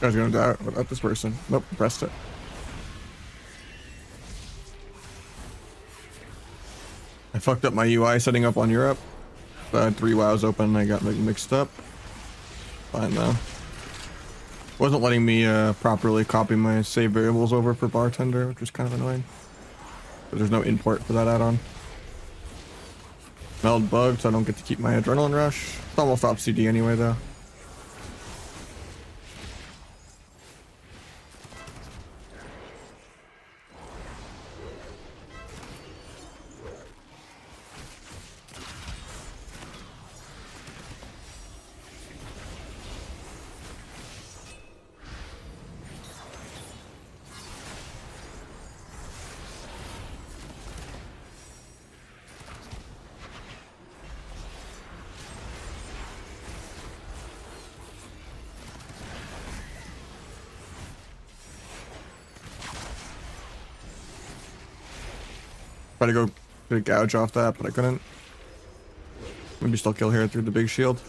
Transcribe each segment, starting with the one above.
Guy's gonna die without this person. Nope, pressed it. I fucked up my UI setting up on Europe. I had 3 WoWs open and I got mixed up. Fine though. Wasn't letting me properly copy my save variables over for bartender, which was kind of annoying. But there's no import for that add-on. Meld bugged, so I don't get to keep my adrenaline rush. It's almost off CD anyway though. Try to go to gouge off that, but I couldn't. Maybe still kill here through the big shield.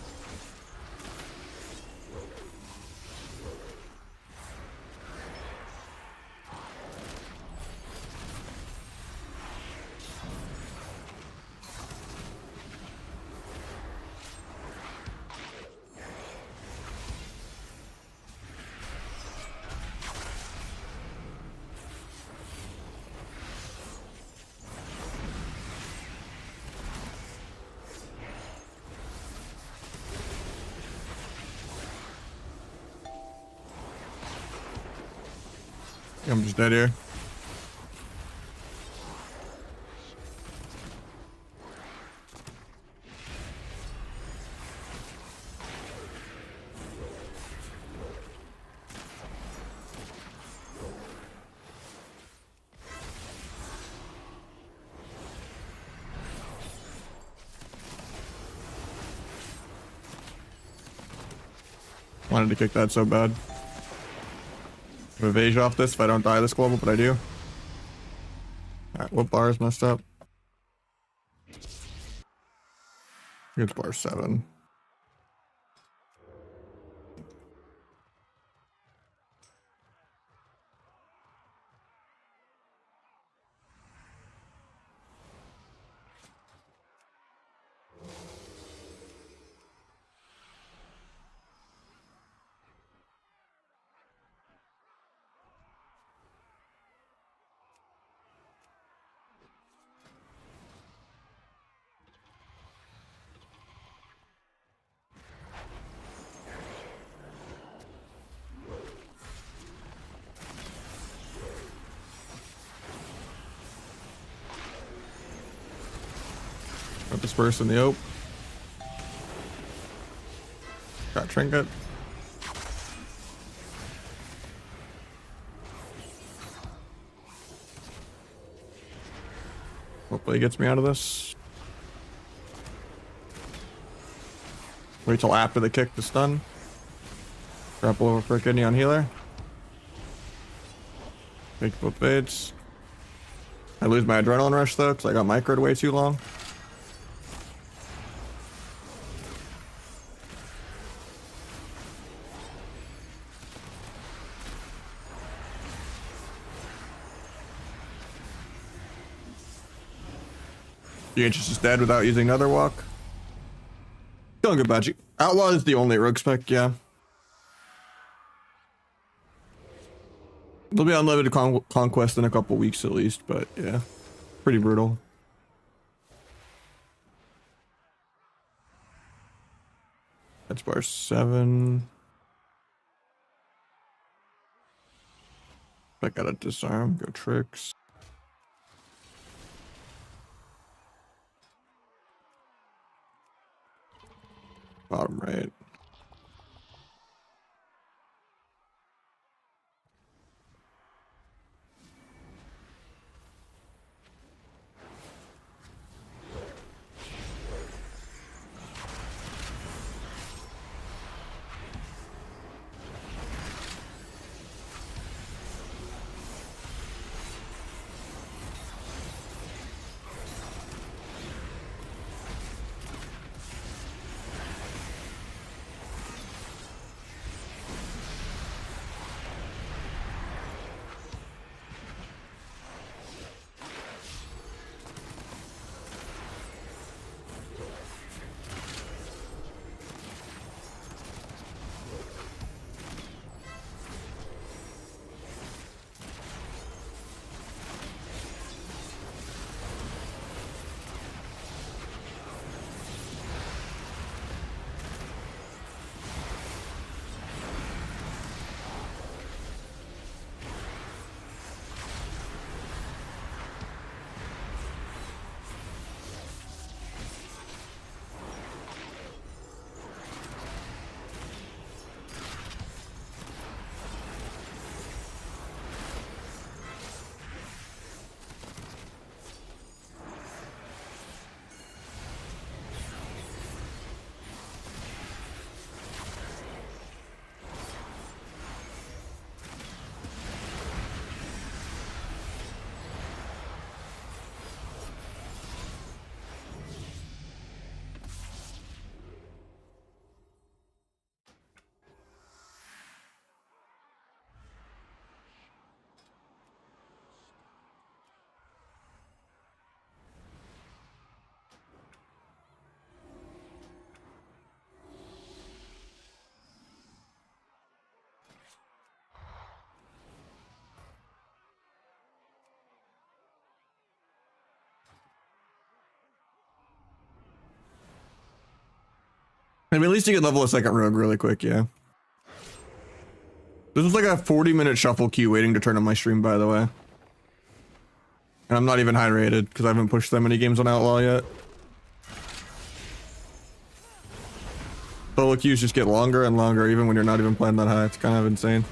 I'm just dead here. Wanted to kick that so bad. Evasion off this if I don't die this global, but I do. Alright, what bar is messed up? Here's bar 7. Got dispersed in the ope. Got trinket. Hopefully he gets me out of this. Wait till after the kick to stun. Grapple over for a kidney on healer. Take both fades. I lose my adrenaline rush though, because I got microed way too long. The Ancient is dead without using another walk. Feeling good, Badgie. Outlaw is the only rogue spec, yeah. There'll be unlimited conquest in a couple weeks at least, but yeah. Pretty brutal. That's bar 7. I gotta disarm, go tricks. Bottom right. I mean, at least you could level a second rogue really quick, yeah. This was like a 40-minute shuffle queue waiting to turn on my stream, by the way. And I'm not even high rated because I haven't pushed that many games on Outlaw yet. Solo queues just get longer and longer even when you're not even playing that high. It's kind of insane.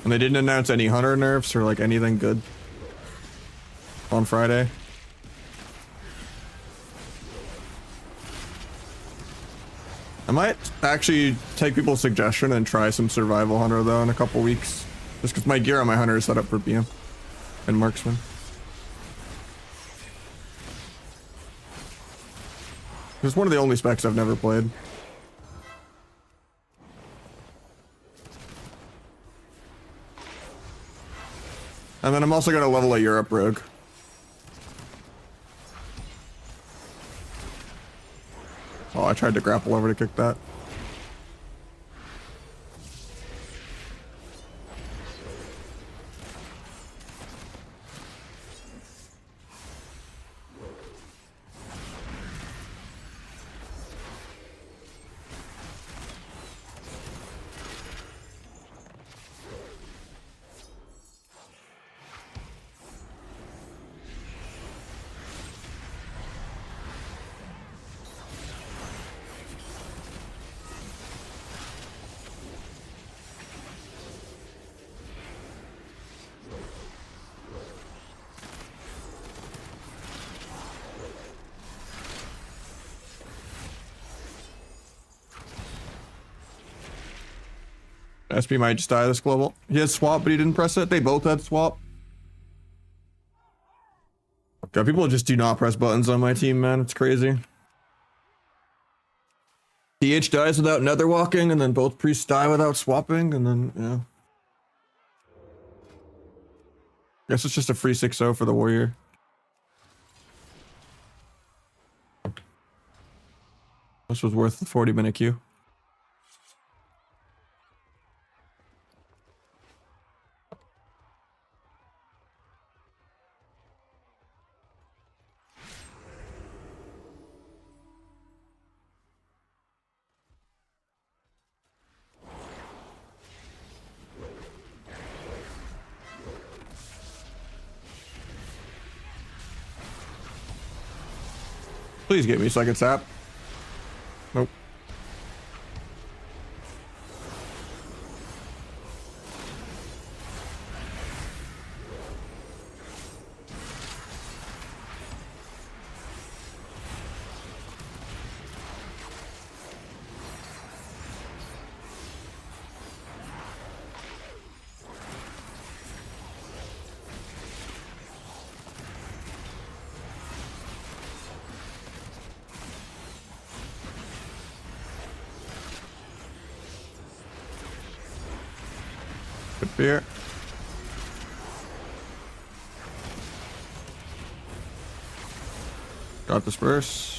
And they didn't announce any hunter nerfs or like anything good on Friday. I might actually take people's suggestion and try some survival hunter though in a couple weeks. Just because my gear on my hunter is set up for BM and marksman. It's one of the only specs I've never played. And then I'm also gonna level a Europe rogue. Oh, I tried to grapple over to kick that. SP might just die this global. He has swap, but he didn't press it. They both had swap. God, people just do not press buttons on my team, man. It's crazy. DH dies without nether walking, and then both priests die without swapping, and then, yeah. Guess it's just a free 6-0 for the warrior. This was worth the 40-minute queue. Please get me so I can tap. Nope. Good fear. Got disperse.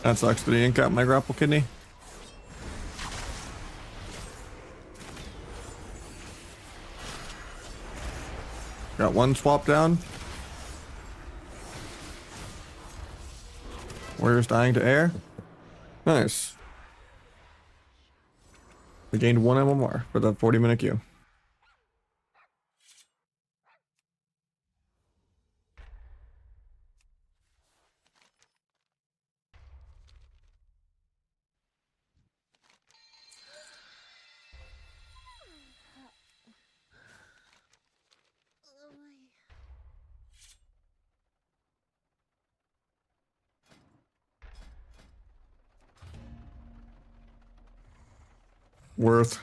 That sucks that he didn't got my grapple kidney. Got one swap down. Warrior's dying to air. Nice. We gained 1 MMR for the 40-minute queue. Worth.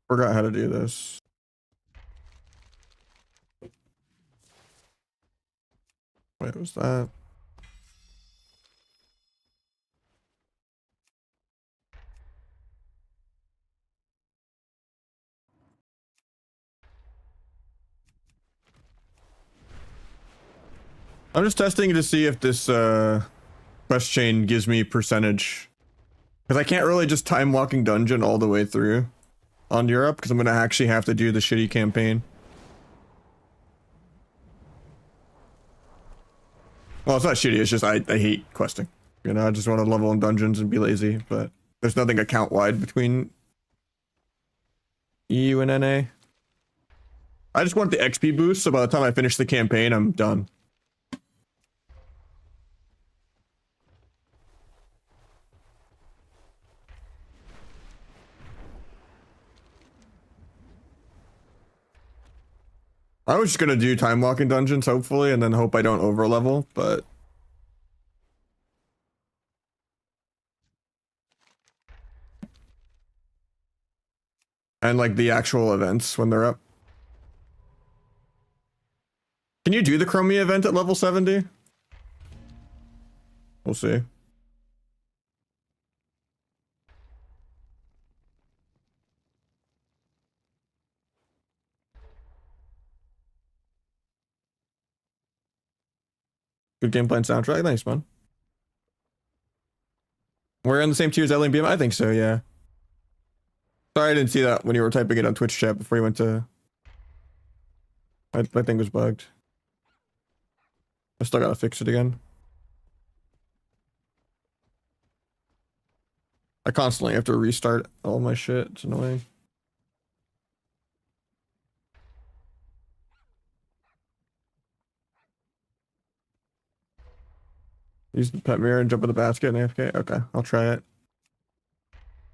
Forgot how to do this. Wait, was that? I'm just testing to see if this quest chain gives me percentage. Because I can't really just time walking dungeon all the way through on Europe, because I'm going to actually have to do the shitty campaign. Well, it's not shitty, it's just I hate questing. You know, I just want to level in dungeons and be lazy, but there's nothing account-wide between EU and NA. I just want the XP boost, so by the time I finish the campaign, I'm done. I was just gonna do time walking dungeons, hopefully, and then hope I don't over level, but and like the actual events when they're up. Can you do the Chromie event at level 70? We'll see. Good gameplay and soundtrack. Thanks, man. We're in the same tier as Ellie and BM? I think so, yeah. Sorry I didn't see that when you were typing it on Twitch chat before you went to... My thing was bugged. I still gotta fix it again. I constantly have to restart all my shit. It's annoying. Use the pet mirror and jump in the basket and AFK? Okay, I'll try it.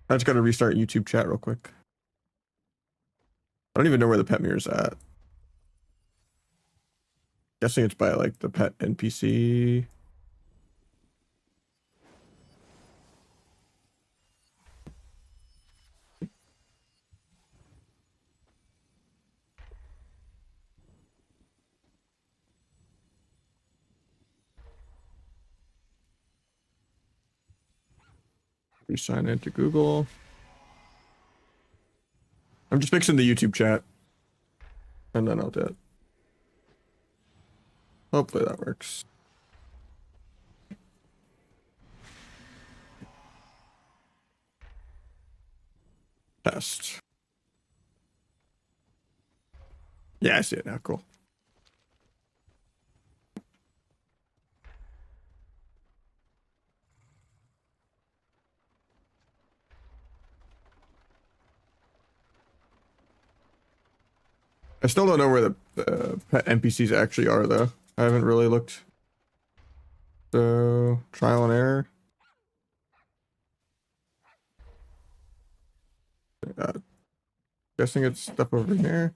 I just gotta restart YouTube chat real quick. I don't even know where the pet mirror's at. Guessing it's by like the pet NPC. Resign into Google. I'm just fixing the YouTube chat. And then I'll do it. Hopefully that works. Test. Yeah, I see it now. Cool. I still don't know where the pet NPCs actually are, though. I haven't really looked. So, trial and error. Guessing it's stuff over here.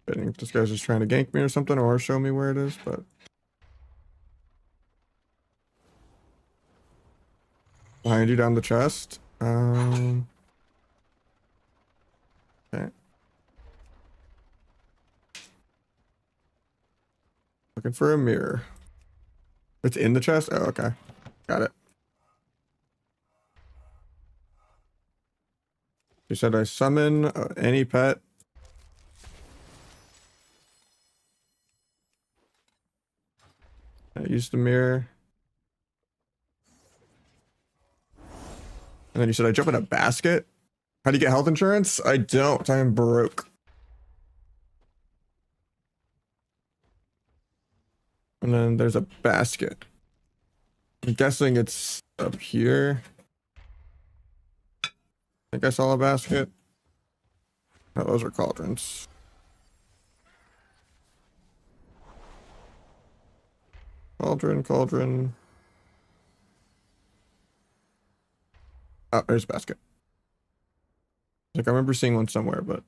Betting if this guy's just trying to gank me or something, or show me where it is, but... Behind you down the chest. Okay. Looking for a mirror. It's in the chest? Oh, okay. Got it. You said I summon any pet. I use the mirror. And then you said I jump in a basket? How do you get health insurance? I don't. I am broke. And then there's a basket. I'm guessing it's up here. I think I saw a basket. Oh, those are cauldrons. Cauldron, cauldron. Oh, there's a basket. Like I remember seeing one somewhere, but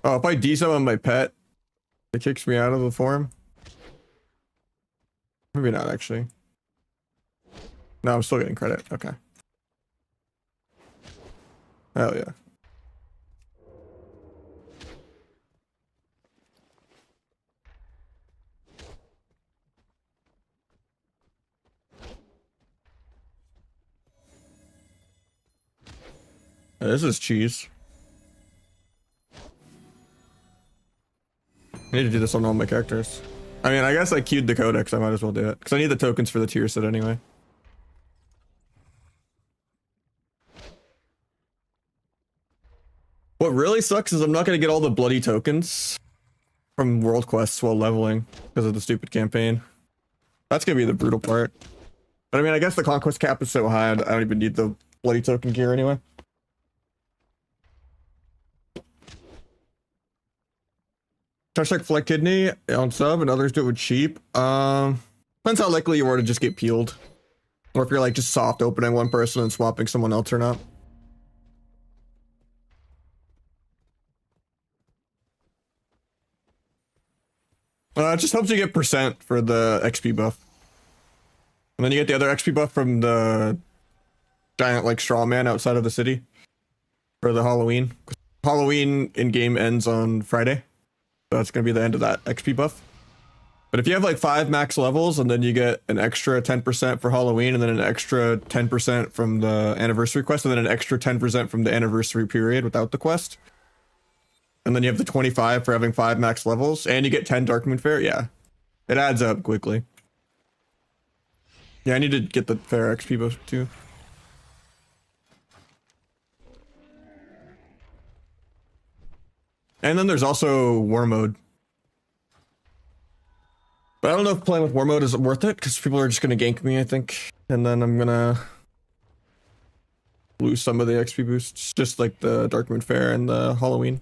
oh, if I desummon my pet, it kicks me out of the form. Maybe not actually. No, I'm still getting credit. Okay. Hell yeah. This is cheese. I need to do this on all my characters. I mean, I guess I queued the codex. I might as well do it because I need the tokens for the tier set anyway. What really sucks is I'm not going to get all the bloody tokens from world quests while leveling because of the stupid campaign. That's going to be the brutal part. But I mean, I guess the conquest cap is so high, I don't even need the bloody token gear anyway. Hashtag Fleck Kidney on sub and others do it with cheap. Depends how likely you are to just get peeled. Or if you're like just soft opening one person and swapping someone else or not. It just helps you get percent for the XP buff. And then you get the other XP buff from the giant like straw man outside of the city for the Halloween. Halloween in-game ends on Friday. So that's going to be the end of that XP buff. But if you have like 5 max levels and then you get an extra 10% for Halloween and then an extra 10% from the anniversary quest and then an extra 10% from the anniversary period without the quest. And then you have the 25 for having 5 max levels and you get 10 Darkmoon Fair. Yeah, it adds up quickly. Yeah, I need to get the fair XP buff too. And then there's also war mode. But I don't know if playing with war mode is worth it because people are just going to gank me, I think. And then I'm going to lose some of the XP boosts, just like the Darkmoon Fair and the Halloween.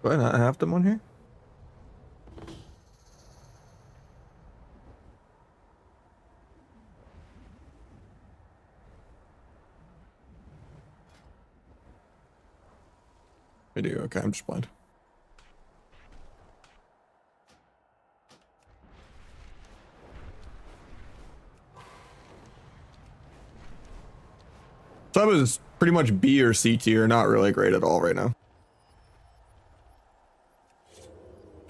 Do I not have them on here? I do. Okay, I'm just blind. Sub is pretty much B or C tier, not really great at all right now.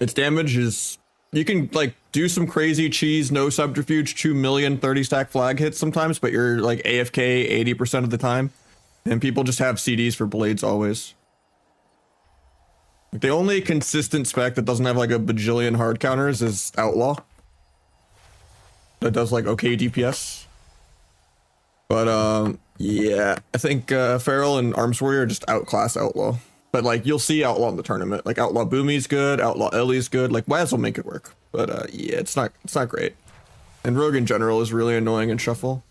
Its damage is, you can like do some crazy cheese, no subterfuge, 2 million 30 stack flag hits sometimes, but you're like AFK 80% of the time. And people just have CDs for blades always. Like, the only consistent spec that doesn't have like a bajillion hard counters is Outlaw. That does like okay DPS. But yeah, I think Feral and Arms Warrior just outclass Outlaw. But like you'll see Outlaw in the tournament. Like Outlaw Boomy's good, Outlaw Ellie's good. Like Waz will make it work. But yeah, it's not great. And Rogue in general is really annoying in Shuffle.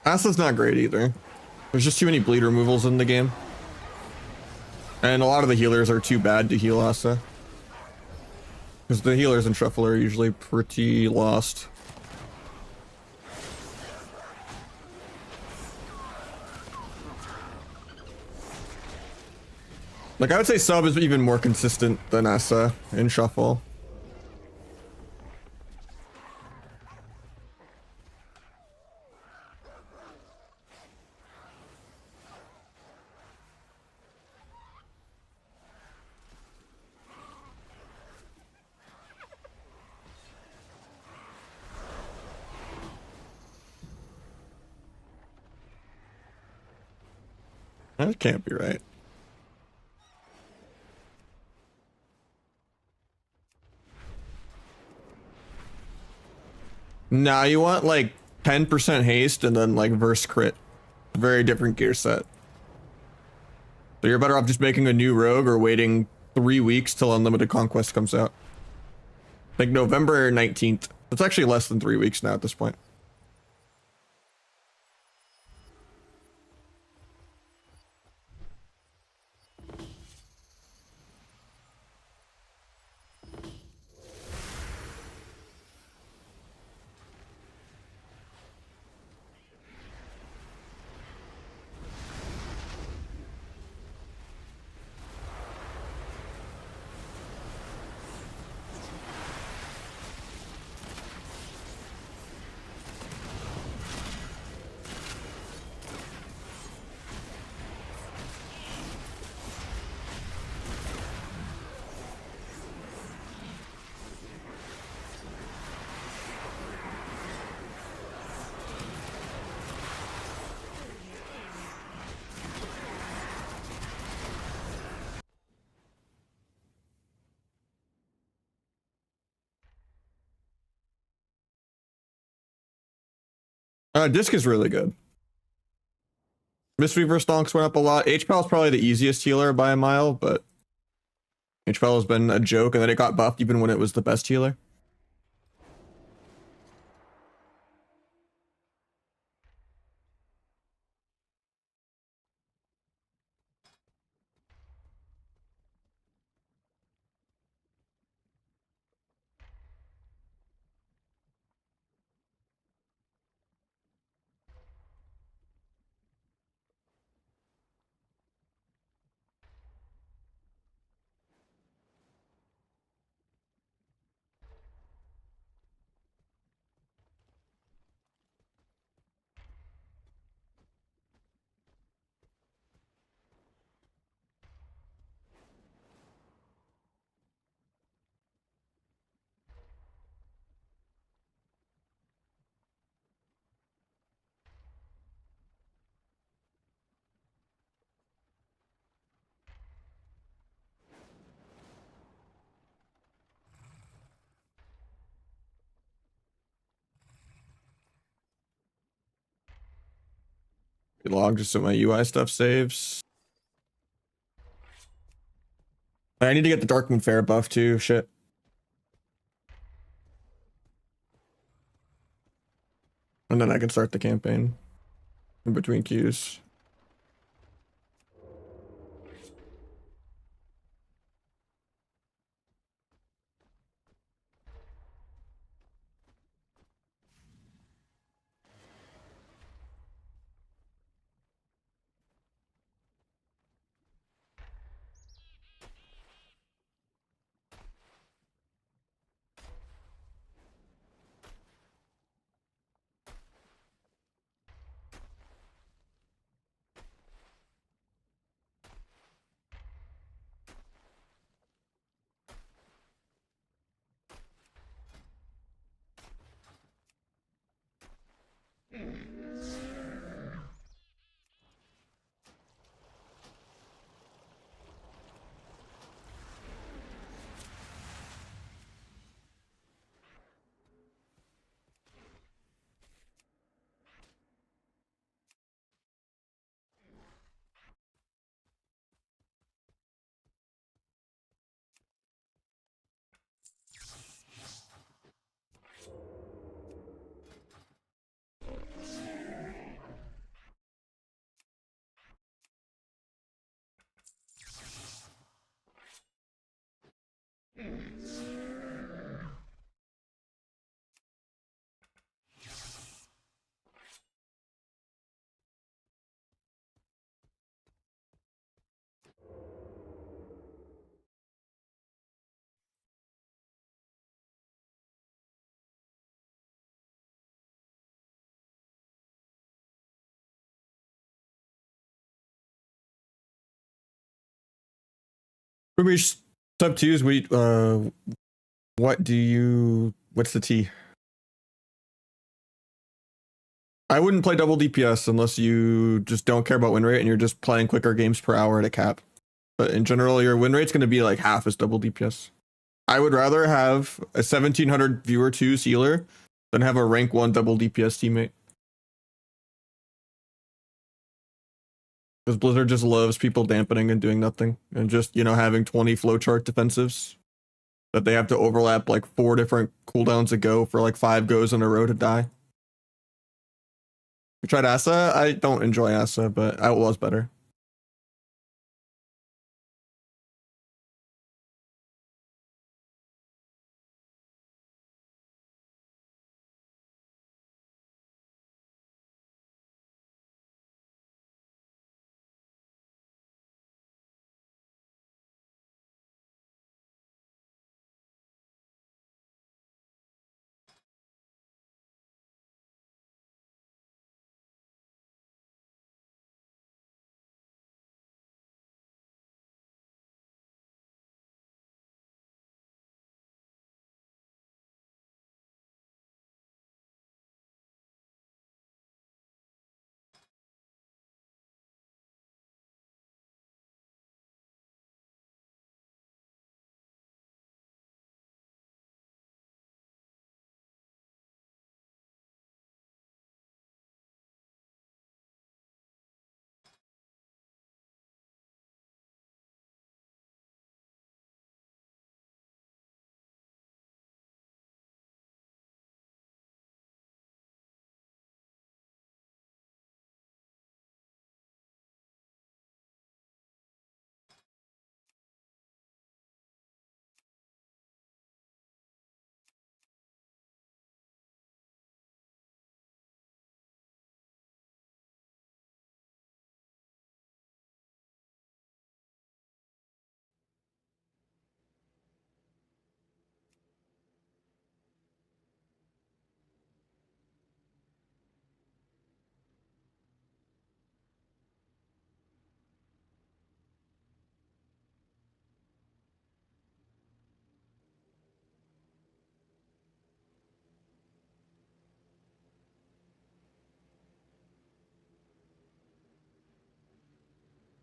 Asa's not great either. There's just too many bleed removals in the game. And a lot of the healers are too bad to heal Asa. Because the healers in Shuffle are usually pretty lost. Like, I would say Sub is even more consistent than Asa in Shuffle. That can't be right. Nah, you want like 10% haste and then like verse crit. Very different gear set. So you're better off just making a new rogue or waiting 3 weeks till Unlimited Conquest comes out. Like November 19th. It's actually less than 3 weeks now at this point. Disc is really good. Mistweaver stonks went up a lot. HPAL is probably the easiest healer by a mile, but HPAL has been a joke, and then it got buffed even when it was the best healer. Log just so my UI stuff saves. I need to get the Darkmoon Fair buff too. Shit. And then I can start the campaign in between queues. Maybe sub twos. What's the T? I wouldn't play double DPS unless you just don't care about win rate and you're just playing quicker games per hour at a cap. But in general, your win rate's going to be like half as double DPS. I would rather have a 1700 viewer 2 healer than have a rank 1 double DPS teammate. Because Blizzard just loves people dampening and doing nothing. And just, having 20 flowchart defensives that they have to overlap like 4 different cooldowns a go for like 5 goes in a row to die. You tried Asa? I don't enjoy Asa, but Outlaw's better.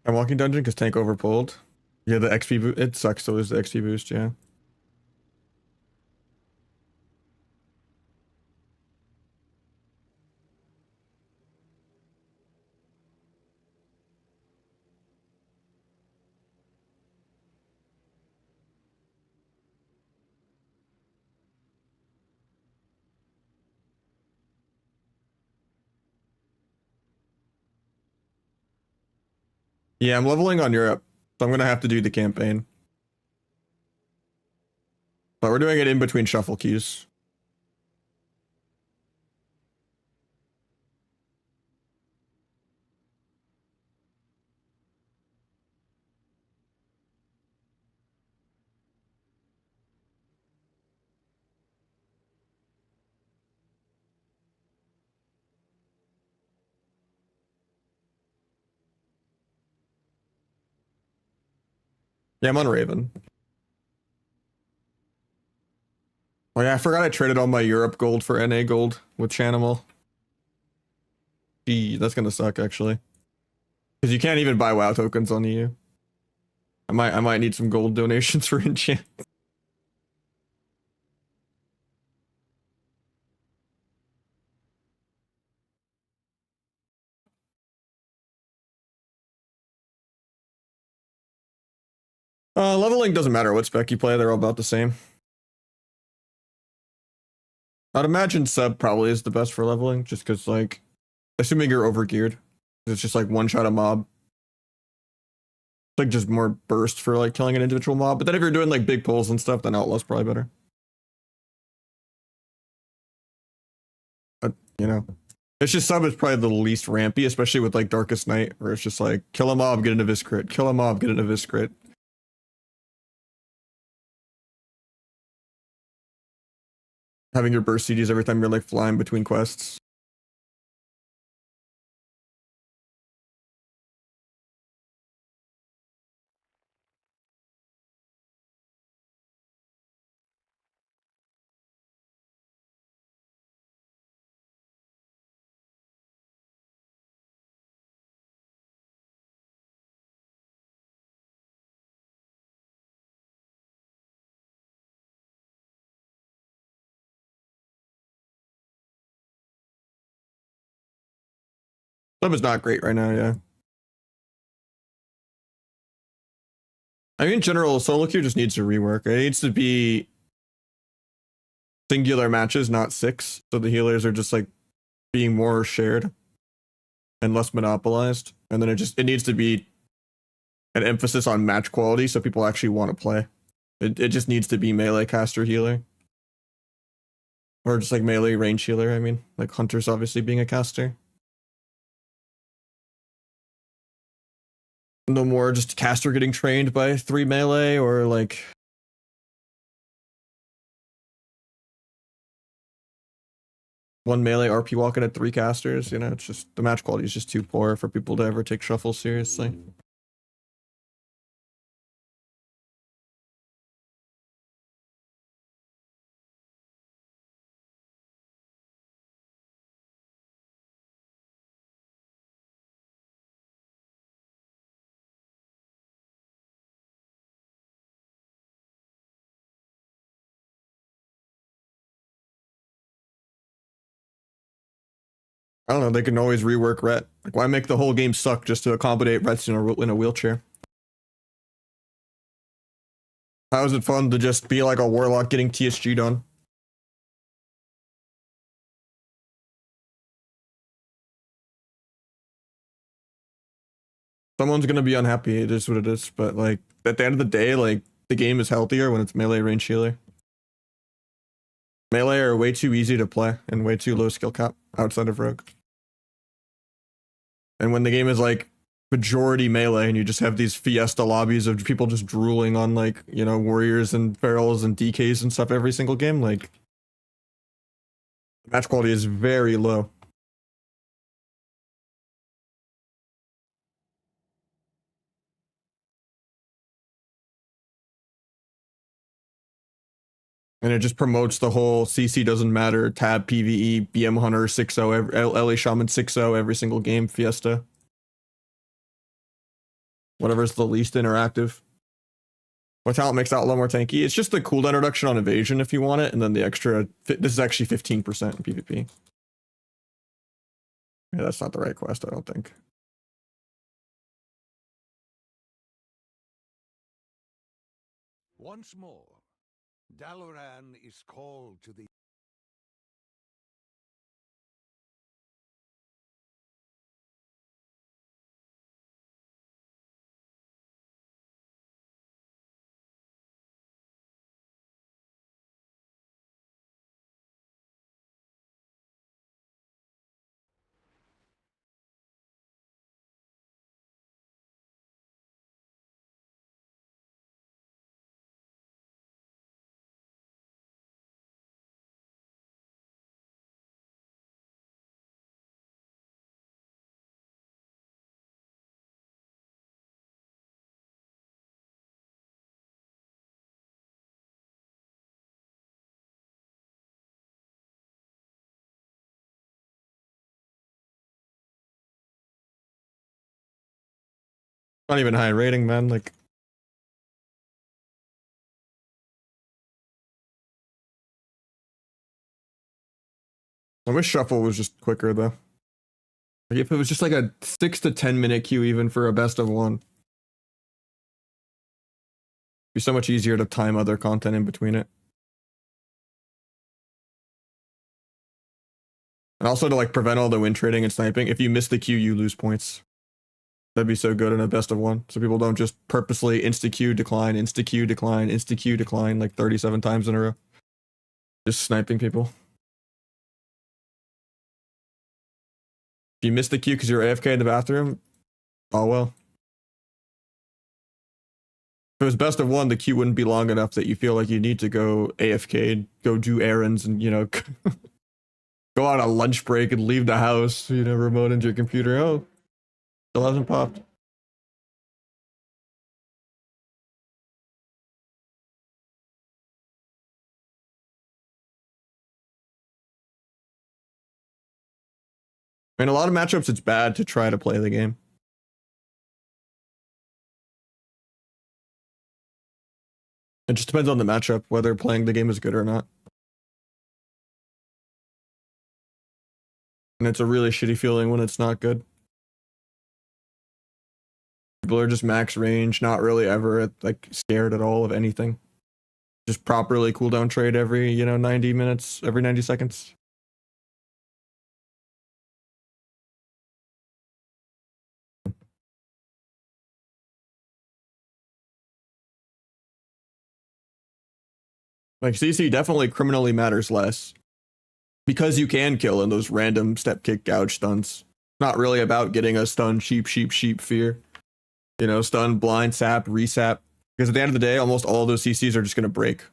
I'm walking dungeon because tank overpulled. Yeah, the XP boost. It sucks to lose the XP boost, yeah. Yeah, I'm leveling on Europe, so I'm gonna have to do the campaign. But we're doing it in between shuffle queues. Yeah, I'm on Raven. Oh yeah, I forgot I traded all my Europe gold for NA gold with Chanimal. Gee, that's gonna suck actually. Because you can't even buy WoW tokens on EU. I might need some gold donations for enchant. Leveling doesn't matter what spec you play, they're all about the same. I'd imagine sub probably is the best for leveling, just because like, assuming you're overgeared, it's just like one shot a mob. It's like just more burst for like killing an individual mob. But then if you're doing like big pulls and stuff, then outlaw's probably better. But you know, it's just sub is probably the least rampy, especially with like Darkest Night, where it's just like kill a mob, get an Abyss crit, kill a mob, get an Abyss crit. Having your burst CDs every time you're like flying between quests. Sub is not great right now, yeah. I mean, in general, solo queue just needs to rework. It needs to be singular matches, not 6. So the healers are just like being more shared and less monopolized. And then it needs to be an emphasis on match quality so people actually want to play. It just needs to be melee caster healer. Or just like melee range healer, I mean. Like Hunter's obviously being a caster. No more just caster getting trained by 3 melee or like one melee RP walking at 3 casters, you know, it's just the match quality is just too poor for people to ever take shuffle seriously. I don't know, they can always rework Ret. Like, why make the whole game suck just to accommodate Rets in a wheelchair? How is it fun to just be like a warlock getting TSG done? Someone's gonna be unhappy, it is what it is, but like, at the end of the day, like, the game is healthier when it's melee range healer. Melee are way too easy to play and way too low skill cap outside of Rogue. And when the game is like majority melee and you just have these fiesta lobbies of people just drooling on like, you know, warriors and ferals and DKs and stuff every single game, like the match quality is very low. And it just promotes the whole CC doesn't matter, tab PvE, BM Hunter 6-0, LA Shaman 6-0 every single game, fiesta. Whatever's the least interactive. What talent makes Outlaw more tanky? It's just the cooldown reduction on evasion if you want it, and then the extra. This is actually 15% in PvP. Yeah, that's not the right quest, I don't think. Once more, Dalaran is called to the Not even high rating, man. Like, I wish shuffle was just quicker though. Like if it was just like a 6 to 10 minute queue, even for a best of one, it'd be so much easier to time other content in between it. And also to like prevent all the win trading and sniping. If you miss the queue, you lose points. That'd be so good in a best of one. So people don't just purposely insta queue decline, insta queue decline, insta queue decline like 37 times in a row. Just sniping people. If you miss the queue because you're AFK in the bathroom, oh well. If it was best of one, the queue wouldn't be long enough that you feel like you need to go AFK, go do errands, and, you know, go on a lunch break and leave the house, you know, remote into your computer. Oh, still hasn't popped. I mean, a lot of matchups, it's bad to try to play the game. It just depends on the matchup, whether playing the game is good or not. And it's a really shitty feeling when it's not good. People are just max range, not really ever like scared at all of anything. Just properly cooldown trade every, you know, 90 minutes, every 90 seconds. Like CC definitely criminally matters less because you can kill in those random step kick gouge stuns. Not really about getting a stun sheep fear. You know, stun, blind, sap, resap. Because at the end of the day, almost all of those CCs are just going to break.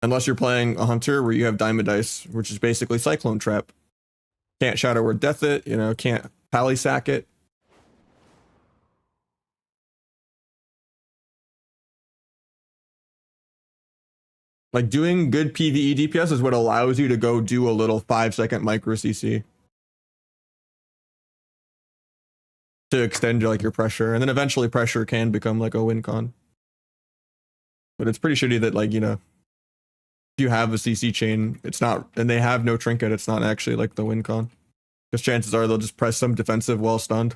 Unless you're playing a hunter where you have diamond dice, which is basically cyclone trap. Can't shadow word death it, you know, can't pally sack it. Like doing good PvE DPS is what allows you to go do a little 5-second micro CC to extend like your pressure, and then eventually pressure can become like a win con. But it's pretty shitty that, like, you know, if you have a CC chain, it's not, and they have no trinket, it's not actually like the win con. Because chances are they'll just press some defensive while stunned.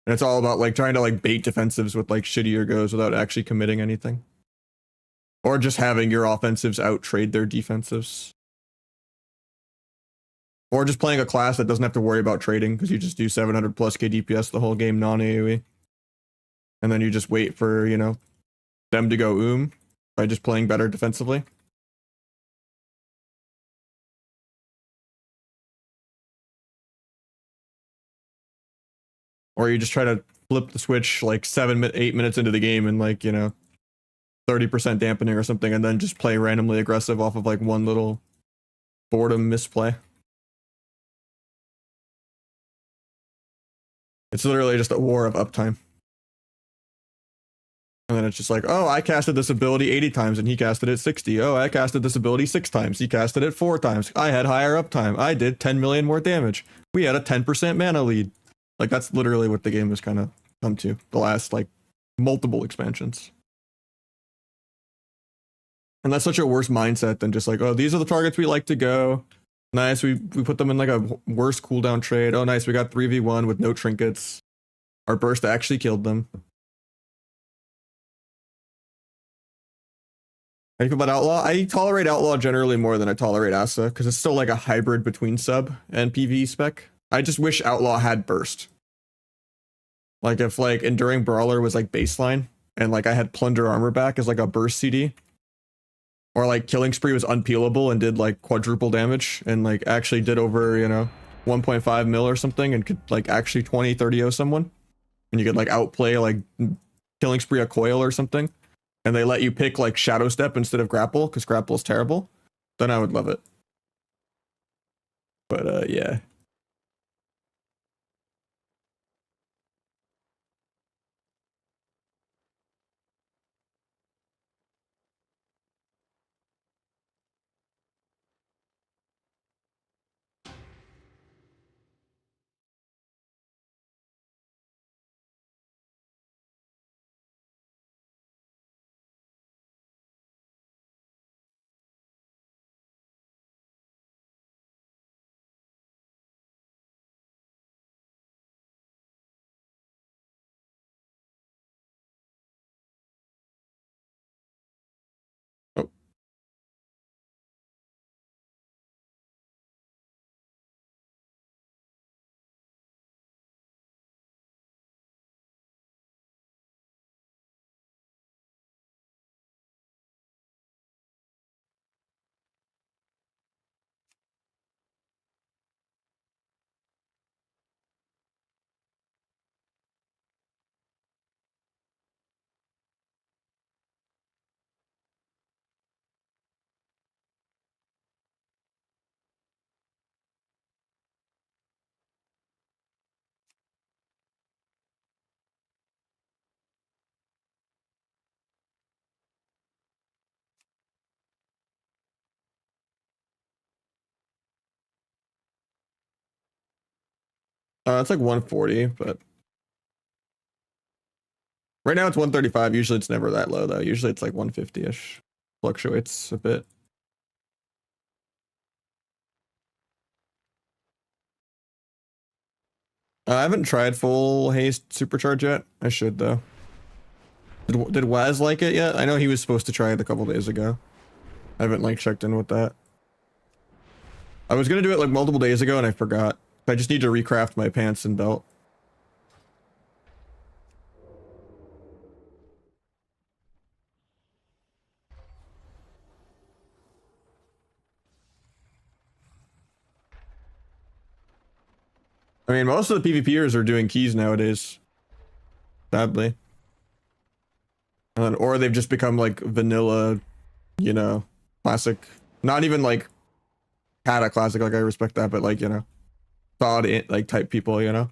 And it's all about like trying to like bait defensives with like shittier goes without actually committing anything. Or just having your offensives out trade their defensives. Or just playing a class that doesn't have to worry about trading because you just do 700 plus K DPS the whole game non-AoE. And then you just wait for, you know, them to go by just playing better defensively. Or you just try to flip the switch like 8 minutes into the game and like, you know, 30% dampening or something, and then just play randomly aggressive off of like one little boredom misplay. It's literally just a war of uptime. And then it's just like, oh, I casted this ability 80 times and he casted it 60. Oh, I casted this ability 6 times. He casted it 4 times. I had higher uptime. I did 10 million more damage. We had a 10% mana lead. Like, that's literally what the game has kind of come to the last, like, multiple expansions. And that's such a worse mindset than just like, oh, these are the targets we like to go. Nice, we put them in like a worse cooldown trade. Oh, nice, we got 3v1 with no trinkets. Our burst actually killed them. How do you feel about Outlaw? I tolerate Outlaw generally more than I tolerate Asa, because it's still like a hybrid between sub and PvE spec. I just wish Outlaw had burst. Like if like Enduring Brawler was like baseline, and like I had Plunder Armor back as like a burst CD. Or like Killing Spree was unpeelable and did like quadruple damage, and like actually did over, you know, 1.5 mil or something, and could like actually 20-30-0 someone. And you could like outplay like Killing Spree a coil or something. And they let you pick like Shadow Step instead of Grapple, because Grapple is terrible, then I would love it. But yeah. It's like 140, but right now it's 135. Usually it's never that low though. Usually it's like 150-ish. Fluctuates a bit. I haven't tried full haste supercharge yet. I should though. Did Waz like it yet? I know he was supposed to try it a couple days ago. I haven't like checked in with that. I was gonna do it like multiple days ago and I forgot. I just need to recraft my pants and belt. I mean, most of the PvPers are doing keys nowadays. Sadly. Or they've just become like vanilla, you know, classic. Not even like Kata classic, like I respect that, but like, you know, thawed like type people, you know.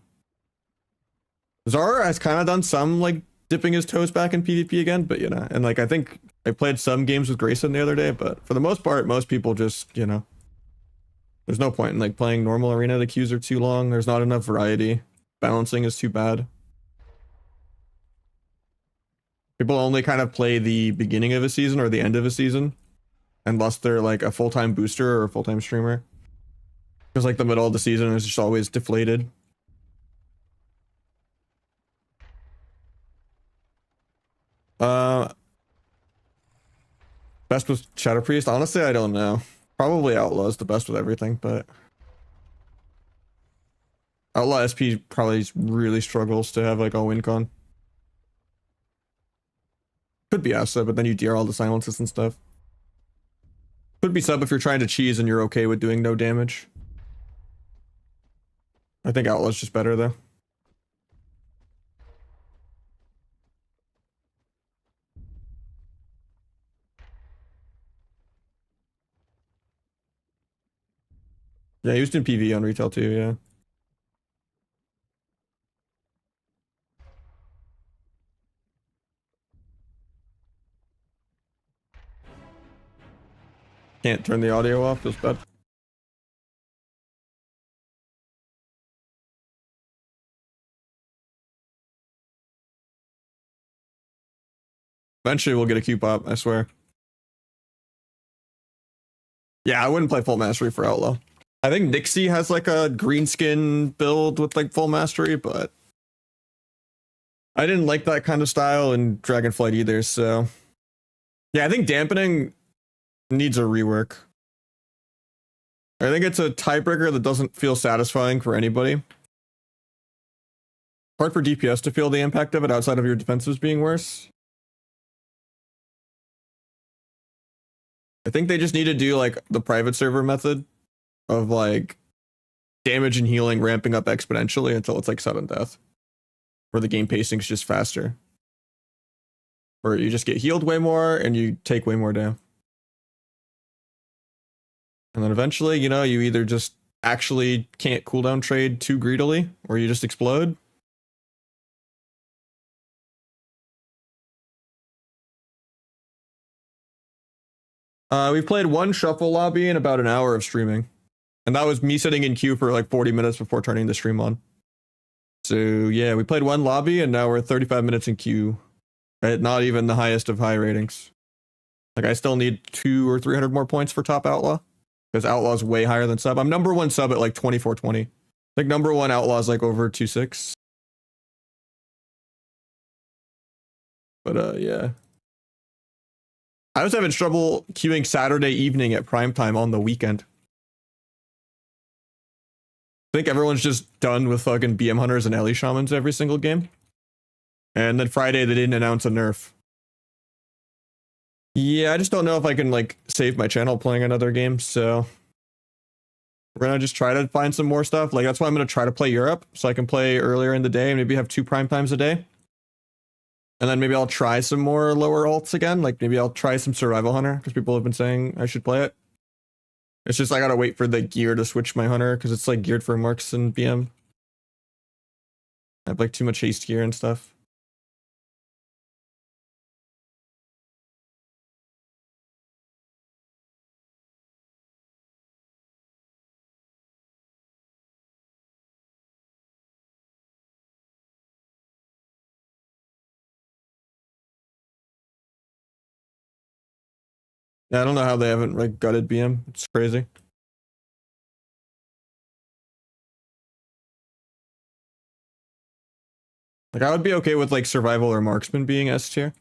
Zara has kind of done some like dipping his toes back in PvP again, but you know, and like I think I played some games with Grayson the other day, but for the most part, most people just, you know, there's no point in like playing normal arena. The queues are too long. There's not enough variety. Balancing is too bad. People only kind of play the beginning of a season or the end of a season, unless they're like a full-time booster or a full-time streamer. Because like the middle of the season is just always deflated. Uh, Best with Shadow Priest? Honestly, I don't know. Probably Outlaw's the best with everything, but Outlaw SP probably really struggles to have like a win con. Could be Asa, but then you dear all the silences and stuff. Could be sub if you're trying to cheese and you're okay with doing no damage. I think Outlaw's just better though. Yeah, he was doing PV on retail too, yeah. Can't turn the audio off, feels bad. Eventually we'll get a Q pop, I swear. Yeah, I wouldn't play full mastery for Outlaw. I think Nixie has like a green skin build with like full mastery, but I didn't like that kind of style in Dragonflight either, so yeah, I think dampening needs a rework. I think it's a tiebreaker that doesn't feel satisfying for anybody. Hard for DPS to feel the impact of it outside of your defensives being worse. I think they just need to do like the private server method of like damage and healing ramping up exponentially until it's like sudden death, where the game pacing's just faster, where you just get healed way more and you take way more damage. And then eventually, you know, you either just actually can't cooldown trade too greedily or you just explode. We played one shuffle lobby in about an hour of streaming. And that was me sitting in queue for like 40 minutes before turning the stream on. So yeah, we played one lobby and now we're 35 minutes in queue. At not even the highest of high ratings. Like I still need 200 or 300 more points for top Outlaw. Because Outlaw's way higher than sub. I'm number one sub at like 2420. Like number one Outlaw's like over 26. But yeah. I was having trouble queuing Saturday evening at prime time on the weekend. I think everyone's just done with fucking BM Hunters and Ellie Shamans every single game. And then Friday they didn't announce a nerf. Yeah, I just don't know if I can like save my channel playing another game, so we're gonna just try to find some more stuff. Like that's why I'm gonna try to play Europe, so I can play earlier in the day and maybe have 2 prime times a day. And then maybe I'll try some more lower alts again. Like maybe I'll try some Survival Hunter because people have been saying I should play it. It's just I gotta wait for the gear to switch my hunter because it's like geared for Marks and BM. I have like too much haste gear and stuff. Yeah, I don't know how they haven't like gutted BM. It's crazy. Like I would be okay with like survival or marksman being S tier,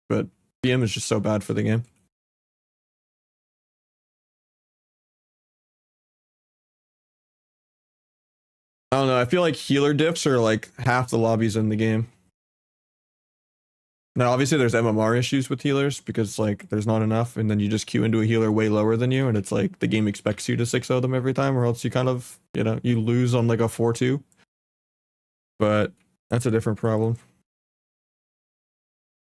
but BM is just so bad for the game. I don't know. I feel like healer diffs are like half the lobbies in the game. Now, obviously, there's MMR issues with healers because like there's not enough, and then you just queue into a healer way lower than you, and it's like the game expects you to 6-0 them every time, or else you kind of you lose on like a 4-2. But that's a different problem.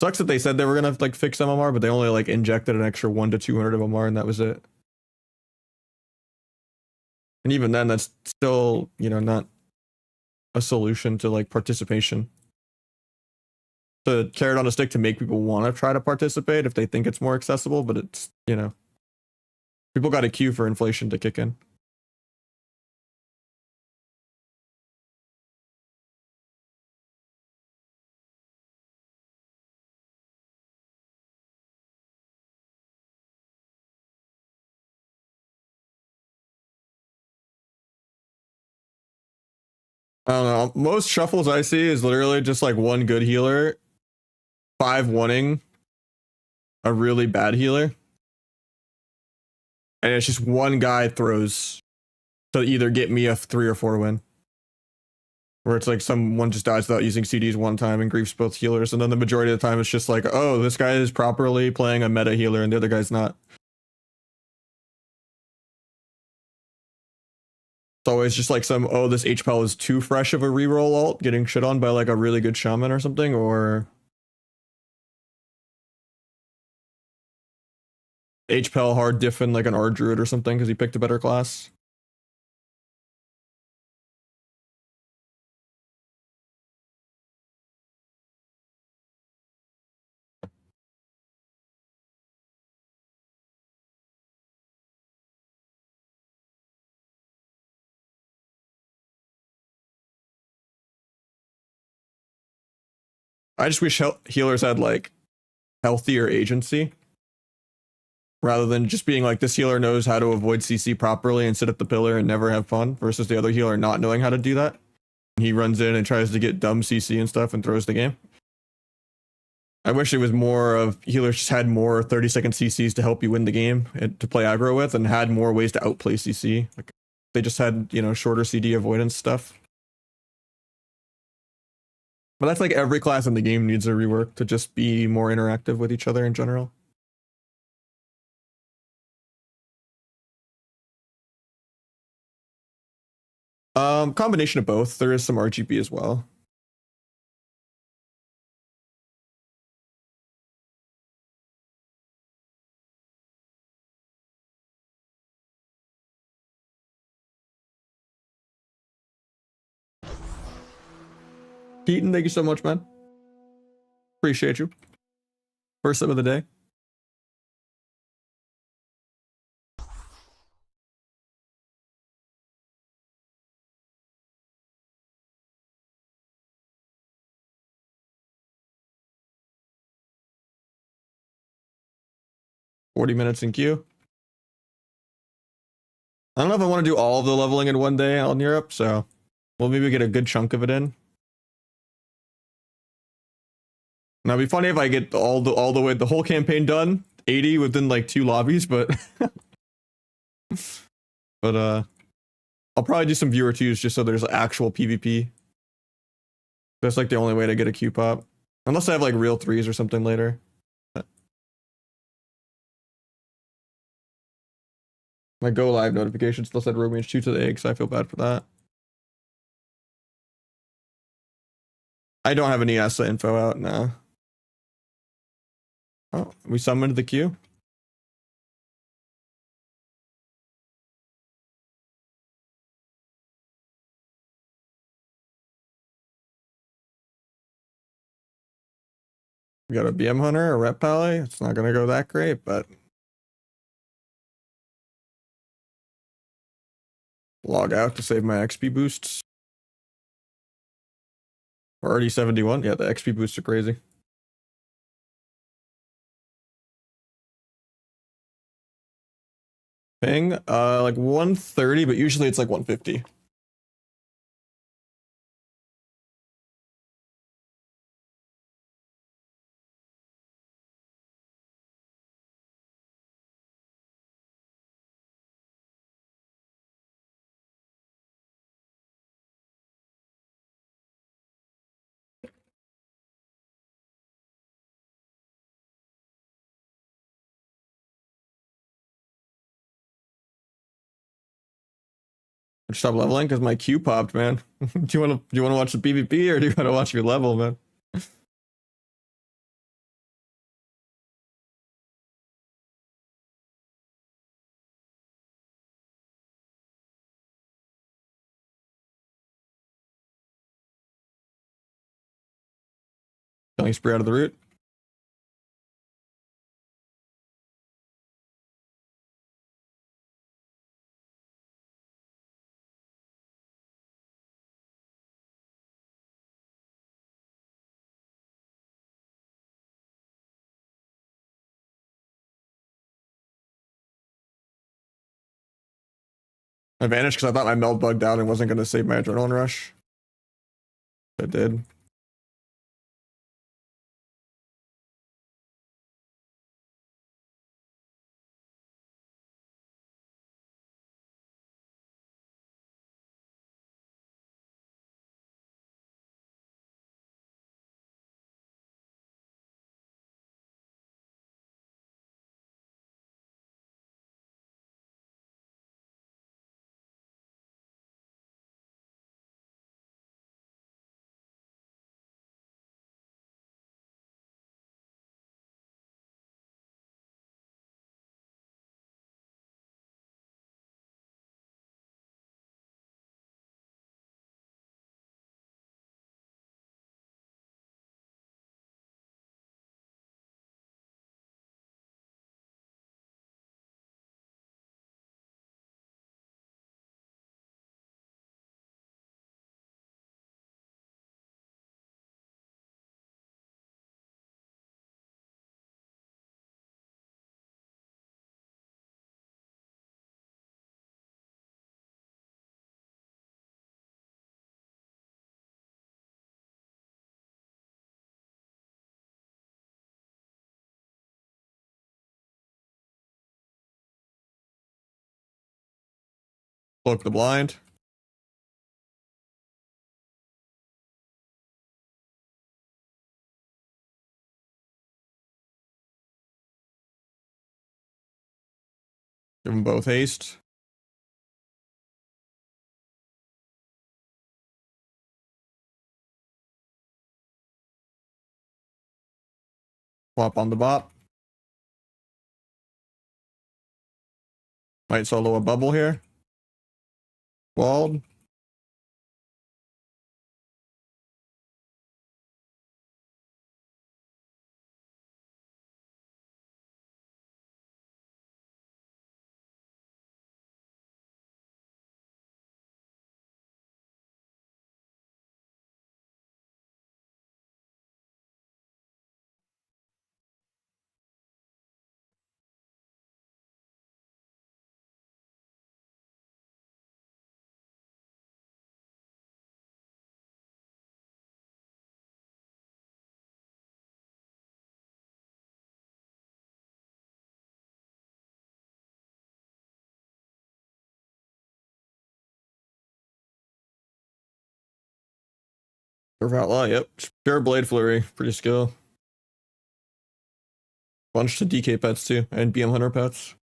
Sucks that they said they were gonna like fix MMR, but they only like injected an extra 1 to 200 of MR, and that was it. And even then, that's still not a solution to like participation. The carrot on a stick to make people want to try to participate if they think it's more accessible, but it's people got to queue for inflation to kick in. I don't know. Most shuffles I see is literally just like one good healer, 5-1ing a really bad healer, and it's just one guy throws to either get me a 3 or 4 win. Where it's like someone just dies without using CDs one time and griefs both healers, and then the majority of the time it's just like, oh, this guy is properly playing a meta healer and the other guy's not. It's always just like oh, this HPL is too fresh of a reroll ult, getting shit on by like a really good shaman or something, or HPL hard diffing like an R druid or something because he picked a better class. I just wish healers had like healthier agency rather than just being like, this healer knows how to avoid CC properly and sit at the pillar and never have fun, versus the other healer not knowing how to do that. He runs in and tries to get dumb CC and stuff and throws the game. I wish it was more of healers just had more 30-second CCs to help you win the game and to play aggro with, and had more ways to outplay CC. Like they just had shorter CD avoidance stuff. But that's like every class in the game needs a rework to just be more interactive with each other in general. Combination of both. There is some RGB as well. Keaton, thank you so much, man. Appreciate you. First sub of the day. $40 in queue. I don't know if I want to do all of the leveling in one day on Europe, so we'll maybe get a good chunk of it in. Now it'd be funny if I get all the way the whole campaign done, 80 within like 2 lobbies, but I'll probably do some viewer twos just so there's actual PvP. That's like the only way to get a queue pop. Unless I have like real 3s or something later. My go live notification still said rogue mage 2 to the egg, so I feel bad for that. I don't have any ESA info out now. Oh, we summoned the queue. We got a BM hunter, a rep pally. It's not gonna go that great, but log out to save my XP boosts. We're already 71. Yeah, the XP boosts are crazy. Ping? Like 130, but usually it's like 150. Stop leveling because my Q popped, man. Do you want to watch the PvP or do you want to watch your level, man? Killing spree out of the root. I vanished because I thought my meld bugged out and wasn't going to save my adrenaline rush. It did. Cloak the blind. Give them both haste. Swap on the bot. Might solo a bubble here. Walled. Surf outlaw, yep. Pure blade flurry. Pretty skill. Bunch to DK pets too, and BM hunter pets.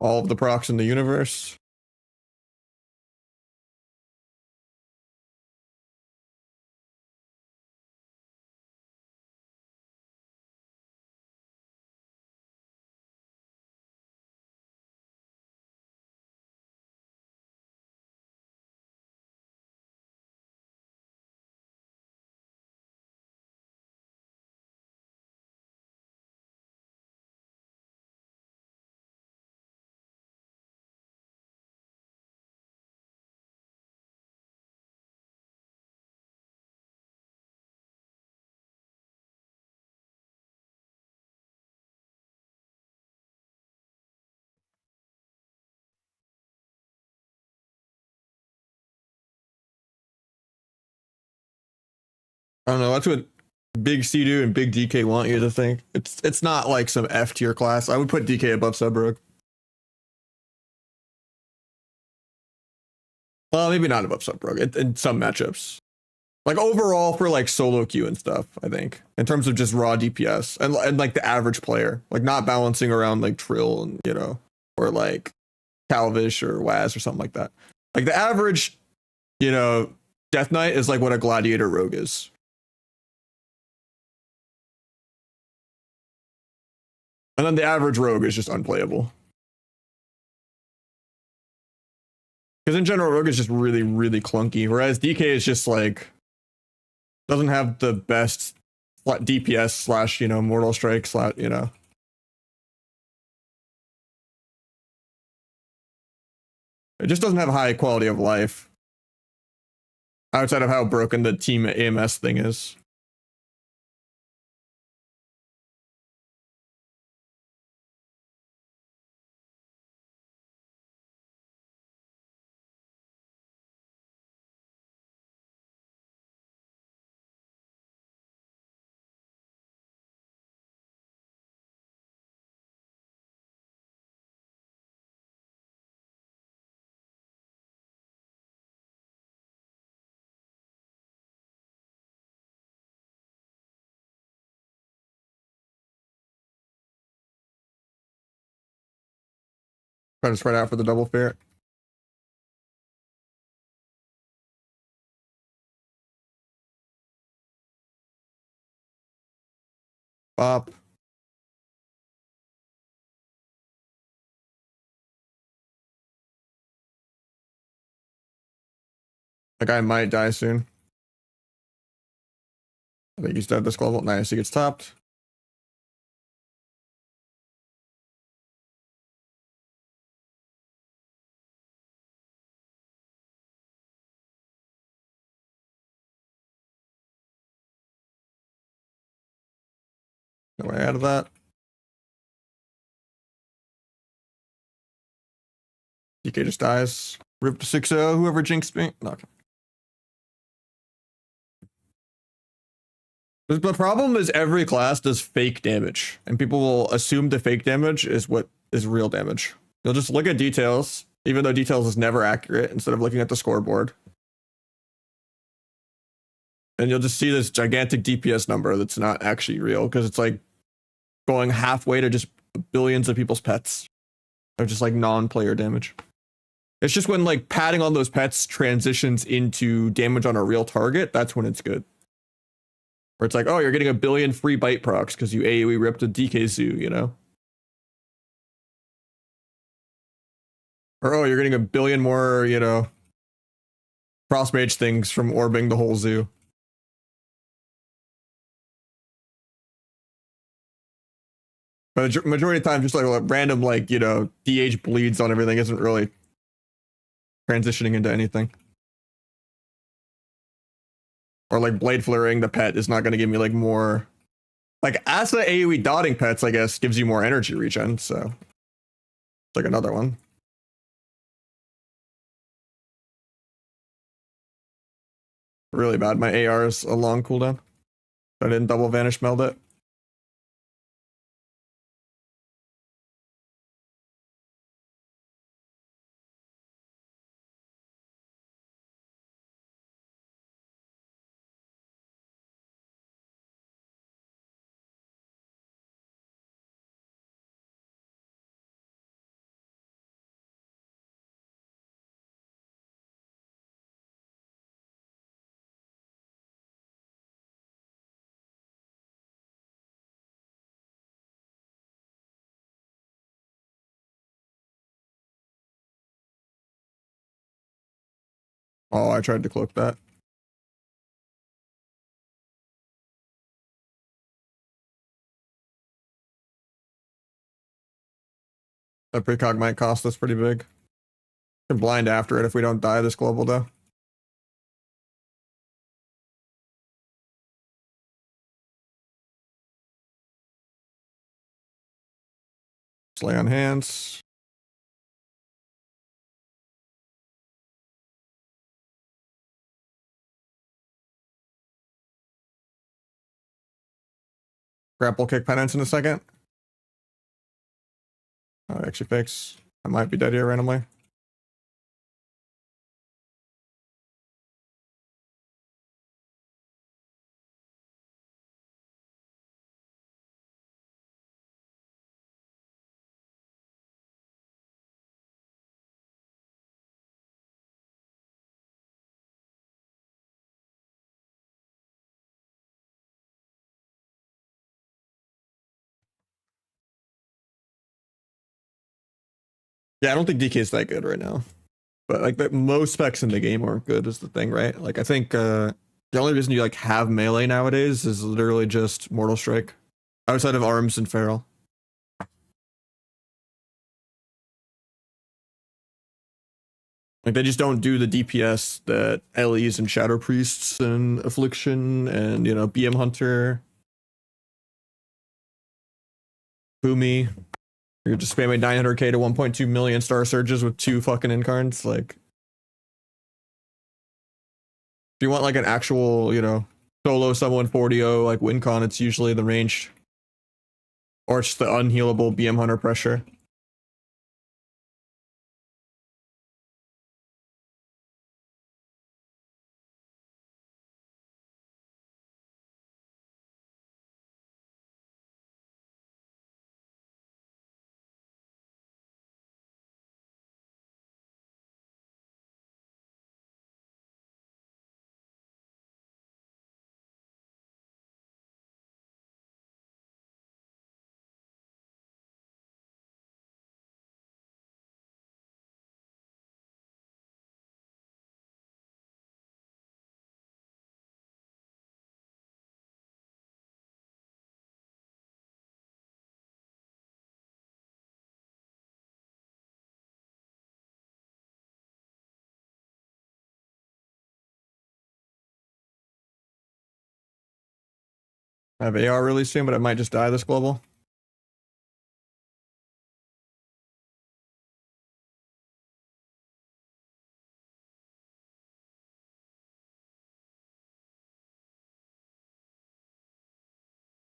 All of the procs in the universe. I don't know. That's what Big C-Do and Big DK want you to think. It's not like some F tier class. I would put DK above Sub Rogue. Well, maybe not above Sub Rogue in some matchups. Like overall for like solo queue and stuff, I think. In terms of just raw DPS and like the average player. Like not balancing around like Trill and or like Calvish or Waz or something like that. Like the average, Death Knight is like what a Gladiator Rogue is. And then the average Rogue is just unplayable. Because in general, Rogue is just really, really clunky. Whereas DK is just like, doesn't have the best DPS slash, Mortal Strike slash, It just doesn't have high quality of life. Outside of how broken the team AMS thing is. Try to spread out for the double fair. Bop. The guy might die soon. I think he's dead this global. Nice, he gets topped. No way out of that. DK just dies. Rip to 6-0, whoever jinxed me. No, okay. The problem is every class does fake damage, and people will assume the fake damage is what is real damage. You'll just look at details, even though details is never accurate, instead of looking at the scoreboard. And you'll just see this gigantic DPS number that's not actually real, because it's like going halfway to just billions of people's pets. Of just like non-player damage. It's just when like padding on those pets transitions into damage on a real target, that's when it's good. Where it's like, oh, you're getting a billion free bite procs because you AoE ripped a DK zoo, Or oh, you're getting a billion more, cross mage things from orbing the whole zoo. But the majority of the time, just like a random, like, DH bleeds on everything isn't really transitioning into anything. Or like blade flurrying the pet is not going to give me like more. Like Asa AoE dotting pets, I guess, gives you more energy regen, so it's like another one. Really bad. My AR is a long cooldown. I didn't double vanish meld it. Oh, I tried to cloak that. That precog might cost us pretty big. We can blind after it if we don't die this global though. Slay on hands. Grapple kick penance in a second. Actually fix. I might be dead here randomly. Yeah, I don't think DK is that good right now. But like most specs in the game aren't good is the thing, right? Like I think the only reason you like have melee nowadays is literally just Mortal Strike. Outside of arms and feral. Like they just don't do the DPS that LEs and Shadow Priests and Affliction and BM Hunter. Boomy. You're just spamming 900k to 1.2 million star surges with 2 fucking incarns. Like if you want like an actual, solo someone 40-0 like win con, it's usually the range. Or it's the unhealable BM Hunter pressure. I have AR really soon, but I might just die this global.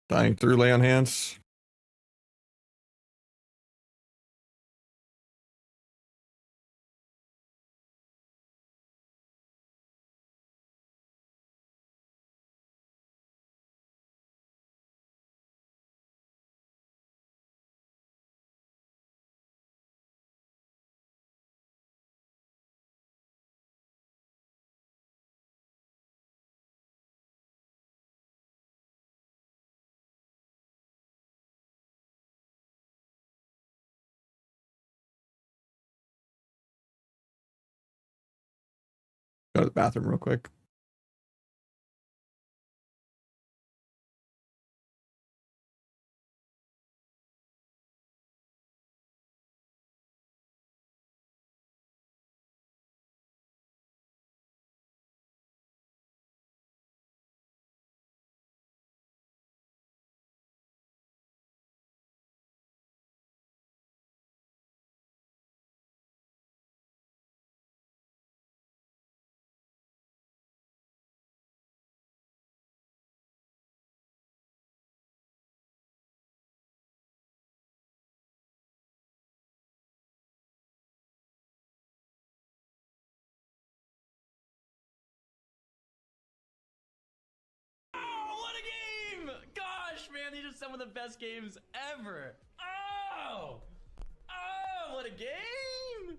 Dying through lay on hands. Go to the bathroom real quick. Man, these are some of the best games ever. Oh, what a game!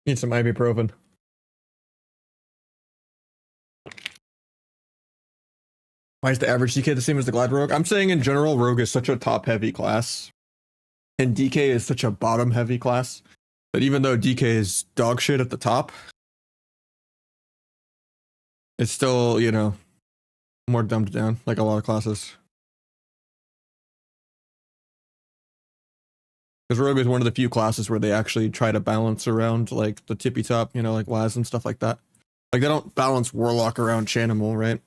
Need some ibuprofen. Why is the average DK the same as the Glad Rogue? I'm saying in general, Rogue is such a top-heavy class, and DK is such a bottom-heavy class, that even though DK is dog shit at the top, it's still, you know, more dumbed down, like a lot of classes. Because Rogue is one of the few classes where they actually try to balance around, like, the tippy top, you know, like Laz and stuff like that. Like, they don't balance Warlock around Chanimal, right?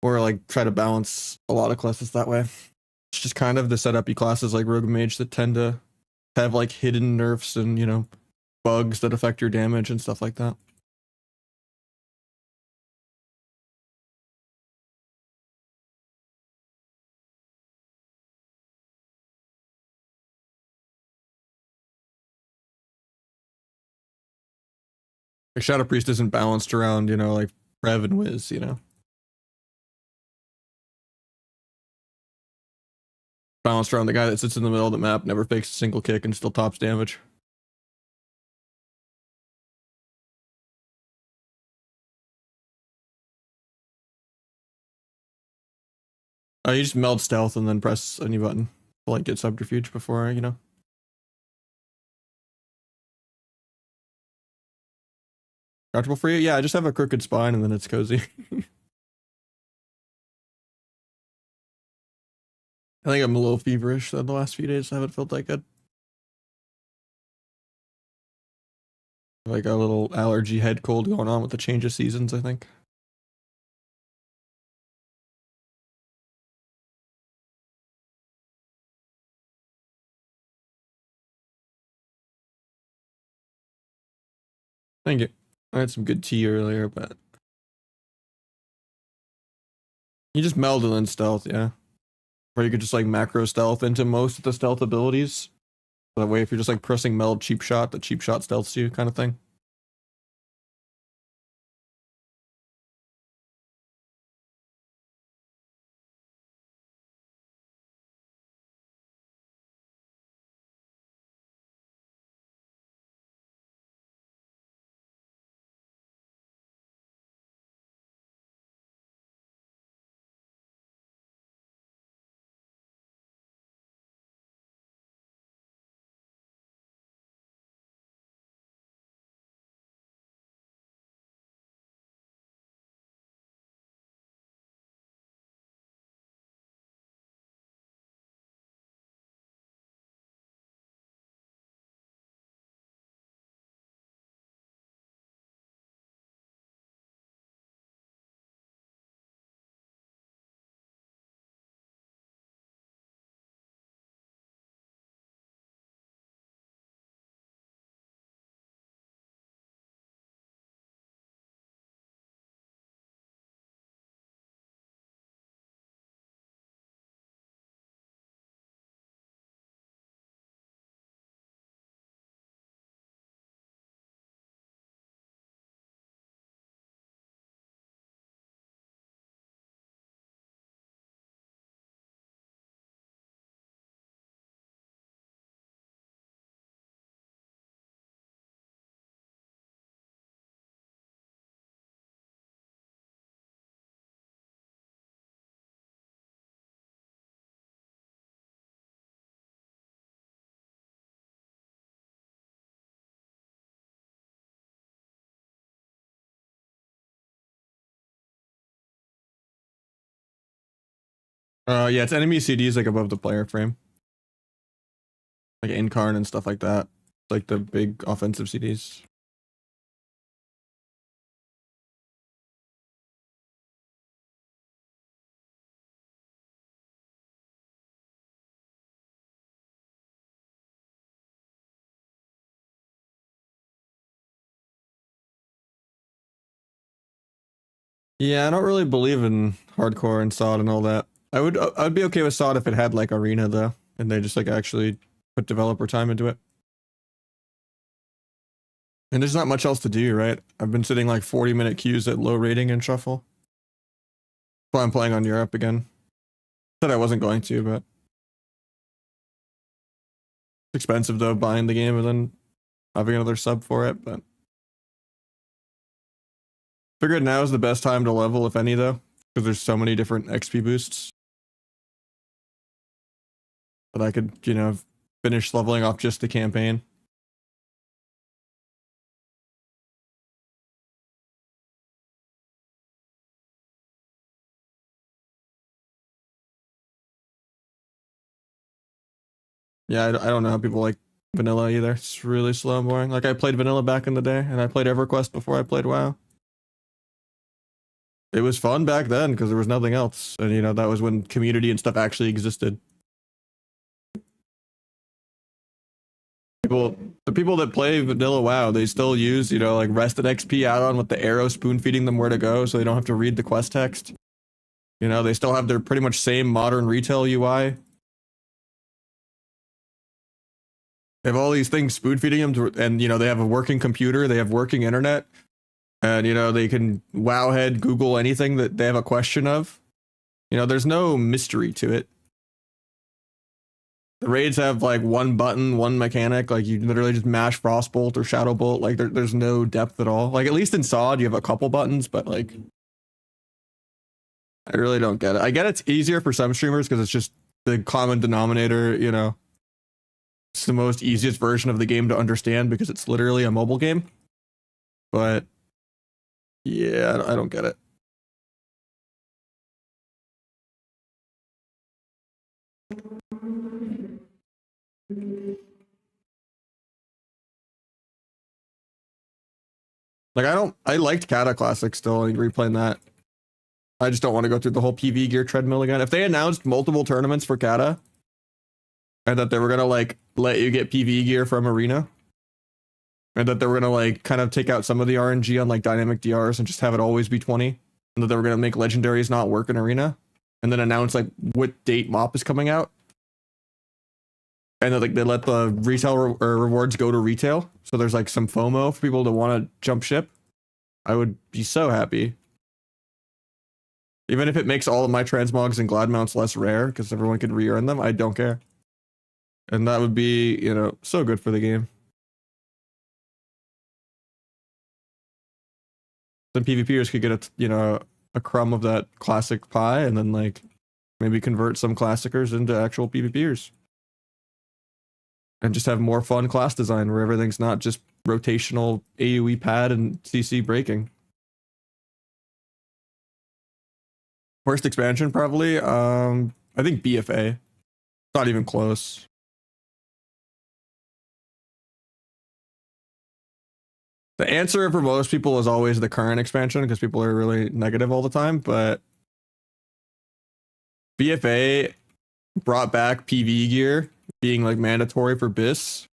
Or, like, try to balance a lot of classes that way. It's just kind of the setup-y classes like Rogue Mage that tend to have, like, hidden nerfs and, you know, bugs that affect your damage and stuff like that. Like, Shadow Priest isn't balanced around, you know, like, Rev and Wiz, you know? Balanced around the guy that sits in the middle of the map, never fakes a single kick, and still tops damage. You just meld stealth and then press any button to, like, get subterfuge before, you know? Crouchable for you? Yeah, I just have a crooked spine and then it's cozy. I think I'm a little feverish the last few days. I haven't felt that good. Like a little allergy head cold going on with the change of seasons, I think. Thank you. I had some good tea earlier, but you just meld and then stealth, yeah. Or you could just like macro stealth into most of the stealth abilities. That way, if you're just like pressing meld cheap shot, the cheap shot stealths you kind of thing. Yeah, it's enemy CDs like above the player frame. Like Incarn and stuff like that. Like the big offensive CDs. Yeah, I don't really believe in hardcore and SOD and all that. I'd be okay with SOD if it had like arena though, and they just like actually put developer time into it. And there's not much else to do, right? I've been sitting like 40-minute queues at low rating and shuffle. That's why I'm playing on Europe again. Said I wasn't going to, but it's expensive though, buying the game and then having another sub for it, but figured now is the best time to level, if any, though, because there's so many different XP boosts that I could, you know, finish leveling off just the campaign. Yeah, I don't know how people like vanilla either. It's really slow and boring. Like, I played vanilla back in the day, and I played EverQuest before I played WoW. It was fun back then because there was nothing else, and you know, that was when community and stuff actually existed. The people that play vanilla WoW, they still use, you know, like rested XP add-on with the arrow spoon feeding them where to go, so they don't have to read the quest text. You know, they still have their pretty much same modern retail UI. They have all these things spoon feeding them, and you know, they have a working computer, they have working internet, and you know, they can wowhead Google anything that they have a question of. You know, there's no mystery to it. The raids have like one button, one mechanic. Like, you literally just mash Frostbolt or Shadowbolt. Like, there's no depth at all. Like, at least in SOD you have a couple buttons, but like, I really don't get it. I get it's easier for some streamers because it's just the common denominator, you know. It's the most easiest version of the game to understand because it's literally a mobile game. But yeah, I don't get it. Like, I liked Kata Classic still, like, replaying that. I just don't want to go through the whole PV gear treadmill again. If they announced multiple tournaments for Kata, and that they were gonna like let you get PV gear from Arena, and that they were gonna like kind of take out some of the RNG on like dynamic DRs and just have it always be 20, and that they were gonna make legendaries not work in Arena, and then announce like what date MOP is coming out, and then like they let the retail rewards go to retail, so there's like some FOMO for people to want to jump ship, I would be so happy. Even if it makes all of my transmogs and glad mounts less rare because everyone could re-earn them, I don't care. And that would be, you know, so good for the game. Then PvPers could get a, you know, a crumb of that classic pie, and then like maybe convert some classicers into actual PvPers. And just have more fun class design where everything's not just rotational AoE pad and CC breaking. Worst expansion, probably. I think BFA. Not even close. The answer for most people is always the current expansion because people are really negative all the time, but BFA brought back PV gear being like mandatory for BIS.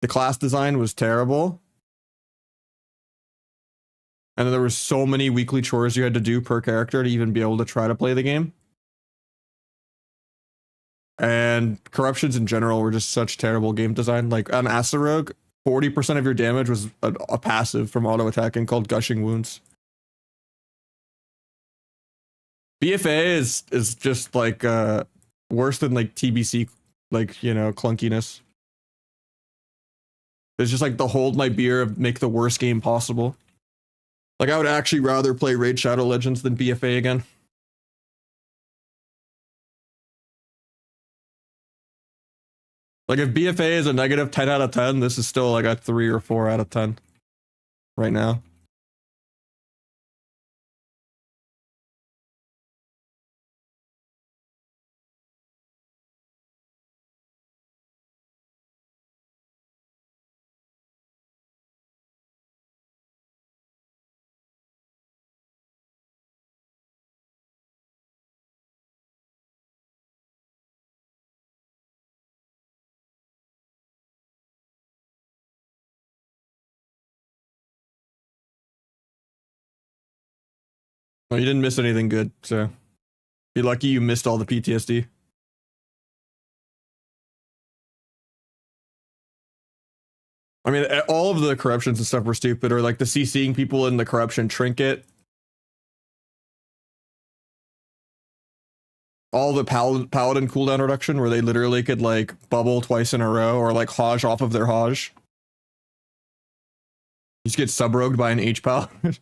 The class design was terrible. And then there were so many weekly chores you had to do per character to even be able to try to play the game. And corruptions in general were just such terrible game design. Like on Asarogue, 40% of your damage was a passive from auto attacking called Gushing Wounds. BFA is just like worse than like TBC, like, you know, clunkiness. It's just like the hold my beer of make the worst game possible. Like, I would actually rather play Raid Shadow Legends than BFA again. Like, if BFA is a negative 10 out of 10, this is still like a 3 or 4 out of 10 right now. Well, you didn't miss anything good, so be lucky you missed all the PTSD. I mean, all of the corruptions and stuff were stupid, or like the CCing people in the corruption trinket. All the paladin cooldown reduction where they literally could like bubble twice in a row or like Hoj off of their Hoj. You just get sub-rogued by an H-pal. And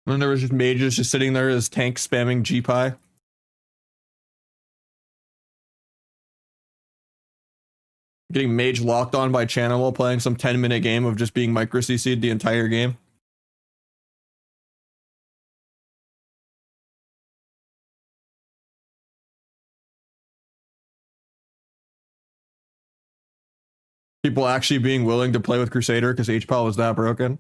then there was just mages just sitting there as tanks spamming G-Pie. Getting mage locked on by channel while playing some 10-minute game of just being micro CC'd the entire game. People actually being willing to play with Crusader because H-Pal was that broken.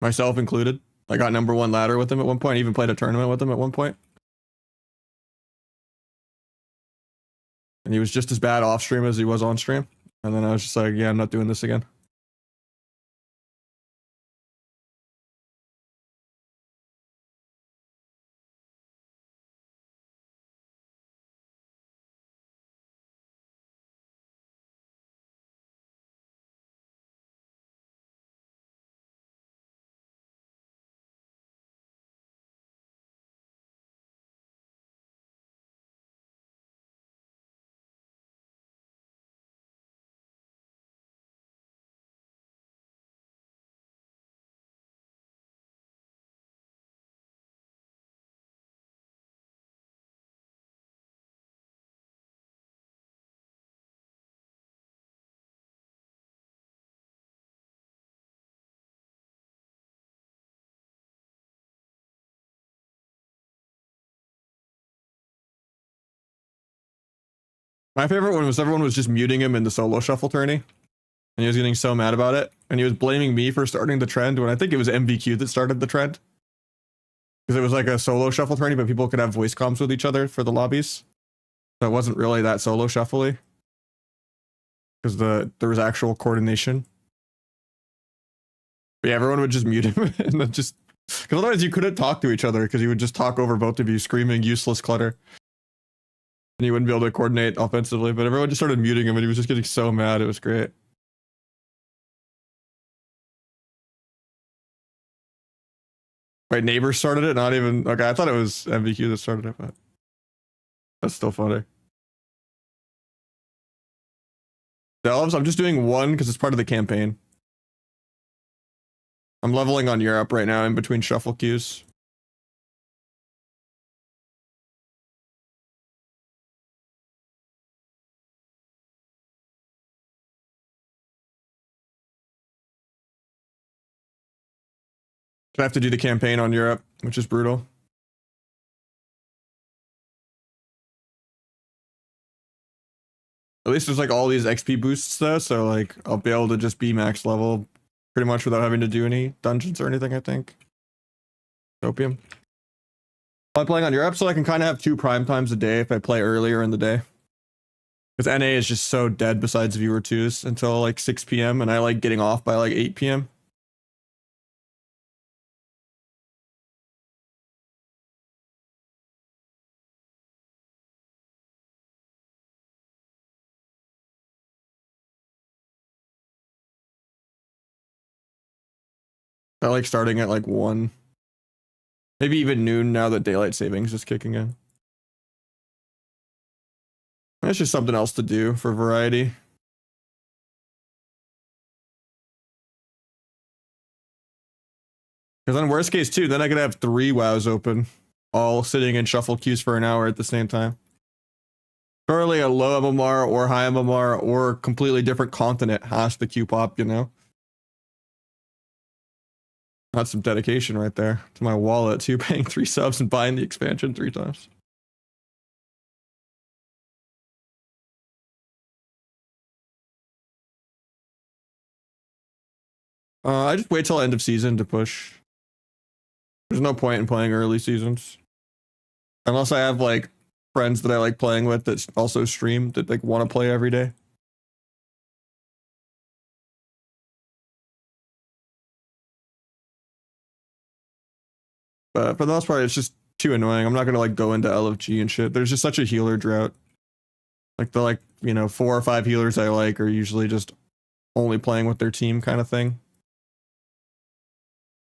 Myself included. I got #1 ladder with him at one point. I even played a tournament with him at one point. And he was just as bad off stream as he was on stream. And then I was just like, yeah, I'm not doing this again. My favorite one was everyone was just muting him in the solo shuffle tourney. And he was getting so mad about it. And he was blaming me for starting the trend when I think it was MVQ that started the trend. Because it was like a solo shuffle tourney, but people could have voice comms with each other for the lobbies. So it wasn't really that solo shuffly. Because there was actual coordination. But yeah, everyone would just mute him and then just... Because otherwise you couldn't talk to each other because he would just talk over both of you screaming useless clutter. And he wouldn't be able to coordinate offensively, but everyone just started muting him and he was just getting so mad. It was great. My neighbor started it, not even... Okay, I thought it was MVQ that started it, but... That's still funny. Delves, I'm just doing one because it's part of the campaign. I'm leveling on Europe right now in between shuffle queues. I have to do the campaign on Europe, which is brutal. At least there's like all these XP boosts though, so like I'll be able to just be max level pretty much without having to do any dungeons or anything, I think. Opium. I'm playing on Europe, so I can kind of have 2 prime times a day if I play earlier in the day. Because NA is just so dead besides viewer 2s until like 6 PM, and I like getting off by like 8 PM. I like starting at like 1. Maybe even noon now that daylight savings is kicking in. It's just something else to do for variety. Because on worst case too, then I could have 3 WoWs open, all sitting in shuffle queues for an hour at the same time. Surely a low MMR or high MMR or completely different continent has the queue pop, you know? That's some dedication right there to my wallet too, paying 3 subs and buying the expansion 3 times. I just wait till end of season to push. There's no point in playing early seasons. Unless I have like friends that I like playing with that also stream that like want to play every day. But for the most part, it's just too annoying. I'm not gonna like go into LFG and shit. There's just such a healer drought. Like the 4 or 5 healers I like are usually just only playing with their team kind of thing.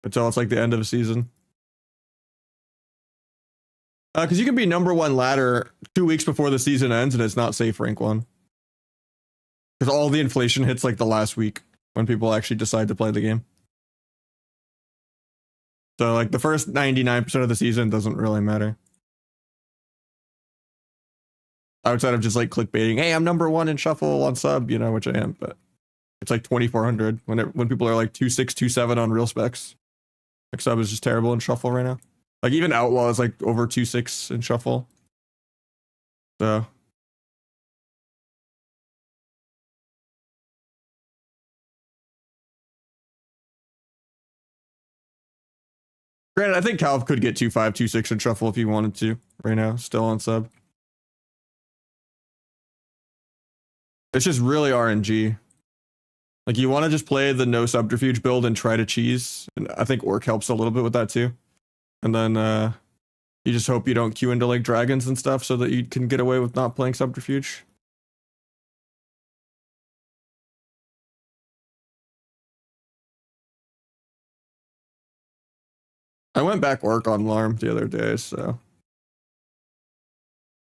Until it's like the end of a season. Because you can be #1 ladder 2 weeks before the season ends and it's not safe rank 1. Because all the inflation hits like the last week when people actually decide to play the game. So like the first 99% of the season doesn't really matter. Outside of just like clickbaiting, hey, I'm #1 in shuffle on sub, you know, which I am, but it's like 2400 when people are like 26, 27 on real specs. Like sub is just terrible in shuffle right now. Like even outlaw is like over 26 in shuffle. So granted, I think Calv could get 2.5, 2.6 in shuffle if he wanted to right now, still on sub. It's just really RNG. Like you want to just play the no subterfuge build and try to cheese. And I think Orc helps a little bit with that too. And then you just hope you don't queue into like dragons and stuff so that you can get away with not playing subterfuge. I went back Orc on Larm the other day, so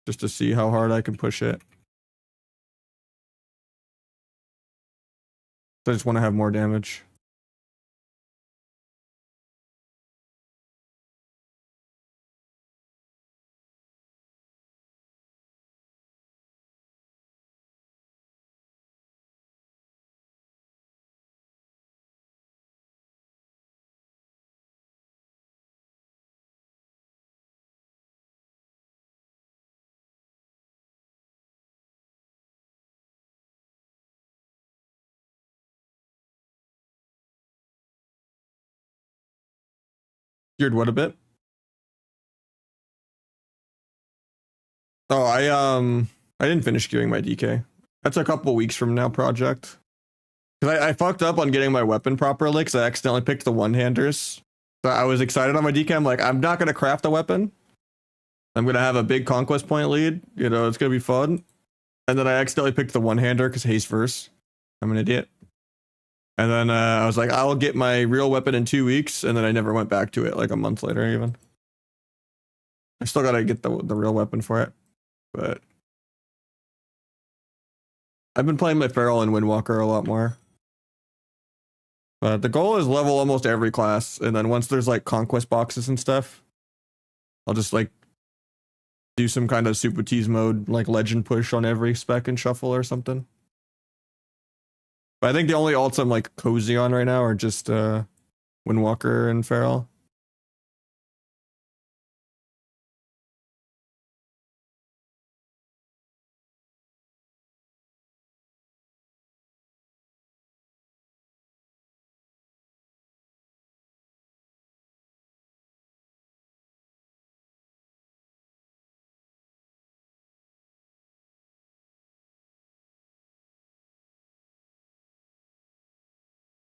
just to see how hard I can push it. I just want to have more damage. Geared what a bit? Oh, I didn't finish queuing my DK. That's a couple weeks from now project. Cause I fucked up on getting my weapon properly because I accidentally picked the one-handers. So I was excited on my DK. I'm like, I'm not gonna craft a weapon. I'm gonna have a big conquest point lead. You know, it's gonna be fun. And then I accidentally picked the one-hander because haste verse. I'm an idiot. And then I was like, I'll get my real weapon in 2 weeks, and then I never went back to it. Like a month later, even. I still gotta get the real weapon for it, but I've been playing my Feral and Windwalker a lot more. But the goal is level almost every class, and then once there's like conquest boxes and stuff, I'll just like do some kind of super tease mode, like legend push on every spec and shuffle or something. But I think the only alts I'm like cozy on right now are just Windwalker and Feral.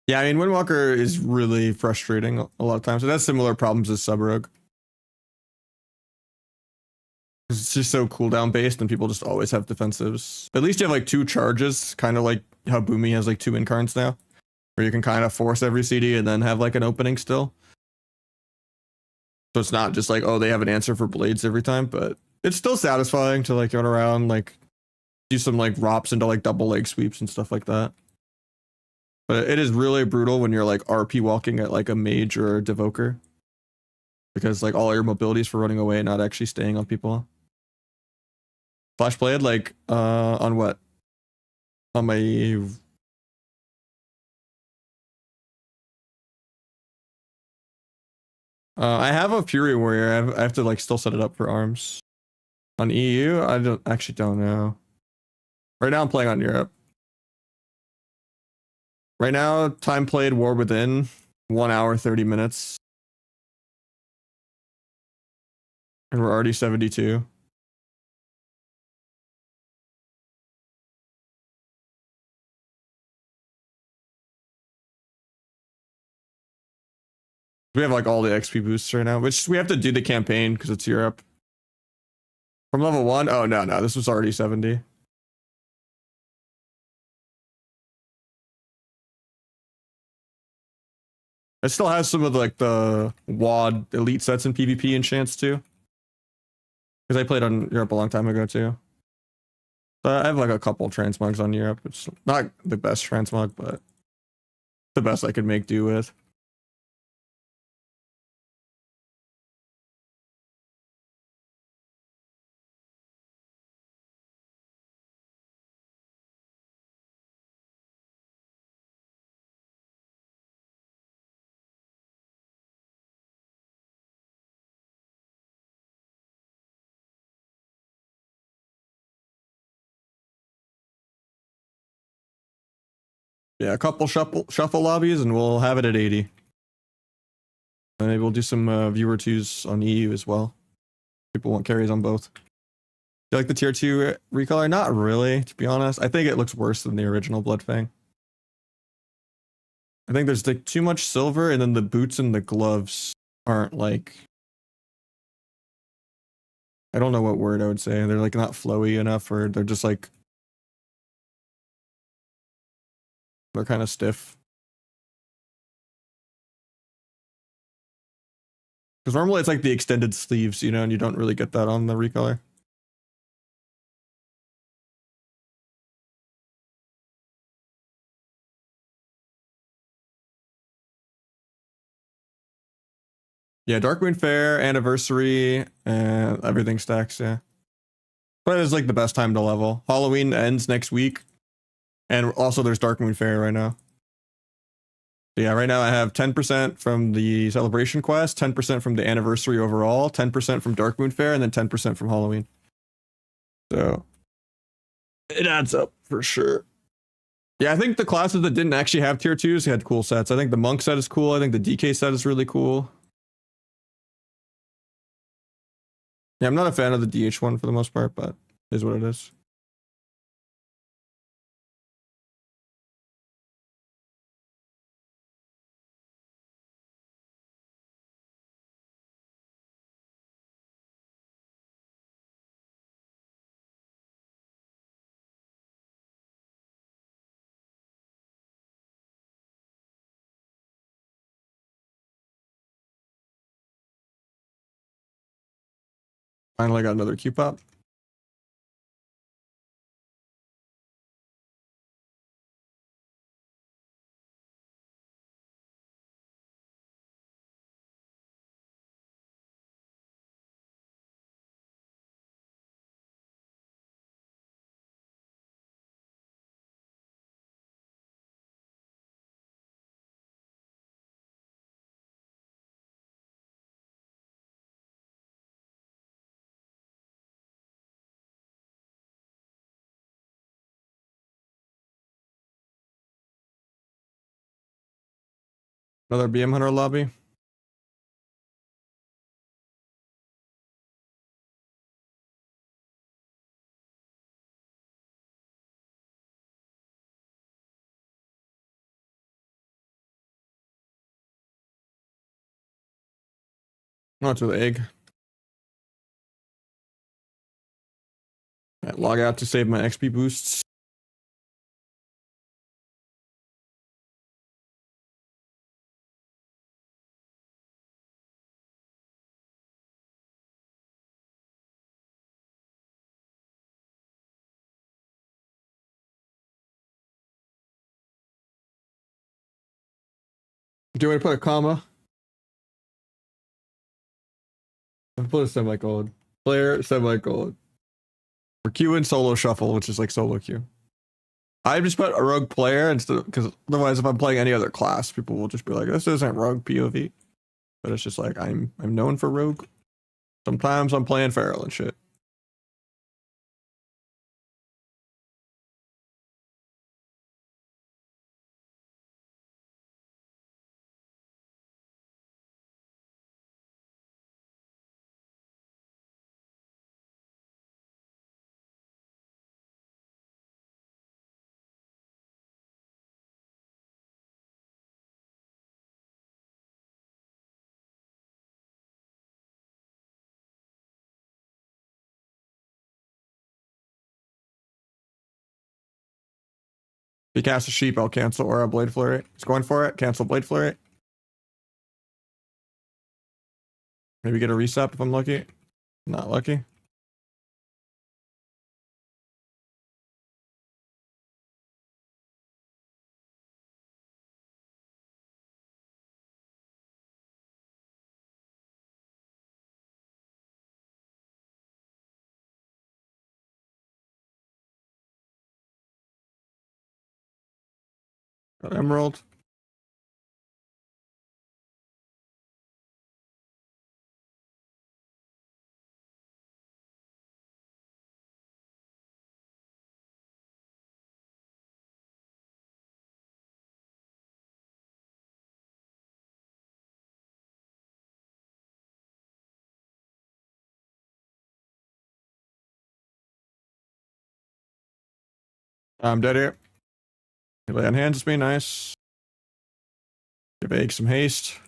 Yeah, I mean, Windwalker is really frustrating a lot of times. It has similar problems as Subrogue. It's just so cooldown based and people just always have defensives. At least you have like 2 charges, kind of like how Boomy has like 2 incarns now, where you can kind of force every CD and then have like an opening still. So it's not just like, oh, they have an answer for blades every time, but it's still satisfying to like go around, like do some like ROPs into like double leg sweeps and stuff like that. But it is really brutal when you're like RP walking at like a mage or a devoker. Because like all your mobility is for running away and not actually staying on people. Flash played like on what? On my I have a Fury Warrior. I have to like still set it up for arms. On EU, I don't know. Right now I'm playing on Europe. Right now, time played War Within, 1 hour, 30 minutes. And we're already 72. We have like all the XP boosts right now, which we have to do the campaign because it's Europe. From level 1? Oh, no, this was already 70. It still has some of like the WAD elite sets in PvP enchants too. Because I played on Europe a long time ago too. But I have like a couple transmogs on Europe. It's not the best transmog, but the best I could make do with. Yeah, a couple shuffle lobbies and we'll have it at 80. And maybe we'll do some viewer twos on EU as well. People want carries on both. Do you like the tier 2 recolor? Not really, to be honest. I think it looks worse than the original Bloodfang. I think there's like too much silver, and then the boots and the gloves aren't like... I don't know what word I would say. They're like not flowy enough, or they're just like... They're kind of stiff. Because normally it's like the extended sleeves, you know, and you don't really get that on the recolor. Yeah, Darkmoon Fair, Anniversary, and everything stacks, yeah. But it's like the best time to level. Halloween ends next week. And also there's Darkmoon Fair right now. So yeah, right now I have 10% from the Celebration Quest, 10% from the Anniversary overall, 10% from Darkmoon Fair, and then 10% from Halloween. So it adds up for sure. Yeah, I think the classes that didn't actually have tier 2s had cool sets. I think the Monk set is cool. I think the DK set is really cool. Yeah, I'm not a fan of the DH one for the most part, but it is what it is. Finally got another Q pop. Another BM Hunter lobby. Oh, it's with egg. Right, log out to save my XP boosts. Do you want to put a comma? I'll put a semicolon. Player, semicolon. For Q and solo shuffle, which is like solo Q. I just put a rogue player instead, because otherwise if I'm playing any other class, people will just be like, this isn't rogue POV. But it's just like, I'm known for rogue. Sometimes I'm playing feral and shit. If you cast a sheep, I'll cancel or a blade flurry. He's going for it. Cancel blade flurry. Maybe get a reset if I'm lucky. Not lucky. Got emerald. I'm dead here. You lay on hands with me, nice. Give Egg some haste.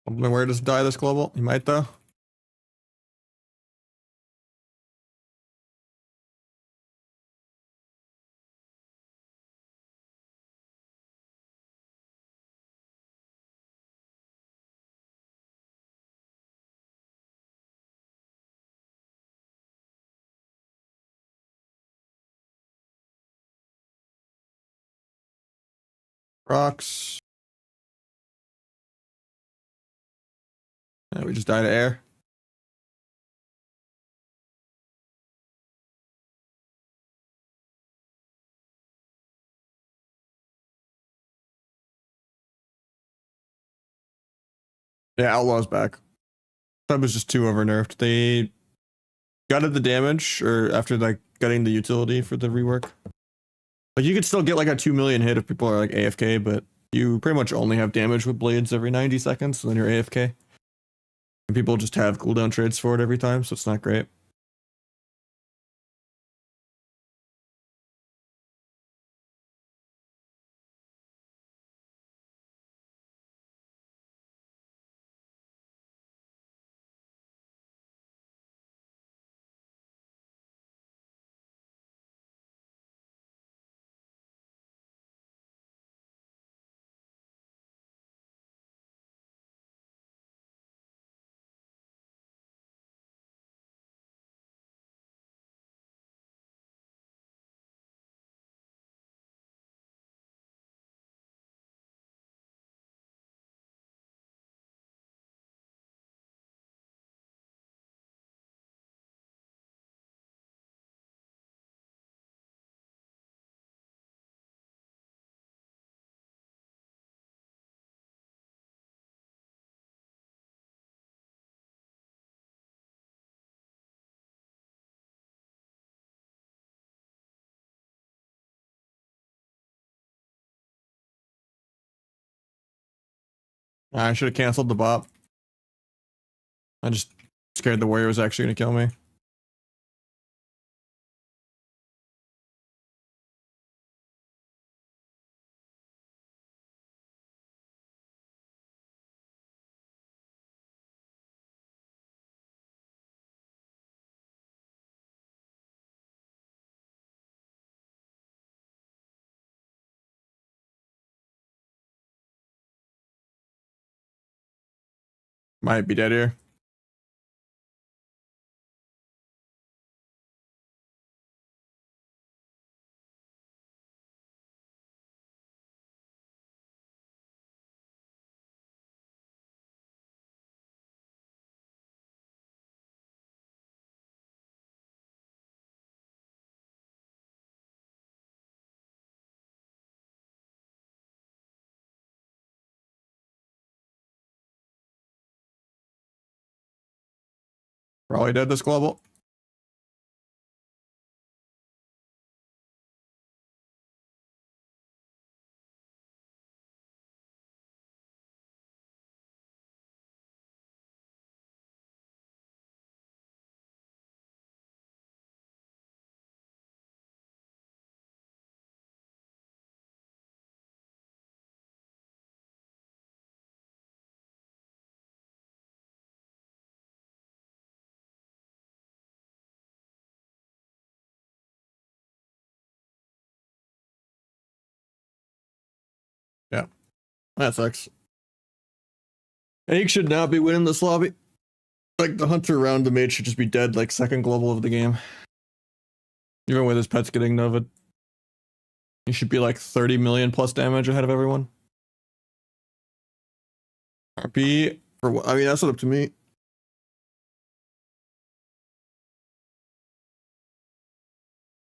Where does die this global? You might though. Rocks. Yeah, we just died to air. Yeah, Outlaw's back. Sub was just too over nerfed. They gutted the damage, or after like gutting the utility for the rework. Like you could still get like a 2 million hit if people are like AFK, but you pretty much only have damage with blades every 90 seconds, and then you're AFK. And people just have cooldown trades for it every time, so it's not great. I should have canceled the bot. I just scared the warrior was actually gonna kill me. Might be dead here. Probably dead this global. Yeah, that sucks. Egg should not be winning this lobby. Like, the hunter around the mage should just be dead, like, second global of the game. Even with his pets getting Nova. He should be like 30 million plus damage ahead of everyone. RP, for what? I mean, that's not up to me.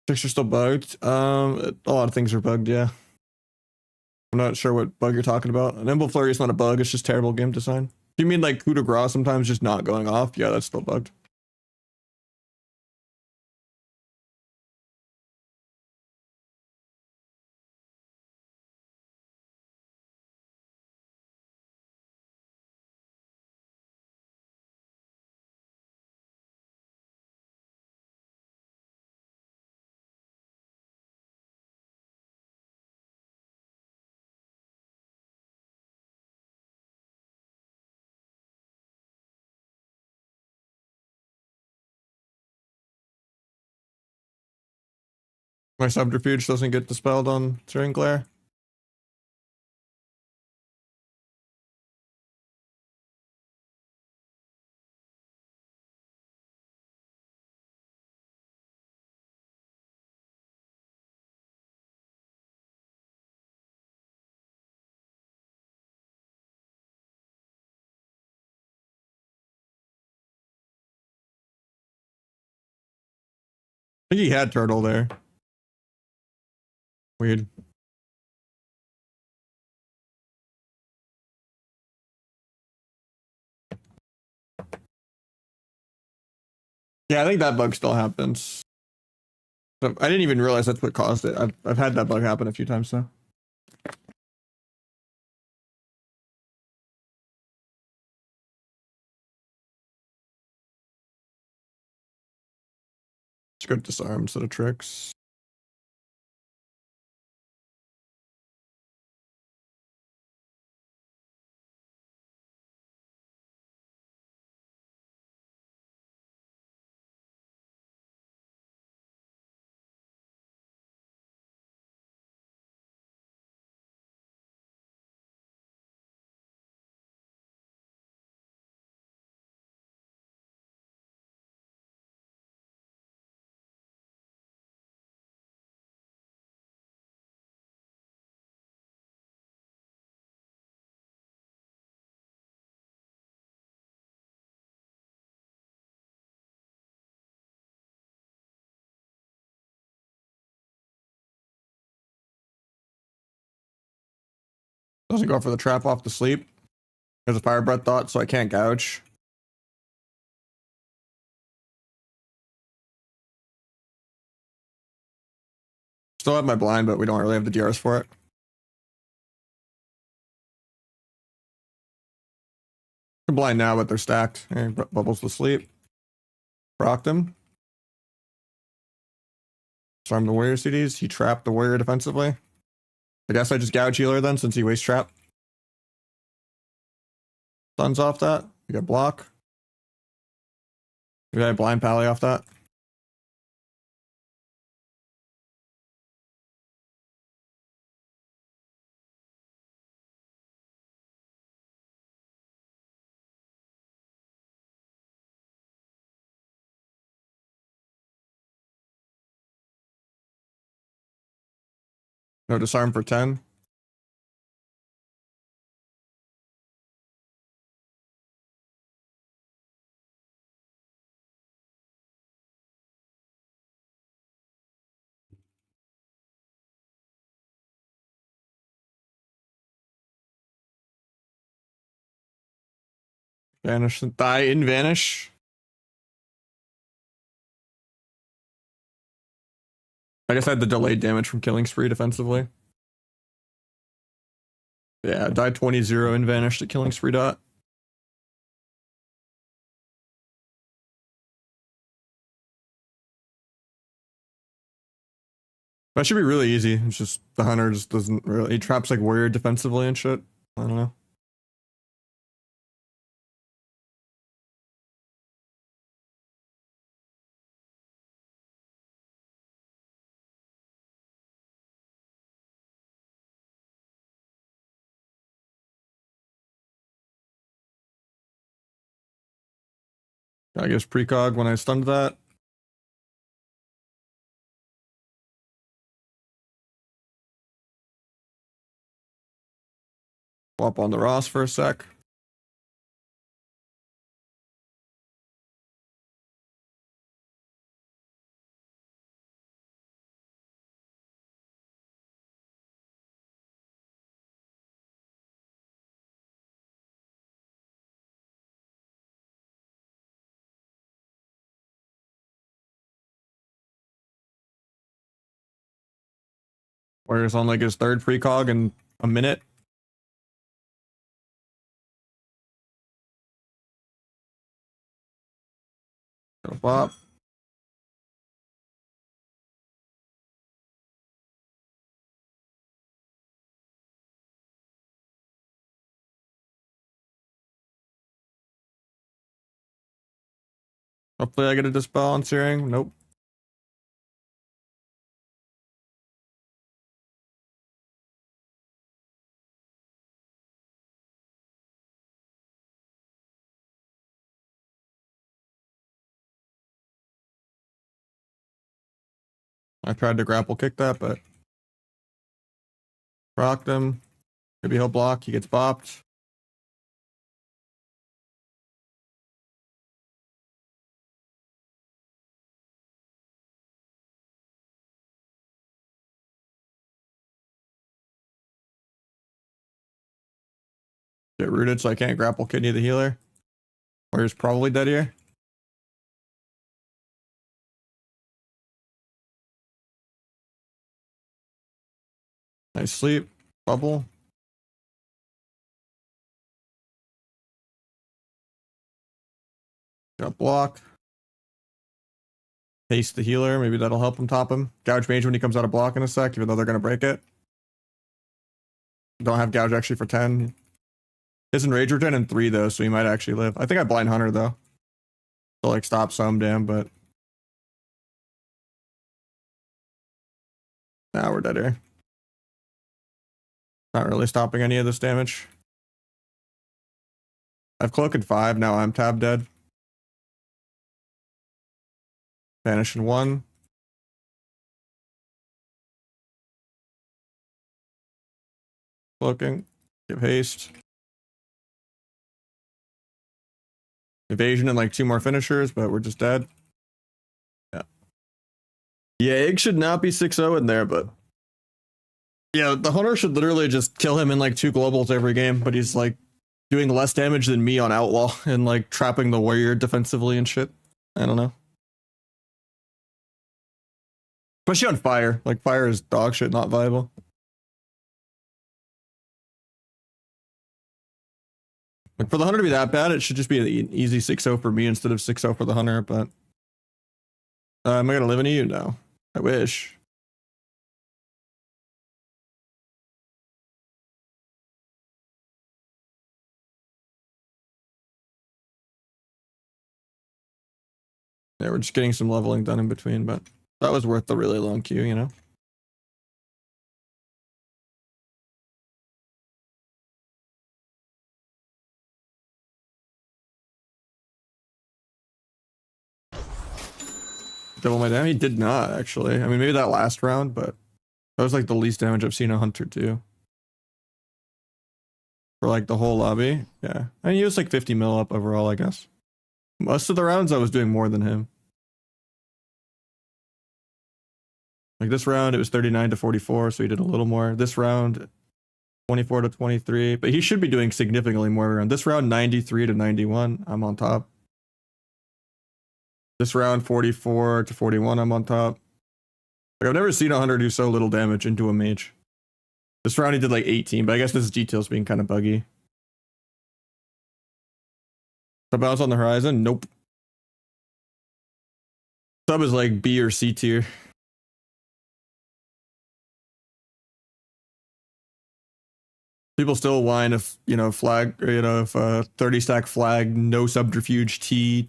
Chicks are still bugged. A lot of things are bugged, yeah. I'm not sure what bug you're talking about. An Emble Flurry is not a bug, it's just terrible game design. Do you mean like coup de grace sometimes just not going off? Yeah, that's still bugged. My subterfuge doesn't get dispelled on Searing Glare. I think he had turtle there. Weird. Yeah, I think that bug still happens. I didn't even realize that's what caused it. I've had that bug happen a few times though. It's good disarm instead of tricks. Doesn't go for the trap off the sleep. There's a fire breath thought, so I can't gouge. Still have my blind, but we don't really have the DRs for it. They're blind now, but they're stacked. Hey, bubbles to sleep. Proc them. Disarm the warrior CDs. He trapped the warrior defensively. I guess I just gouge healer then, since he waste trap. Sun's off that. We got block. We got blind pally off that. No disarm for 10. Vanish, die in vanish. I guess I had the delayed damage from killing spree defensively. Yeah, die 20-0 and vanished at killing spree dot. That should be really easy. It's just the hunter just doesn't really, he traps like warrior defensively and shit. I don't know. I guess precog when I stunned that. Swap on the Ross for a sec. Warrior's on like his third precog in a minute. Go bop. Hopefully I get a dispel on Searing. Nope. I tried to grapple kick that, but rocked him. Maybe he'll block. He gets bopped. Get rooted so I can't grapple kidney the healer. Warrior's probably dead here. Nice sleep. Bubble. Got block. Haste the healer. Maybe that'll help him top him. Gouge mage when he comes out of block in a sec, even though they're going to break it. Don't have gouge actually for 10. Isn't rage regen in 3 though, so he might actually live. I think I blind hunter though. To like stop some damn, but now we're dead here. Not really stopping any of this damage. I've cloak in 5, now I'm tab dead. Vanish in 1. Cloaking. Give haste. Evasion and like 2 more finishers, but we're just dead. Yeah. Yeah, Egg should not be 6-0 in there, but yeah, the hunter should literally just kill him in like 2 globals every game, but he's like doing less damage than me on Outlaw and like trapping the warrior defensively and shit. I don't know. Especially on fire. Like fire is dog shit, not viable. Like for the hunter to be that bad, it should just be an easy 6-0 for me instead of 6-0 for the hunter, but am I gonna live in EU? No. I wish. Yeah, we're just getting some leveling done in between, but that was worth the really long queue, you know? Double my damage? He did not, actually. I mean, maybe that last round, but That was like the least damage I've seen a hunter do. For like the whole lobby. Yeah. And he was like 50 mil up overall, I guess. Most of the rounds I was doing more than him. Like this round it was 39 to 44, so he did a little more. This round 24 to 23, but he should be doing significantly more around. This round 93 to 91, I'm on top. This round 44 to 41, I'm on top. Like I've never seen a hunter do so little damage into a mage. This round he did like 18, but I guess this detail's being kind of buggy. Sub bounce on the horizon? Nope. Sub is like B or C tier. People still whine if, you know, flag, you know, if 30 stack flag, no subterfuge T,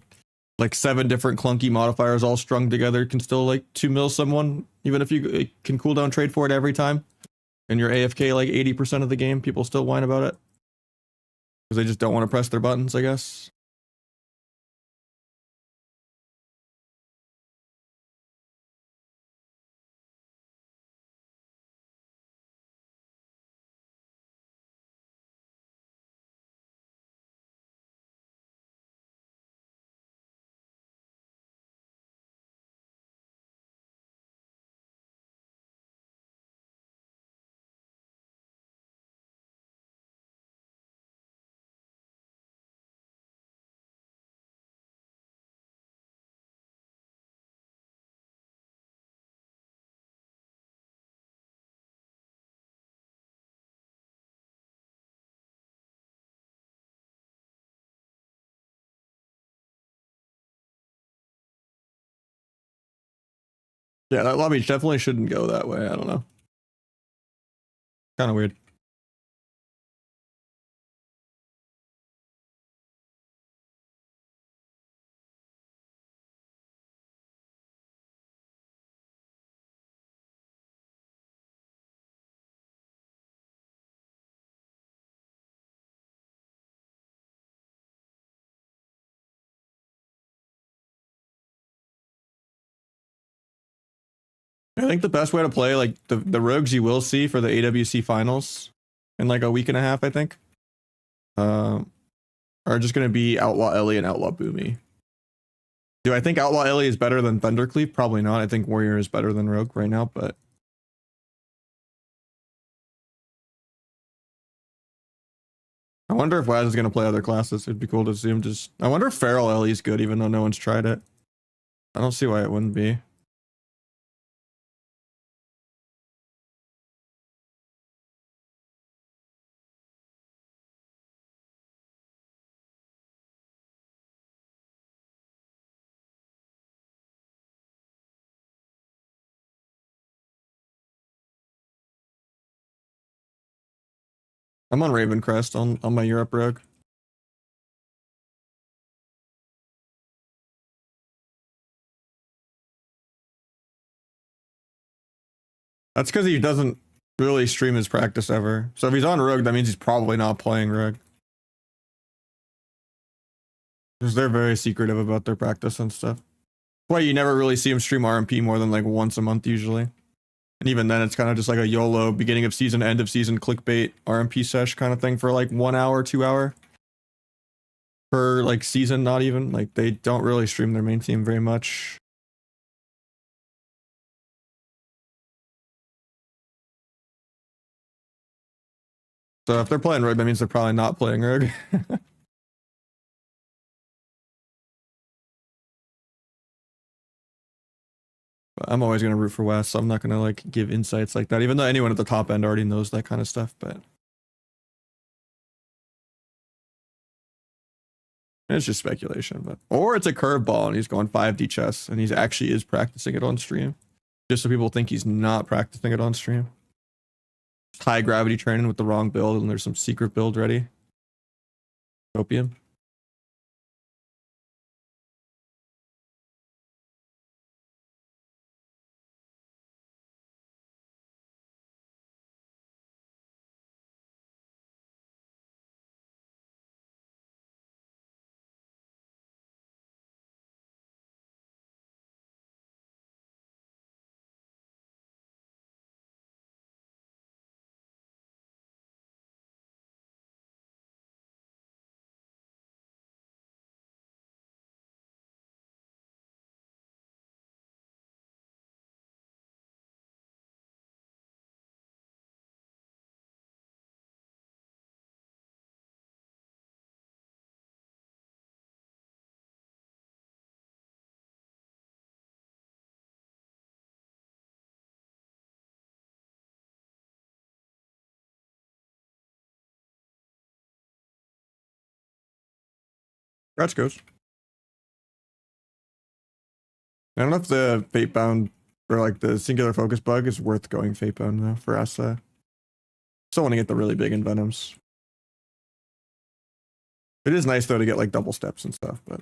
like 7 different clunky modifiers all strung together can still like 2 mil someone, even if you can cooldown trade for it every time. And you're AFK like 80% of the game, people still whine about it. Because they just don't want to press their buttons, I guess. Yeah, that lobby definitely shouldn't go that way. I don't know. Kind of weird. I think the best way to play, like the rogues you will see for the AWC finals in like a week and a half, I think, are just going to be Outlaw Ellie and Outlaw Boomy. Do I think Outlaw Ellie is better than Thundercleave? Probably not. I think Warrior is better than Rogue right now, but I wonder if Waz is going to play other classes. It'd be cool to see him just... I wonder if Feral Ellie is good, even though no one's tried it. I don't see why it wouldn't be. I'm on Ravencrest on my Europe Rogue. That's because he doesn't really stream his practice ever. So if he's on Rogue, that means he's probably not playing Rogue. Because they're very secretive about their practice and stuff. That's why you never really see him stream RMP more than like once a month usually. And even then it's kind of just like a YOLO beginning of season, end of season clickbait RMP sesh kind of thing for like 1 hour, 2 hour per like season, not even. Like they don't really stream their main team very much. So if they're playing Rogue, that means they're probably not playing Rogue. I'm always going to root for West, so I'm not going to like give insights like that, even though anyone at the top end already knows that kind of stuff, but it's just speculation. But or it's a curveball and he's going 5D chess and he's actually is practicing it on stream, just so people think he's not practicing it on stream. High gravity training with the wrong build and there's some secret build ready. Opium. Congrats, Ghost. I don't know if the fate bound or like the singular focus bug is worth going fate bound though for us. Still want to get the really big envenoms. It is nice though to get like double steps and stuff, but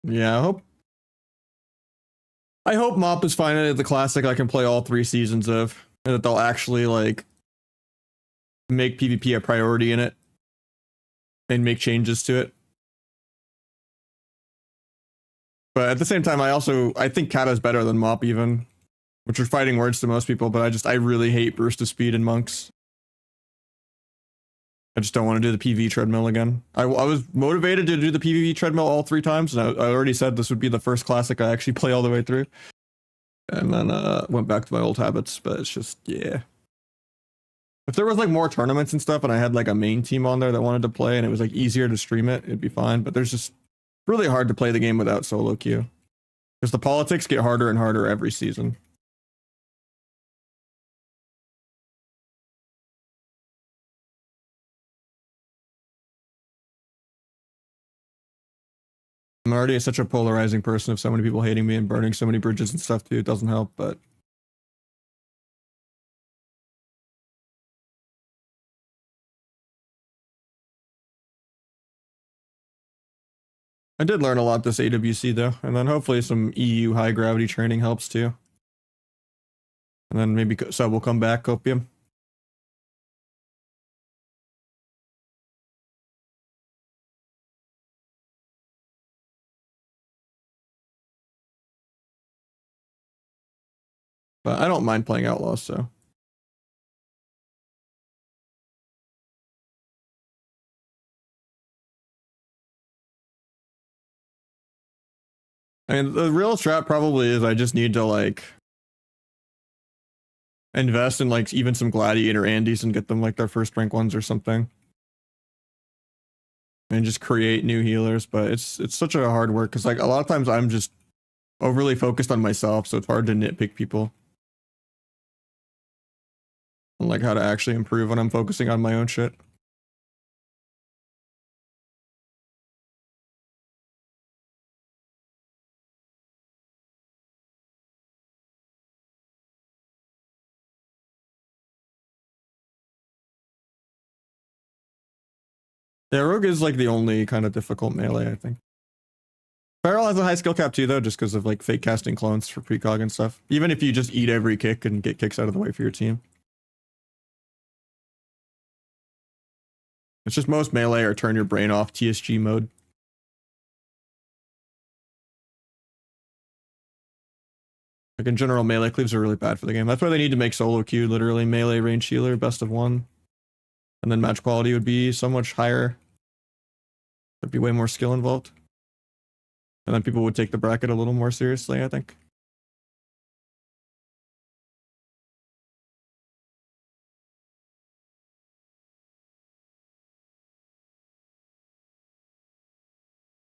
yeah, I hope Mop is finally the classic I can play all 3 seasons of, and that they'll actually like make PvP a priority in it and make changes to it. But at the same time, I think Kata's better than Mop even, which are fighting words to most people, but I really hate Burst of Speed and Monks. I just don't want to do the PvE treadmill again. I was motivated to do the PvE treadmill all 3 times, and I already said this would be the first classic I actually play all the way through. And then went back to my old habits, but it's just, yeah. If there was like more tournaments and stuff and I had like a main team on there that wanted to play and it was like easier to stream it, it'd be fine. But there's just really hard to play the game without solo queue. Because the politics get harder and harder every season. I'm already such a polarizing person of so many people hating me and burning so many bridges and stuff too. It doesn't help, but I did learn a lot this AWC though, and then hopefully some EU high gravity training helps too. And then maybe Sub will come back, Copium. But I don't mind playing Outlaws, so. I mean, the real strat probably is I just need to like invest in like even some gladiator Andes and get them like their first rank ones or something. And just create new healers, but it's such a hard work because like a lot of times I'm just overly focused on myself, so it's hard to nitpick people. And like how to actually improve when I'm focusing on my own shit. Yeah, Rogue is like the only kind of difficult melee, I think. Feral has a high skill cap too, though, just because of like fake casting clones for precog and stuff. Even if you just eat every kick and get kicks out of the way for your team. It's just most melee or turn your brain off TSG mode. Like in general, melee cleaves are really bad for the game. That's why they need to make solo queue literally melee range healer, best of 1. And then match quality would be so much higher. There'd be way more skill involved. And then people would take the bracket a little more seriously, I think.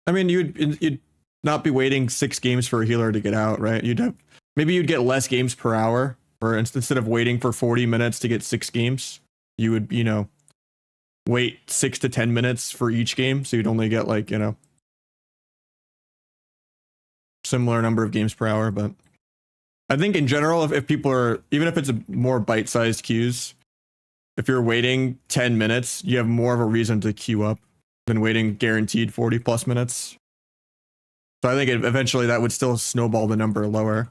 I mean, you'd not be waiting 6 games for a healer to get out, right? Maybe you'd get less games per hour, or instead of waiting for 40 minutes to get 6 games, you would, wait 6 to 10 minutes for each game, so you'd only get like, similar number of games per hour. But I think in general, if people are, even if it's a more bite-sized queues, if you're waiting 10 minutes, you have more of a reason to queue up than waiting guaranteed 40 plus minutes. So I think eventually that would still snowball the number lower.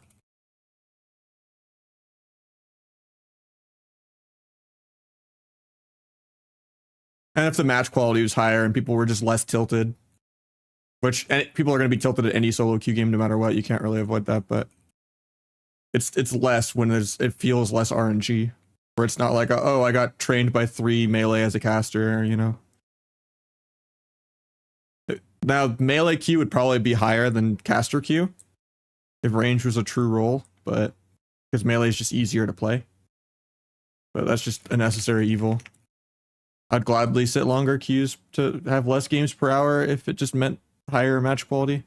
And if the match quality was higher and people were just less tilted, which people are going to be tilted at any solo queue game no matter what, you can't really avoid that, but it's less when it feels less RNG, where it's not like, oh, I got trained by 3 melee as a caster, Now, melee queue would probably be higher than caster queue if range was a true role, but because melee is just easier to play. But that's just a necessary evil. I'd gladly sit longer queues to have less games per hour if it just meant higher match quality.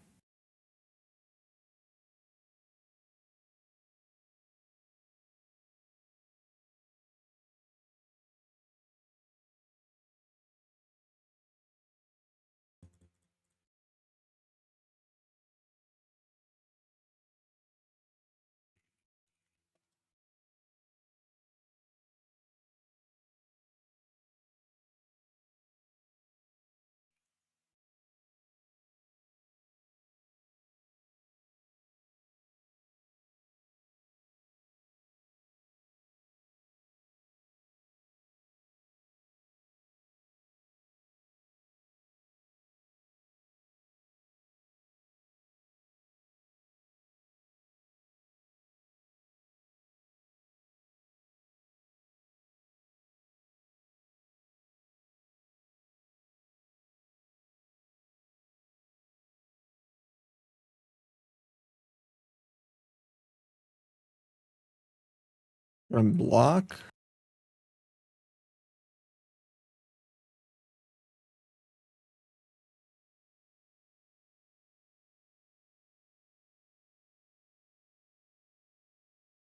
Unblock.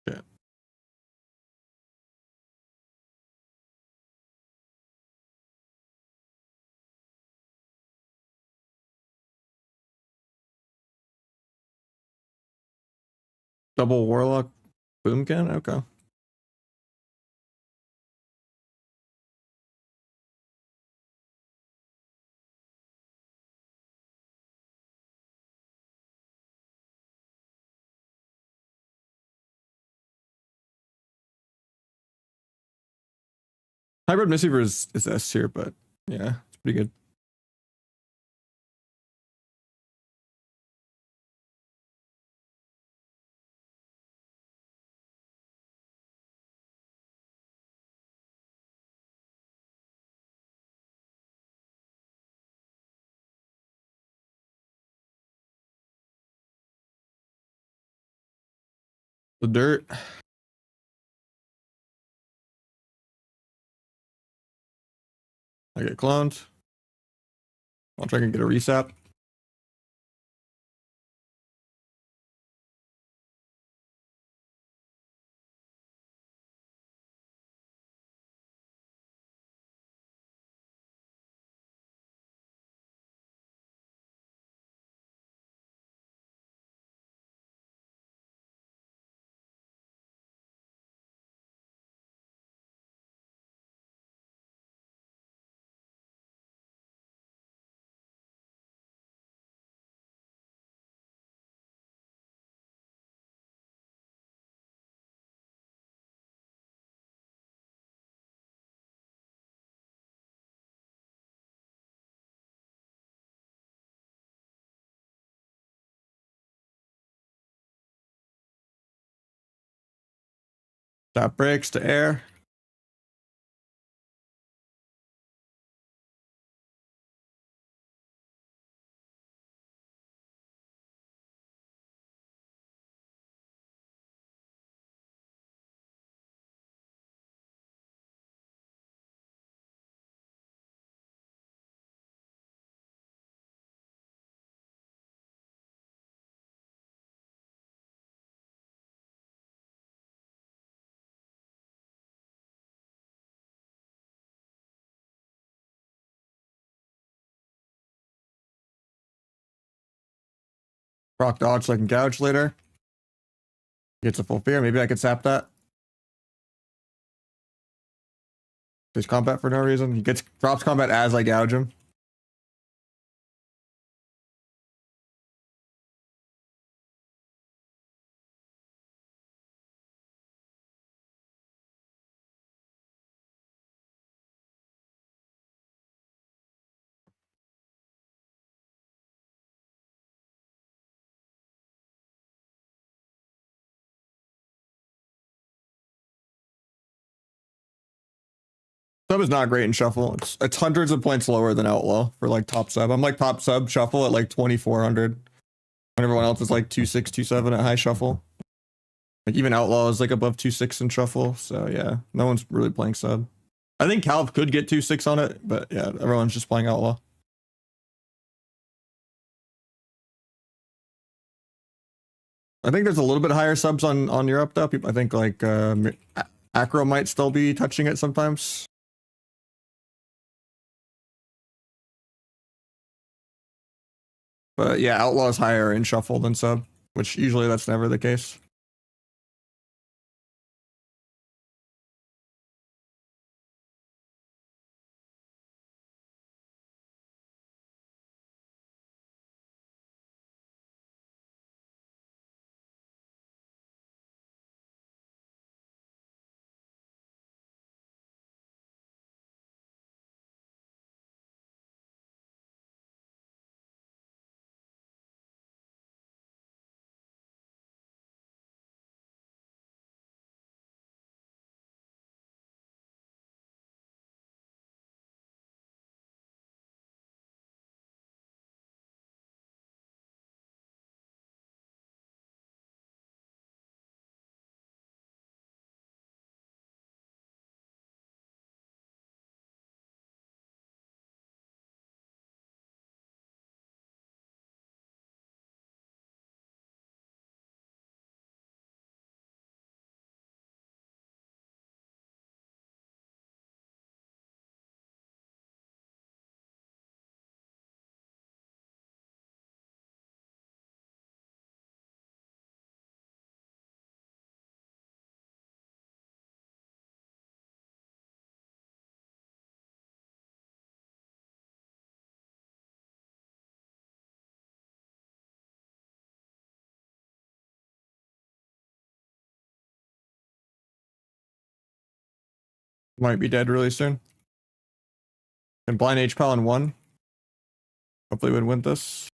Yeah. Double warlock boomkin? Okay. Hybrid Mistweaver is S tier, but yeah, it's pretty good. The dirt. I get cloned. I'll try and get a resap. That breaks to air. Proc dodge so I can gouge later. Gets a full fear. Maybe I could sap that. There's combat for no reason. He drops combat as I gouge him. Sub is not great in shuffle. It's hundreds of points lower than outlaw for like top sub. I'm like top sub shuffle at like 2400. When everyone else is like 26, 27 at high shuffle. Like even outlaw is like above 26 in shuffle. So yeah, no one's really playing sub. I think Calv could get 26 on it, but yeah, everyone's just playing outlaw. I think there's a little bit higher subs on Europe though. People, I think like Acro might still be touching it sometimes. But yeah, outlaw is higher in shuffle than sub, which usually that's never the case. Might be dead really soon. And blind H-Pal in 1. Hopefully we'd win this.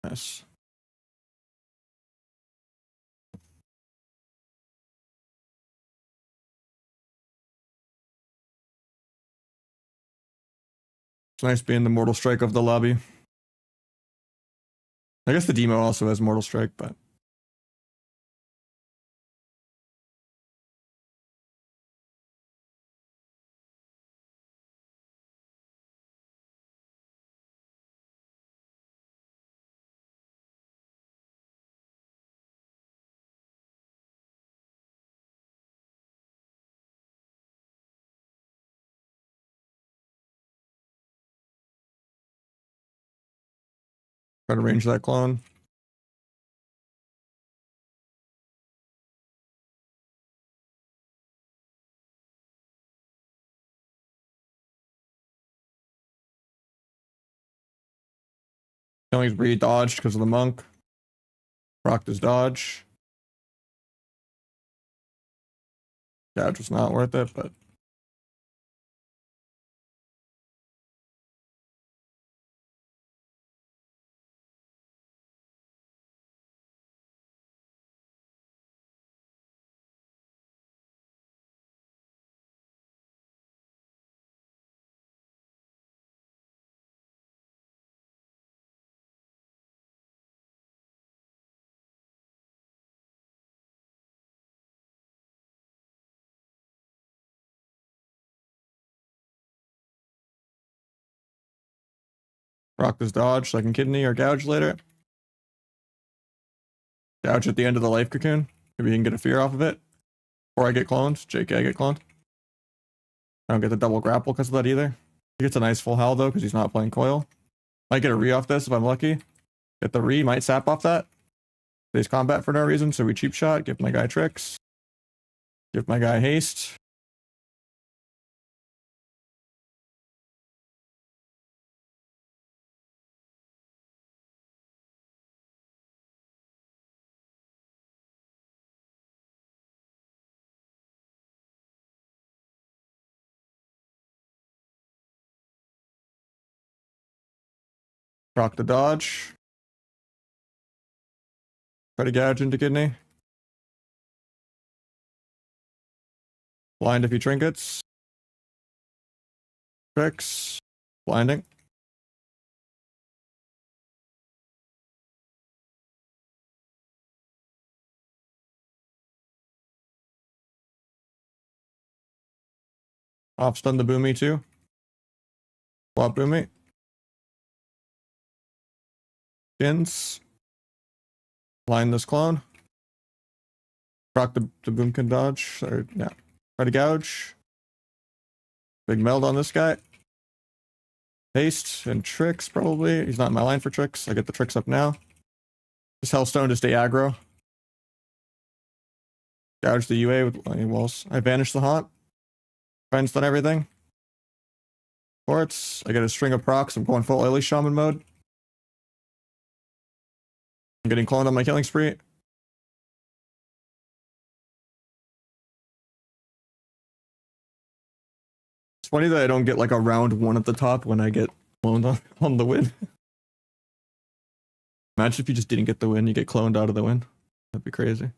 Nice. It's nice being the Mortal Strike of the lobby. I guess the demo also has Mortal Strike, but try to range that clone. Killing's re-dodged because of the monk. Rocked his dodge. Dodge was not worth it, but rocked his dodge so I can kidney or gouge later. Gouge at the end of the life cocoon. Maybe you can get a fear off of it. Before I get cloned. JK, I get cloned. I don't get the double grapple because of that either. He gets a nice full howl though because he's not playing coil. Might get a re off this if I'm lucky. Get the re, might sap off that. Today's combat for no reason, so we cheap shot. Give my guy tricks. Give my guy haste. Proc the dodge. Try to gouge into kidney. Blind a few trinkets. Tricks. Blinding. Off stun the boomy too. Flop boomy. Skins. Line this clone. Proc the boomkin dodge. Or, yeah. Try to gouge. Big meld on this guy. Haste and tricks, probably. He's not in my line for tricks. I get the tricks up now. Just Hellstone to stay aggro. Gouge the UA with lightning walls. I banish the haunt. Try and stun everything. Forts. I get a string of procs. I'm going full oily shaman mode. I'm getting cloned on my killing spree. It's funny that I don't get like a round 1 at the top when I get cloned on the win. Imagine if you just didn't get the win, you get cloned out of the win. That'd be crazy.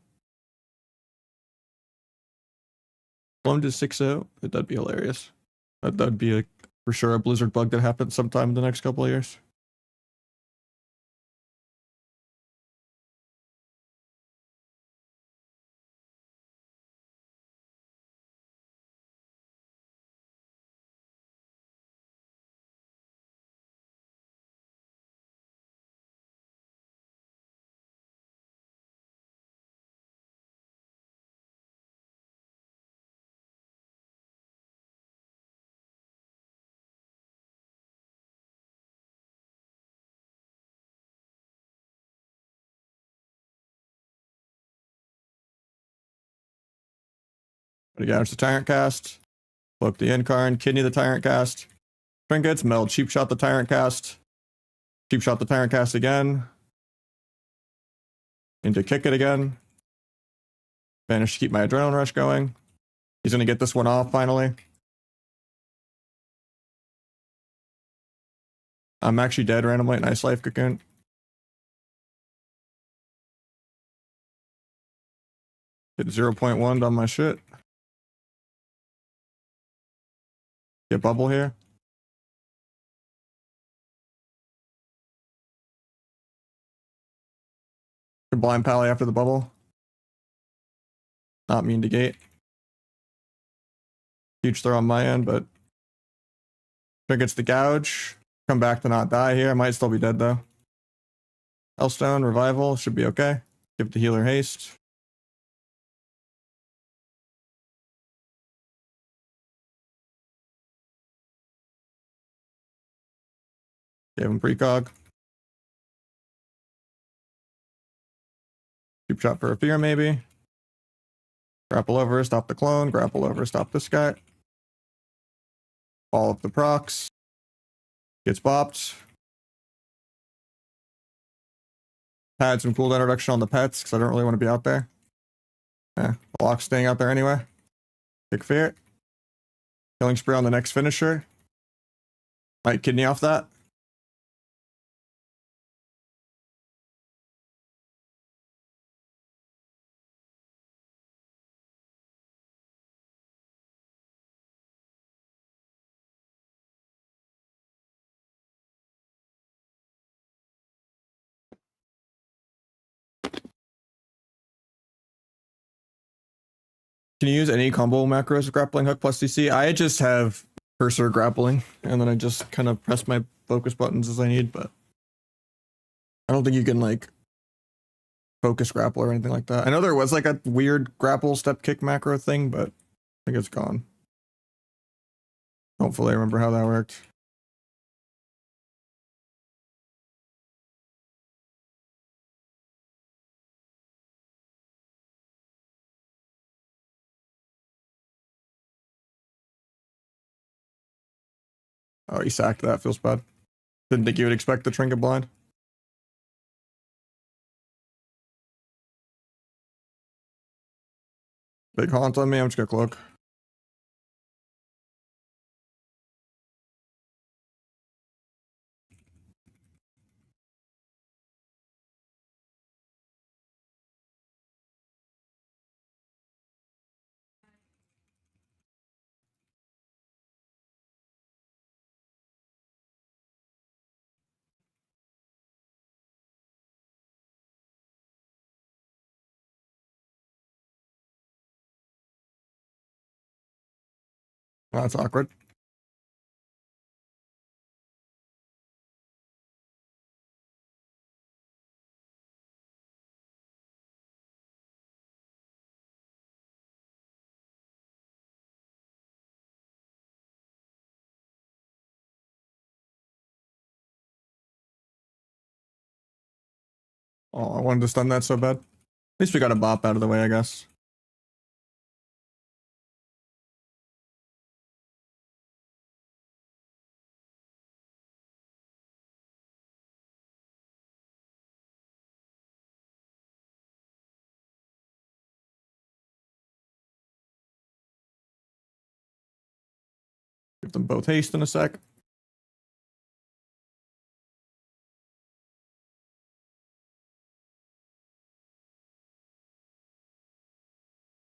Cloned to 6-0. That'd be hilarious. That'd be for sure a Blizzard bug that happens sometime in the next couple of years. But gouge the Tyrant cast. Flip the Incarn. Kidney the Tyrant cast. Trinkets. Meld. Cheap shot the Tyrant cast. Cheap shot the Tyrant cast again. Into kick it again. Managed to keep my adrenaline rush going. He's gonna get this one off finally. I'm actually dead randomly. Nice life, Cocoon. Hit 0.1 on my shit. Get bubble here. Blind pally after the bubble. Not mean to gate. Huge throw on my end, but gets the gouge. Come back to not die here. I might still be dead though. Hellstone, revival, should be okay. Give the healer haste. Gave him precog. Cheap shot for a fear maybe. Grapple over, stop the clone. Grapple over, stop this guy. All of the procs. Gets bopped. Had some cooldown reduction on the pets because I don't really want to be out there. Yeah, Block's staying out there anyway. Kick fear. Killing spree on the next finisher. Might kidney off that. Can you use any combo macros with grappling hook plus CC? I just have cursor grappling, and then I just kind of press my focus buttons as I need, but I don't think you can like focus grapple or anything like that. I know there was like a weird grapple step kick macro thing, but I think it's gone. Hopefully I remember how that worked. Oh, he sacked that. Feels bad. Didn't think you would expect the trinket blind. Big haunt on me. I'm just gonna cloak. Oh, that's awkward. Oh, I wanted to stun that so bad. At least we got a bop out of the way, I guess. Give them both haste in a sec.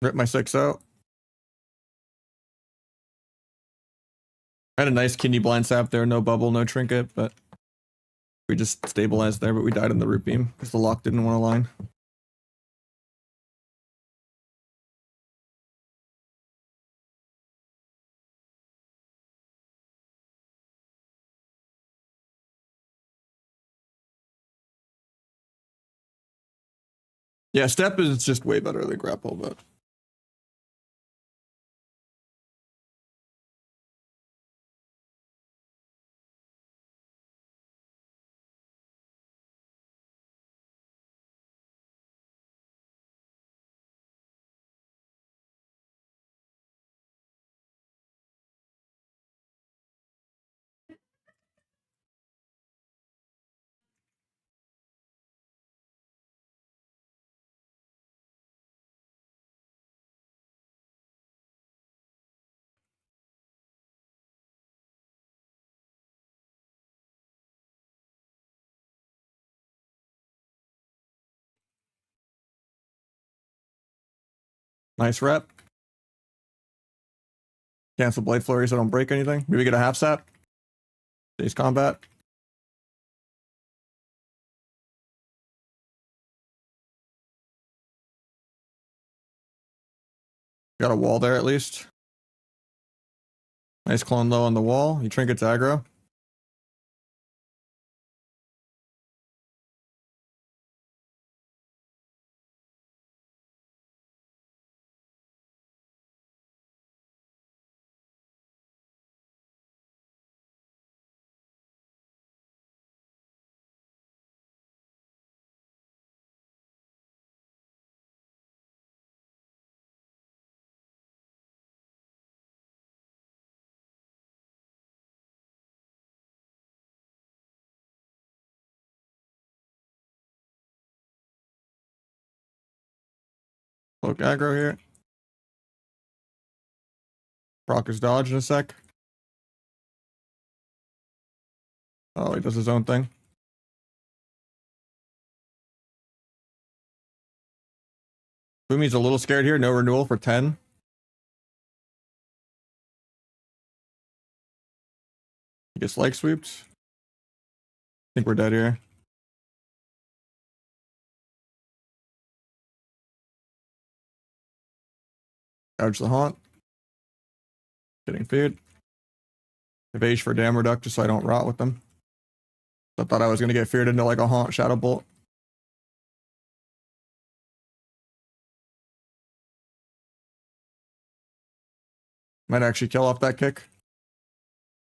Rip my 6 out. I had a nice kidney blind sap there, no bubble, no trinket, but we just stabilized there, but we died in the root beam because the lock didn't want to line. Yeah, step is just way better than grapple, but nice rep. Cancel blade flurry so I don't break anything. Maybe get a half sap. Days combat. Got a wall there at least. Nice clone low on the wall. You trinkets aggro. Cloak aggro here. Proc is dodge in a sec. Oh, he does his own thing. Fumi's a little scared here. No renewal for 10. He gets leg sweeped. I think we're dead here. Dodge the haunt. Getting feared. Evade for dam reductor so I don't rot with them. I thought I was going to get feared into like a haunt shadow bolt. Might actually kill off that kick.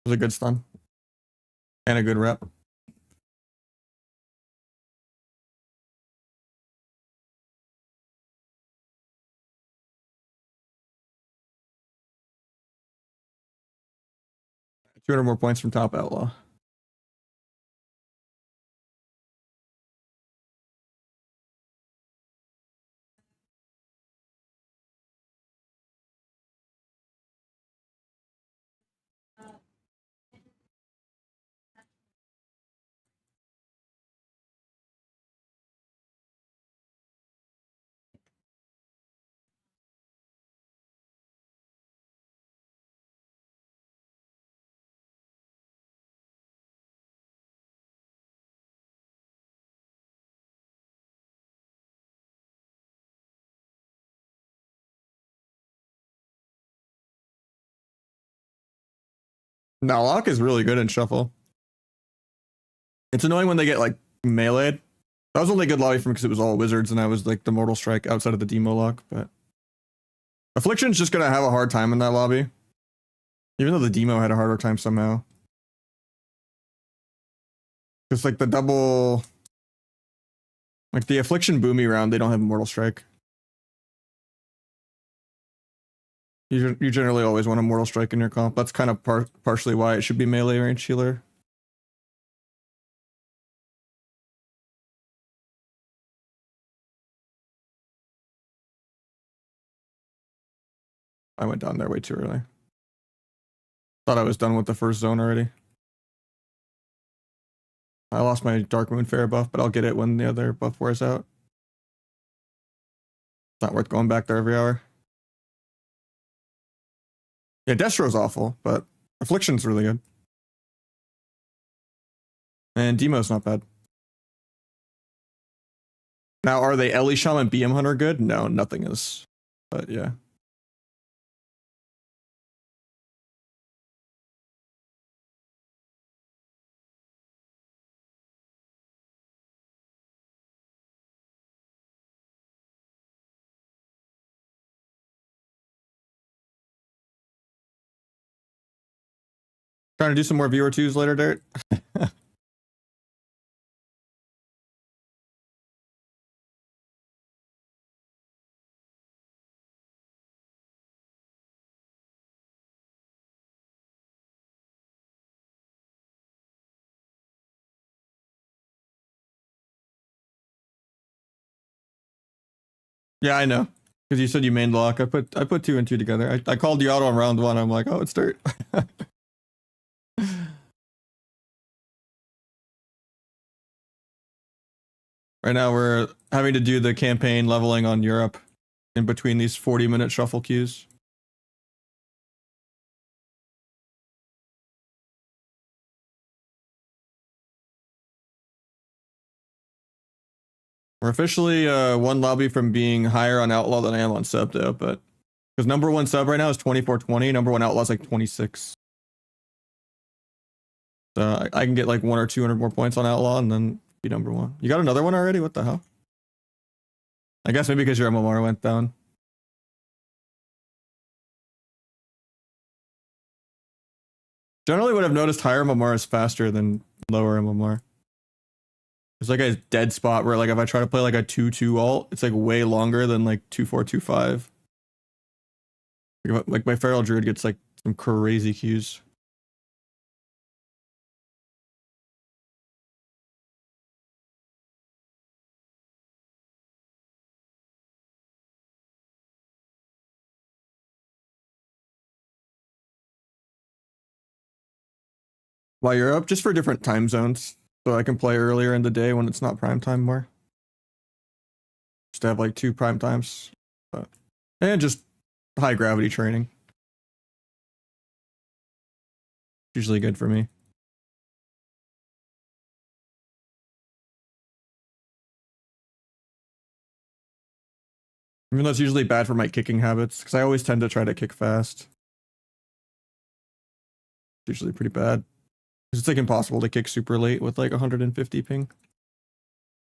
It was a good stun. And a good rep. 200 more points from top outlaw. Now lock is really good in shuffle. It's annoying when they get like meleeed. That was only a good lobby for me because it was all wizards and I was like the mortal strike outside of the demo lock, but Affliction's just gonna have a hard time in that lobby. Even though the demo had a harder time somehow. It's like the double, like the Affliction Boomy round, they don't have Mortal Strike. You generally always want a Mortal Strike in your comp. That's kind of partially why it should be melee range healer. I went down there way too early. Thought I was done with the first zone already. I lost my Dark Moon Fair buff, but I'll get it when the other buff wears out. It's not worth going back there every hour. Yeah, Destro's awful, but Affliction's really good. And Demo's not bad. Now, are they Ellie Shaman BM Hunter good? No, nothing is. But yeah. Trying to do some more viewer twos later, Dirt. Yeah, I know. Because you said you main lock. I put 2 and 2 together. I called you out on round 1. I'm like, oh, it's Dirt. Right now we're having to do the campaign leveling on Europe in between these 40-minute shuffle queues. We're officially one lobby from being higher on Outlaw than I am on sub though, but because number 1 sub right now is 2420, number 1 Outlaw is like 26. So I can get like 100 or 200 more points on Outlaw and then be number 1. You got another one already? What the hell? I guess maybe because your MMR went down. Generally what I've noticed, higher MMR is faster than lower MMR. There's like a dead spot where like if I try to play like a 2-2 ult, it's like way longer than like 2-4-2-5. Like my Feral Druid gets like some crazy queues. While you're up, just for different time zones. So I can play earlier in the day when it's not prime time more. Just to have like 2 prime times. And just high gravity training. Usually good for me. Even though it's usually bad for my kicking habits, because I always tend to try to kick fast. It's usually pretty bad. It's like impossible to kick super late with like 150 ping.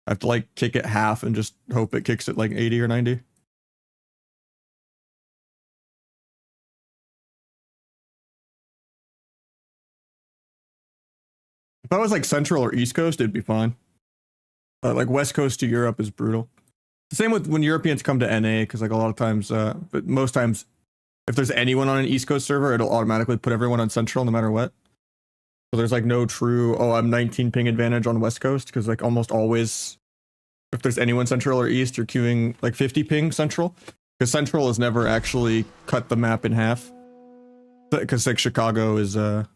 I have to like kick it half and just hope it kicks at like 80 or 90. If I was like Central or East Coast, it'd be fine. Like West Coast to Europe is brutal. The same with when Europeans come to NA, because like a lot of times, but most times, if there's anyone on an East Coast server, it'll automatically put everyone on Central no matter what. So there's like no true, oh, I'm 19 ping advantage on West Coast, because like almost always, if there's anyone central or east, you're queuing like 50 ping central, because central has never actually cut the map in half. Because like Chicago is like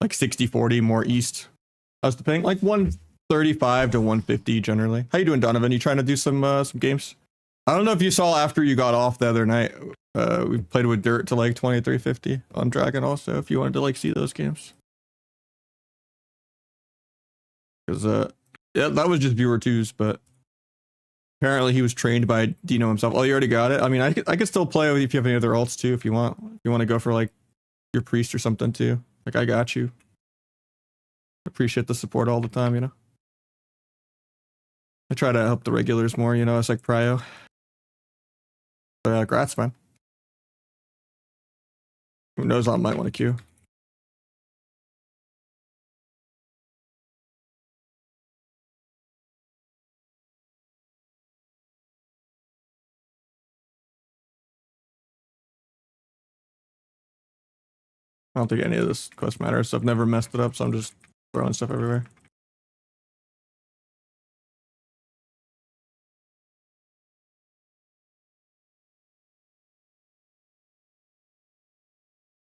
60-40 more east. How's the ping? Like 135 to 150 generally. How you doing, Donovan? You trying to do some games? I don't know if you saw after you got off the other night. We played with Dirt to like 2350 on Dragon also, if you wanted to like see those games. Because yeah, that was just viewer twos, but apparently he was trained by Dino himself. Oh, you already got it? I mean, I could still play with you if you have any other alts too, if you want. If you want to go for like your priest or something too. Like, I got you. Appreciate the support all the time, you know? I try to help the regulars more, you know, it's like prio. But grats, man. Who knows, I might want to queue. I don't think any of this quest matters. I've never messed it up, so I'm just throwing stuff everywhere.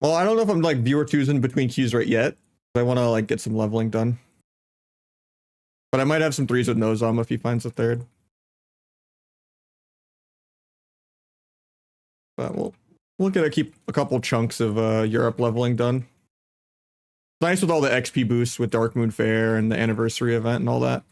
Well, I don't know if I'm like viewer twos in between queues right yet. I want to like get some leveling done. But I might have some threes with Nozam if he finds a third. But we'll get to keep a couple chunks of Europe leveling done. It's nice with all the XP boosts with Dark Moon Fair and the anniversary event and all that.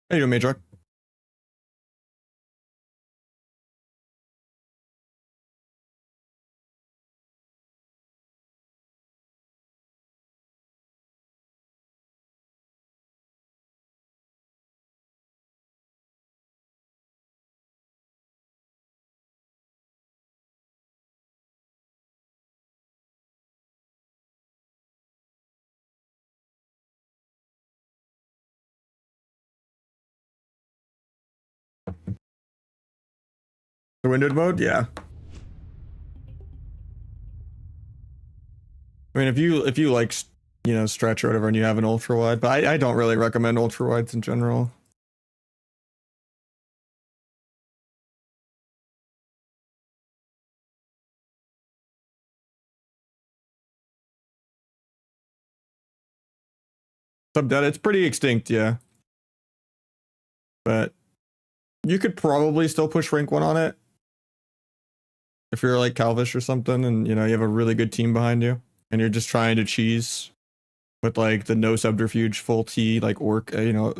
How you doing, Major? The windowed mode? Yeah. I mean, if you like, you know, stretch or whatever and you have an ultra wide, but I don't really recommend ultra wides in general. Subdead, it's pretty extinct, yeah. But you could probably still push rank 1 on it. If you're like Calvish or something and, you know, you have a really good team behind you and you're just trying to cheese with like the no subterfuge full T like orc, you know.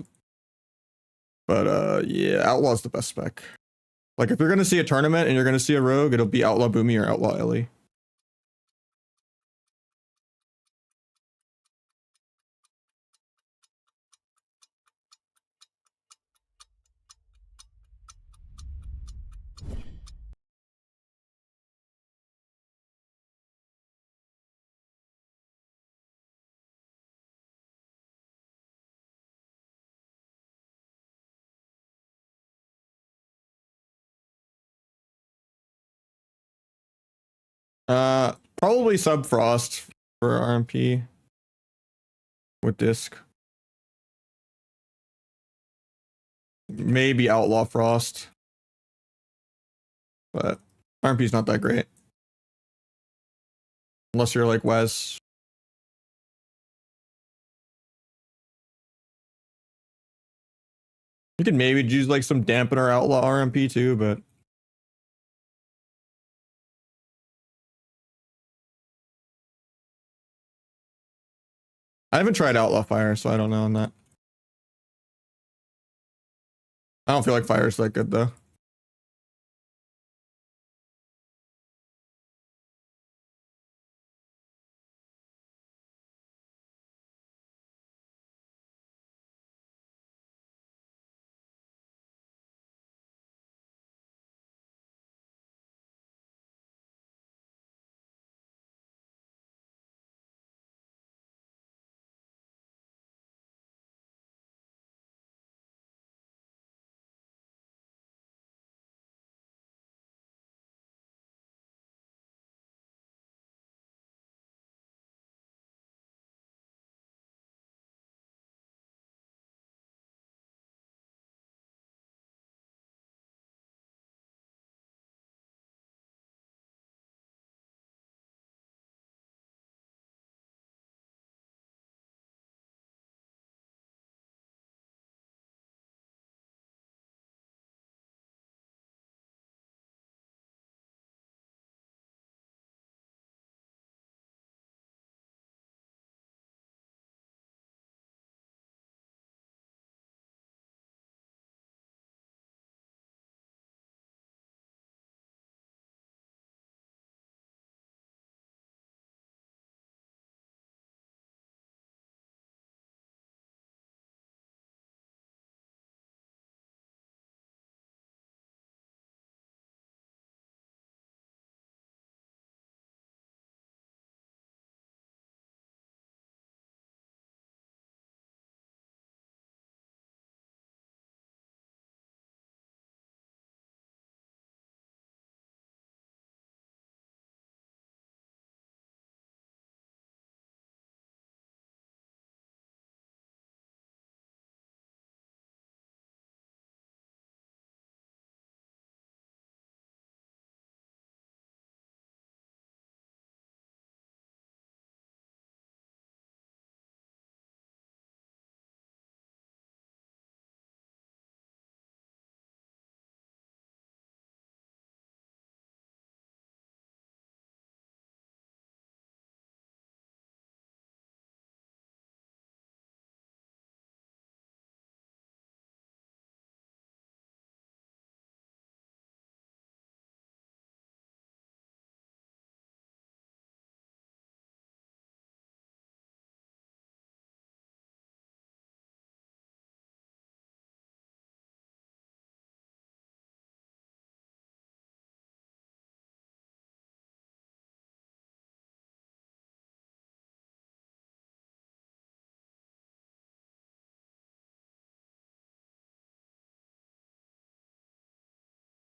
But yeah, Outlaw's the best spec. Like if you're gonna see a tournament and you're gonna see a rogue, it'll be Outlaw Boomy or Outlaw Ellie. Probably sub frost for RMP with disc. Maybe outlaw frost, but RMP's not that great unless you're like Wes. You could maybe use like some dampener outlaw RMP too, but I haven't tried outlaw fire, so I don't know on that. I don't feel like fire's that good though.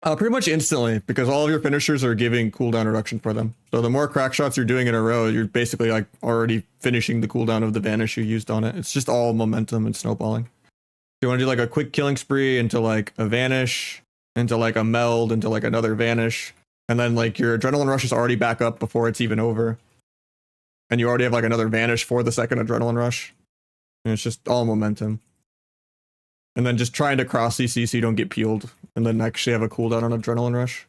Pretty much instantly, because all of your finishers are giving cooldown reduction for them. So the more crack shots you're doing in a row, you're basically like already finishing the cooldown of the vanish you used on it. It's just all momentum and snowballing. You want to do like a quick killing spree into like a vanish, into like a meld, into like another vanish, and then like your adrenaline rush is already back up before it's even over. And you already have like another vanish for the second adrenaline rush. And it's just all momentum. And then just trying to cross CC so you don't get peeled, and then actually have a cooldown on adrenaline rush.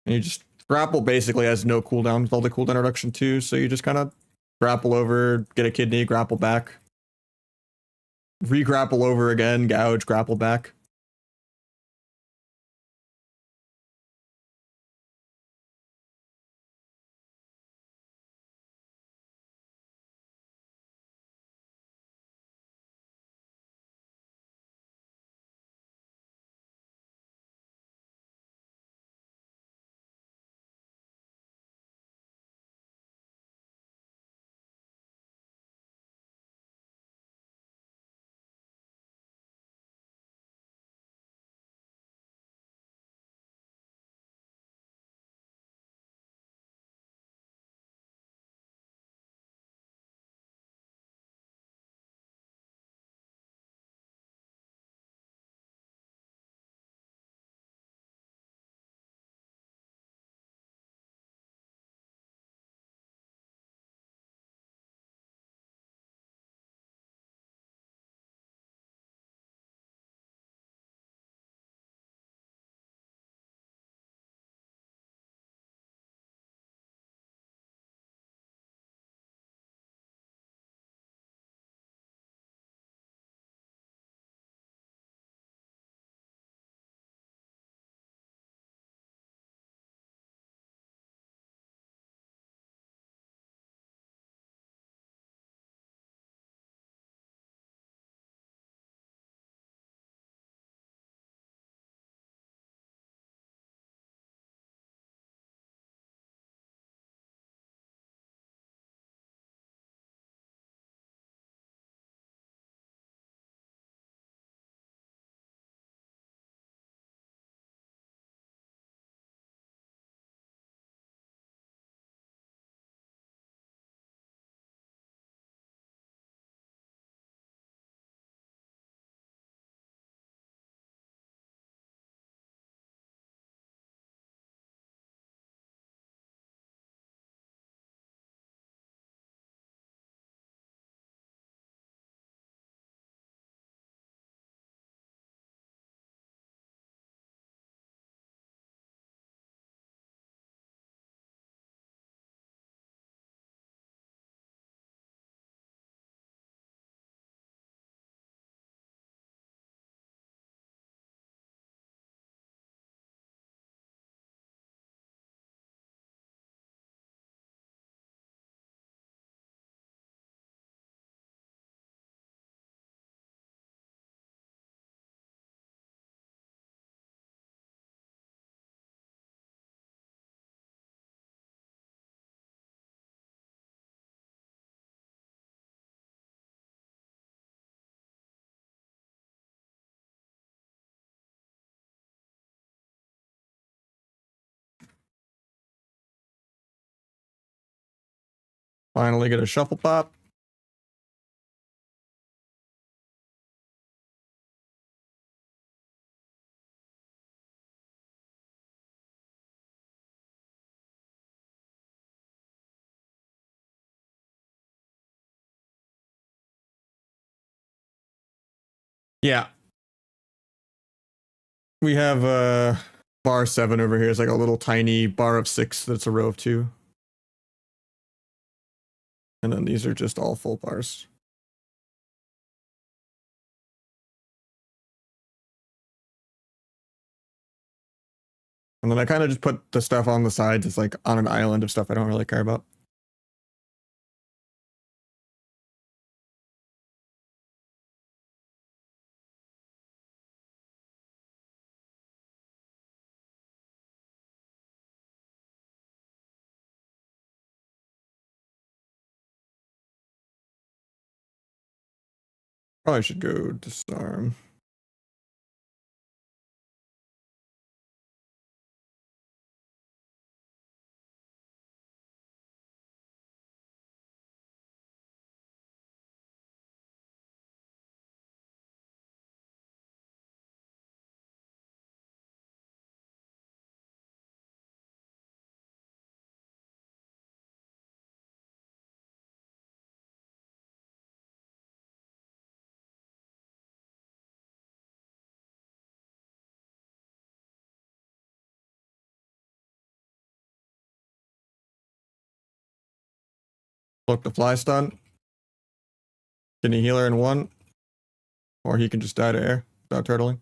And you just grapple basically has no cooldown with all the cooldown reduction too, so you just kind of grapple over, get a kidney, grapple back. Re-grapple over again, gouge, grapple back. Finally get a shuffle pop. Yeah. We have bar 7 over here. It's like a little tiny bar of 6 that's a row of 2. And then these are just all full bars. And then I kind of just put the stuff on the sides. It's like on an island of stuff I don't really care about. Probably should go disarm. Look, the fly stun. Can he heal her in 1? Or he can just die to air without turtling.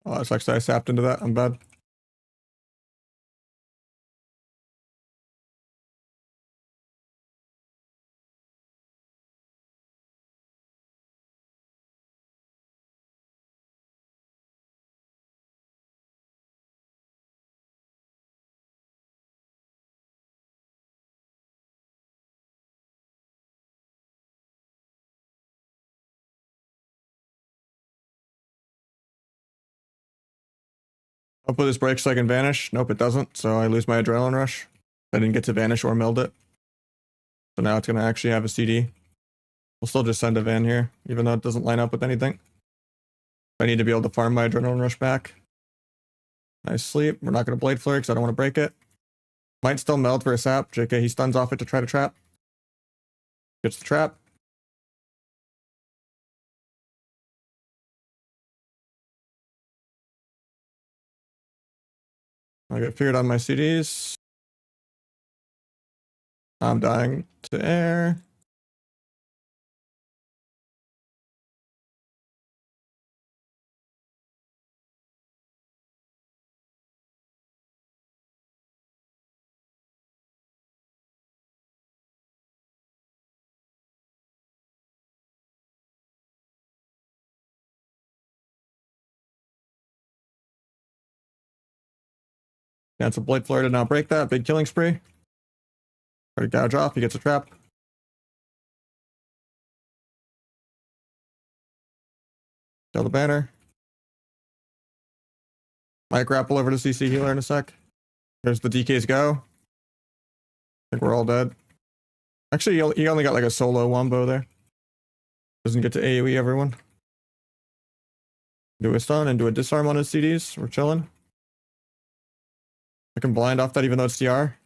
Oh, that's actually I sapped into that. I'm bad. I'll put this break so I can vanish. Nope, it doesn't. So I lose my adrenaline rush. I didn't get to vanish or meld it. So now it's going to actually have a CD. We'll still just send a van here, even though it doesn't line up with anything. I need to be able to farm my adrenaline rush back. Nice sleep. We're not going to blade flare because I don't want to break it. Might still meld for a sap. JK, he stuns off it to try to trap. Gets the trap. I get feared on my CDs. I'm dying to air. Cancel blade flare to not break that. Big killing spree. Try to gouge off. He gets a trap. Kill the banner. Might grapple over to CC healer in a sec. There's the DK's go. I think we're all dead. Actually, he only got like a solo wombo there. Doesn't get to AoE everyone. Do a stun and do a disarm on his CDs. We're chilling. I can blind off that even though it's CR.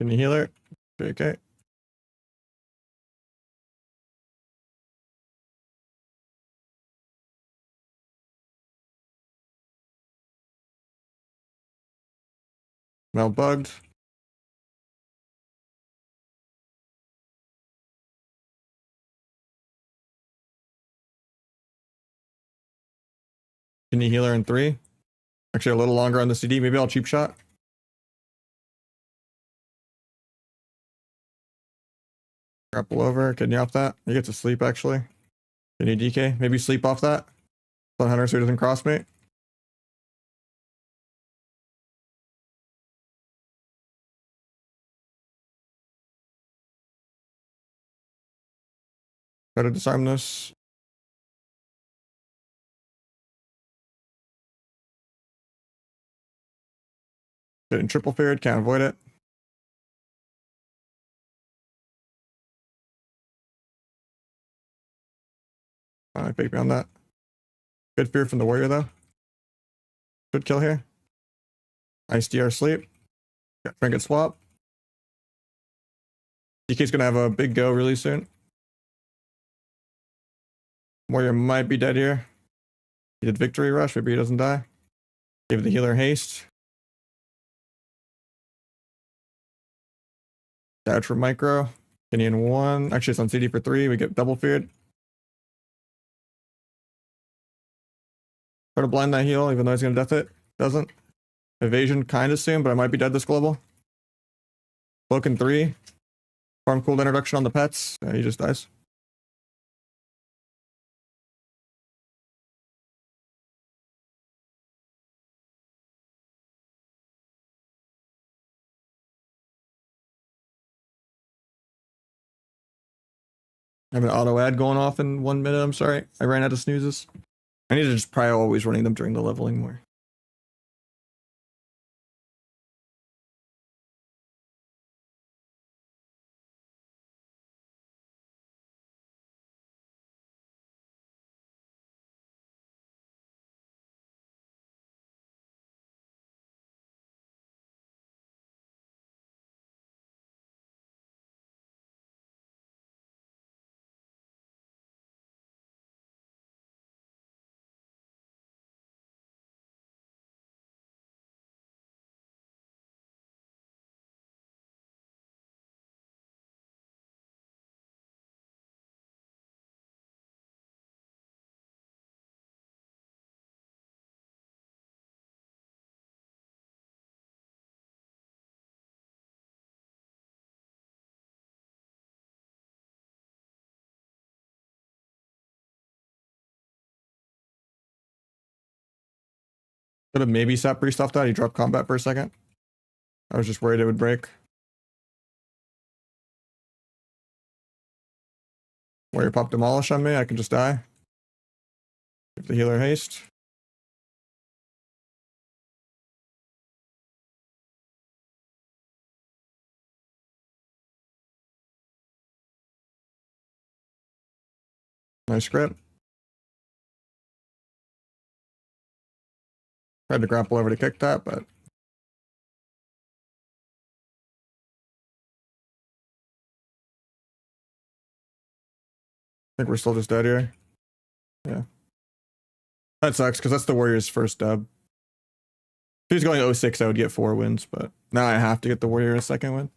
Can you heal her? Okay. Well bugged. Can you heal her in 3? Actually, a little longer on the CD. Maybe I'll cheap shot. Grapple over. Can you off that? You get to sleep, actually. Can you DK? Maybe sleep off that. Let Hunter so he doesn't cross me. Try to disarm this. Getting triple feared. Can't avoid it. I fake me on that. Good fear from the warrior, though. Good kill here. Ice DR sleep. Got trinket swap. DK's gonna have a big go really soon. Warrior might be dead here. He did victory rush. Maybe he doesn't die. Give the healer haste. Dodge for micro. Kenny in 1. Actually, it's on CD for 3. We get double feared. Try to blind that heal, even though he's gonna death it. Doesn't. Evasion kind of soon, but I might be dead this global. Cloak in 3. Farm cooled introduction on the pets. He just dies. I have an auto ad going off in 1 minute. I'm sorry. I ran out of snoozes. I need to just probably always running them during the leveling more. Could have maybe sat priest off that. He dropped combat for a second. I was just worried it would break. Warrior pop demolish on me. I can just die. Give the healer haste. Nice crit. Tried to grapple over to kick that, but I think we're still just dead here. Yeah. That sucks, because that's the Warrior's first dub. If he was going 06, I would get 4 wins, but now I have to get the Warrior a second win.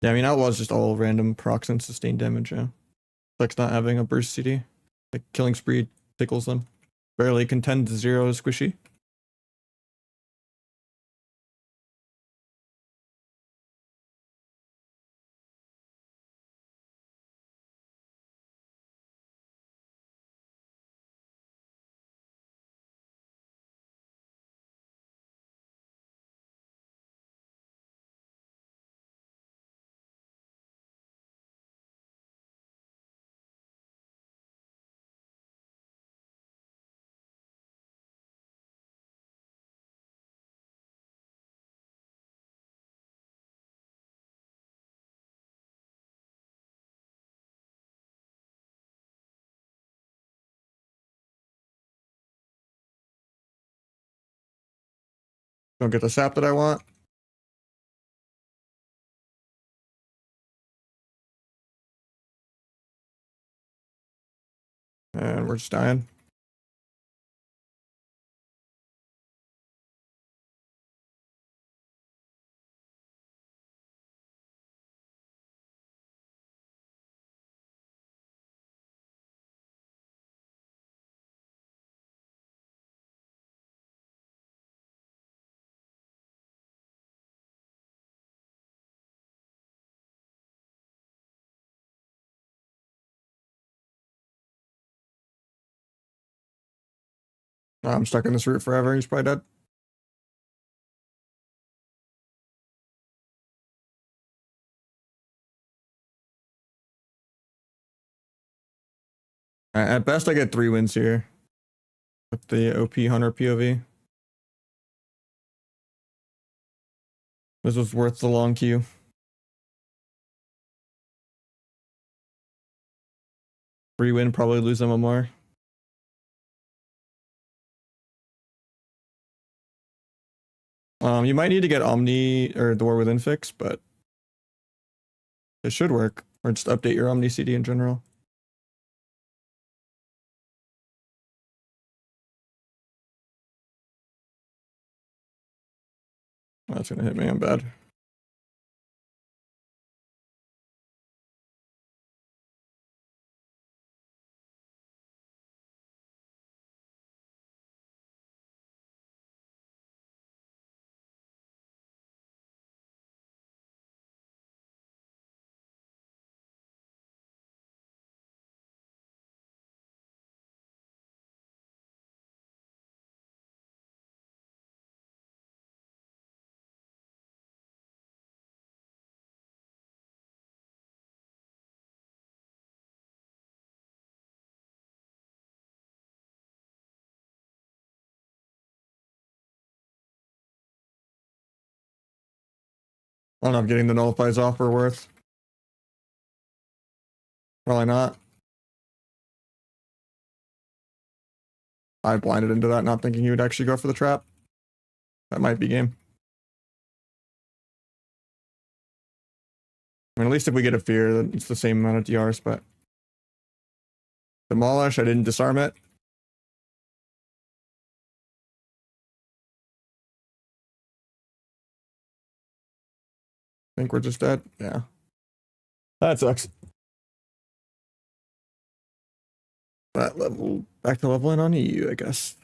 Yeah, I mean, Outlaw's just all random procs and sustained damage, yeah. Spec's not having a burst CD. Like, killing spree tickles them. Barely contend to 0 is squishy. Don't get the sap that I want. And we're just dying. Oh, I'm stuck in this route forever. He's probably dead. At best, I get 3 wins here with the OP Hunter POV. This was worth the long queue. Free win, probably lose MMR. You might need to get Omni or Door Within fix, but it should work. Or just update your Omni CD in general. That's gonna hit me, I'm bad. I don't know if getting the nullifies off are worth. Probably not. I blinded into that, not thinking he would actually go for the trap. That might be game. I mean, at least if we get a fear, then it's the same amount of DRs, but... Demolish, I didn't disarm it. I think we're just dead. Yeah. That sucks. That level, back to leveling on EU, I guess.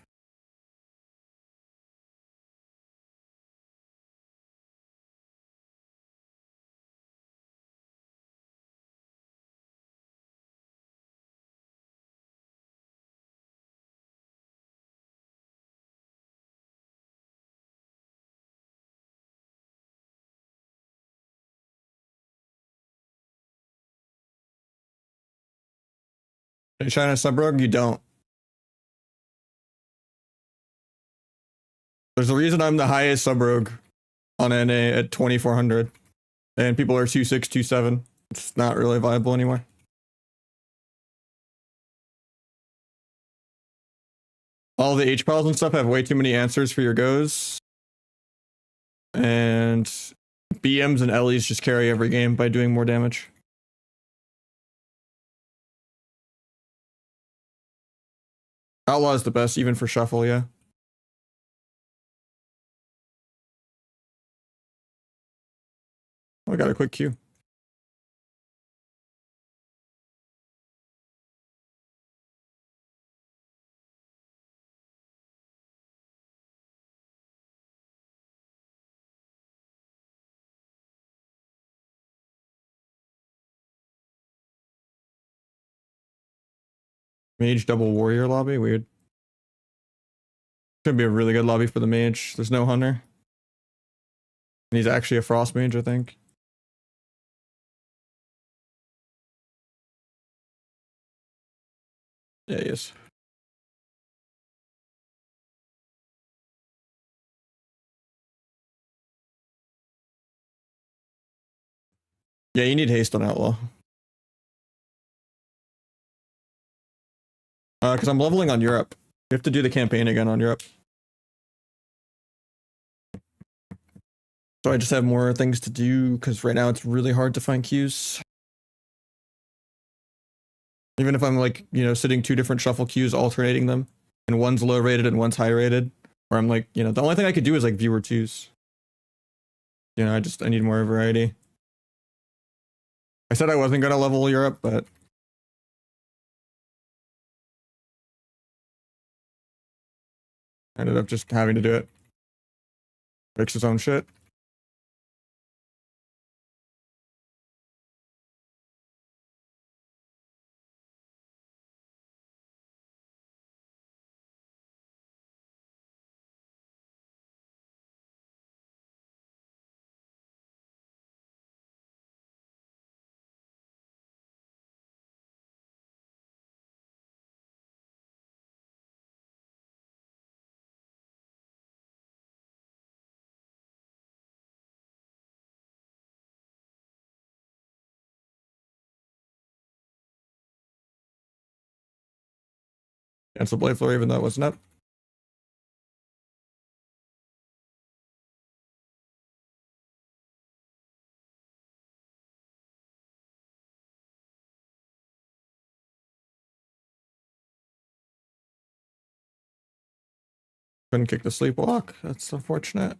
Hey, China Subrug, you don't. There's a reason I'm the highest Subrug on NA at 2400. And people are 2.6, 2.7. It's not really viable anymore. All the H-piles and stuff have way too many answers for your goes. And BMs and LEs just carry every game by doing more damage. Outlaw is the best, even for shuffle, yeah. Oh, I got a quick queue. Mage double warrior lobby, weird. Could be a really good lobby for the mage. There's no hunter. And he's actually a frost mage, I think. Yeah, he is. Yeah, you need haste on Outlaw. Because I'm leveling on Europe. You have to do the campaign again on Europe. So I just have more things to do because right now it's really hard to find queues. Even if I'm like, you know, sitting 2 different shuffle queues, alternating them, and one's low rated and one's high rated, where I'm like, you know, the only thing I could do is like viewer 2s. You know, I need more variety. I said I wasn't gonna level Europe, but I ended up just having to do it. Fix his own shit. Cancel Blade Floor even though it wasn't up. Couldn't kick the sleepwalk. That's unfortunate.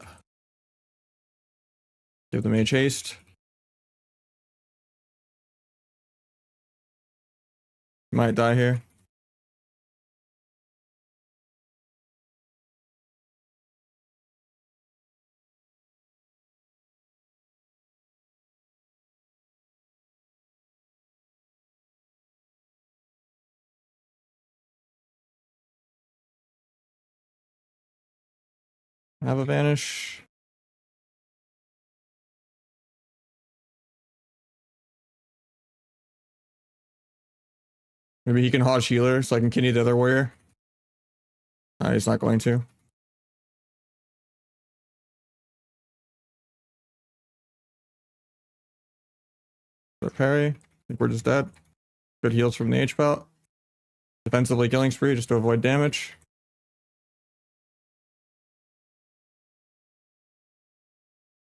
Give the mage haste. Might die here. Have a vanish. Maybe he can Hodge healer so I can kidney the other warrior. He's not going to. The parry. I think we're just dead. Good heals from the H-Belt. Defensively killing spree just to avoid damage.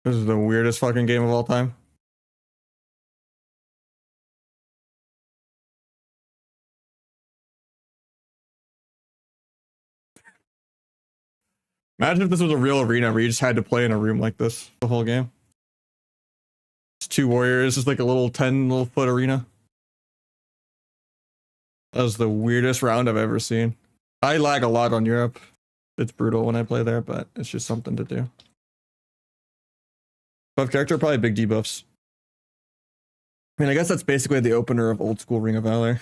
This is the weirdest fucking game of all time. Imagine if this was a real arena where you just had to play in a room like this the whole game. It's 2 warriors, just like a little 10 little foot arena. That was the weirdest round I've ever seen. I lag a lot on Europe. It's brutal when I play there, but it's just something to do. Buff character, probably big debuffs. I mean, I guess that's basically the opener of old school Ring of Valor.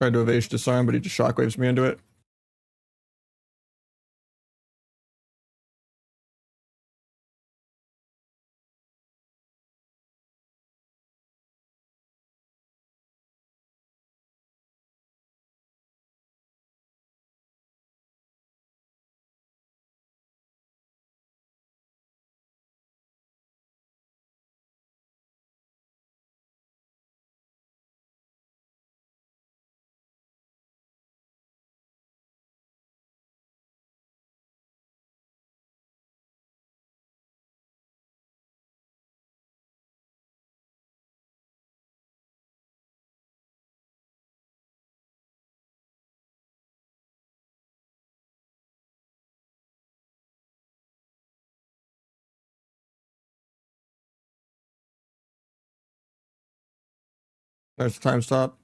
Tried to evade disarm, but he just shockwaves me into it. There's the time stop.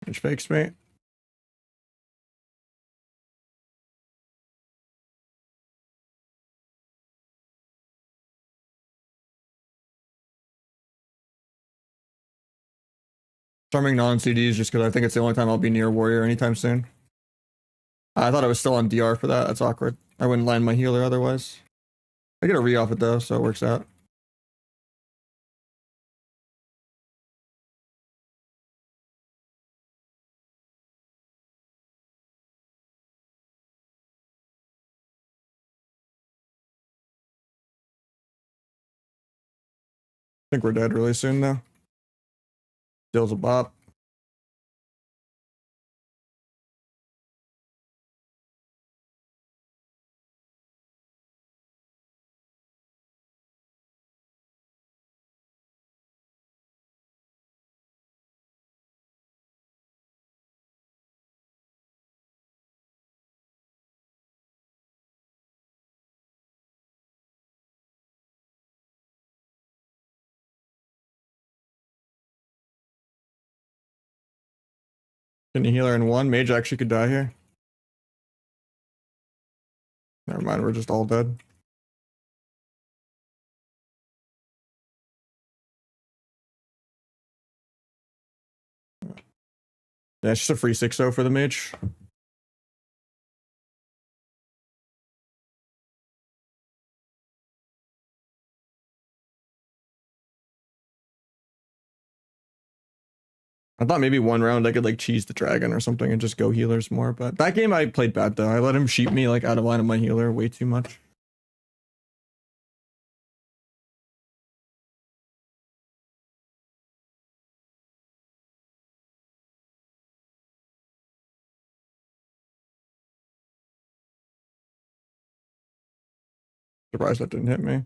Which fakes me. Farming non-CDs just because I think it's the only time I'll be near warrior anytime soon. I thought I was still on DR for that. That's awkward. I wouldn't land my healer otherwise. I get a re off it though, so it works out. think we're dead really soon though. Still's a bop. Kidney healer in one. Mage actually could die here. Never mind, we're just all dead. Yeah, it's just a free 6-0 for the mage. I thought maybe one round I could like cheese the dragon or something and just go healers more, but that game I played bad though. I let him sheep me like out of line of my healer way too much. Surprised that didn't hit me.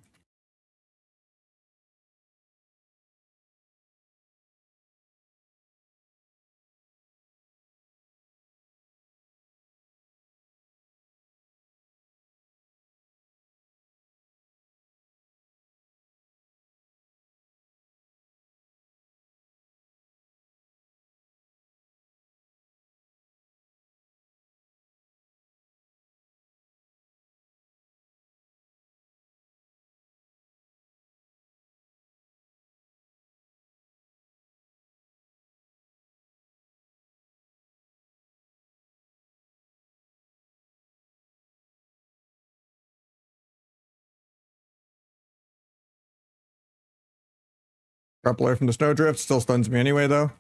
Drop away from the snowdrift, still stuns me anyway though.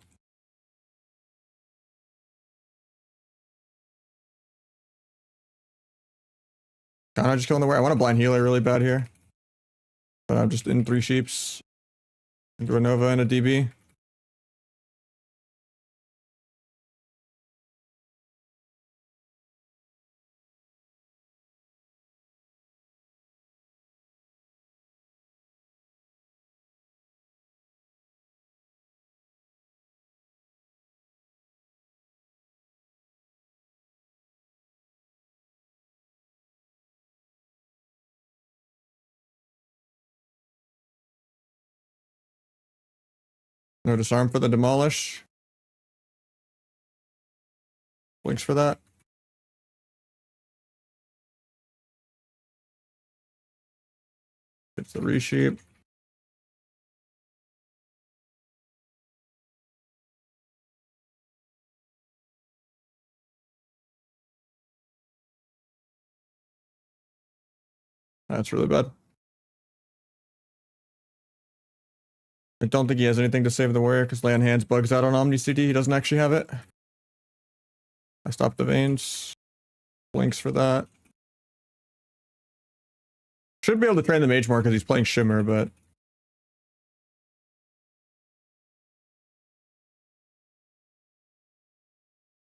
Kinda just killing the way. I want a blind healer really bad here. But I'm just in 3 sheeps. Into a Nova and a DB. No disarm for the demolish. Blinks for that. It's the resheep. That's really bad. I don't think he has anything to save the warrior because Land Hands bugs out on Omni CD. He doesn't actually have it. I stopped the veins. Blinks for that. Should be able to train the mage more because he's playing Shimmer, but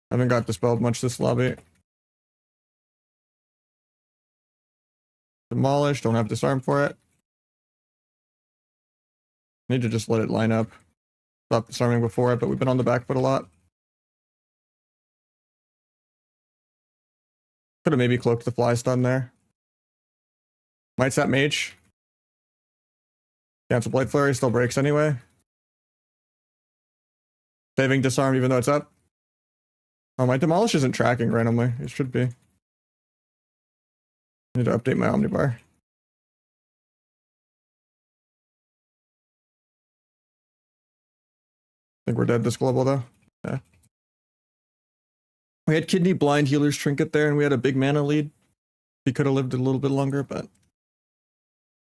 I haven't got dispelled much this lobby. Demolish, don't have disarm for it. Need to just let it line up. Stop disarming before it, but we've been on the back foot a lot. Could have maybe cloaked the fly stun there. Might sap mage. Cancel Blade Flurry, still breaks anyway. Saving disarm even though it's up. Oh, my demolish isn't tracking randomly. It should be. I need to update my omnibar. I think we're dead this global though. Yeah. We had kidney blind healer's trinket there and we had a big mana lead. He could have lived a little bit longer, but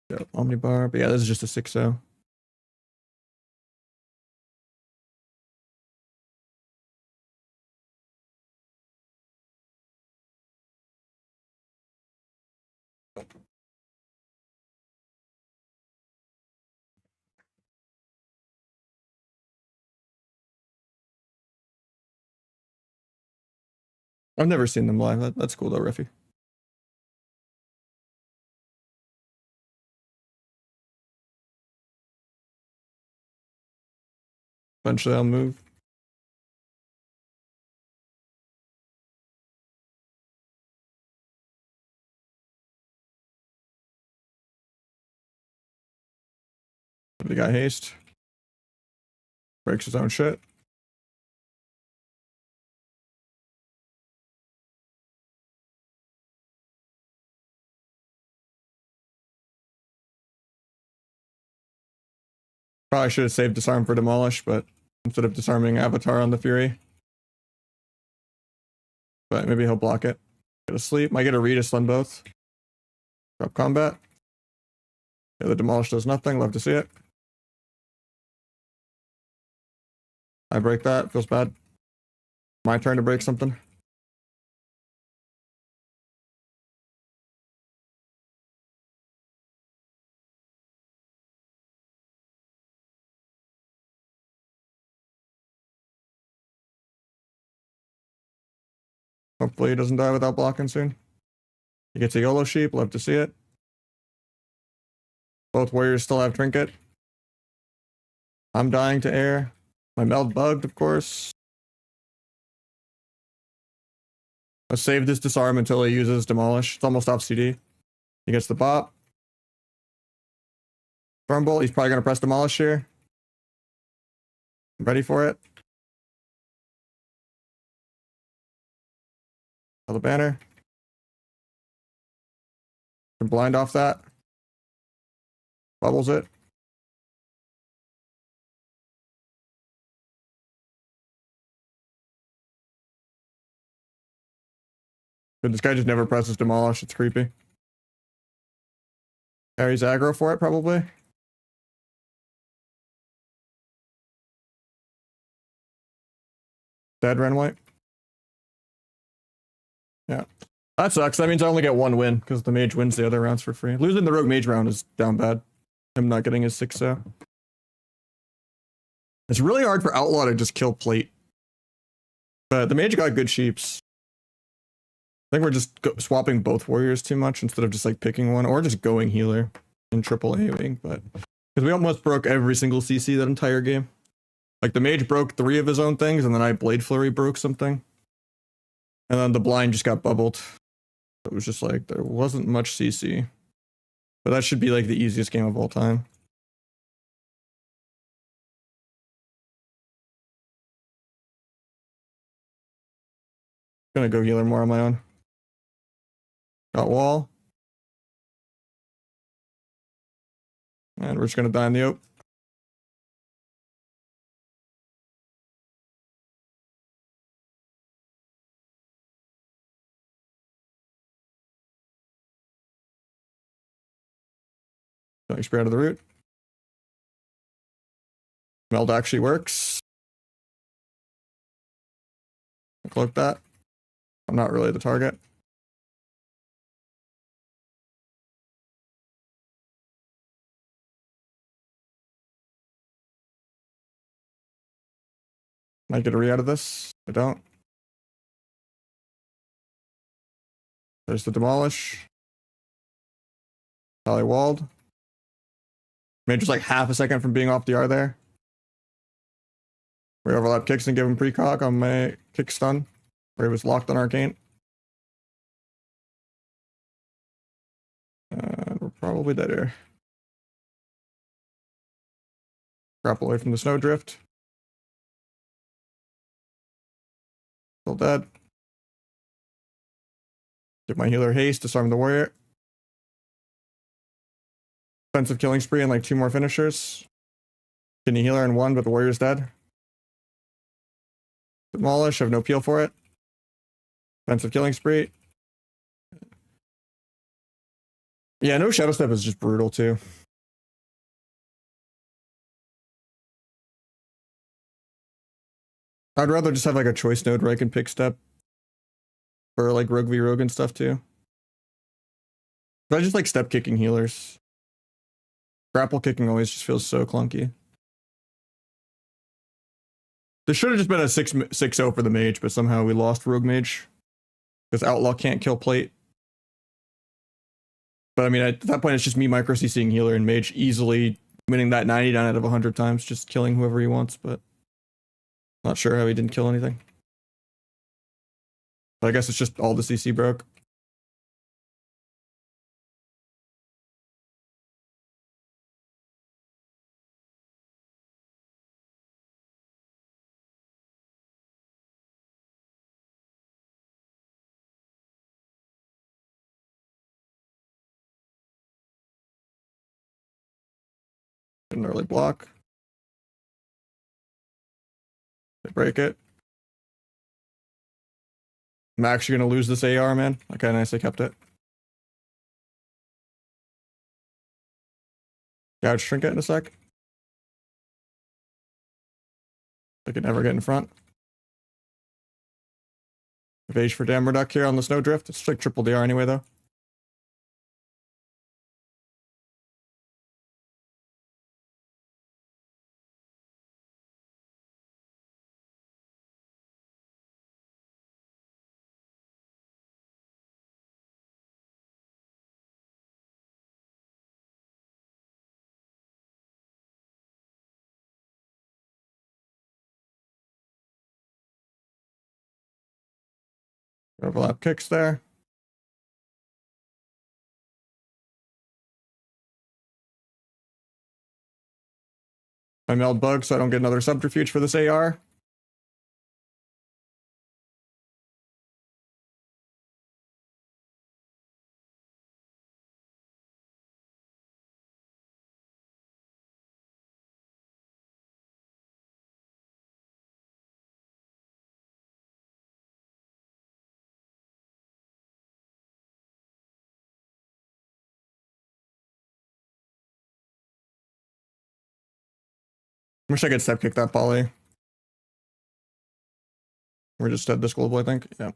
yeah, omnibar. But yeah, this is just a 6-0. I've never seen them live. That's cool though, Riffy. Eventually I'll move. The guy haste. Breaks his own shit. Probably should have saved disarm for demolish, but instead of disarming avatar on the fury. But maybe he'll block it. Get a sleep. Might get a read to stun both. Drop combat. Yeah, the demolish does nothing. Love to see it. I break that. Feels bad. My turn to break something. Hopefully he doesn't die without blocking soon. He gets a YOLO sheep. Love to see it. Both warriors still have trinket. I'm dying to air. My meld bugged, of course. I'll save this disarm until he uses demolish. It's almost off CD. He gets the bop. Stormbolt, he's probably going to press demolish here. I'm ready for it. The banner. Can blind off that. Bubbles it. But this guy just never presses demolish. It's creepy. Carries aggro for it, probably. Dead Ren White. Yeah. That sucks. That means I only get one win because the mage wins the other rounds for free. Losing the rogue mage round is down bad. Him not getting his 6-0. It's really hard for Outlaw to just kill plate. But the mage got good sheeps. I think we're just swapping both warriors too much instead of just like picking one or just going healer and triple AOing. But because we almost broke every single CC that entire game. Like the mage broke 3 of his own things and then I Blade Flurry broke something. And then the blind just got bubbled. It was just like, there wasn't much CC. But that should be like the easiest game of all time. Gonna go healer more on my own. Got wall. And we're just gonna die in the ope. Spray out of the root. Meld actually works. Cloak that. I'm not really the target. Might get a re out of this. I don't. There's the demolish. Probably walled. Made just like half a second from being off the R there. We overlap kicks and give him precog on my kick stun, where he was locked on arcane. And we're probably dead here. Grapple away from the snowdrift. Still dead. Give my healer haste, disarm the warrior. Defensive killing spree and like 2 more finishers. Kidney healer in 1, but the warrior's dead. Demolish, I have no peel for it. Defensive killing spree. Yeah, no shadow step is just brutal too. I'd rather just have like a choice node where I can pick step for like rogue v rogue and stuff too. But I just like step kicking healers. Grapple kicking always just feels so clunky. There should have just been a 6-0 for the mage, but somehow we lost rogue mage. Because Outlaw can't kill plate. But I mean, at that point, it's just me micro CCing healer and mage easily winning that 99 out of 100 times, just killing whoever he wants, but not sure how he didn't kill anything. But I guess it's just all the CC broke. Didn't really block. They break it. I'm actually gonna lose this AR, man. Okay, nice, I kept it. Gouge Trinket in a sec. I could never get in front. Evage for Dam Reduct here on the Snowdrift. It's like triple DR anyway, though. Overlap kicks there. I meld bug so I don't get another subterfuge for this AR. Wish I could step kick that poly. We're just dead this global, I think. Yeah.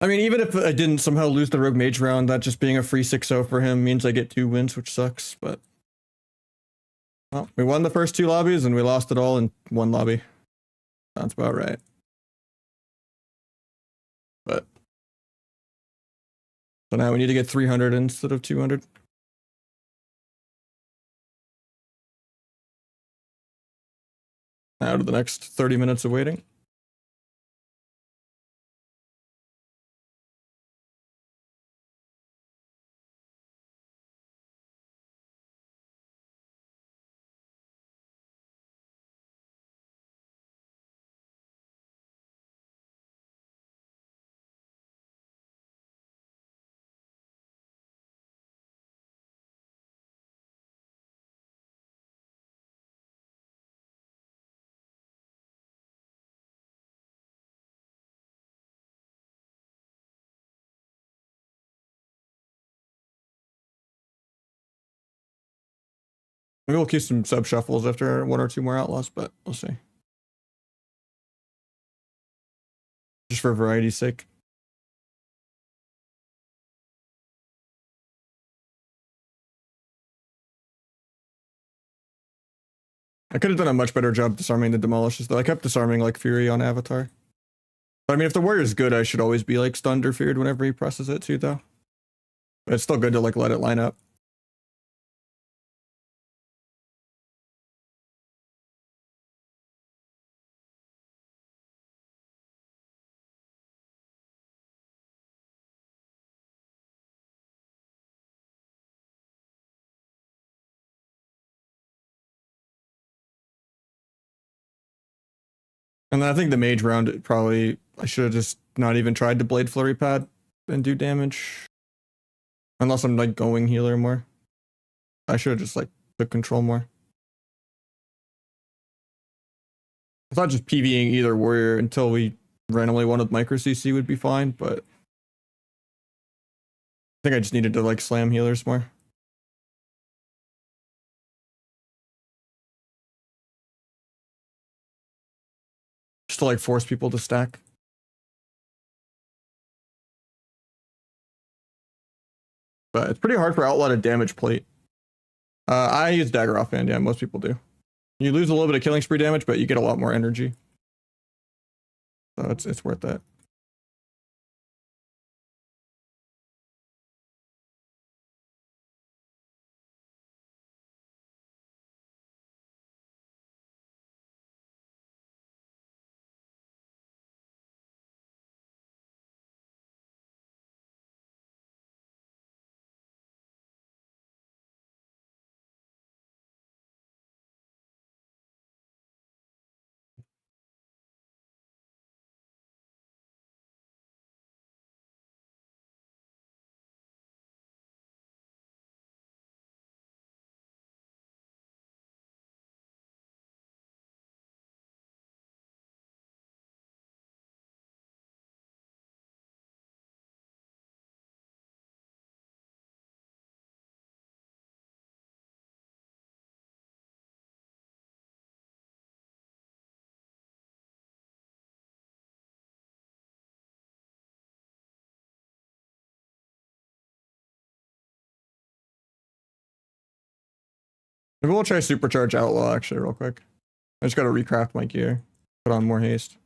I mean, even if I didn't somehow lose the Rogue Mage round, that just being a free 6-0 for him means I get 2 wins, which sucks, but... Well, we won the first 2 lobbies and we lost it all in 1 lobby. Sounds about right. But... So now we need to get 300 instead of 200. Now to the next 30 minutes of waiting. Maybe we'll keep some sub shuffles after 1 or 2 more outlaws, but we'll see. Just for variety's sake. I could have done a much better job disarming the demolishes, though. I kept disarming like Fury on Avatar. But I mean, if the warrior's good, I should always be like stunned or feared whenever he presses it too, though. But it's still good to like let it line up. And then I think the mage round, probably, I should have just not even tried to blade flurry pad and do damage. Unless I'm like going healer more. I should have just like took control more. I thought just PvEing either warrior until we randomly won with micro CC would be fine, but I think I just needed to like slam healers more. Just to like force people to stack. But it's pretty hard for Outlaw to damage plate. I use dagger offhand, yeah, most people do. You lose a little bit of killing spree damage, but you get a lot more energy. So it's worth that. Maybe we'll try supercharge outlaw actually real quick. I just gotta recraft my gear. Put on more haste.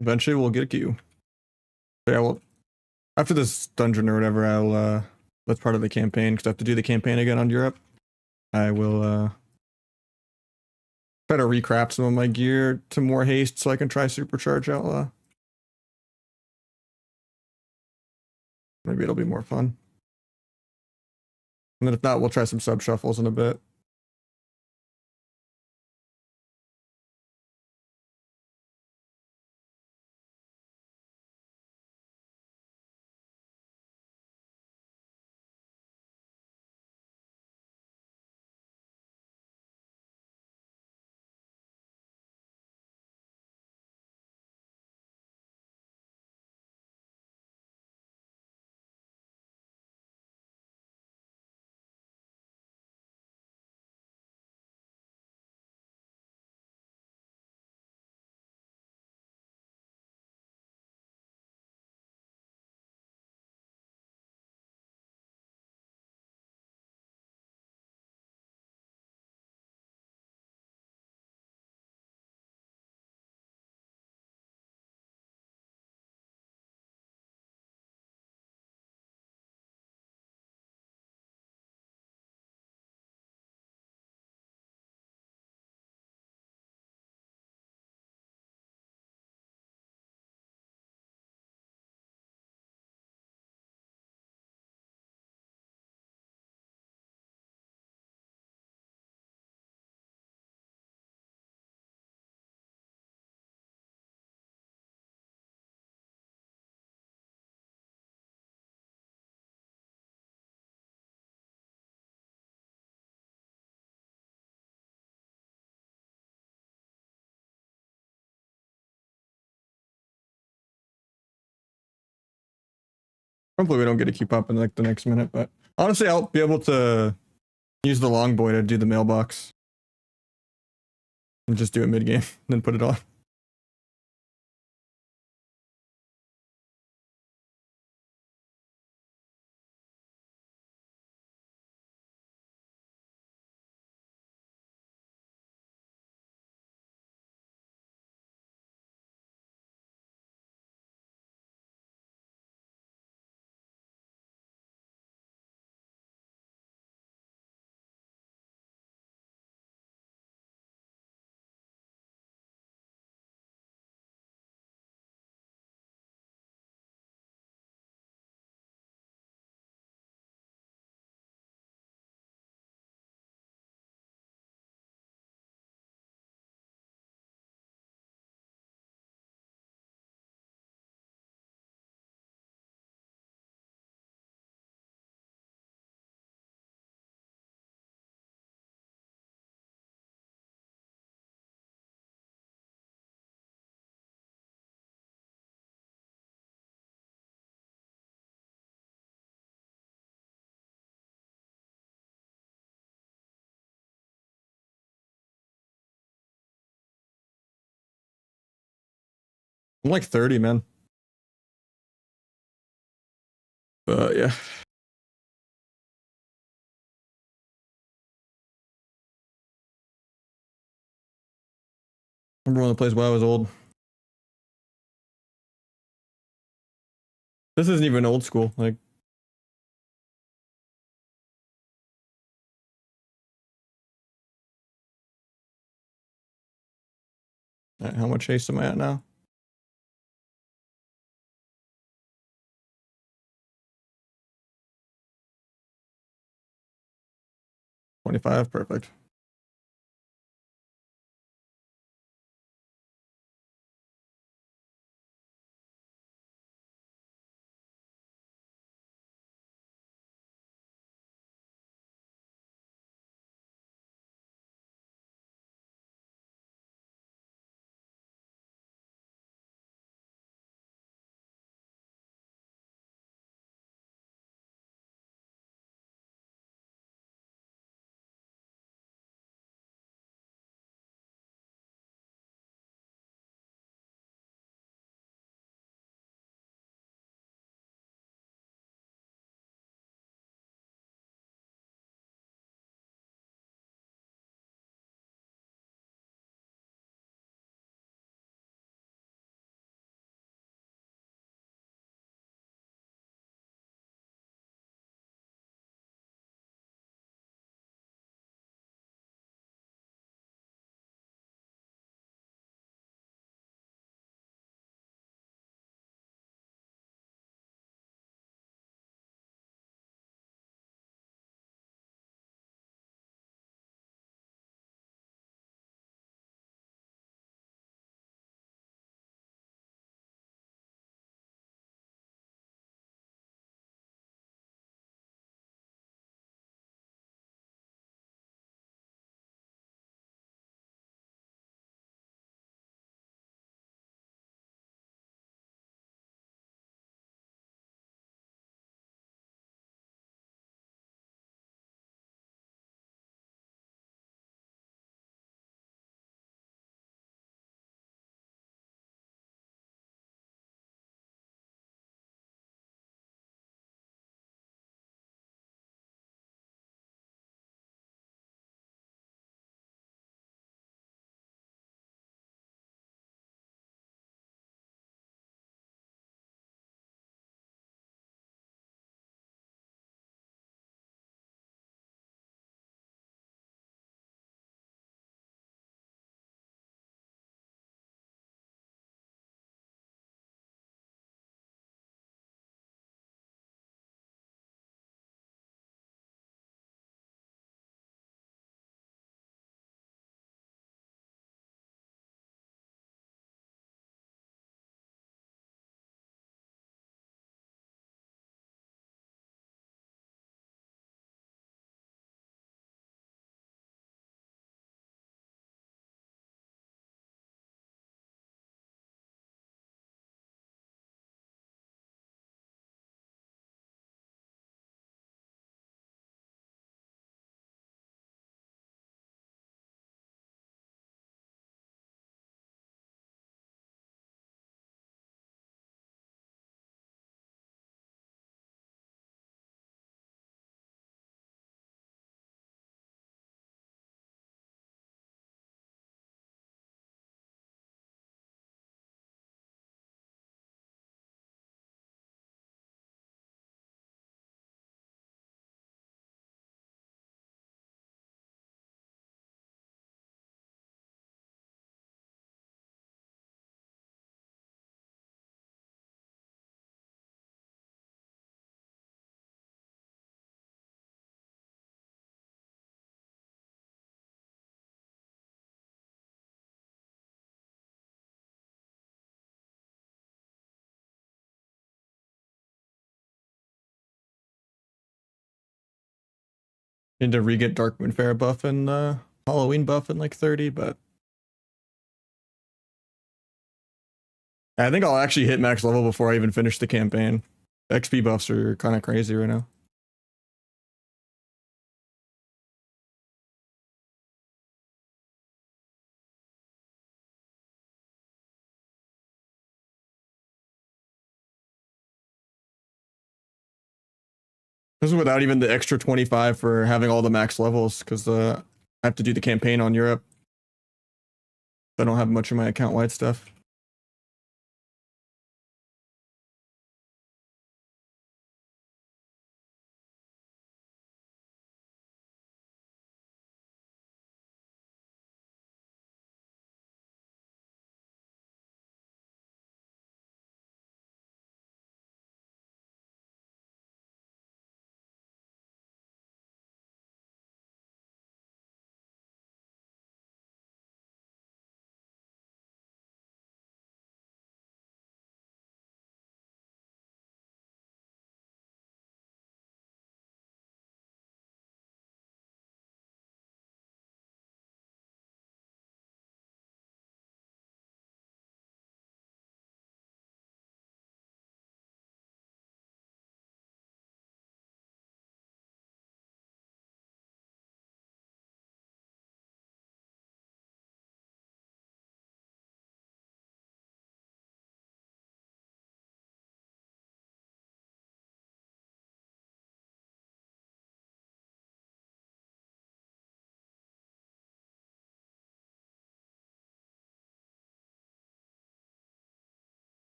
Eventually we'll get a queue. But yeah, well, after this dungeon or whatever, I'll that's part of the campaign because I have to do the campaign again on Europe. I will try to recraft some of my gear to more haste so I can try supercharge Outlaw. Maybe it'll be more fun. And then if not, we'll try some sub shuffles in a bit. Hopefully we don't get to keep up in like the next minute, but honestly, I'll be able to use the long boy to do the mailbox and just do it mid game, then put it on. I'm like 30, man. But yeah. Everyone that plays WoW is old. This isn't even old school. Like, how much haste am I at now? 25, perfect. Need to re-get Darkmoon Fair buff and Halloween buff in like 30, but I think I'll actually hit max level before I even finish the campaign. XP buffs are kind of crazy right now. This is without even the extra 25 for having all the max levels, because I have to do the campaign on Europe. I don't have much of my account-wide stuff.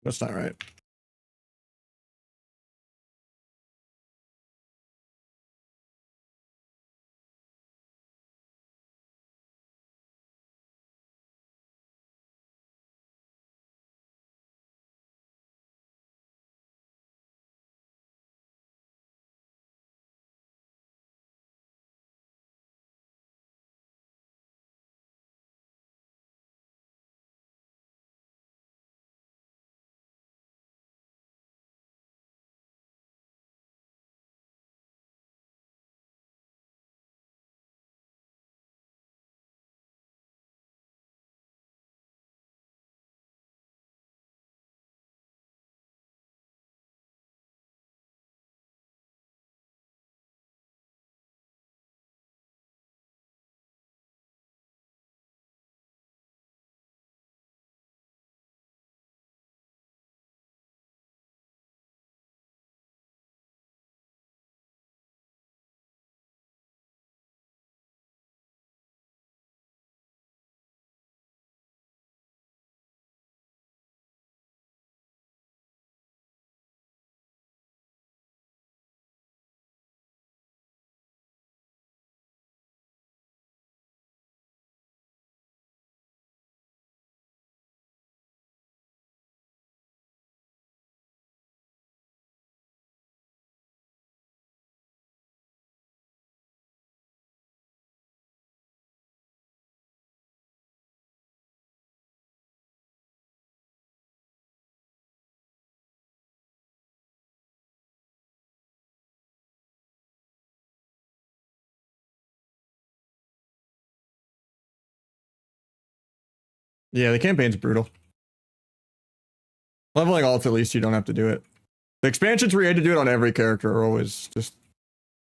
That's not right. Yeah, the campaign's brutal. Leveling alt, at least you don't have to do it. The expansions where you had to do it on every character are always just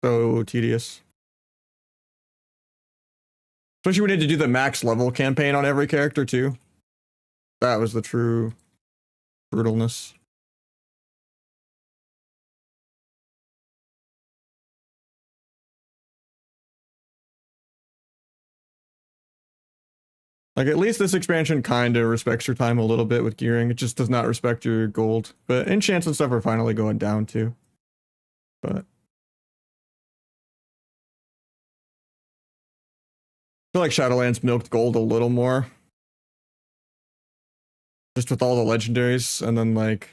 so tedious. Especially when you had to do the max level campaign on every character too. That was the true brutalness. Like, at least this expansion kind of respects your time a little bit with gearing. It just does not respect your gold. But enchants and stuff are finally going down too. But I feel like Shadowlands milked gold a little more. Just with all the legendaries, and then like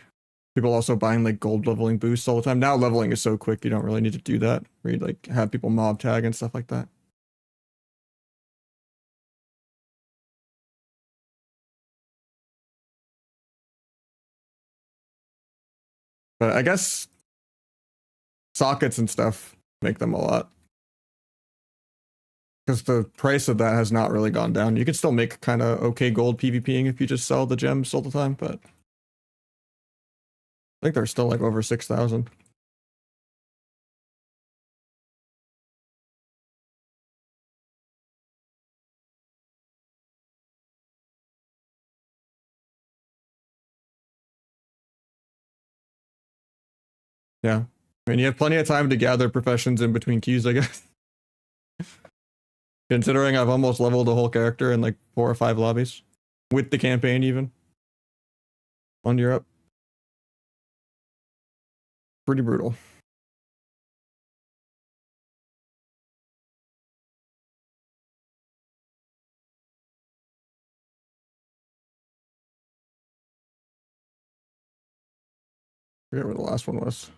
People also buying like gold leveling boosts all the time. Now leveling is so quick, you don't really need to do that. Where you like have people mob tag and stuff like that. But I guess sockets and stuff make them a lot. Because the price of that has not really gone down. You can still make kind of okay gold PvPing if you just sell the gems all the time, but I think they're still like over 6,000. Yeah. I mean, you have plenty of time to gather professions in between queues, I guess. Considering I've almost leveled the whole character in like 4 or 5 lobbies. With the campaign even. On Europe. Pretty brutal. I forget where the last one was.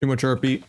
Too much RP.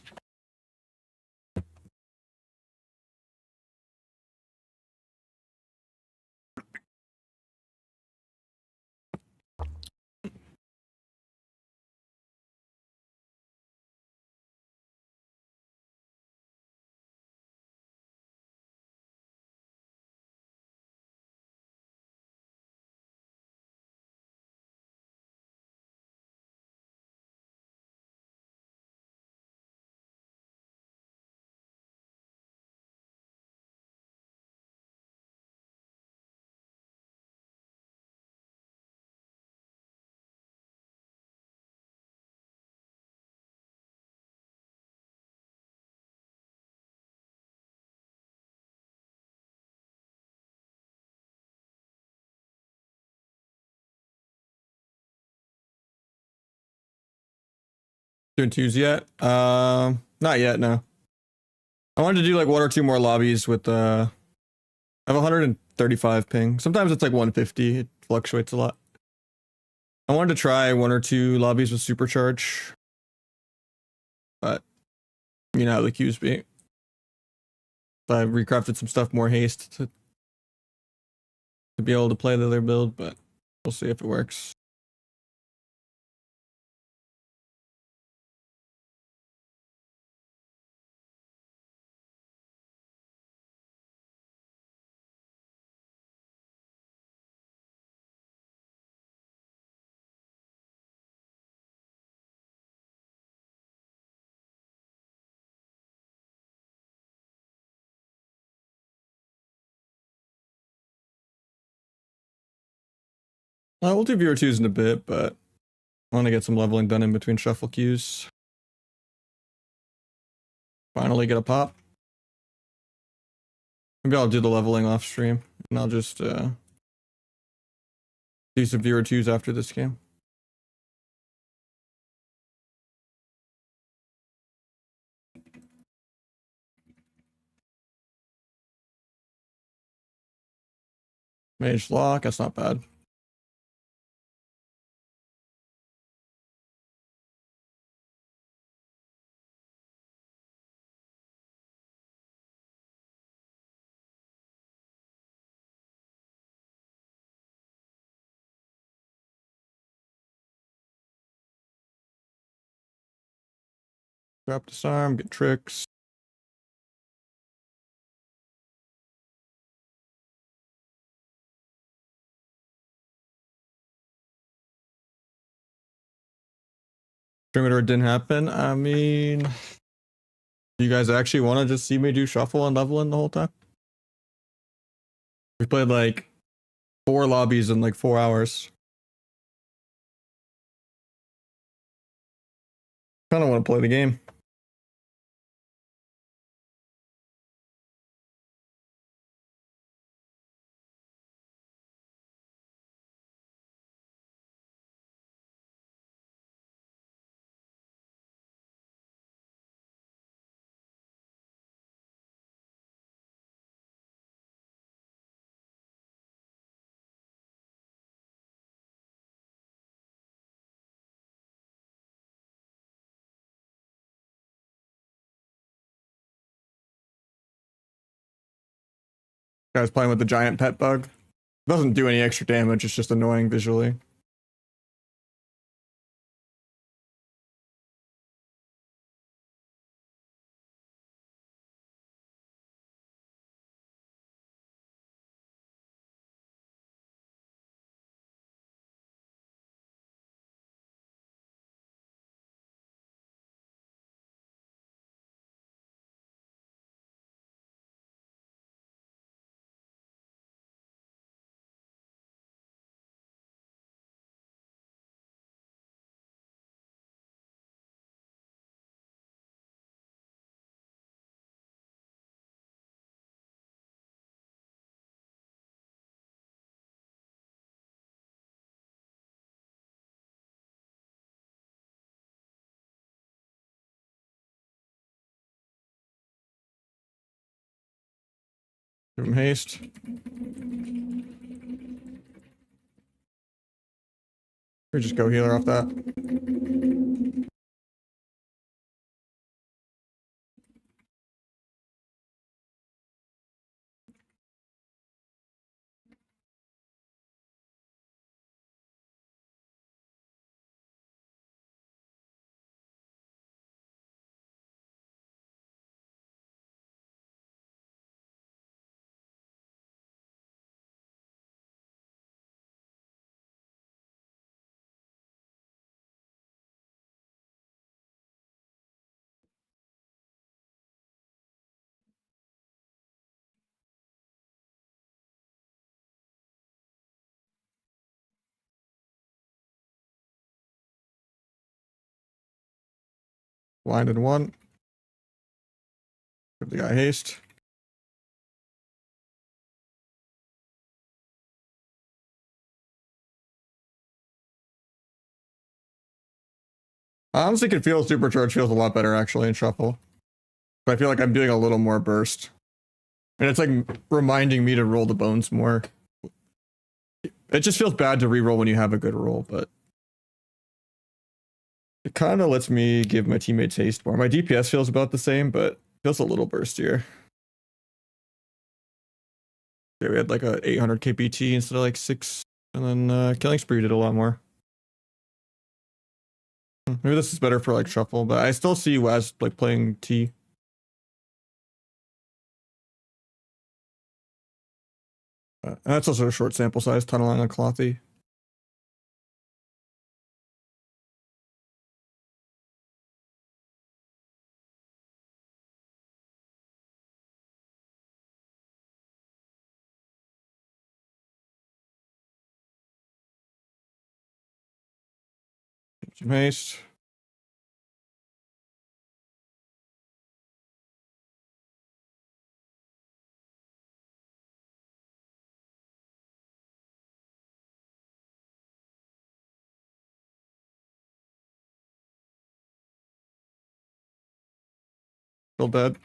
Doing twos yet? Not yet, no. I wanted to do like one or two more lobbies with I have 135 ping. Sometimes it's like 150. It fluctuates a lot. I wanted to try one or two lobbies with supercharge, but you know how the queues be. I recrafted some stuff more haste to be able to play the other build, but we'll see if it works. We'll do viewer twos in a bit, but I want to get some leveling done in between shuffle queues. Finally get a pop. Maybe I'll do the leveling off stream, and I'll just do some viewer twos after this game. Mage lock, that's not bad. Drop disarm, get tricks. Perimeter didn't happen. I mean, you guys actually want to just see me do shuffle and leveling the whole time? We played like 4 lobbies in like 4 hours. Kind of want to play the game. Guys playing with the giant pet bug. Doesn't do any extra damage, it's just annoying visually. Give him haste. Or just go healer off that. Blinded 1. Give the guy haste. I honestly can feel supercharge feels a lot better actually in shuffle. But I feel like I'm doing a little more burst. And it's like reminding me to roll the bones more. It just feels bad to reroll when you have a good roll, but it kind of lets me give my teammates haste more. My DPS feels about the same, but feels a little burstier. Okay, we had like a 800 KPT instead of like 6, and then killing spree did a lot more. Maybe this is better for like shuffle, but I still see Waz like playing T. And that's also a short sample size, tunneling on Clothy. Some haste. Still dead.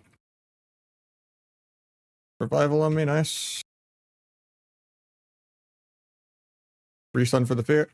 Revival on me, nice. Restun for the fear.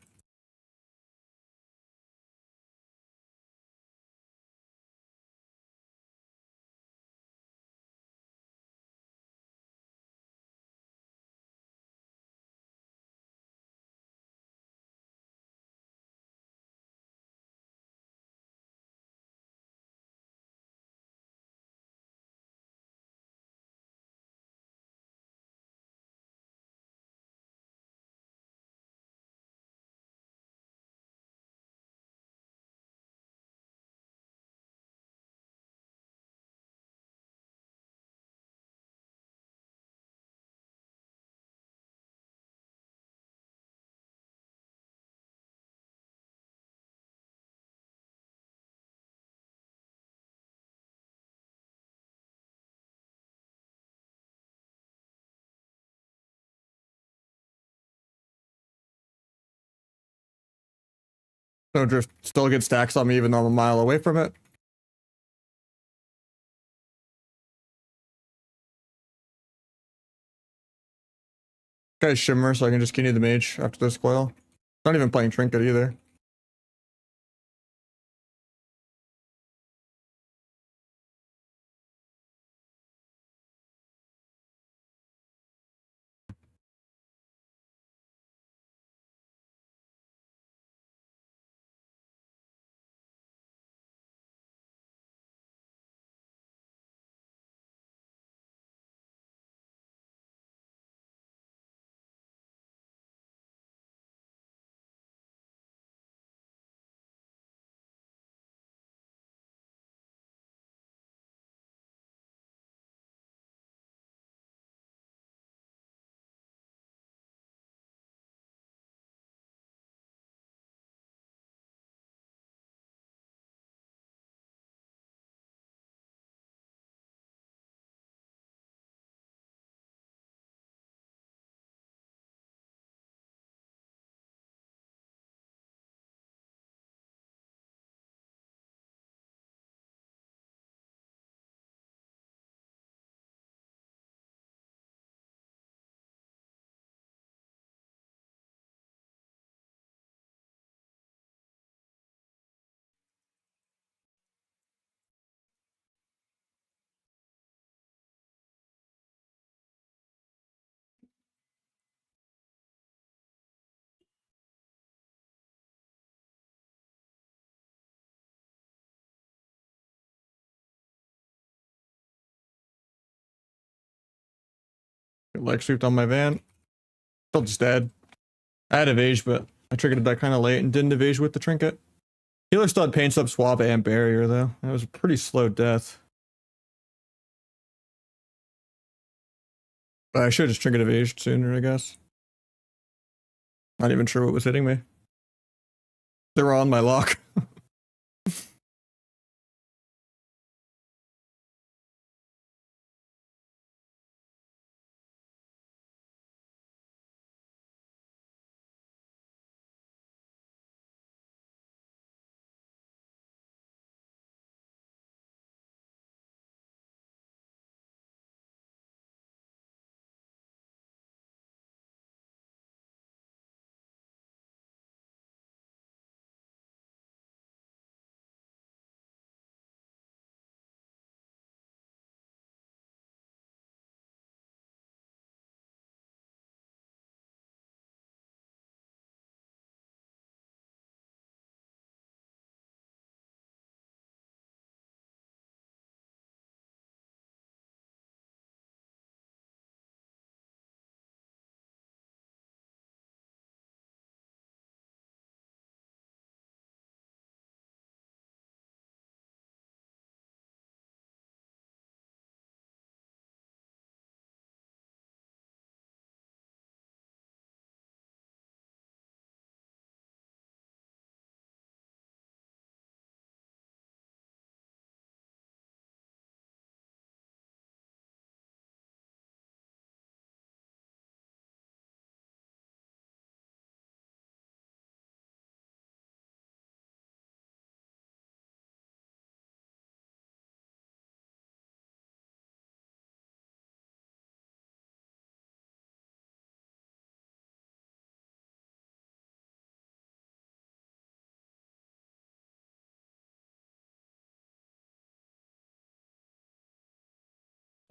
Snowdrift still gets stacks on me even though I'm a mile away from it. Guy's shimmer, so I can just continue the mage after this coil. Not even playing trinket either. Leg sweeped on my van. Still just dead. I had evage, but I triggered that kind of late and didn't evade with the trinket. Healer still had pain sub, swab, and barrier though. That was a pretty slow death. But I should have just triggered evade sooner, I guess. Not even sure what was hitting me. They were on my lock.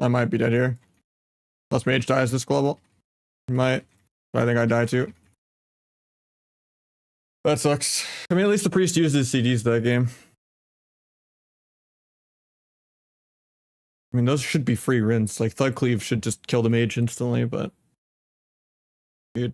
I might be dead here. Unless mage dies this global. He might. But I think I die too. That sucks. I mean, at least the priest uses CDs that game. I mean, those should be free rinse. Like, Thug Cleave should just kill the mage instantly, but... Dude.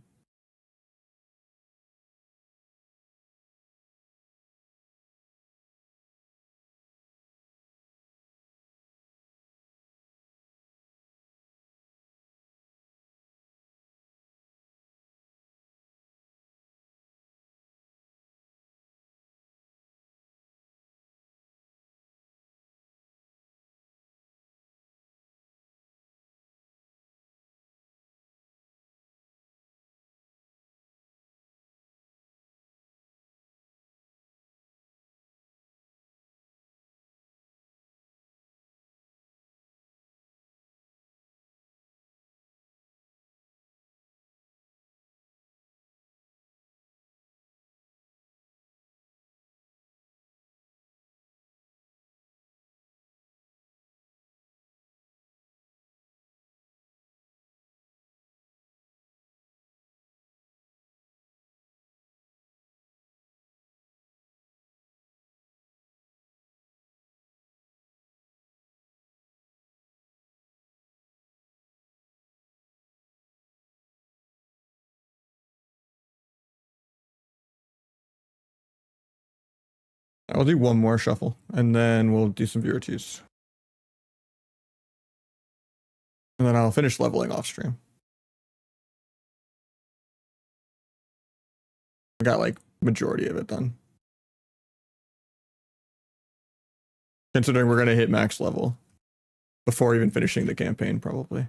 I'll do one more shuffle, and then we'll do some viewer twos. And then I'll finish leveling off stream. I got like majority of it done. Considering we're gonna hit max level before even finishing the campaign, probably.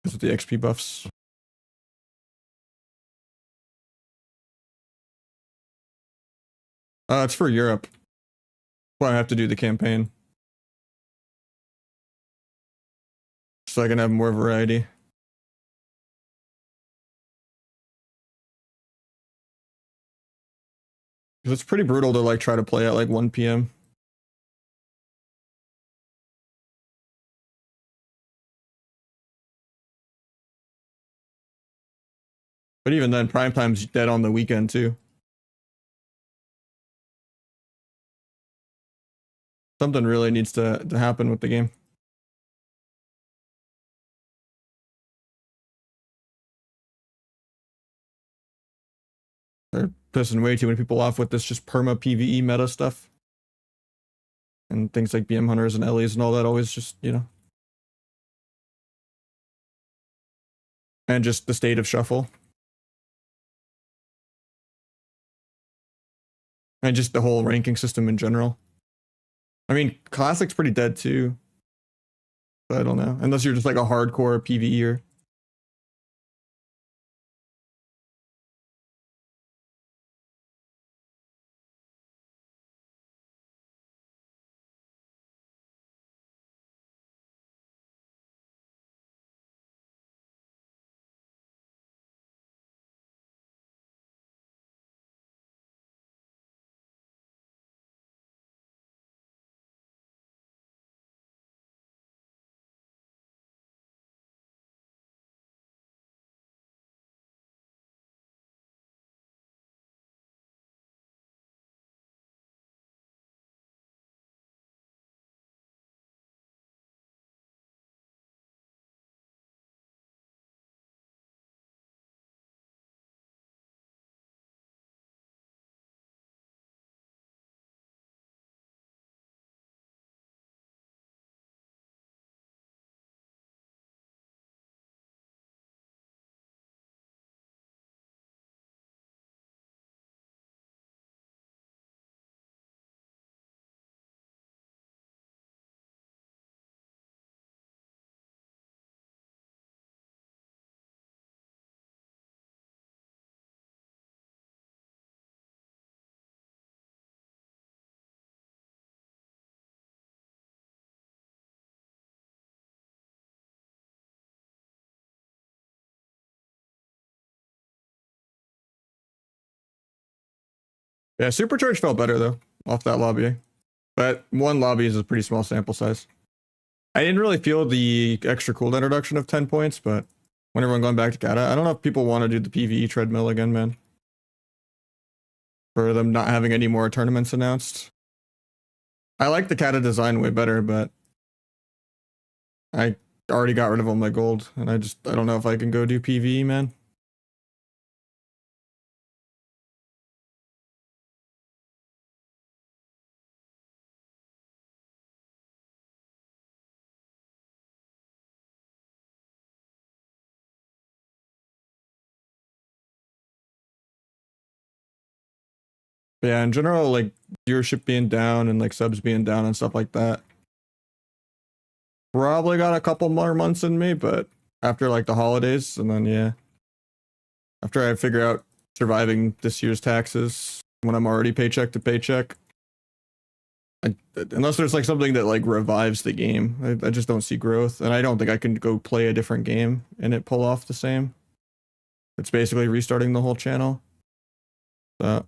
Because of the XP buffs. It's for Europe. Well, I have to do the campaign. So I can have more variety. Because it's pretty brutal to like try to play at like 1 p.m. But even then, prime time's dead on the weekend too. Something really needs to happen with the game. They're pissing way too many people off with this just perma PvE meta stuff. And things like BM Hunters and Ellies and all that always just, you know. And just the state of shuffle. And just the whole ranking system in general. I mean, Classic's pretty dead too. But I don't know. Unless you're just like a hardcore PvEer. Yeah, Supercharge felt better though, off that lobby. But one lobby is a pretty small sample size. I didn't really feel the extra cooldown reduction of 10 points, but when everyone going back to Kata, I don't know if people want to do the PvE treadmill again, man. For them not having any more tournaments announced. I like the Kata design way better, but I already got rid of all my gold, and I don't know if I can go do PvE, man. But yeah, in general, like viewership being down and like subs being down and stuff like that. Probably got a couple more months in me, but after like the holidays, and then yeah. After I figure out surviving this year's taxes, when I'm already paycheck to paycheck. Unless there's like something that like revives the game, I just don't see growth, and I don't think I can go play a different game and it pull off the same. It's basically restarting the whole channel. So,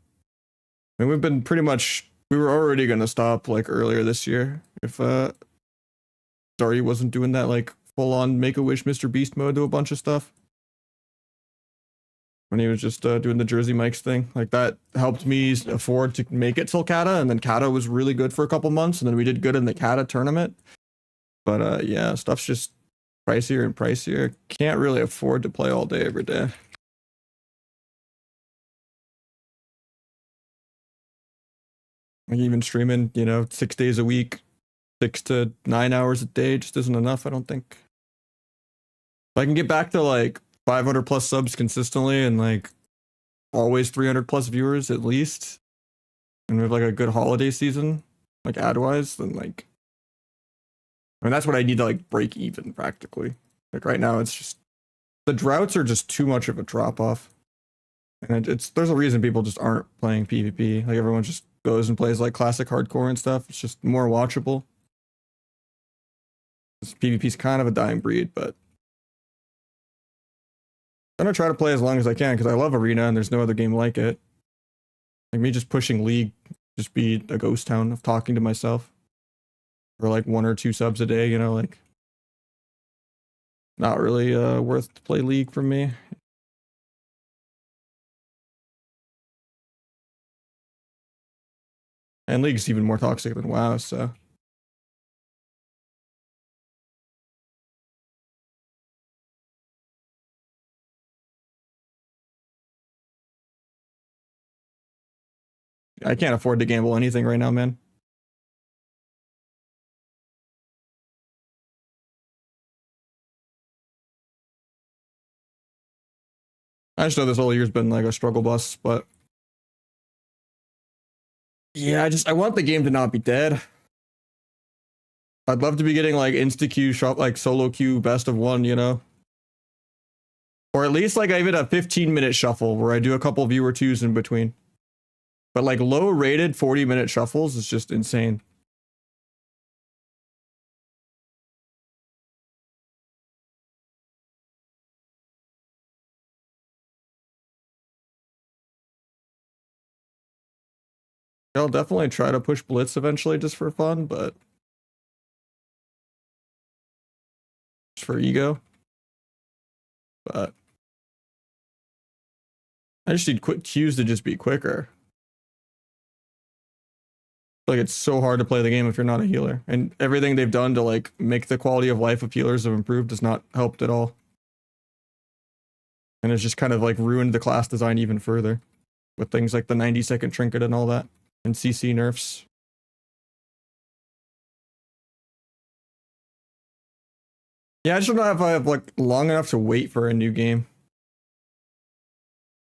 I mean, we've been pretty much, we were already gonna stop like earlier this year if Starry wasn't doing that like full on Make-A-Wish Mr. Beast mode to a bunch of stuff. When he was just doing the Jersey Mike's thing. Like that helped me afford to make it till Kata, and then Kata was really good for a couple months, and then we did good in the Kata tournament. But yeah, stuff's just pricier and pricier. Can't really afford to play all day every day. Like even streaming, you know, 6 days a week, 6 to 9 hours a day just isn't enough, I don't think. If I can get back to like 500 plus subs consistently and like always 300 plus viewers at least, and we have like a good holiday season, like ad wise, then like, I mean, that's what I need to like break even practically. Like right now, it's just the droughts are just too much of a drop off, and there's a reason people just aren't playing PvP. Like everyone just goes and plays like classic hardcore and stuff. It's just more watchable. PvP's kind of a dying breed, but I'm gonna try to play as long as I can because I love Arena and there's no other game like it. Like me just pushing League, just be a ghost town of talking to myself for like 1 or 2 subs a day, you know, like not really worth to play League for me. And League's even more toxic than WoW, so. I can't afford to gamble anything right now, man. I just know this whole year's been like a struggle bus, but yeah, I want the game to not be dead. I'd love to be getting like insta queue shop, like solo queue best of 1, you know, or at least like even a 15-minute shuffle where I do a couple viewer 2s in between. But like low rated 40-minute shuffles is just insane. I'll definitely try to push Blitz eventually just for fun, but just for ego. But I just need quick queues to just be quicker. Like it's so hard to play the game if you're not a healer, and everything they've done to like make the quality of life of healers have improved has not helped at all, and it's just kind of like ruined the class design even further with things like the 90-second trinket and all that, and CC nerfs. Yeah, I just don't know if I have like long enough to wait for a new game.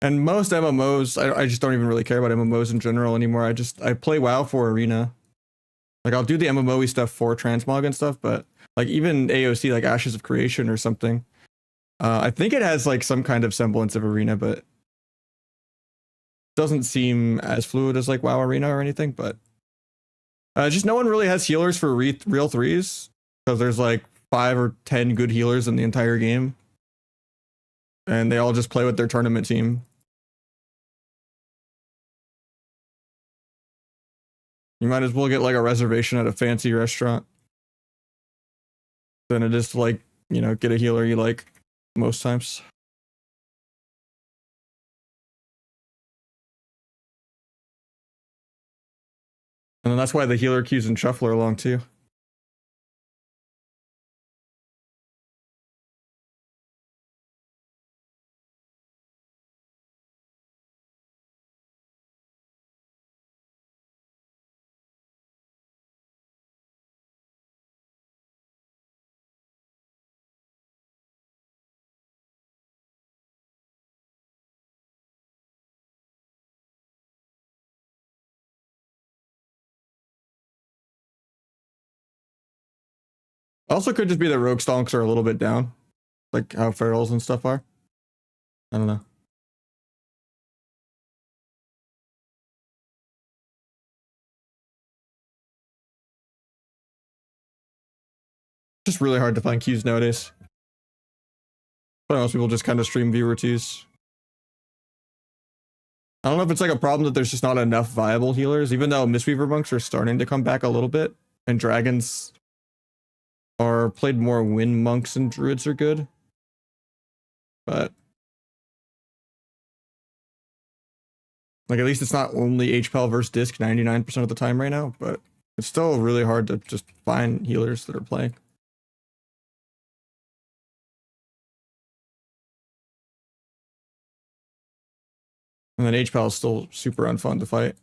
And most MMOs, I just don't even really care about MMOs in general anymore. I play WoW for Arena. Like I'll do the MMO-y stuff for transmog and stuff, but like even AOC, like Ashes of Creation or something, I think it has like some kind of semblance of Arena, but doesn't seem as fluid as like WoW Arena or anything. But just no one really has healers for real 3s because there's like 5 or 10 good healers in the entire game, and they all just play with their tournament team. You might as well get like a reservation at a fancy restaurant than it is to like, you know, get a healer you like most times. And then that's why the healer queues in Shuffler are long too. Also could just be that rogue stonks are a little bit down. Like how ferals and stuff are. I don't know. Just really hard to find queues nowadays. But most people just kind of stream viewer twos. I don't know if it's like a problem that there's just not enough viable healers, even though Mistweaver monks are starting to come back a little bit, and dragons are played more when monks and druids are good. But like at least it's not only HPL versus disc 99% of the time right now, but it's still really hard to just find healers that are playing. And then HPL is still super unfun to fight.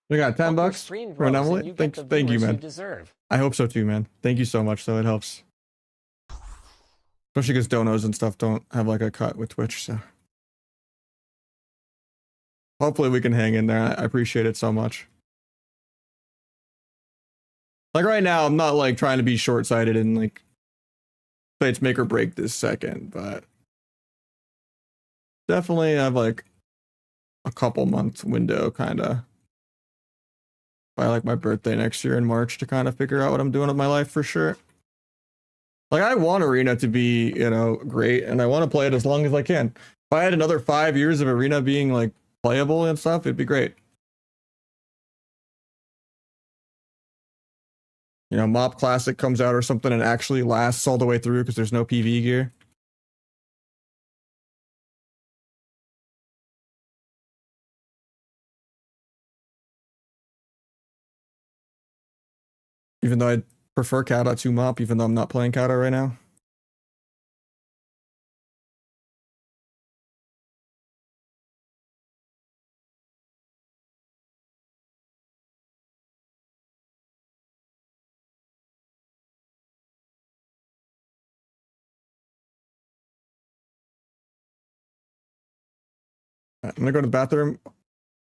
We got 10 Hope your bucks stream for an grows and Emily. you get Thanks, the thank you, viewers man. deserve. I hope so too, man. Thank you so much, though. It helps. Especially because donos and stuff don't have like a cut with Twitch, so. Hopefully we can hang in there. I appreciate it so much. Like right now, I'm not like trying to be short-sighted and like say it's make or break this second, but definitely have like a couple month window kind of by like my birthday next year in March to kind of figure out what I'm doing with my life for sure. Like I want Arena to be, you know, great and I want to play it as long as I can. If I had another 5 years of Arena being like playable and stuff, it'd be great. You know, Mop Classic comes out or something and actually lasts all the way through because there's no PV gear. Even though I prefer Kata to Mop, even though I'm not playing Kata right now. I'm gonna go to the bathroom.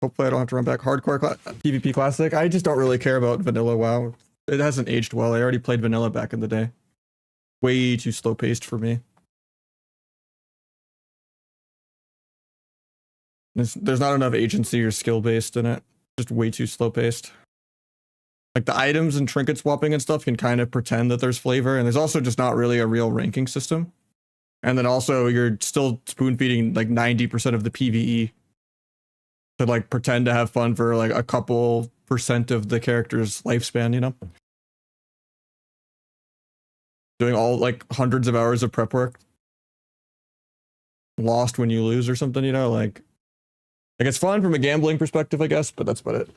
Hopefully I don't have to run back. Hardcore PvP Classic. I just don't really care about vanilla WoW. It hasn't aged well. I already played vanilla back in the day. Way too slow paced for me. There's not enough agency or skill based in it. Just way too slow paced. Like the items and trinket swapping and stuff can kind of pretend that there's flavor, and there's also just not really a real ranking system. And then also you're still spoon feeding like 90% of the PvE to like pretend to have fun for like a couple percent of the character's lifespan, you know? Doing all like hundreds of hours of prep work. Lost when you lose or something, you know? Like it's fun from a gambling perspective, I guess, but that's about it.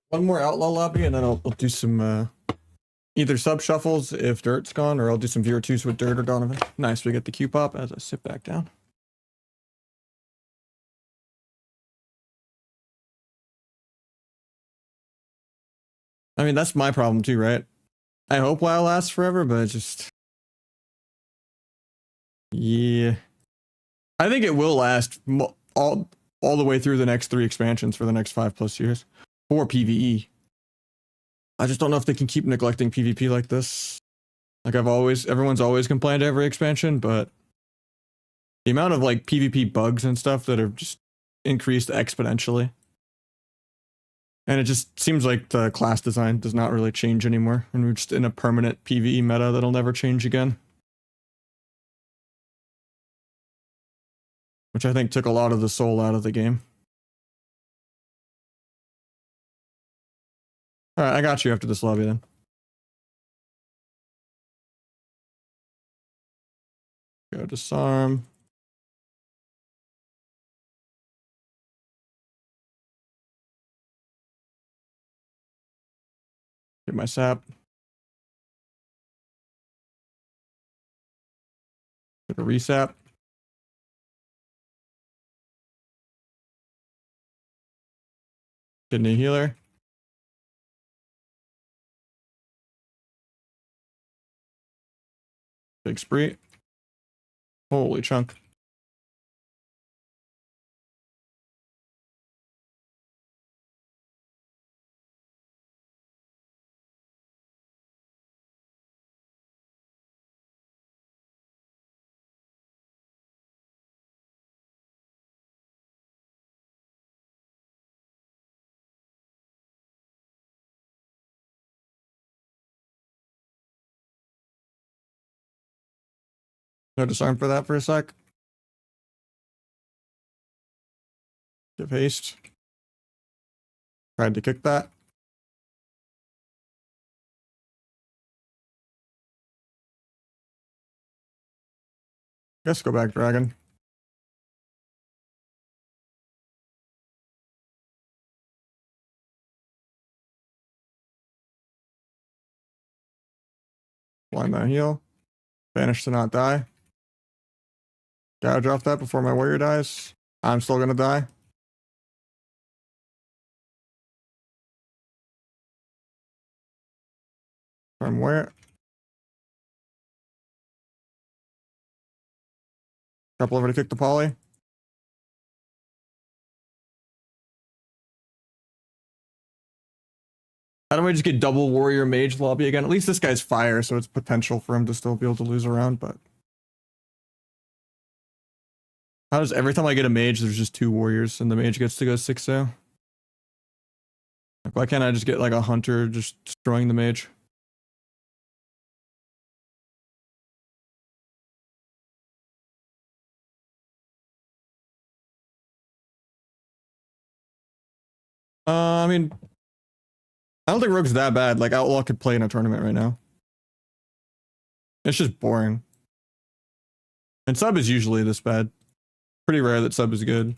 One more outlaw lobby and then I'll do some either sub shuffles if Dirt's gone, or I'll do some viewer twos with Dirt or Donovan. Nice, we get the Q pop as I sit back down. I mean, that's my problem too, right? I hope WoW lasts forever, but it's just... Yeah. I think it will last all the way through the next 3 expansions for the next 5+ years. For PvE. I just don't know if they can keep neglecting PvP like this. Like everyone's always complained every expansion, but the amount of like PvP bugs and stuff that have just increased exponentially. And it just seems like the class design does not really change anymore, and we're just in a permanent PvE meta that'll never change again. Which I think took a lot of the soul out of the game. Alright, I got you after this lobby then. Go disarm. Get my sap. Get a resap. Kidney healer. Big spree. Holy chunk. No disarm for that for a sec. Give haste. Tried to kick that. Guess go back, dragon. Blind that heal. Vanish to not die. Gouge off that before my warrior dies. I'm still gonna die. From where? Couple over to kick the poly. How do I just get double warrior mage lobby again? At least this guy's fire, so it's potential for him to still be able to lose a round, but how does every time I get a mage, there's just 2 warriors and the mage gets to go 6-0? Like, why can't I just get like a hunter just destroying the mage? I mean, I don't think Rogue's that bad. Like, Outlaw could play in a tournament right now. It's just boring. And sub is usually this bad. Pretty rare that sub is good.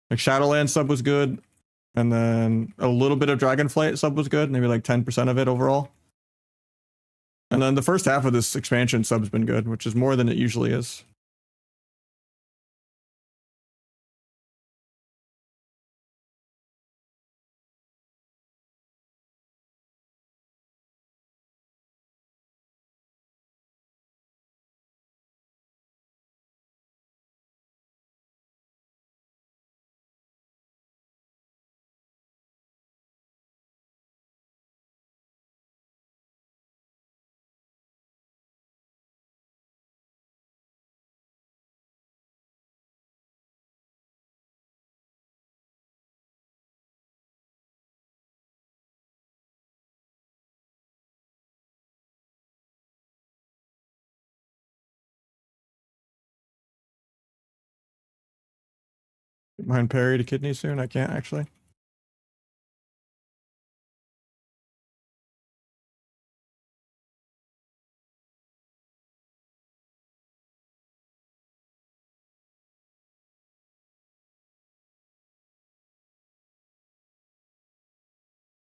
Like, Shadowland sub was good. And then a little bit of Dragonflight sub was good. Maybe like 10% of it overall. And then the first half of this expansion sub's been good, which is more than it usually is. Get behind parry to kidney soon. I can't actually.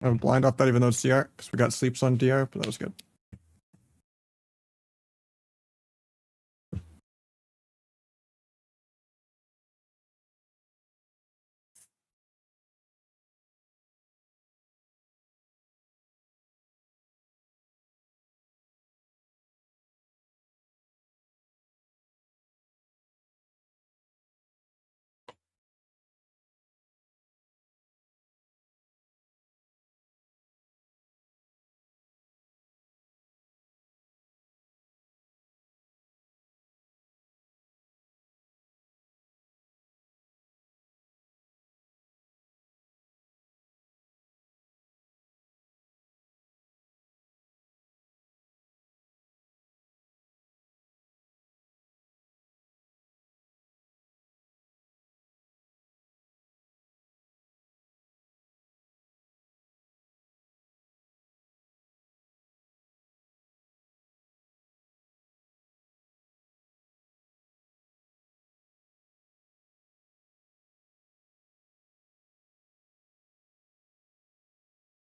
I have a blind off that even though it's DR, because we got sleeps on DR, but that was good.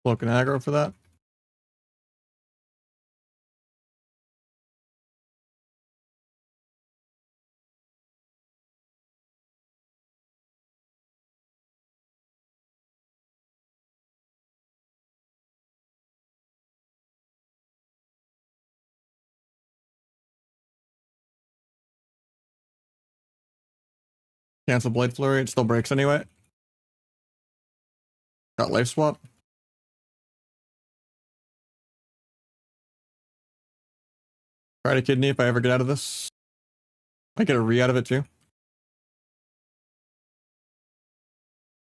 Cloak and aggro for that. Cancel Blade Flurry. It still breaks anyway. Got life swap. Try to kidney if I ever get out of this. I get a re out of it too.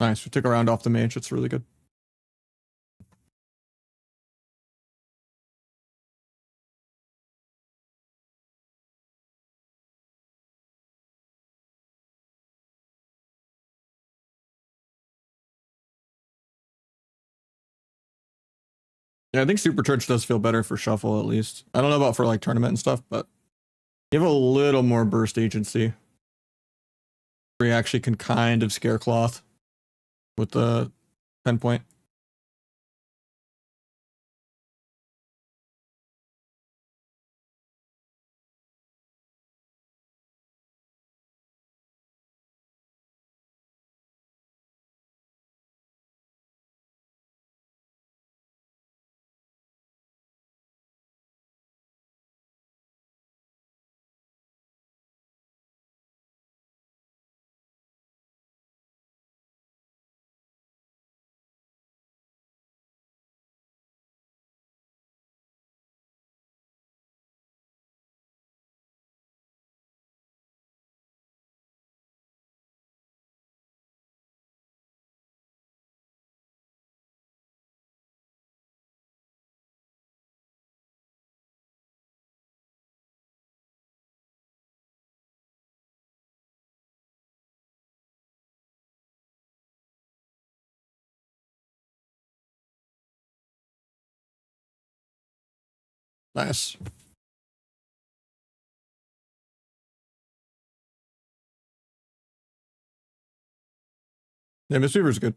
Nice. We took a round off the mage. It's really good. Yeah, I think Super Church does feel better for shuffle at least. I don't know about for like tournament and stuff, but you have a little more burst agency. Where you actually can kind of scare cloth with the 10 point. Nice. Yeah, Mistweaver's good.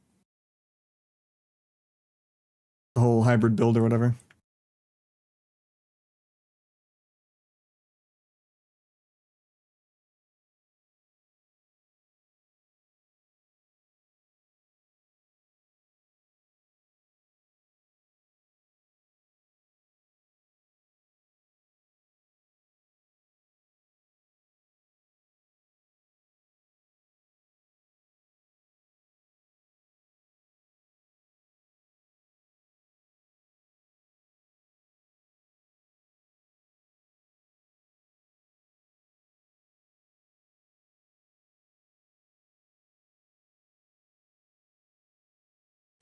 The whole hybrid build or whatever.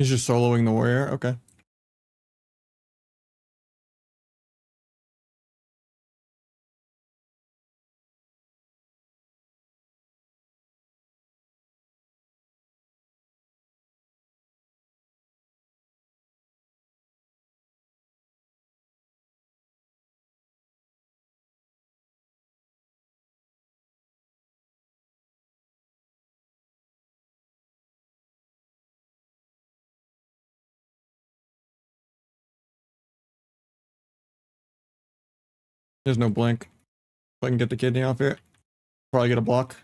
He's just soloing the warrior. Okay. There's no blink. If I can get the kidney off here, probably get a block.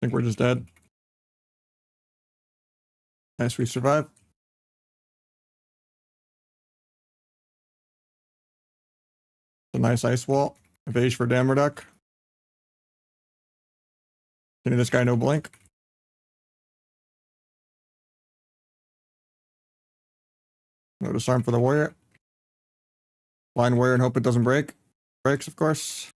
I think we're just dead. Nice, we survive. A nice ice wall. Evade for Dammer Duck. Getting this guy no blink. No disarm for the warrior. Blind warrior and hope it doesn't break. Breaks, of course.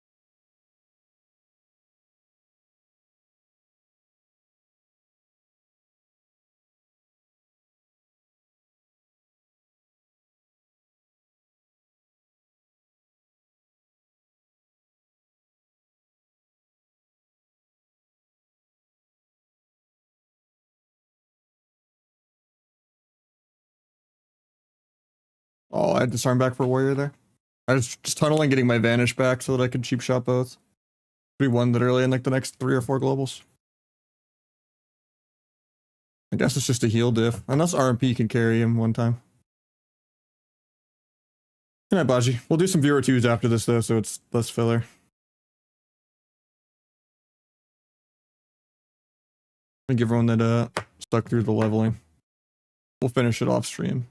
Oh, I had disarm back for warrior there. I was just tunneling, getting my vanish back so that I could cheap shot both. Be one literally in like the next 3 or 4 globals. I guess it's just a heal diff. Unless RMP can carry him one time. Good night, Baji. We'll do some viewer 2s after this though, so it's less filler. Thank everyone that stuck through the leveling. We'll finish it off stream.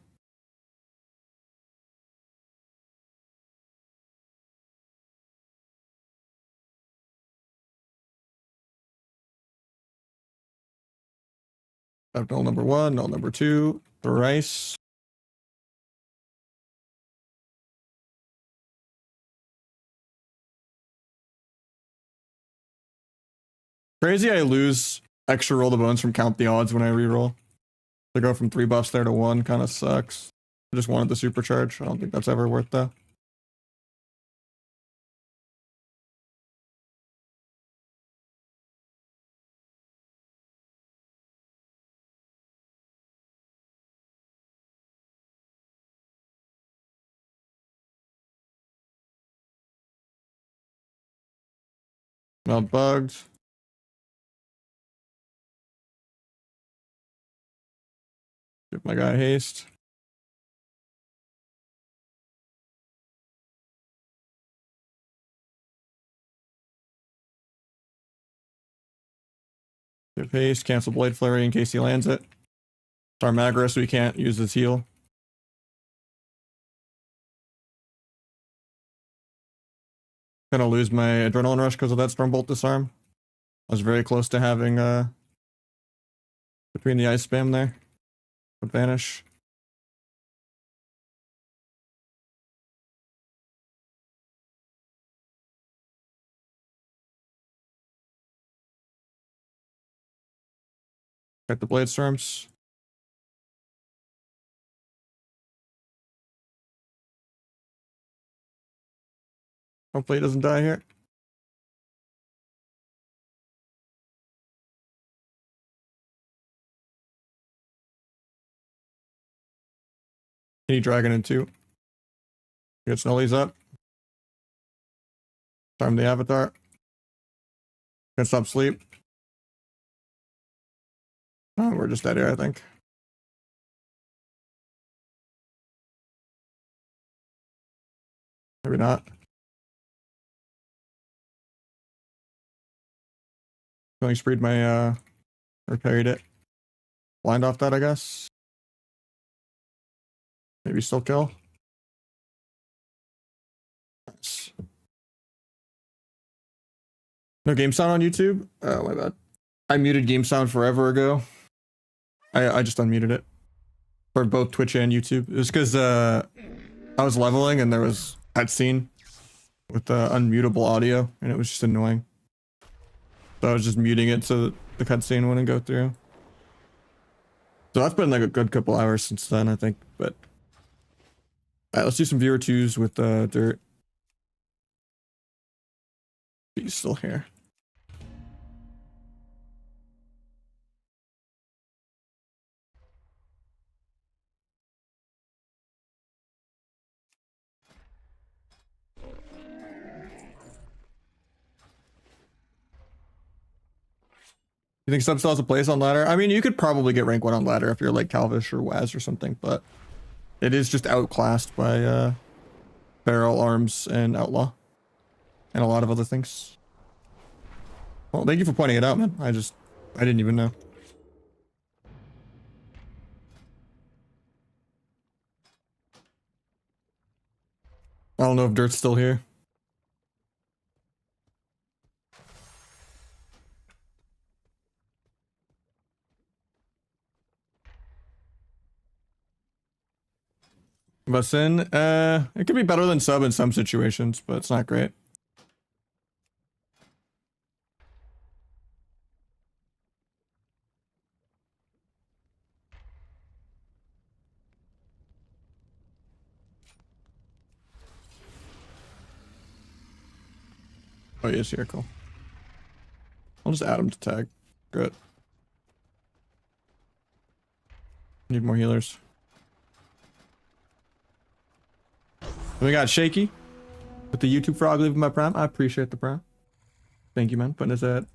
I have null number 1, null number 2, thrice. Crazy I lose extra roll the bones from count the odds when I reroll. To go from 3 buffs there to 1 kind of sucks. I just wanted the supercharge. I don't think that's ever worth that. Not bugged. Give my guy haste. Give haste, cancel Blade Flurry in case he lands it. Starm aggro so he can't use his heal. Gonna lose my Adrenaline Rush because of that Stormbolt disarm. I was very close to having between the ice spam there. Would vanish. Got the Blade Storms. Hopefully he doesn't die here. Any dragon in 2. Get Snollies up. Time the avatar. Can't stop sleep. Oh, we're just dead here, I think. Maybe not. Feeling spreed my or parried it. Blind off that, I guess. Maybe still kill. Nice. No game sound on YouTube? Oh my bad. I muted game sound forever ago. I just unmuted it. For both Twitch and YouTube. It was because I was leveling and there was cutscene with unmutable audio and it was just annoying. So I was just muting it so that the cutscene wouldn't go through. So that's been like a good couple hours since then, I think. But alright, let's do some viewer 2s with Dirt. He's still here. You think sub still has a place on ladder? I mean, you could probably get rank 1 on ladder if you're like Calvish or Waz or something, but it is just outclassed by barrel, arms, and outlaw. And a lot of other things. Well, thank you for pointing it out, man. I didn't even know. I don't know if Dirt's still here. Basin, it could be better than sub in some situations, but it's not great. Oh, he is here, cool. I'll just add him to tag. Good. Need more healers. We got Shaky with the YouTube frog leaving my prime. I appreciate the prime. Thank you, man. Putting us at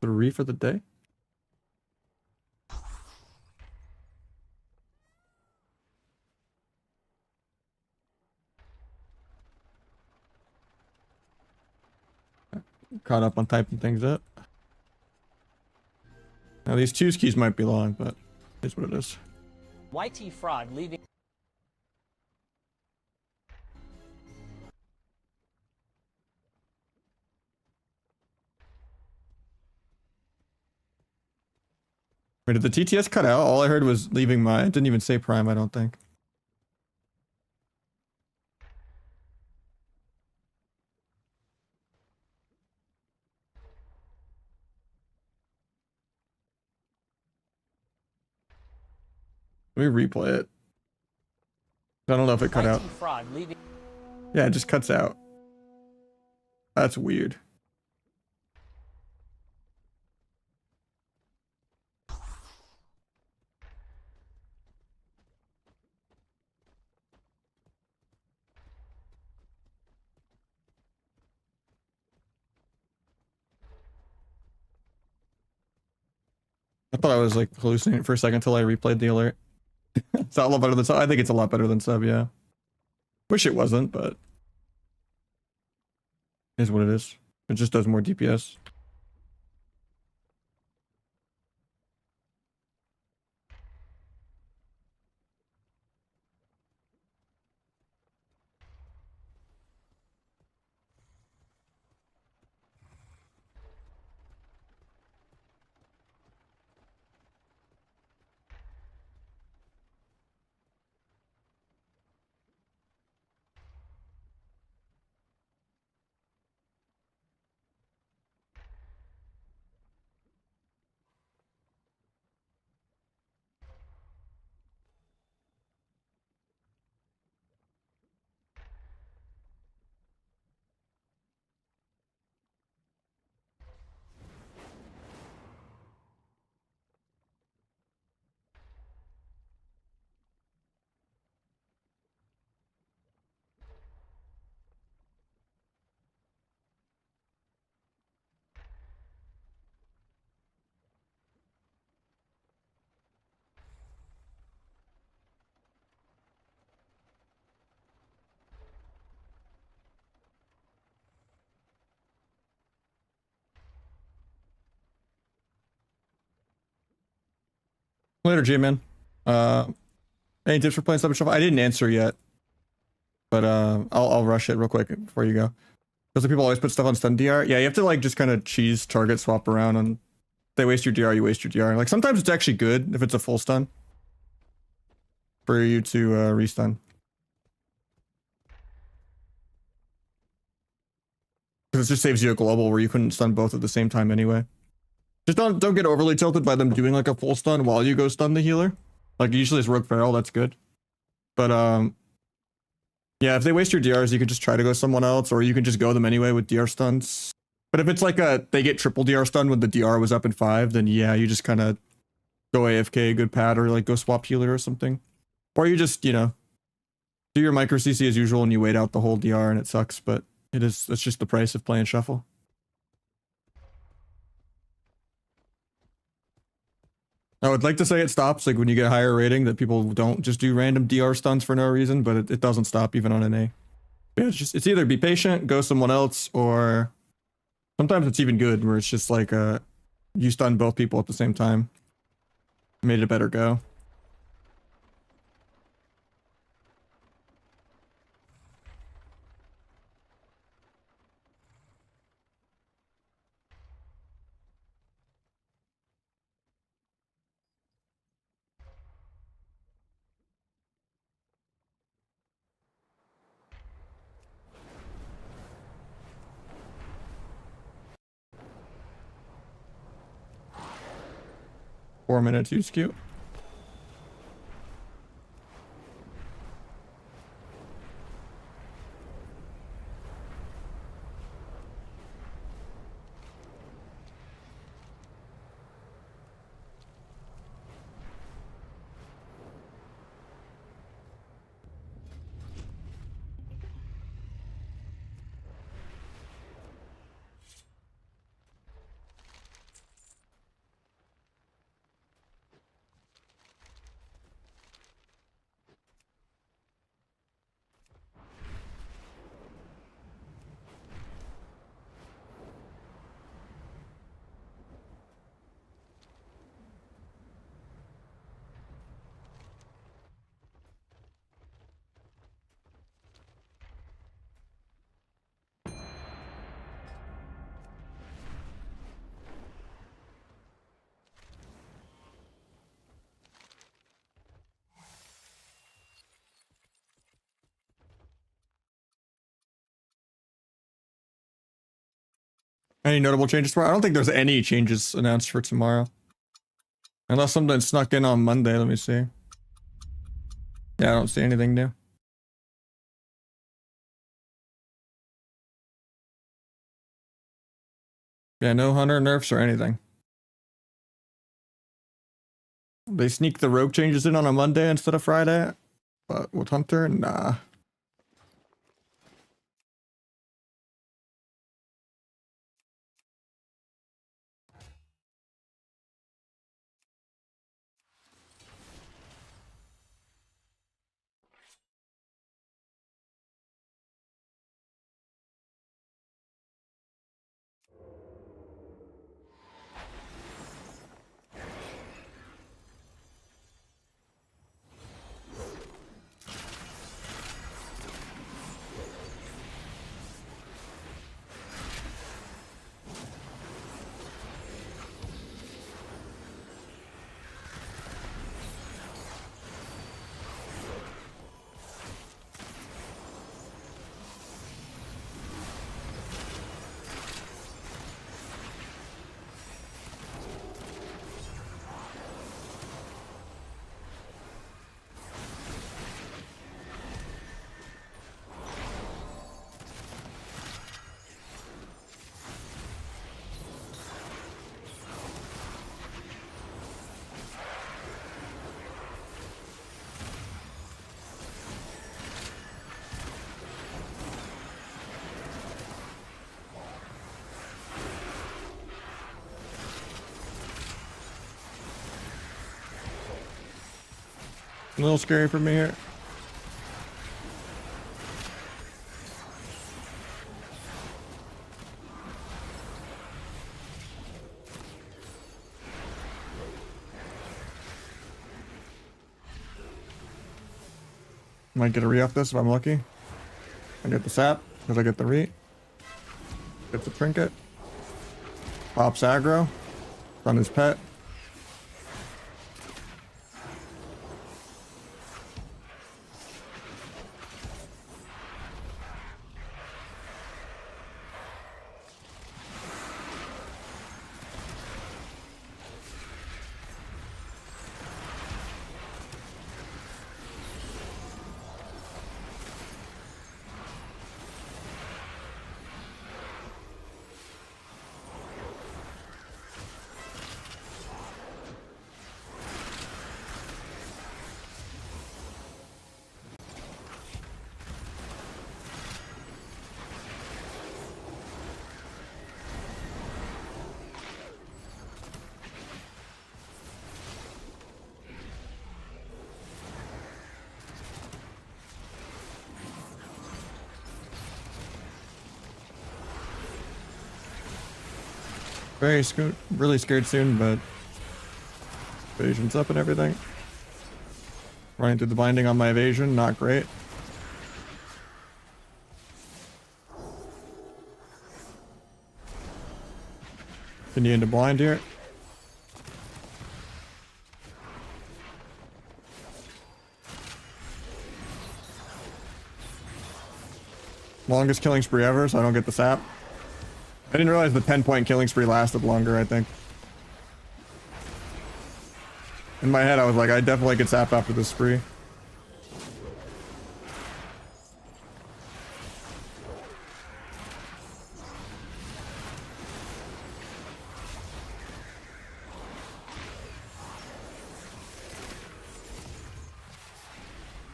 3 for the day. Caught up on typing things up. Now these choose keys might be long, but it's what it is. YT Frog leaving. Wait, did the TTS cut out? All I heard was leaving my... It didn't even say prime, I don't think. Let me replay it. I don't know if it cut out. Frog leaving. Yeah, it just cuts out. That's weird. I thought I was like hallucinating for a second until I replayed the alert. It's a lot better than sub. I think it's a lot better than sub, yeah. Wish it wasn't, but it is what it is. It just does more DPS. Later, J-Man. Any tips for playing Sub and Shuffle? I didn't answer yet, but I'll rush it real quick before you go. Because people always put stuff on stun DR. Yeah, you have to like just kind of cheese target swap around, and if they waste your DR, you waste your DR. Like sometimes it's actually good if it's a full stun for you to restun. Because it just saves you a global where you couldn't stun both at the same time anyway. Just don't get overly tilted by them doing like a full stun while you go stun the healer. Like usually it's Rogue Feral, that's good. But yeah, if they waste your DRs, you could just try to go someone else, or you can just go them anyway with DR stuns. But if it's like they get triple DR stun when the DR was up in 5, then yeah, you just kind of go AFK, good pad, or like go swap healer or something. Or you just, you know, do your micro CC as usual and you wait out the whole DR and it sucks, but it's just the price of playing Shuffle. I would like to say it stops like when you get a higher rating, that people don't just do random DR stuns for no reason, but it doesn't stop even on an A. Yeah, it's either be patient, go someone else, or sometimes it's even good where it's just like you stun both people at the same time. Made it a better go. Four-minute too cute. Any notable changes tomorrow? I don't think there's any changes announced for tomorrow. Unless something snuck in on Monday, let me see. Yeah, I don't see anything new. Yeah, no hunter nerfs or anything. They sneak the rogue changes in on a Monday instead of Friday, but with hunter, nah. A little scary for me here. Might get a re off this if I'm lucky. I get the sap because I get the re. Get the trinket. Pops aggro. On his pet. Really scared soon, but evasion's up and everything. Running through the binding on my evasion, not great. Continue into blind here. Longest killing spree ever, so I don't get the sap. I didn't realize the 10-point killing spree lasted longer, I think. In my head, I was like, I definitely could sap after this spree.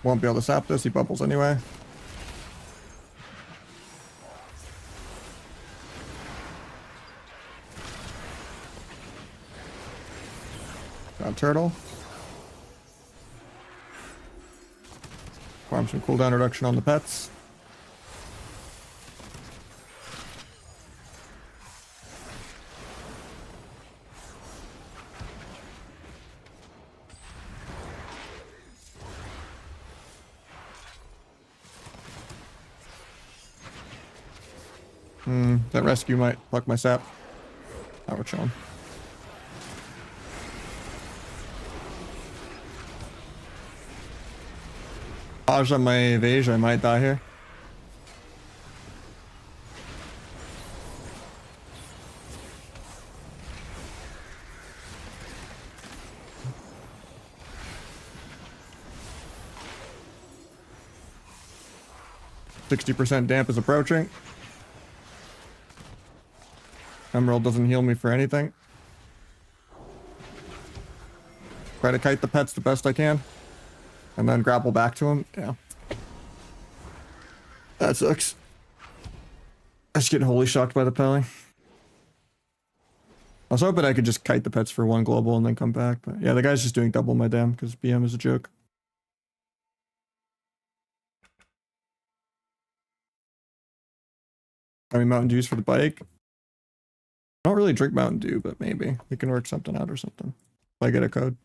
Won't be able to sap this, he bubbles anyway. Got turtle. Farm some cooldown reduction on the pets. That rescue might fuck my sap. Now we're chilling. Dodge on my evasion, I might die here. 60% damp is approaching. Emerald doesn't heal me for anything. Try to kite the pets the best I can. And then grapple back to him. Yeah. That sucks. I just get wholly shocked by the pelling. I was hoping I could just kite the pets for one global and then come back. But yeah, the guy's just doing double my dam because BM is a joke. I mean, Mountain Dew's for the bike. I don't really drink Mountain Dew, but maybe we can work something out or something. If I get a code.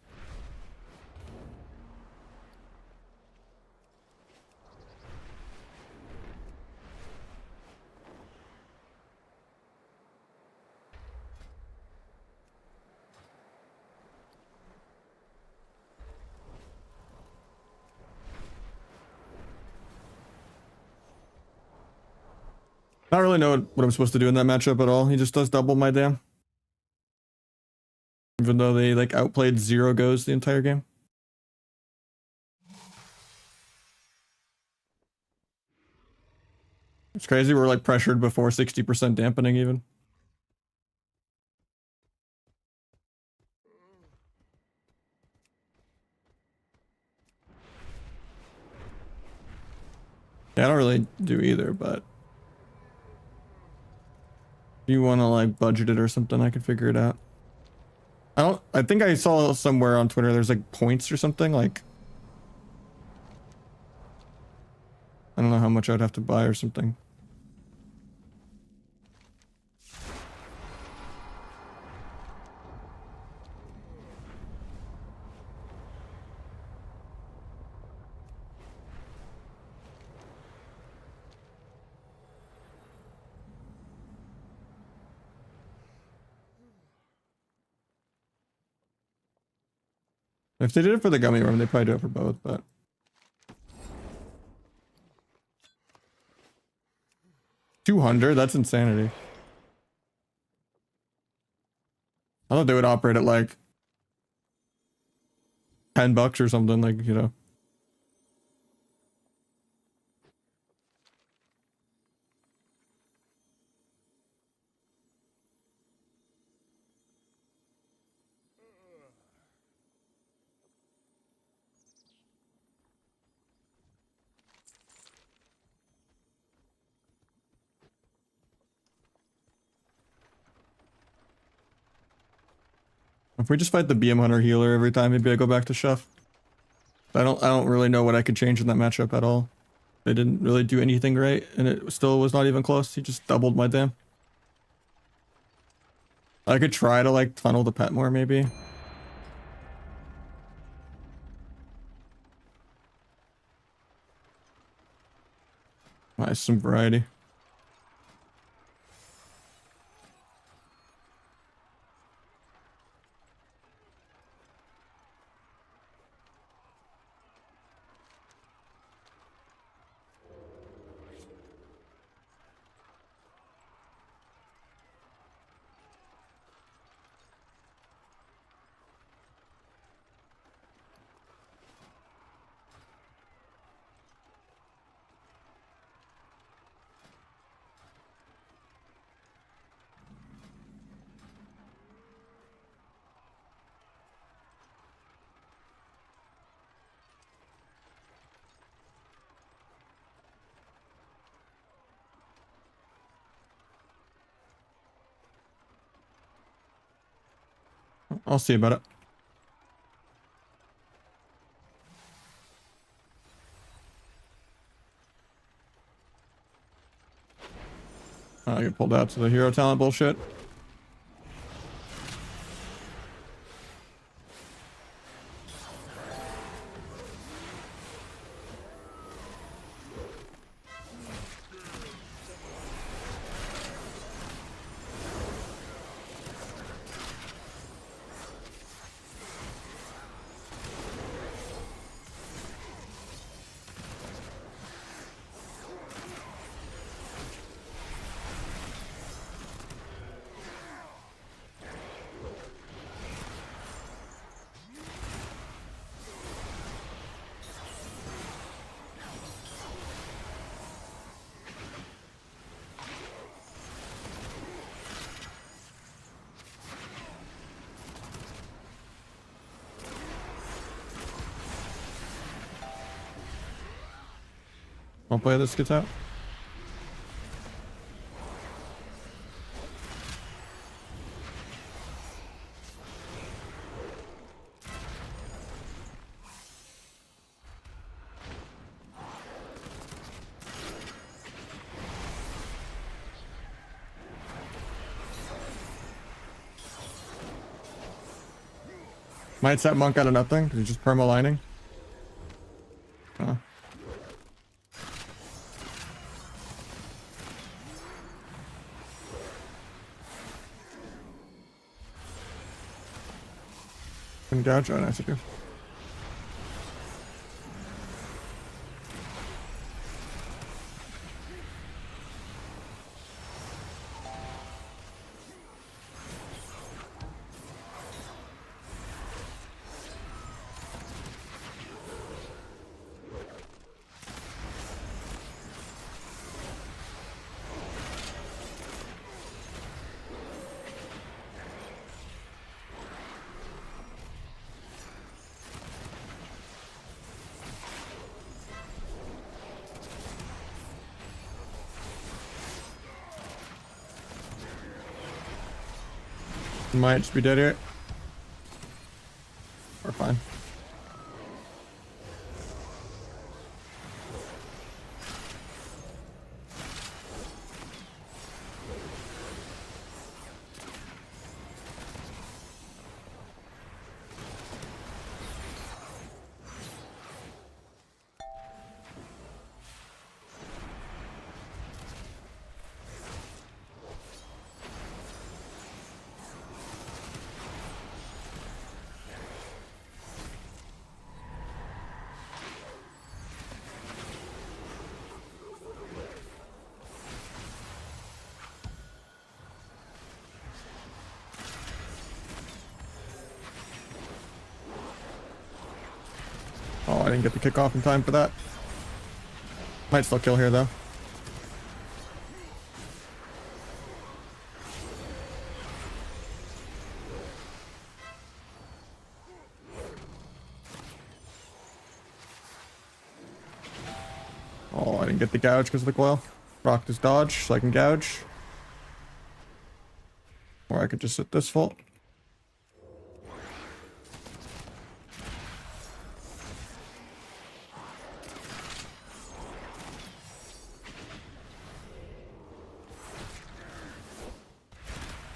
I don't really know what I'm supposed to do in that matchup at all. He just does double my dam. Even though they like outplayed 0 goes the entire game. It's crazy, we're like pressured before 60% dampening even. Yeah, I don't really do either, but if you want to like budget it or something, I can figure it out. I think I saw somewhere on Twitter there's like points or something, like I don't know how much I'd have to buy or something. If they did it for the gummy worm, they probably do it for both, but 200, that's insanity. I thought they would operate at like $10 or something, like, you know. If we just fight the BM Hunter healer every time, maybe I go back to Chef. I don't really know what I could change in that matchup at all. They didn't really do anything right, and it still was not even close. He just doubled my dam. I could try to like tunnel the pet more, maybe. Nice, some variety. I'll see about it. I get pulled out to the hero talent bullshit. Hopefully this gets out. Might set monk out of nothing because he's just perma lining. Huh. Can gouge? Oh, nice of you. Might just be dead here. We're fine. Oh, I didn't get the kickoff in time for that. Might still kill here though. Oh, I didn't get the gouge because of the coil. Rock this dodge so I can gouge. Or I could just sit this full.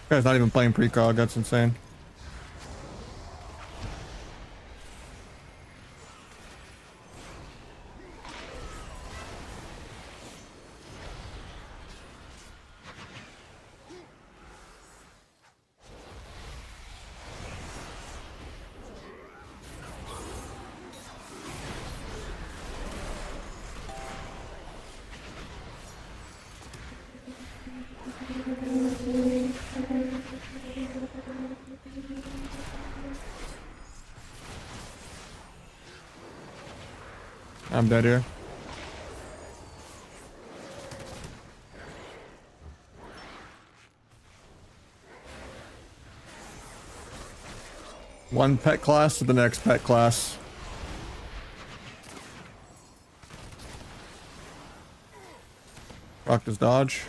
Guy's not even playing precog, that's insane. I'm dead here. One pet class to the next pet class. Rock this dodge.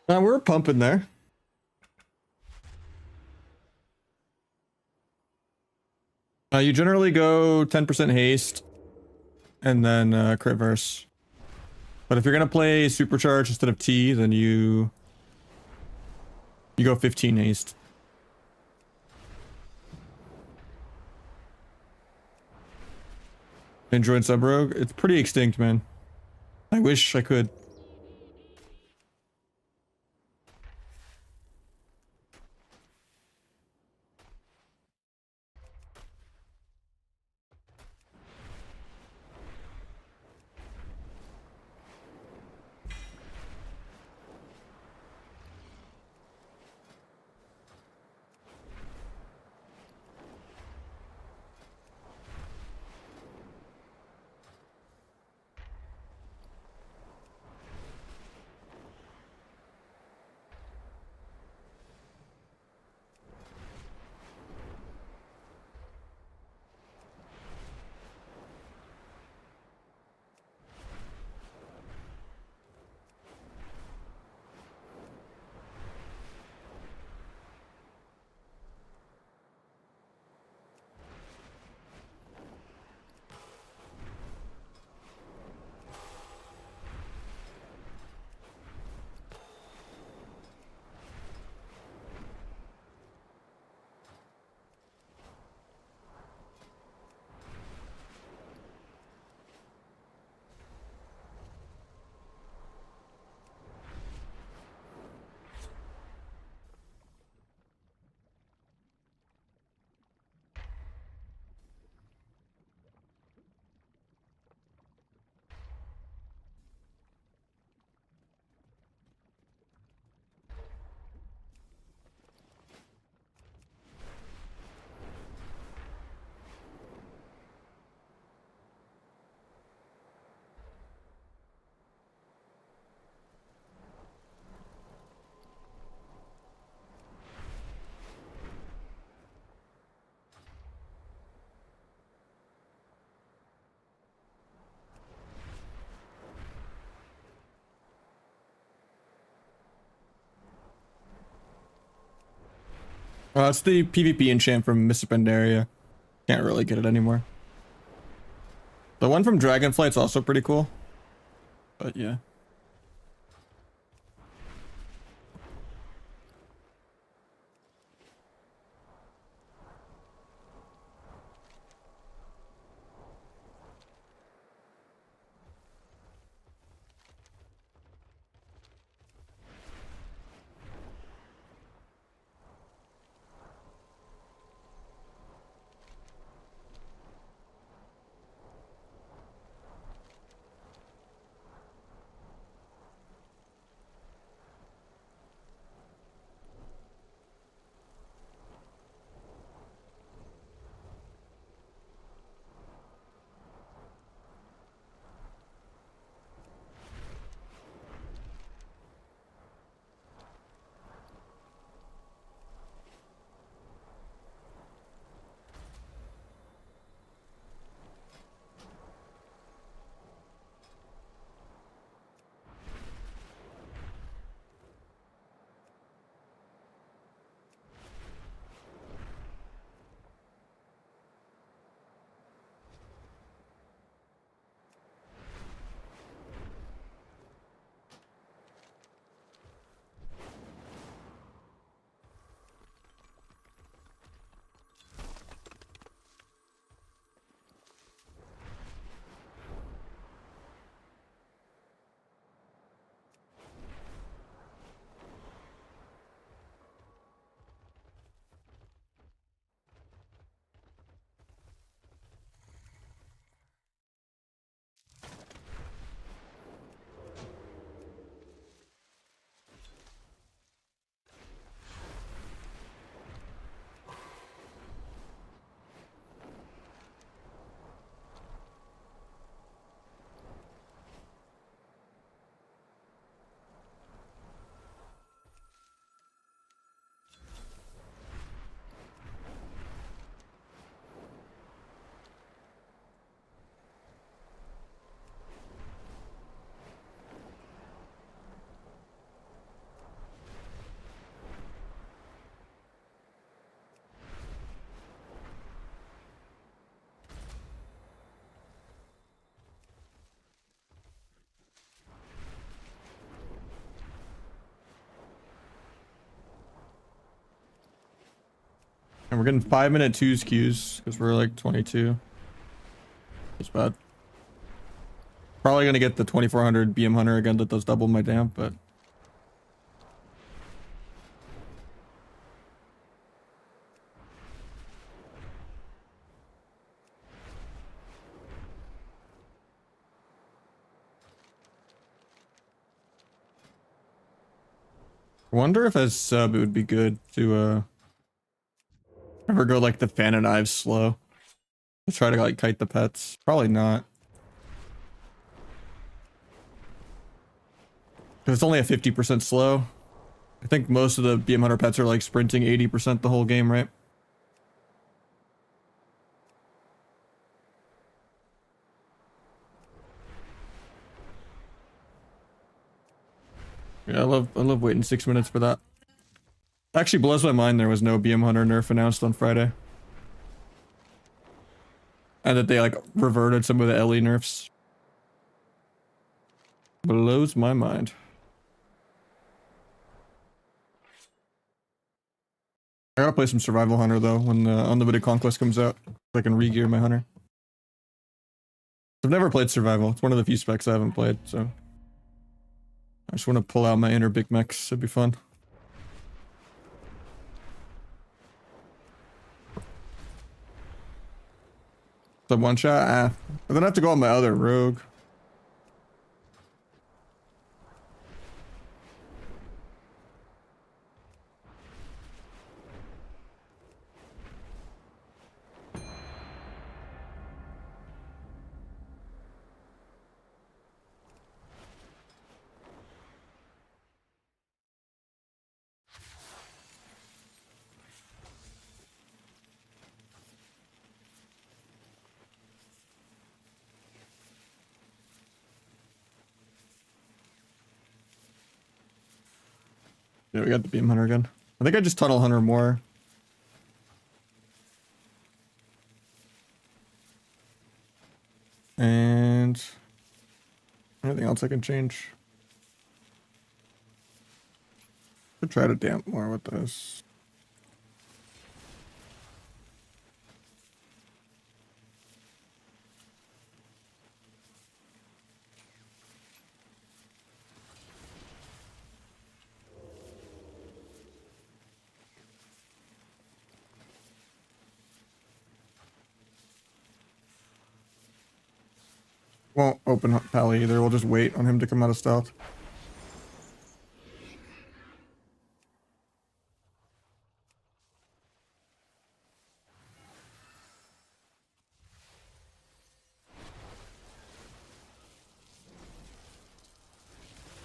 Now we're pumping there. You generally go 10% haste and then crit verse. But if you're gonna play supercharge instead of T, then you go 15 haste. Enjoyed Sub Rogue? It's pretty extinct, man. I wish I could. It's the PvP enchant from Mr. Pandaria. Can't really get it anymore. The one from Dragonflight's also pretty cool. But yeah. And we're getting 5-minute 2s queues because we're like 22. It's bad. Probably gonna get the 2400 BM Hunter again that does double my damp, but I wonder if as sub it would be good to ever go like the fan and Ives slow. Let's try to like kite the pets. Probably not. Because it's only a 50% slow. I think most of the BM Hunter pets are like sprinting 80% the whole game, right? Yeah, I love waiting 6 minutes for that. Actually blows my mind there was no BM Hunter nerf announced on Friday. And that they like reverted some of the LE nerfs. Blows my mind. I gotta play some Survival Hunter though when the Unlimited Conquest comes out. So I can re-gear my hunter. I've never played Survival. It's one of the few specs I haven't played, so I just want to pull out my inner big mechs. It'd be fun. The one shot? Ah. But then I have to go on my other rogue. Yeah, we got the Beam Hunter again. I think I just Tunnel Hunter more. And anything else I can change? Could try to damp more with this. Won't open up Pally either. We'll just wait on him to come out of stealth.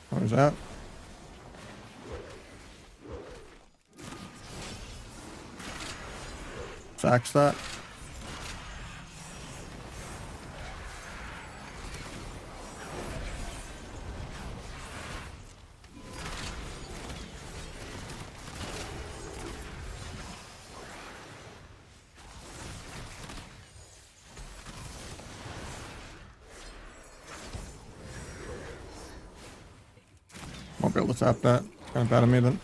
What is that? Sacks that. Won't be able to tap that. Kind of bad of me then.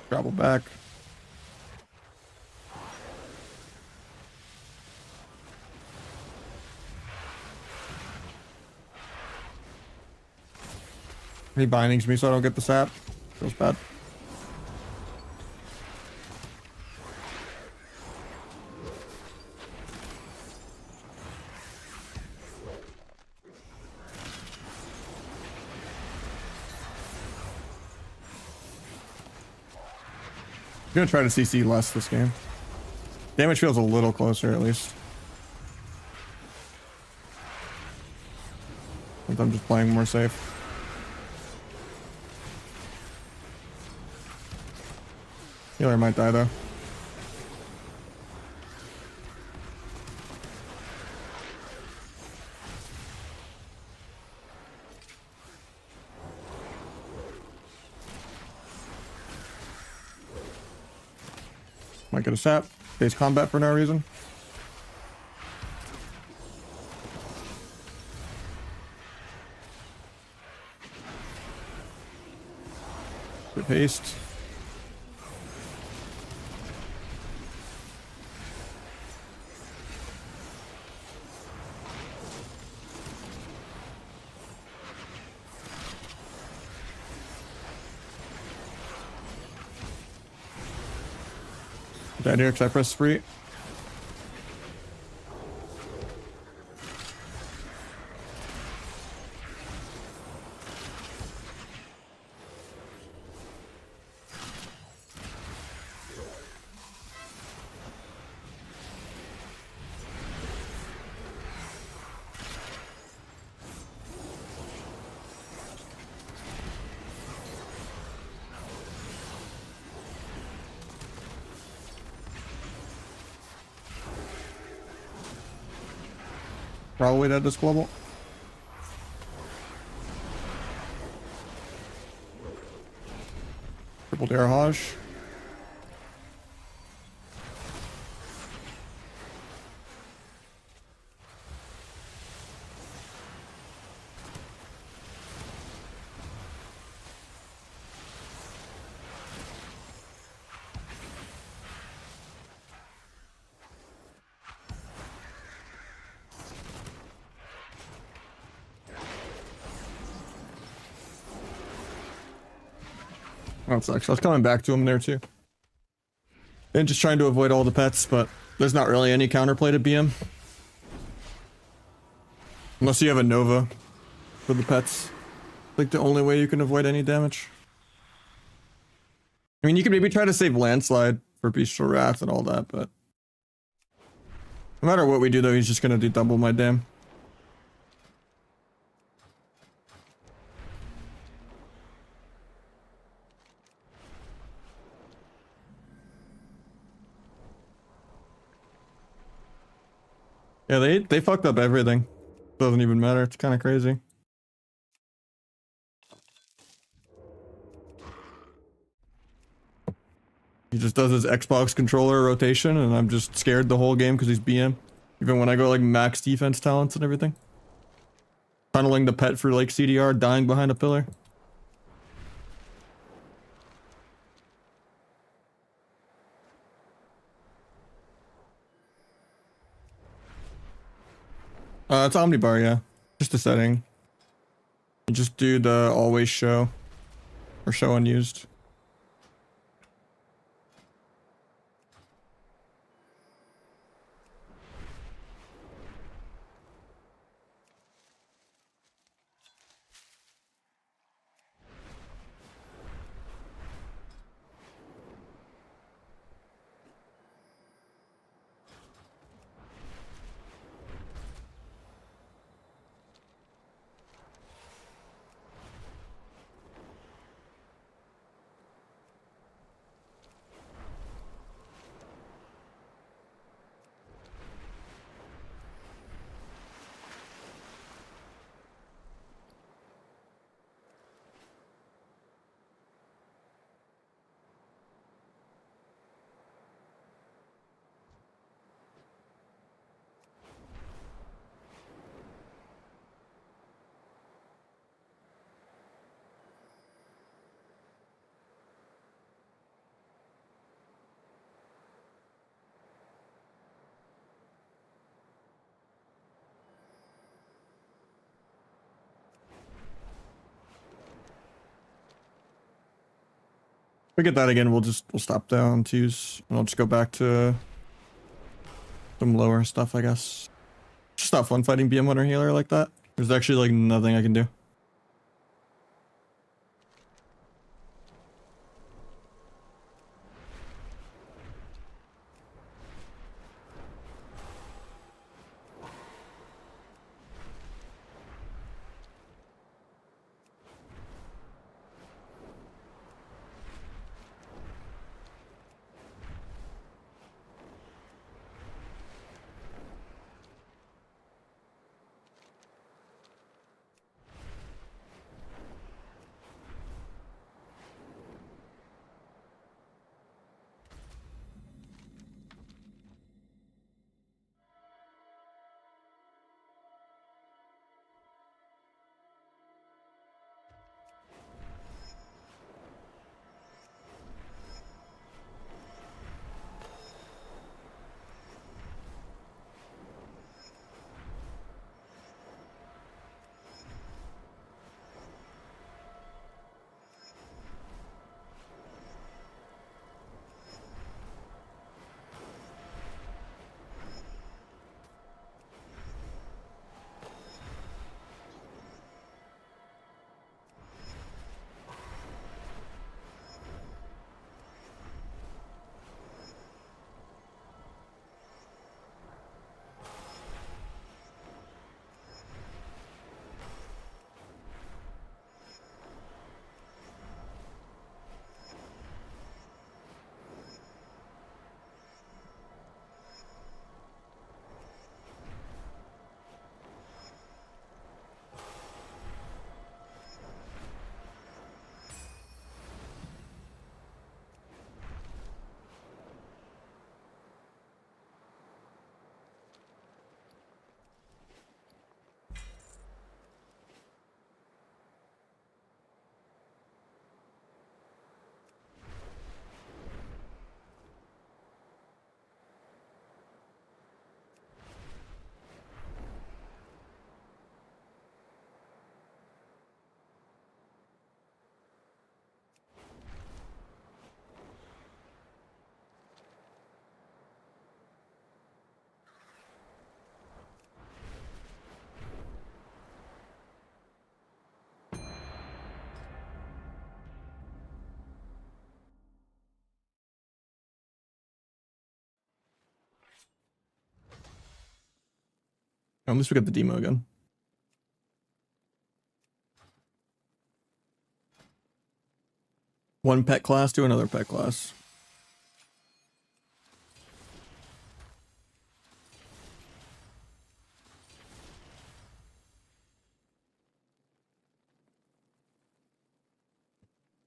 Travel back. He bindings me so I don't get the sap. Feels bad. I'm gonna try to CC less this game. Damage feels a little closer at least. Since I'm just playing more safe. Healer might die though. Might get a sap. Base combat for no reason. Good haste. Down here because I pressed free. Probably dead this global. Triple Darahaj. That sucks. I was coming back to him there too. And just trying to avoid all the pets, but there's not really any counterplay to BM. Unless you have a Nova for the pets. Like the only way you can avoid any damage. I mean, you could maybe try to save Landslide for Bestial Wrath and all that, but... no matter what we do though, he's just gonna do double my dam. Yeah, they fucked up everything. Doesn't even matter. It's kind of crazy. He just does his Xbox controller rotation, and I'm just scared the whole game because he's BM. Even when I go like max defense talents and everything. Tunneling the pet for like CDR, dying behind a pillar. It's Omnibar, yeah. Just a setting. You just do the always show. Or show unused. If we get that again, we'll stop down twos, and I'll just go back to some lower stuff, I guess. Just not fun fighting BM1 or healer like that. There's actually like nothing I can do. At least we got the demo again. One pet class to another pet class.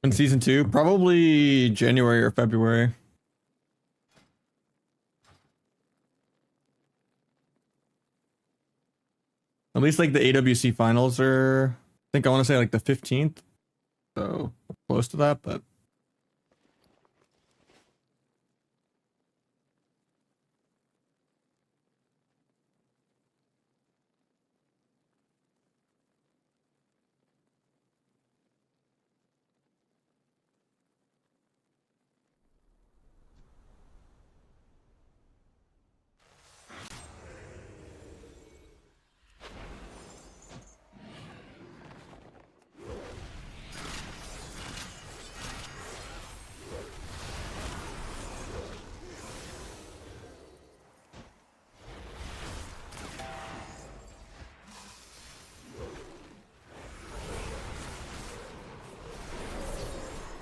In season 2, probably January or February. At least like the AWC finals are, I think I want to say like the 15th. So close to that, but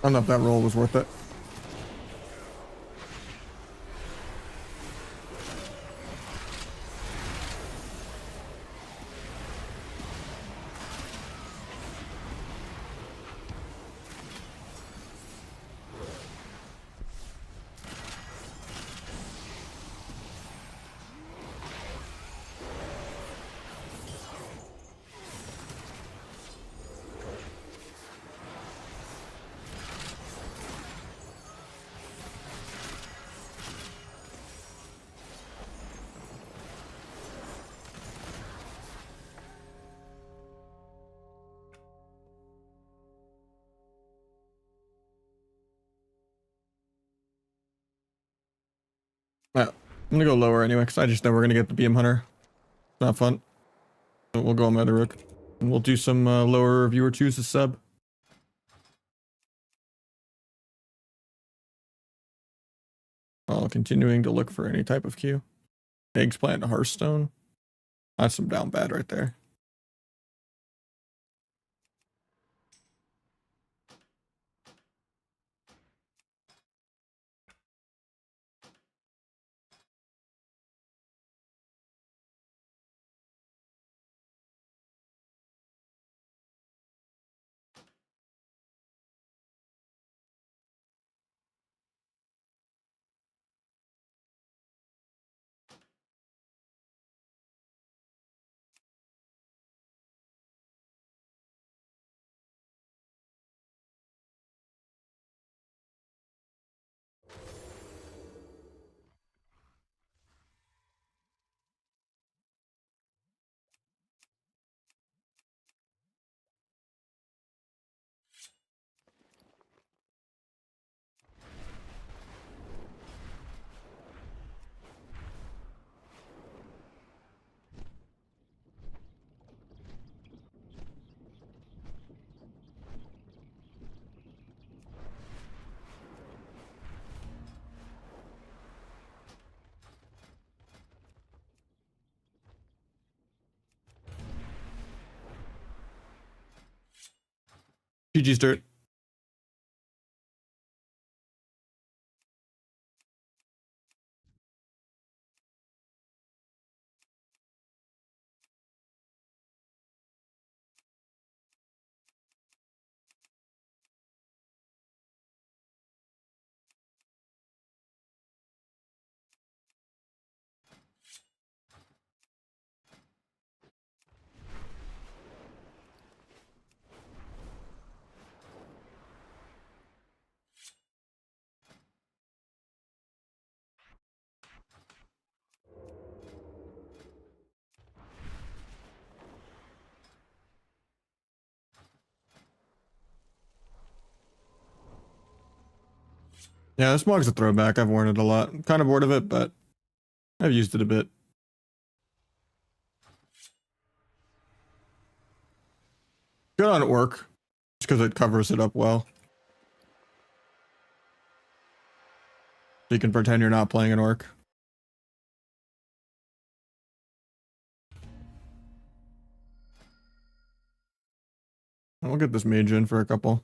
I don't know if that roll was worth it. Yeah, I'm gonna go lower anyway because I just know we're gonna get the BM Hunter. Not fun. So we'll go on my other rook. And we'll do some lower viewer choose a sub. While continuing to look for any type of queue. Eggplant to Hearthstone. That's some down bad right there. GG's dirt. Yeah, this mog's a throwback. I've worn it a lot. I'm kind of bored of it, but I've used it a bit. Good on orc, just because it covers it up well. So you can pretend you're not playing an orc. I'll get this mage in for a couple.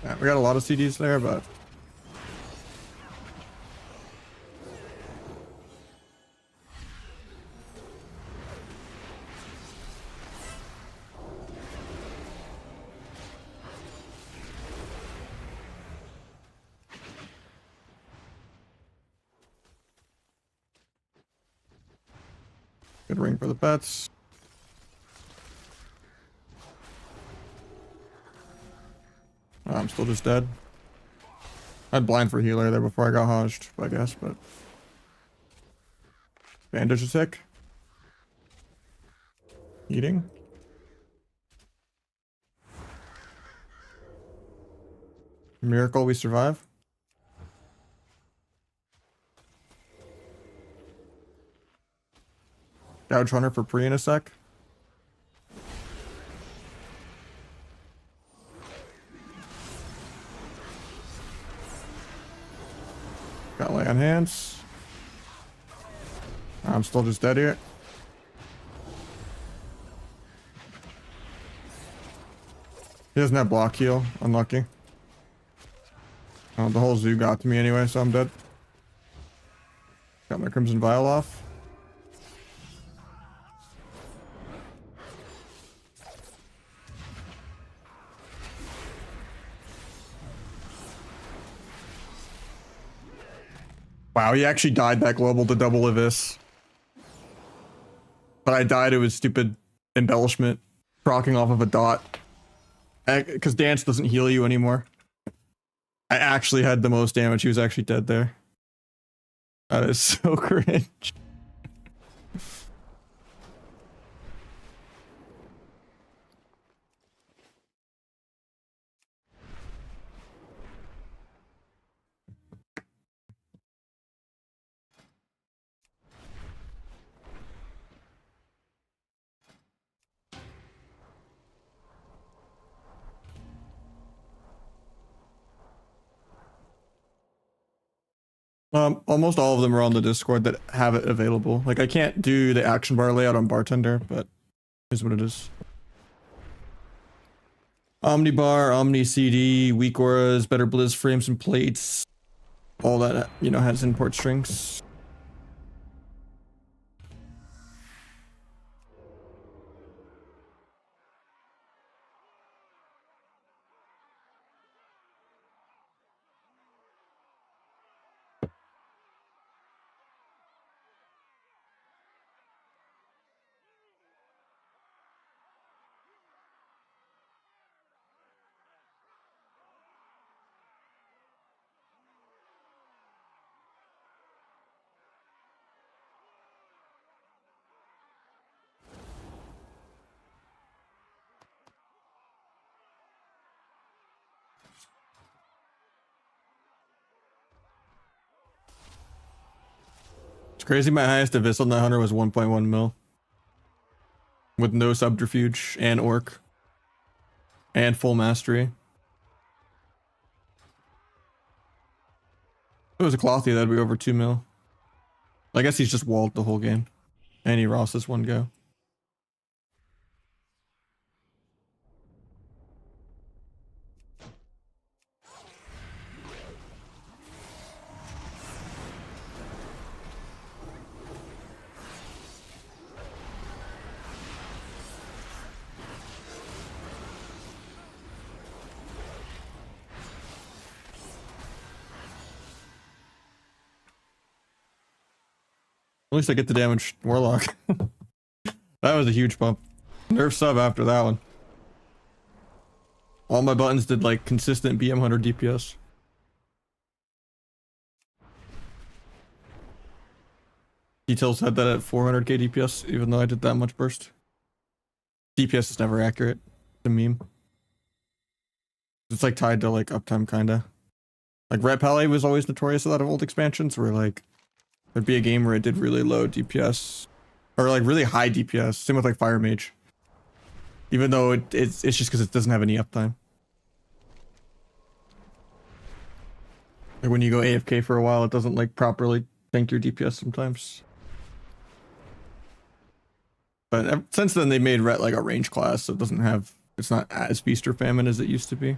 Yeah, we got a lot of CDs there, but good ring for the pets. Oh, I'm still just dead. I had blind for healer there before I got hodged, I guess, but bandage attack. Eating. Miracle we survive. Gouge Hunter for pre in a sec. Got lay on hands. I'm still just dead here. He doesn't have block heal. Unlucky. The whole zoo got to me anyway, so I'm dead. Got my Crimson Vial off. Wow, he actually died that global to double Abyss. But I died, it was stupid embellishment. Proccing off of a dot. Because dance doesn't heal you anymore. I actually had the most damage. He was actually dead there. That is so cringe. Almost all of them are on the Discord that have it available. Like, I can't do the action bar layout on Bartender, but here's what it is. Omnibar, Omni CD, weak auras, better blizz frames and plates. All that, you know, has import strings. It's crazy, my highest Abyss on that hunter was 1.1 mil. With no subterfuge and orc. And full mastery. If it was a clothy, that'd be over 2 mil. I guess he's just walled the whole game. And he Ross's one go. At least I get the damage Warlock. That was a huge bump. Nerf sub after that one. All my buttons did like consistent BM 100 DPS. Details had that at 400k DPS, even though I did that much burst. DPS is never accurate. It's a meme. It's like tied to like uptime kinda. Like Red Pally was always notorious out of old expansions where like there'd be a game where it did really low DPS. Or like really high DPS. Same with like Fire Mage. Even though it's just because it doesn't have any uptime. Like when you go AFK for a while, it doesn't like properly tank your DPS sometimes. But since then they made Ret like a range class, so it doesn't have, it's not as feast or famine as it used to be.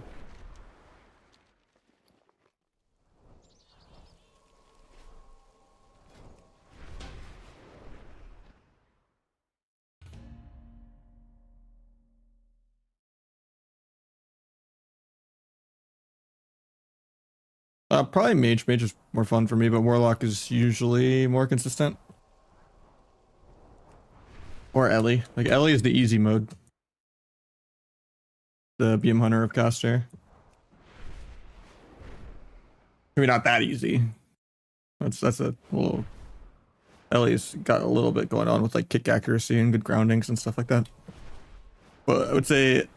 Probably mage. Mage is more fun for me, but warlock is usually more consistent. Or Ellie. Like Ellie is the easy mode. The beam hunter of caster. I mean, not that easy. That's a little. Ellie's got a little bit going on with like kick accuracy and good groundings and stuff like that. But I would say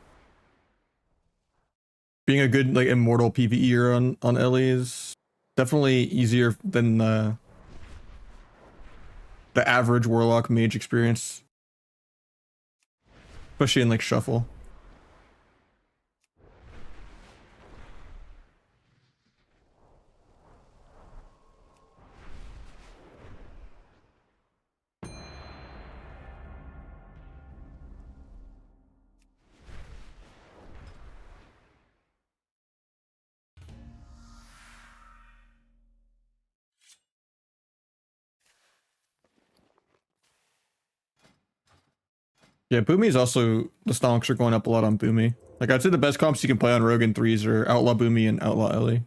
being a good like immortal PvEer on Ellie is definitely easier than the average warlock mage experience, especially in like shuffle. Yeah, Boomy is also, the stonks are going up a lot on Boomy. Like I'd say the best comps you can play on Rogue in 3s are Outlaw Boomy and Outlaw Ellie.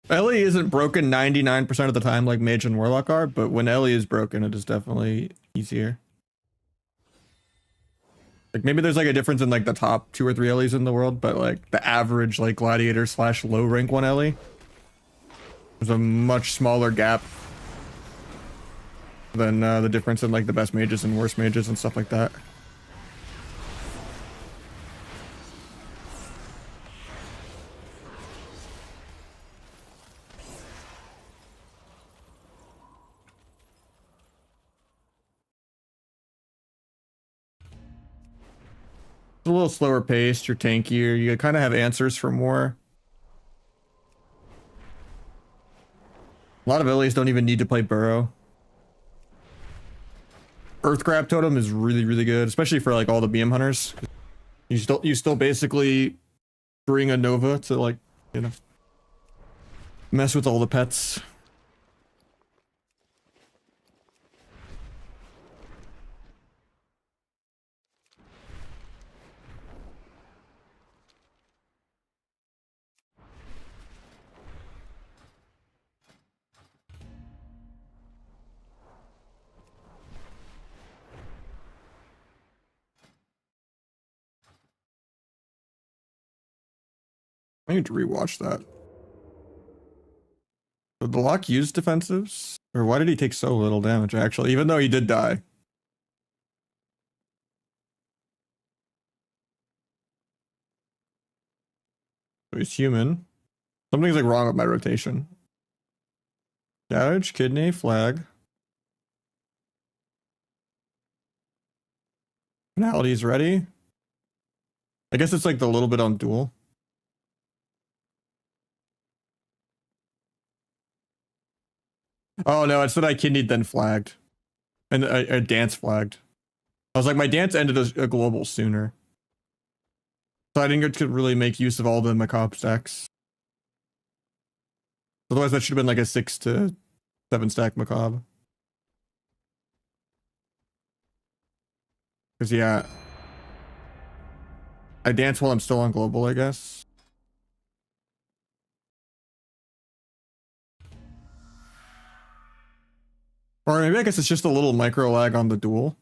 Ellie isn't broken 99% of the time like Mage and Warlock are, but when Ellie is broken, it is definitely easier. Like maybe there's like a difference in like the top 2 or 3 Ellies in the world, but like the average like Gladiator / low rank 1 Ellie, there's a much smaller gap than the difference in like the best mages and worst mages and stuff like that. It's a little slower paced, you're tankier, you kind of have answers for more. A lot of Ellies don't even need to play Burrow. Earth Grab Totem is really, really good, especially for like all the BM hunters. You still basically bring a Nova to like, you know, mess with all the pets. I need to rewatch that. Did the lock use defensives? Or why did he take so little damage actually, even though he did die? So he's human. Something's like wrong with my rotation. Gouge, kidney, flag. Finality's ready. I guess it's like the little bit on duel. Oh no, it's that I kidneyed then flagged. And I dance flagged. I was like, my dance ended a global sooner. So I didn't get to really make use of all the macabre stacks. Otherwise that should have been like a 6 to 7 stack macabre. Cause yeah. I dance while I'm still on global, I guess. Or maybe I guess it's just a little micro lag on the duel.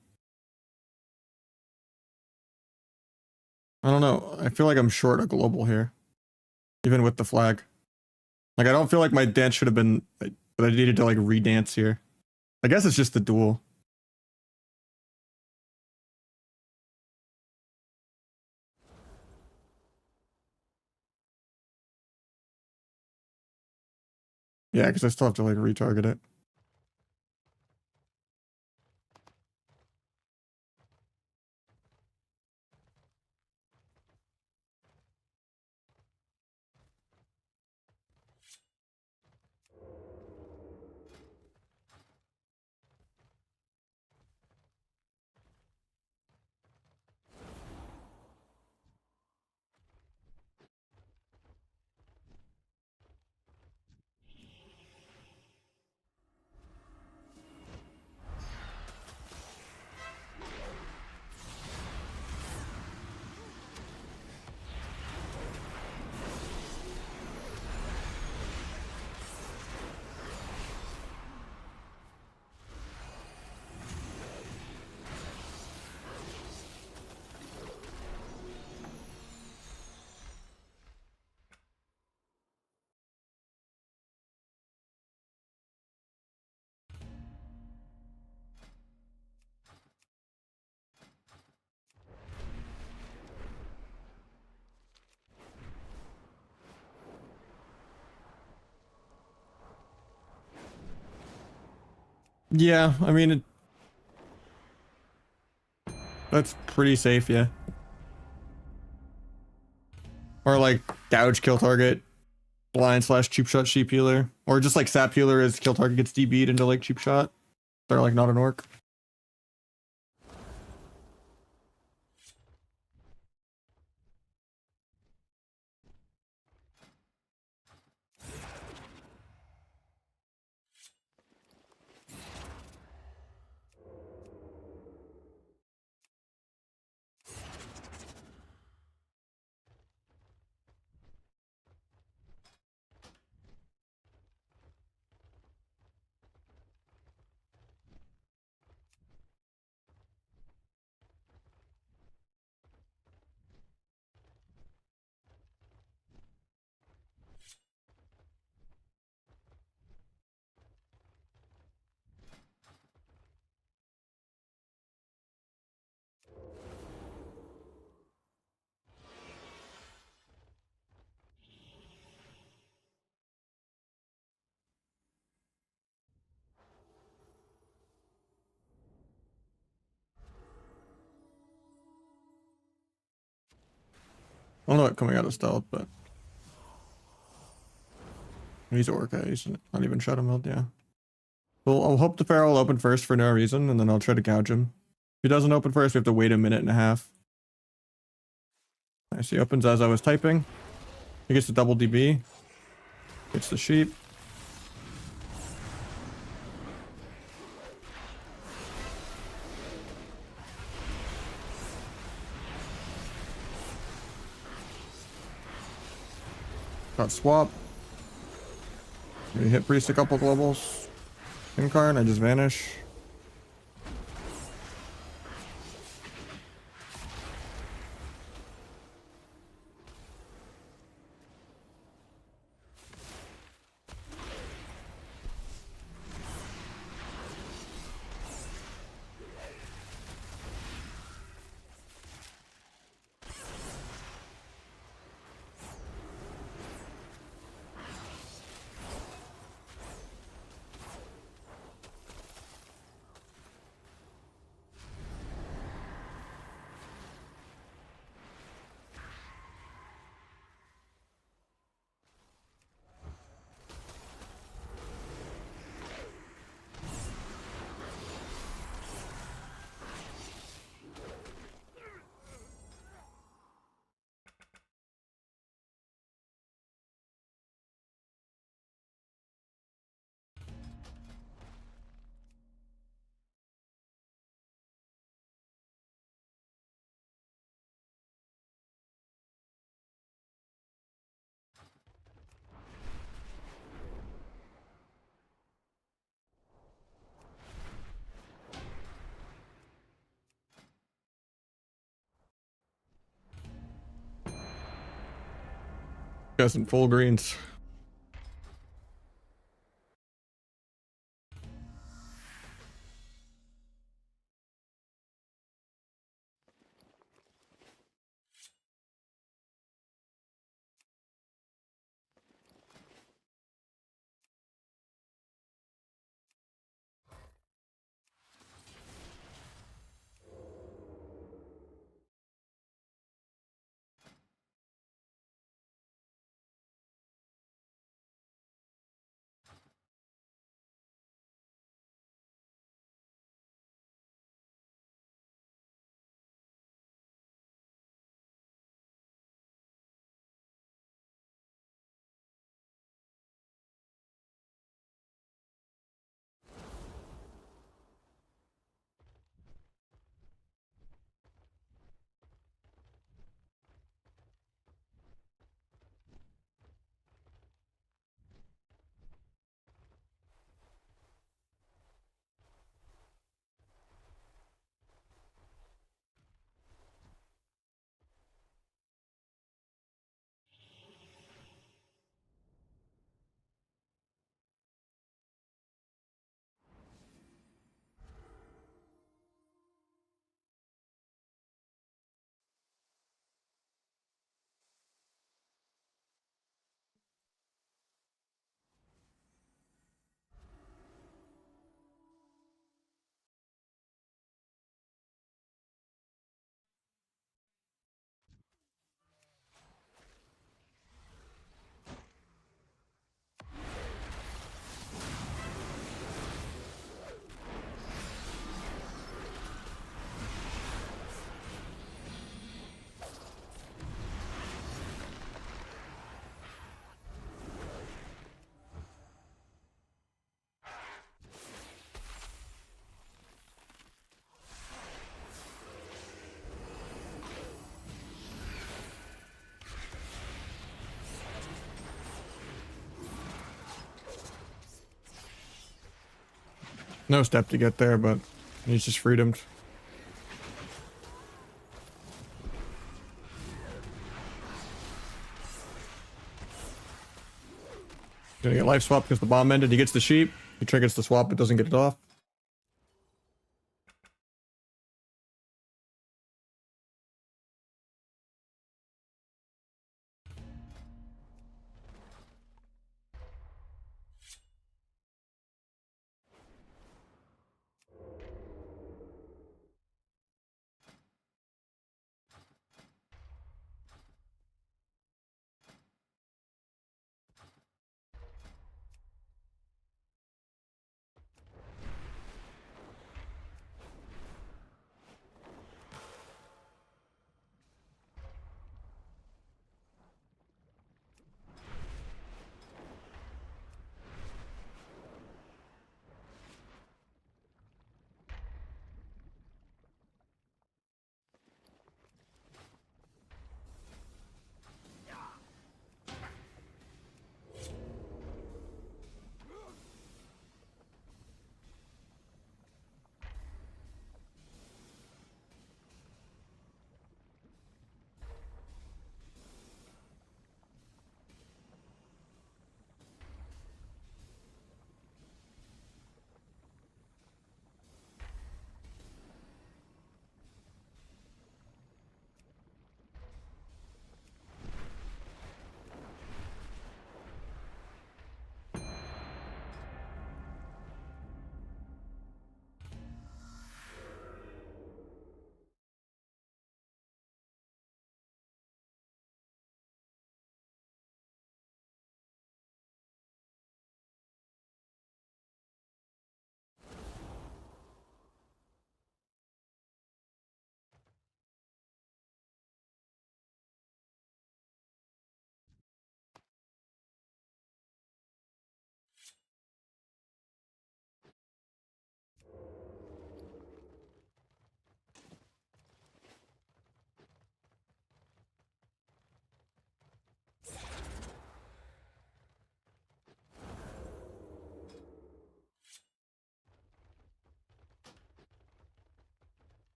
I don't know. I feel like I'm short a global here. Even with the flag. Like I don't feel like my dance should have been, that I needed to like redance here. I guess it's just the duel. Yeah, because I still have to like retarget it. Yeah, I mean, that's pretty safe, yeah. Or like gouge kill target, blind slash cheap shot sheep healer, or just like sap healer as kill target gets DB'd into like cheap shot. They're like not an orc. I don't know what coming out of stealth, but he's orca. He's not even shadow meld, yeah. Well, I'll hope the Pharaoh will open first for no reason, and then I'll try to gouge him. If he doesn't open first, we have to wait a minute and a half. Nice, he opens as I was typing. He gets the double DB. Gets the sheep. Got swap. We hit priest a couple globals. Incarn, I just vanish. Got some full greens. No step to get there, but he's just freedomed. Gonna get life swap because the bomb ended. He gets the sheep. He triggers the swap, but doesn't get it off.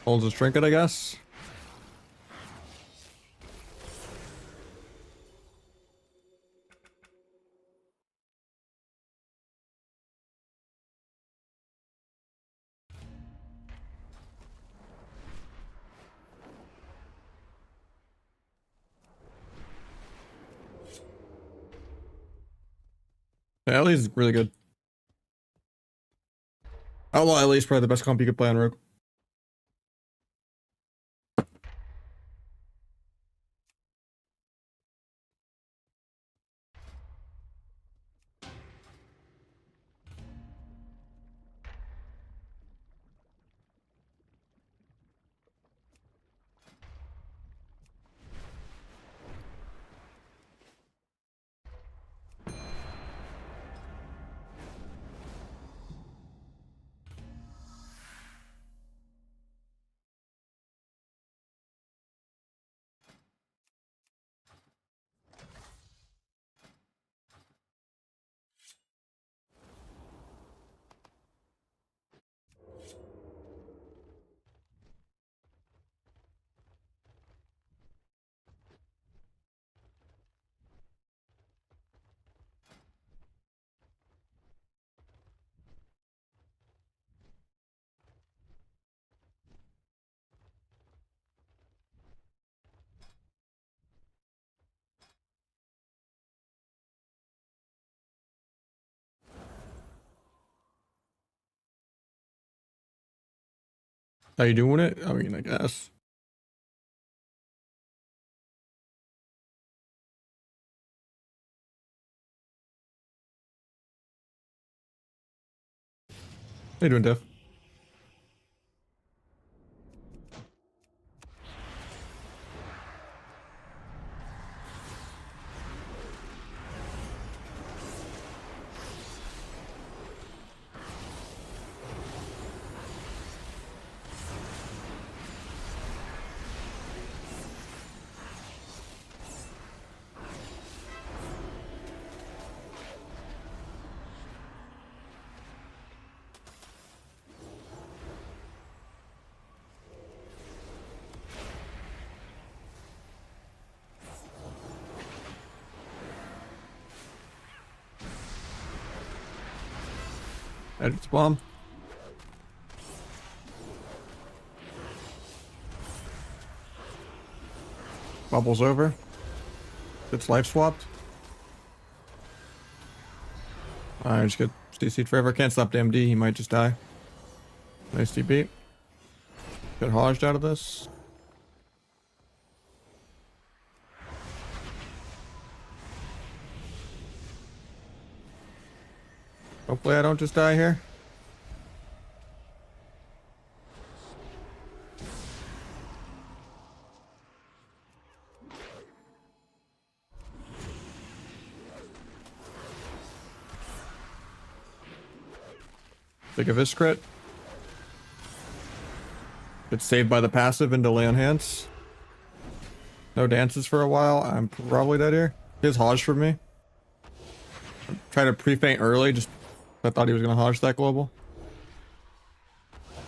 Holds his trinket, I guess. Yeah, Ellie's really good. Outlaw Ellie's probably the best comp you could play on Rogue. How you doing it? I mean, I guess. How you doing, Diff? Edit spawn. Bubbles over. It's life swapped. I just get CC'd forever. Can't stop the MD. He might just die. Nice TP. Get hodged out of this. Hopefully I don't just die here. Take a Vis crit. Get saved by the passive and delay on hands. No dances for a while. I'm probably dead here. His hodge for me. Try to pre-faint early, just I thought he was gonna hodge that global.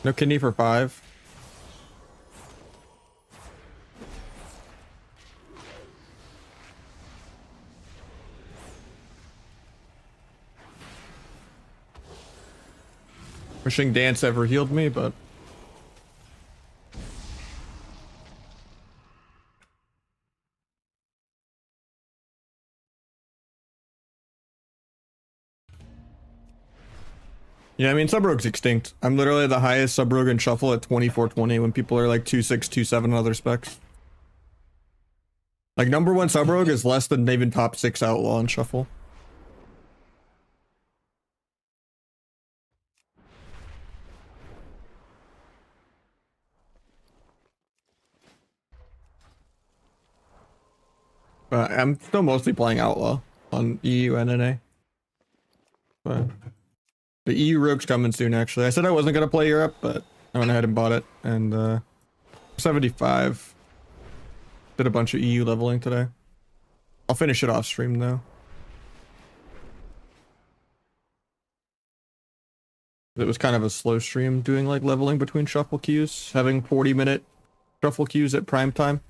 No kidney for 5. Wishing dance ever healed me, but yeah, I mean, Subrogue's extinct. I'm literally the highest Subrogue in Shuffle at 2420 when people are like 2.6, 2.7 on other specs. Like, number 1 Subrogue is less than even top 6 Outlaw in Shuffle. But I'm still mostly playing Outlaw on EU and NA. But the EU Rogue's coming soon, actually. I said I wasn't going to play Europe, but I went ahead and bought it. And 75. Did a bunch of EU leveling today. I'll finish it off stream, though. It was kind of a slow stream doing like leveling between shuffle queues. Having 40-minute shuffle queues at prime time.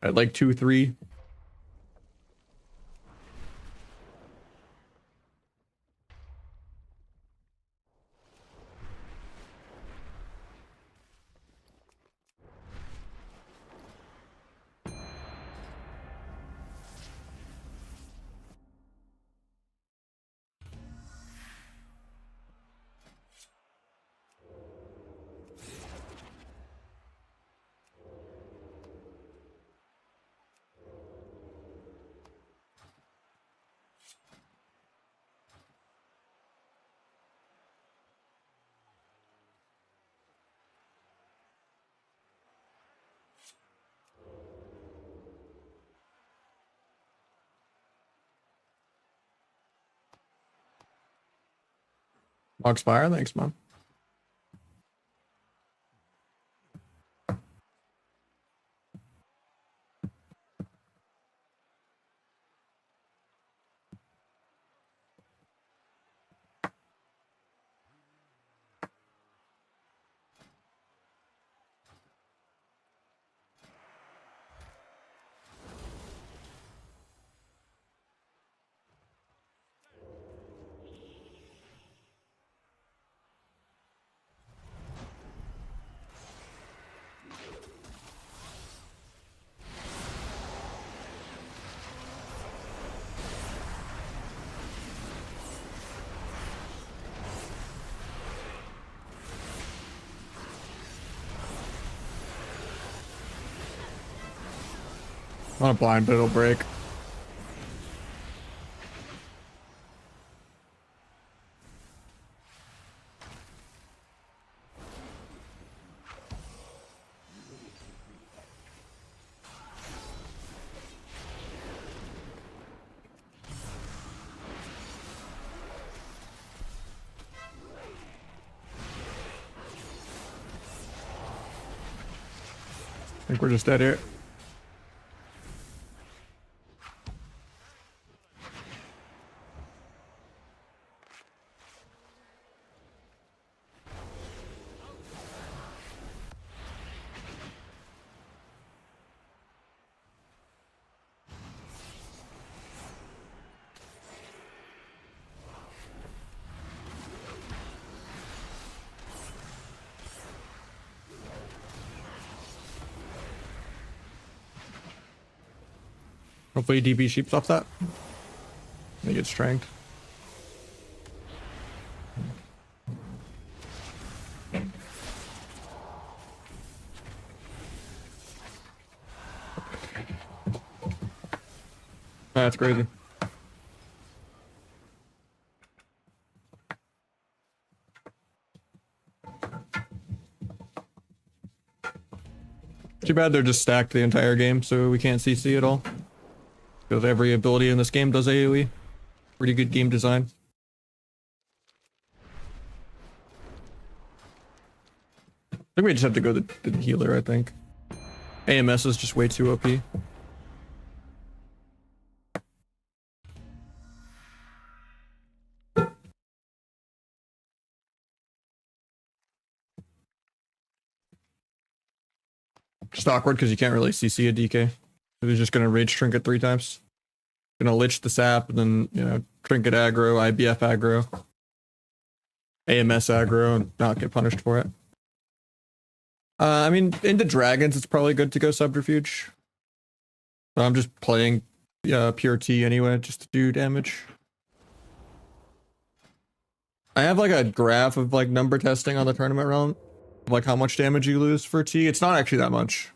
At like 2, 3. Moxfire, thanks, man. On a blind, but it'll break. I think we're just dead here. Hopefully DB sheeps off that. They get strength. That's crazy. Too bad they're just stacked the entire game, so we can't CC at all. Because every ability in this game does AoE. Pretty good game design. I think we just have to go to the healer, I think. AMS is just way too OP. Just awkward because you can't really CC a DK. They're just gonna rage trinket 3 times. Gonna lich the sap and then, you know, trinket aggro, IBF aggro, AMS aggro, and not get punished for it. I mean, into dragons, it's probably good to go subterfuge. But I'm just playing pure T anyway, just to do damage. I have like a graph of like number testing on the tournament realm, of like how much damage you lose for T. It's not actually that much.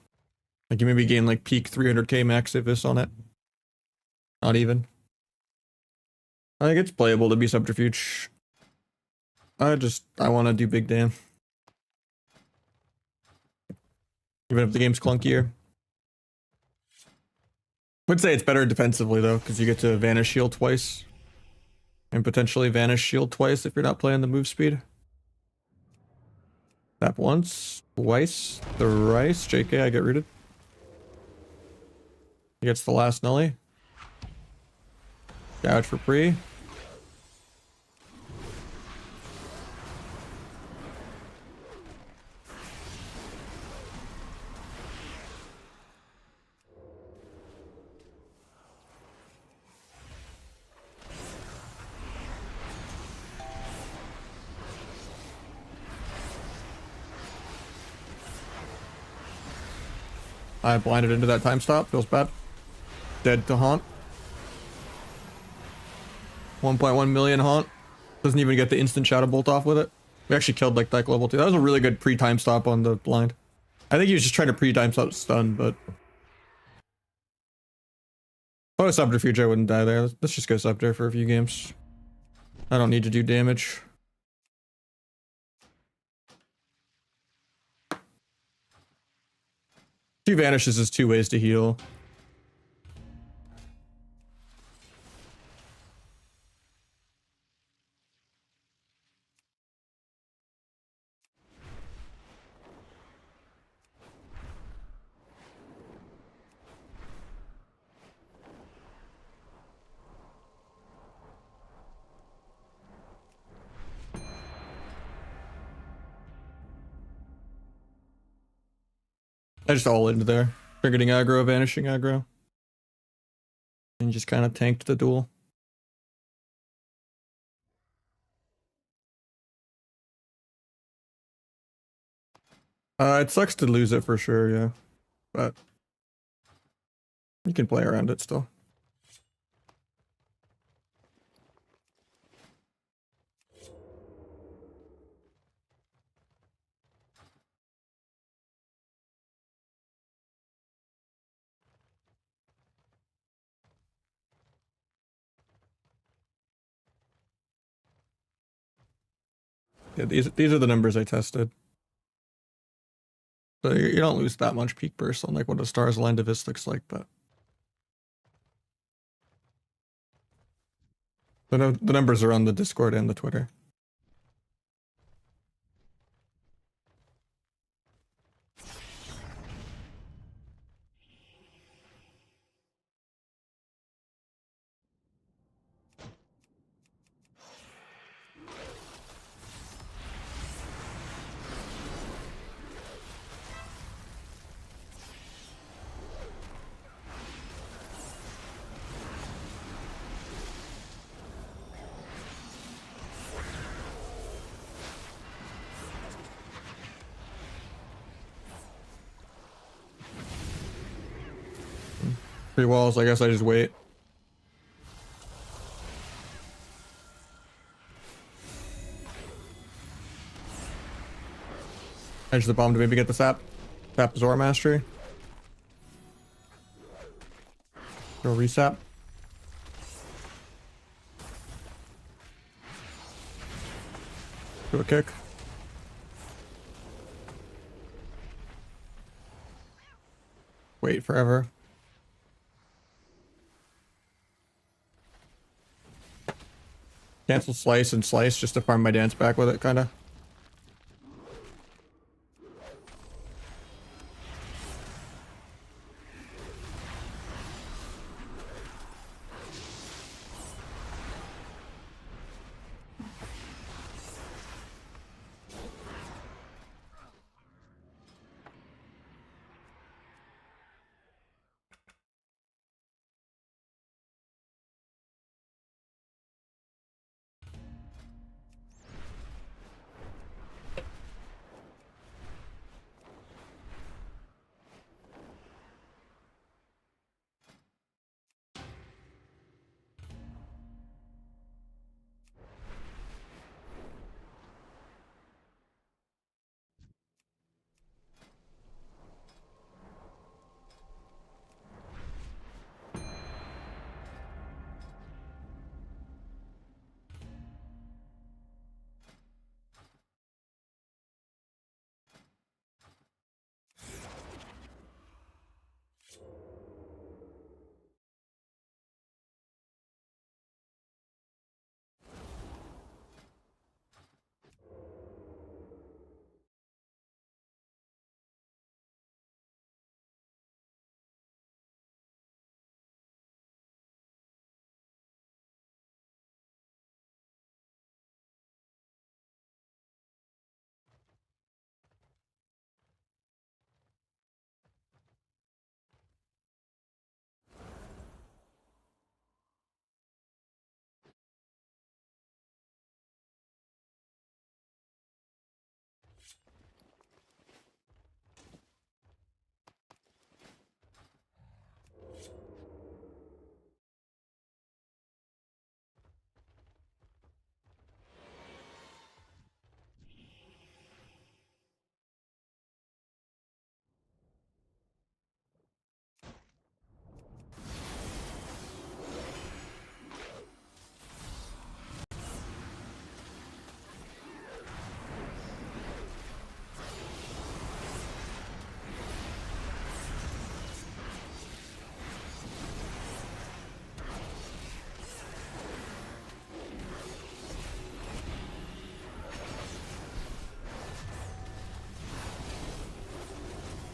Like you maybe gain like peak 300k max Civis on it. Not even. I think it's playable to be subterfuge. I want to do big damn. Even if the game's clunkier. Would say it's better defensively though, because you get to vanish shield twice. And potentially vanish shield twice if you're not playing the move speed. Tap once, twice, thrice. JK, I get rooted. He gets the last nully. Gouge for pre. I blinded into that time stop. Feels bad. Dead to haunt. 1.1 million haunt. Doesn't even get the instant shadow bolt off with it. We actually killed like that level 2. That was a really good pre-time stop on the blind. I think he was just trying to pre-time stop stun, but... If I was subterfuge, I wouldn't die there. Let's just go sub there for a few games. I don't need to do damage. Two vanishes is 2 ways to heal. I just all into there. Triggeting aggro, vanishing aggro. And just kind of tanked the duel. It sucks to lose it for sure, yeah. But you can play around it still. Yeah, these are the numbers I tested. So you don't lose that much peak burst on like what a Stars Line Divis looks like, but the numbers are on the Discord and the Twitter. 3 walls, I guess I just wait. Edge the bomb to maybe get the sap. Sap Zora Mastery. Go resap. Do a kick. Wait forever. Cancel slice and slice just to farm my dance back with it, kinda.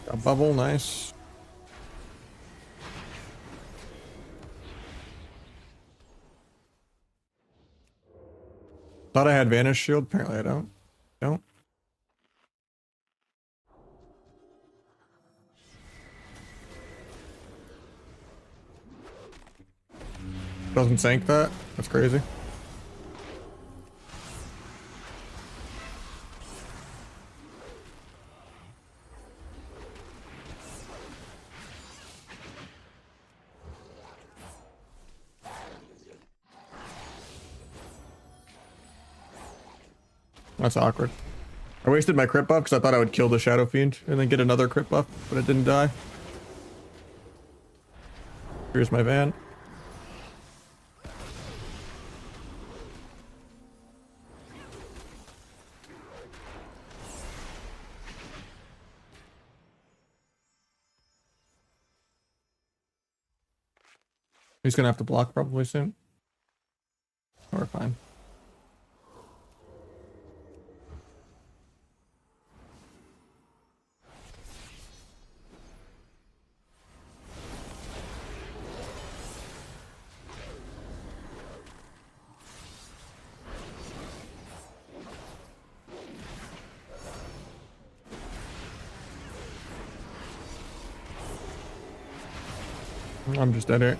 A bubble, nice. Thought I had Vanish Shield, apparently I don't. Don't. Doesn't sink that? That's crazy. That's awkward. I wasted my crit buff because I thought I would kill the Shadow Fiend and then get another crit buff, but it didn't die. Here's my van. He's gonna have to block probably soon. We're fine. I'm just dead here.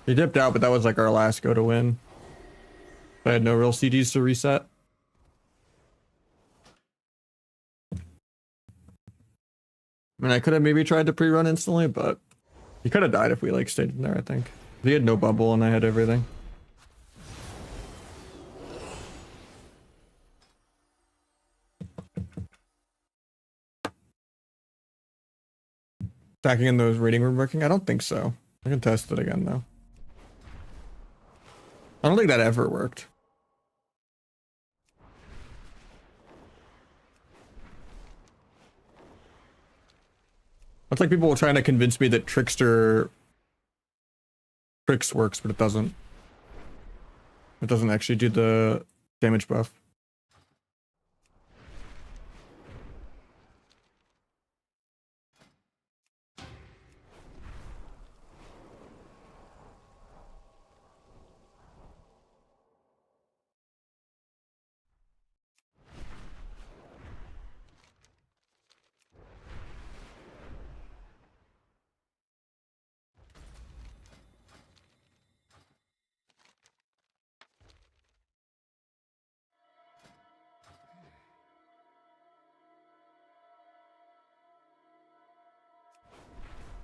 He dipped out, but that was like our last go to win. I had no real CDs to reset. I mean, I could have maybe tried to pre-run instantly, but He could have died if we like stayed in there, I think. He had no bubble and I had everything. Stacking in those reading room working? I don't think so. I can test it again though. I don't think that ever worked. It's like people were trying to convince me that Trickster Tricks works, but it doesn't. It doesn't actually do the damage buff.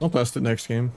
I'll test it next game.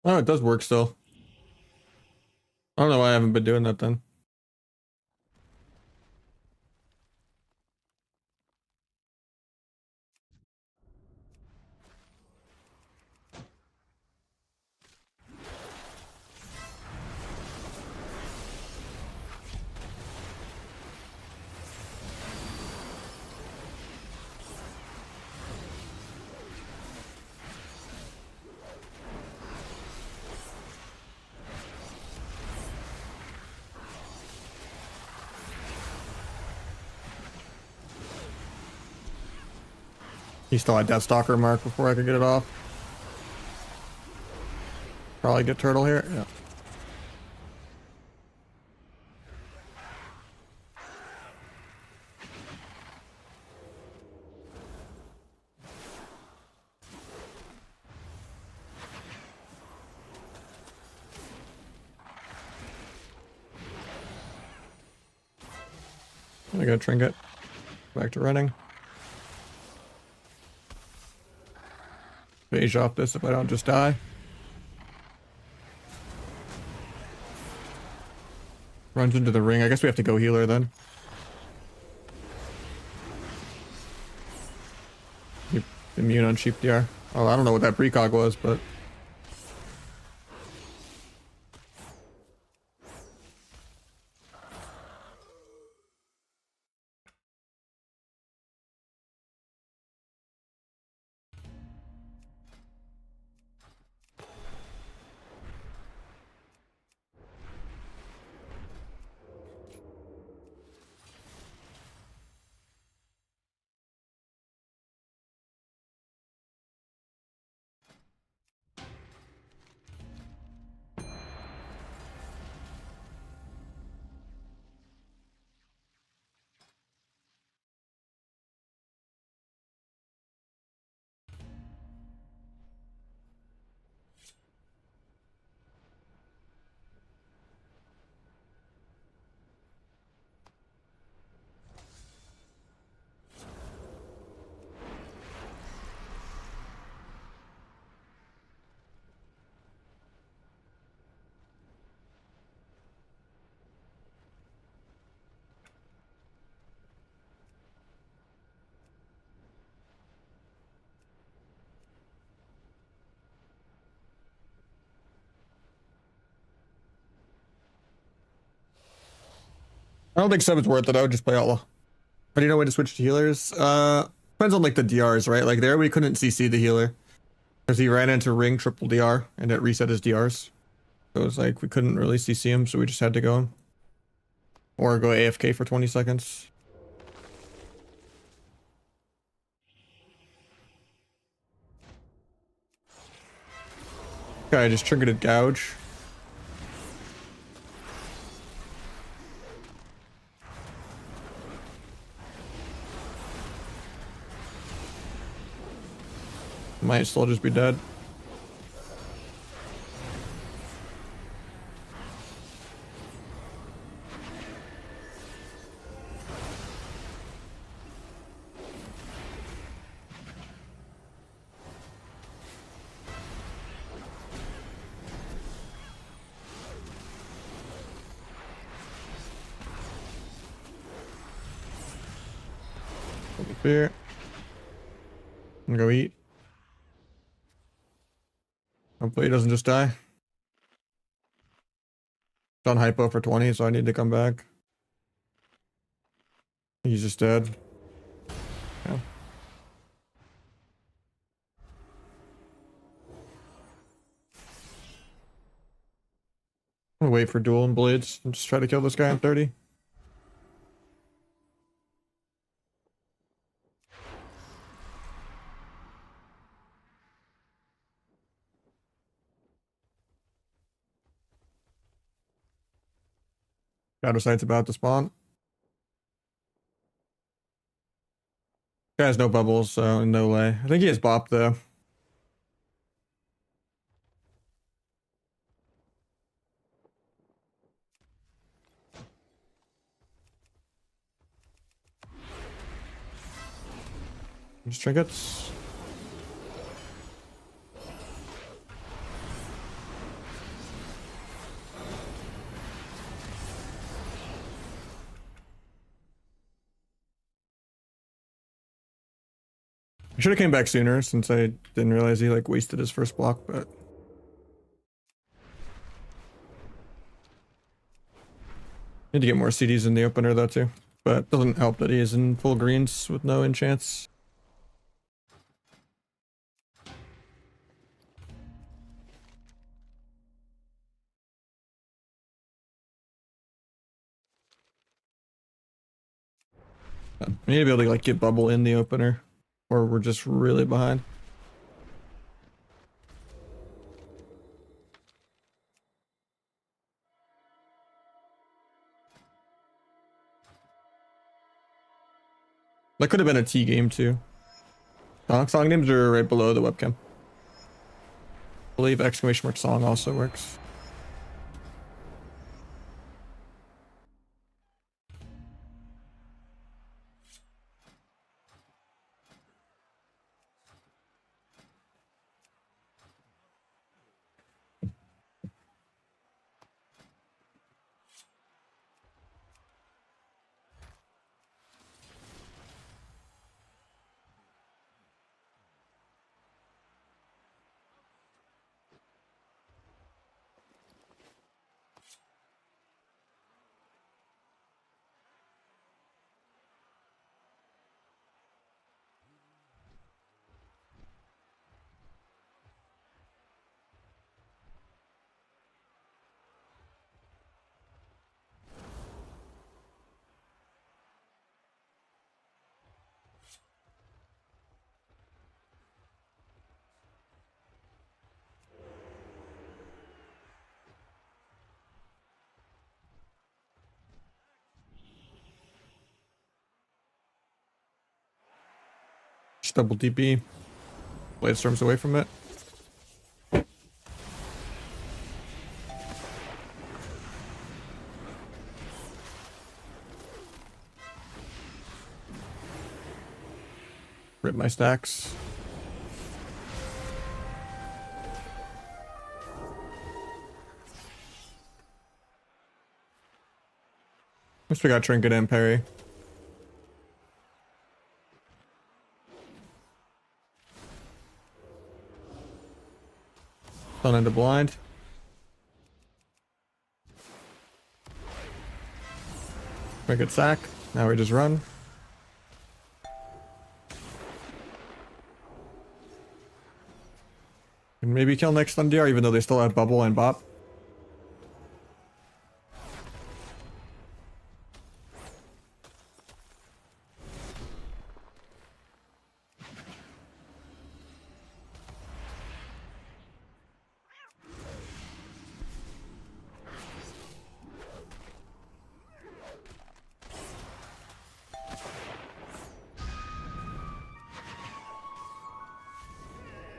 Oh, it does work still. I don't know why I haven't been doing that then. He still had that stalker mark before I could get it off. Probably get turtle here. Yeah. I got a trinket. Back to running. Phase off this if I don't just die. Runs into the ring. I guess we have to go healer then. You're immune on cheap DR. Oh, I don't know what that precog was, but I don't think sub is worth it. I would just play outlaw. How do you know when to switch to healers? Depends on like the DRs, right? Like there we couldn't CC the healer because he ran into ring triple DR and it reset his DRs. So it was like we couldn't really CC him, so we just had to go him. Or go AFK for 20 seconds. Okay, I just triggered gouge. Might still just be dead. Over here. I'm gonna go eat. Hopefully he doesn't just die. It's on hypo for 20, so I need to come back. He's just dead. Yeah. I'm gonna wait for duel and blades and just try to kill this guy in 30. Shadow Sight's about to spawn. Guy has no bubbles, so no way. I think he has bop though. Just trinkets. I should have came back sooner since I didn't realize he like wasted his first block, but need to get more CDs in the opener though too. But it doesn't help that he is in full greens with no enchants. We need to be able to like get bubble in the opener, or we're just really behind. That could have been a T game too. Song names are right below the webcam. I believe exclamation mark song also works. Just double DP. Blade storms away from it. Rip my stacks. At least we got trinket and parry. Stun into blind. Trinket sack. Now we just run. And maybe kill next Thunder, even though they still have bubble and bop.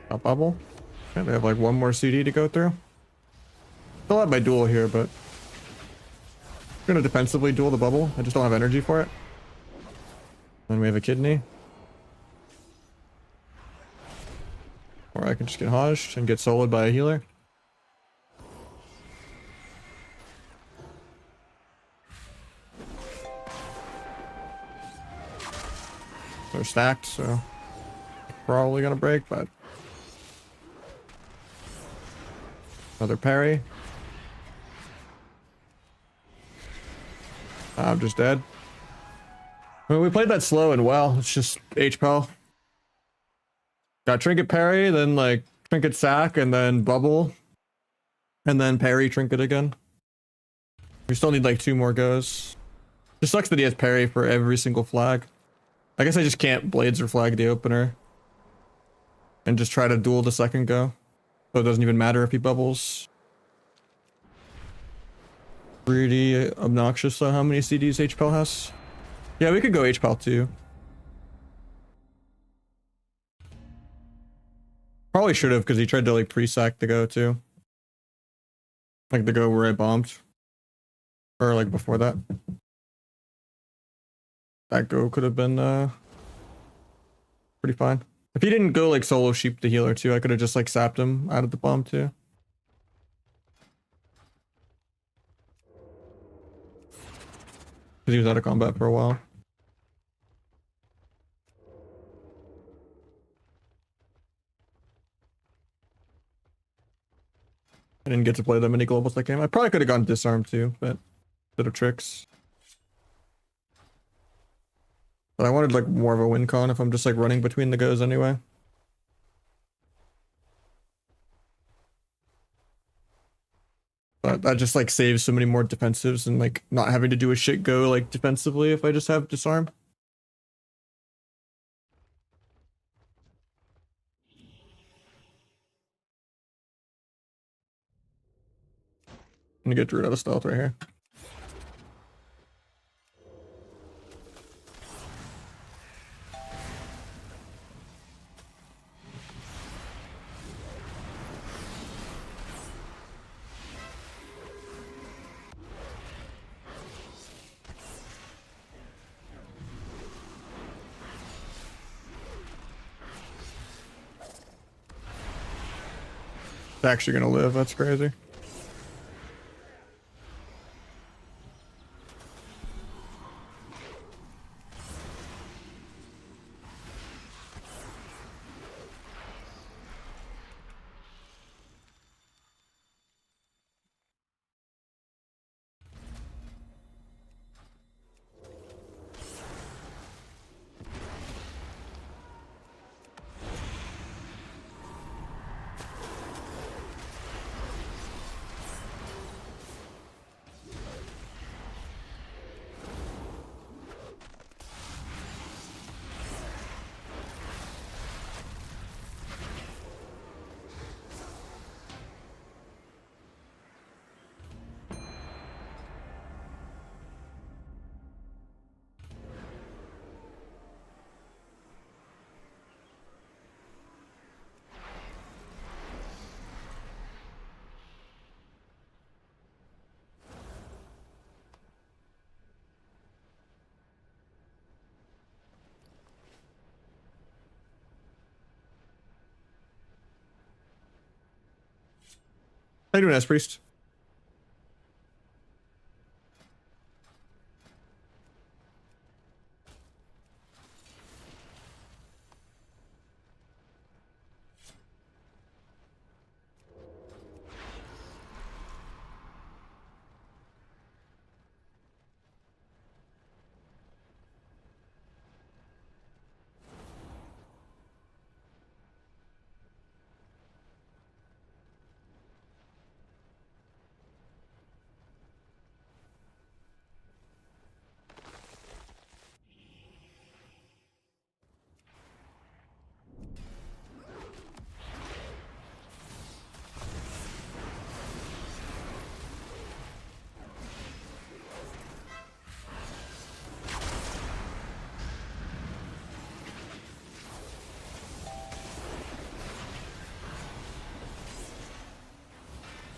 A bubble. Okay, they have like one more CD to go through. Still have my duel here, but I'm gonna defensively duel the bubble. I just don't have energy for it. Then we have a kidney. Or I can just get hodged and get soloed by a healer. They're stacked, so probably gonna break, but another parry. I'm just dead. I mean, we played that slow and well. It's just HPL. Got trinket parry, then like trinket sack, and then bubble, and then parry trinket again. We still need like 2 more goes. Just sucks that he has parry for every single flag. I guess I just can't blades or flag the opener and just try to duel the second go, so it doesn't even matter if he bubbles. Pretty obnoxious though how many CDs HPL has. Yeah, we could go HPL too. Probably should have, because he tried to like pre-sack the go too. Like the go where I bombed. Or like before that. That go could have been pretty fine. If he didn't go like solo sheep the healer too, I could have just like sapped him out of the bomb too. Because he was out of combat for a while. I didn't get to play that many globals that game. I probably could have gone disarm too, but bit of tricks. But I wanted like more of a win con if I'm just like running between the goes anyway. But that just like saves so many more defensives and like not having to do a shit go like defensively if I just have disarm. I'm gonna get Druid out of stealth right here. It's actually gonna live, that's crazy. How you doing, S-Priest?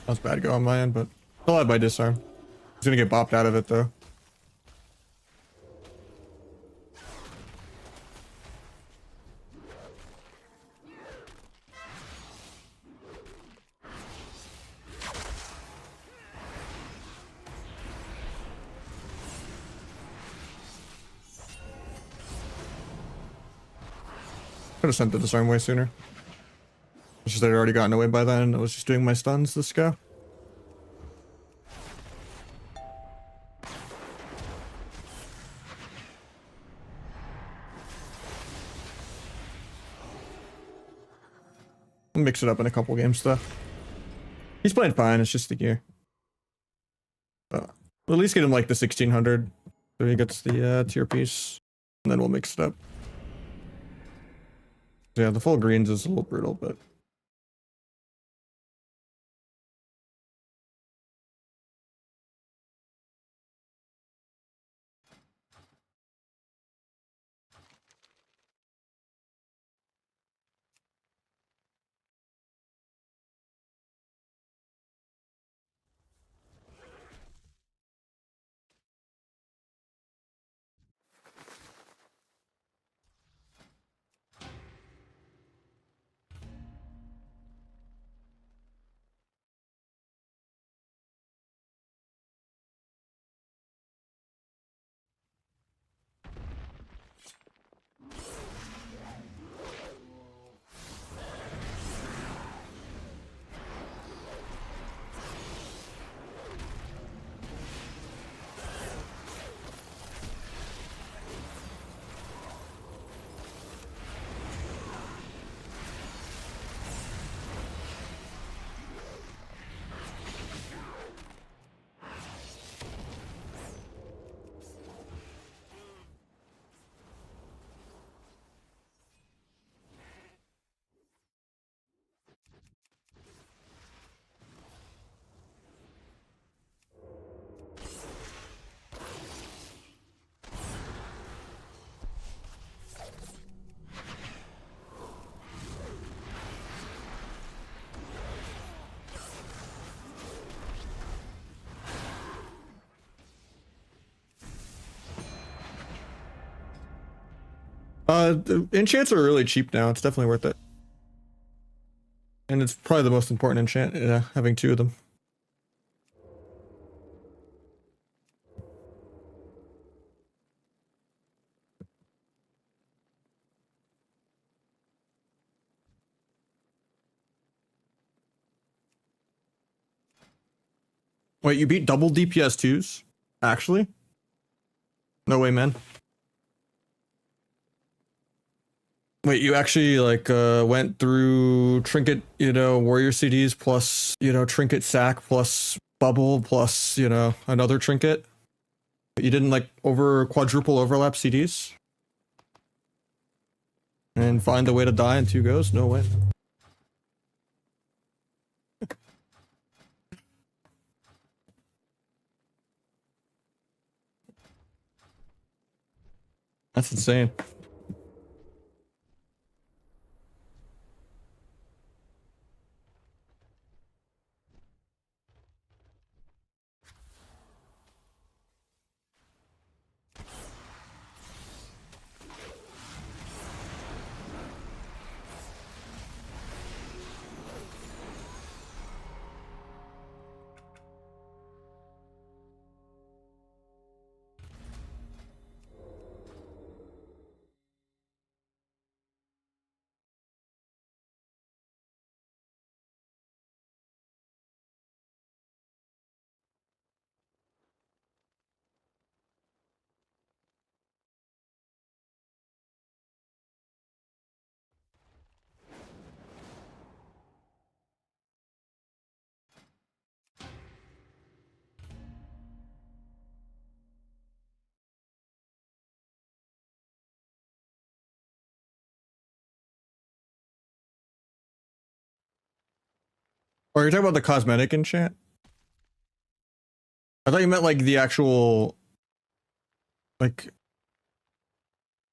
That's bad go on my end, but still have my disarm. He's gonna get bopped out of it though. Could have sent the disarm way sooner. It's just that I'd already gotten away by then. I was just doing my stuns this go. I'll mix it up in a couple games though. He's playing fine, it's just the gear. We'll at least get him like the 1600 so he gets the tier piece, and then we'll mix it up. Yeah, the full greens is a little brutal, but the enchants are really cheap now. It's definitely worth it. And it's probably the most important enchant, having 2 of them. Wait, you beat double DPS 2s? Actually? No way, man. Wait, you actually like went through trinket, warrior CDs plus, trinket sack plus bubble plus, another trinket? You didn't like quadruple overlap CDs? And find a way to die in 2 goes? No way. That's insane. Or you're talking about the cosmetic enchant? I thought you meant like the actual like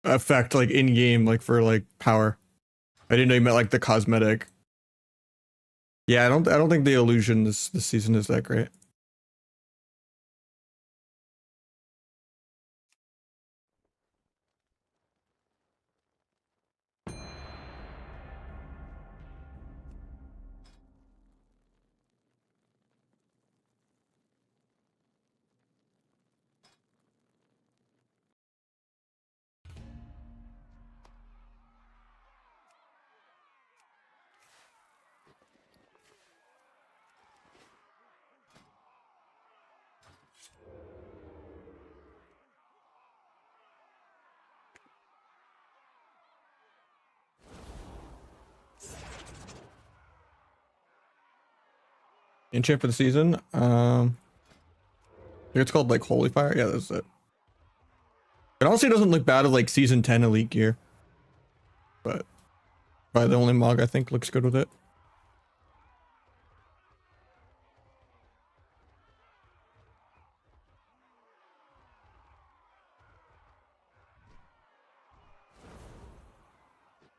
effect like in game like for like power. I didn't know you meant like the cosmetic. Yeah, I don't think the illusion this season is that great. Enchant for the season. I think it's called like Holy Fire. Yeah, that's it. It honestly doesn't look bad of like season 10 elite gear, but probably the only mog I think looks good with it.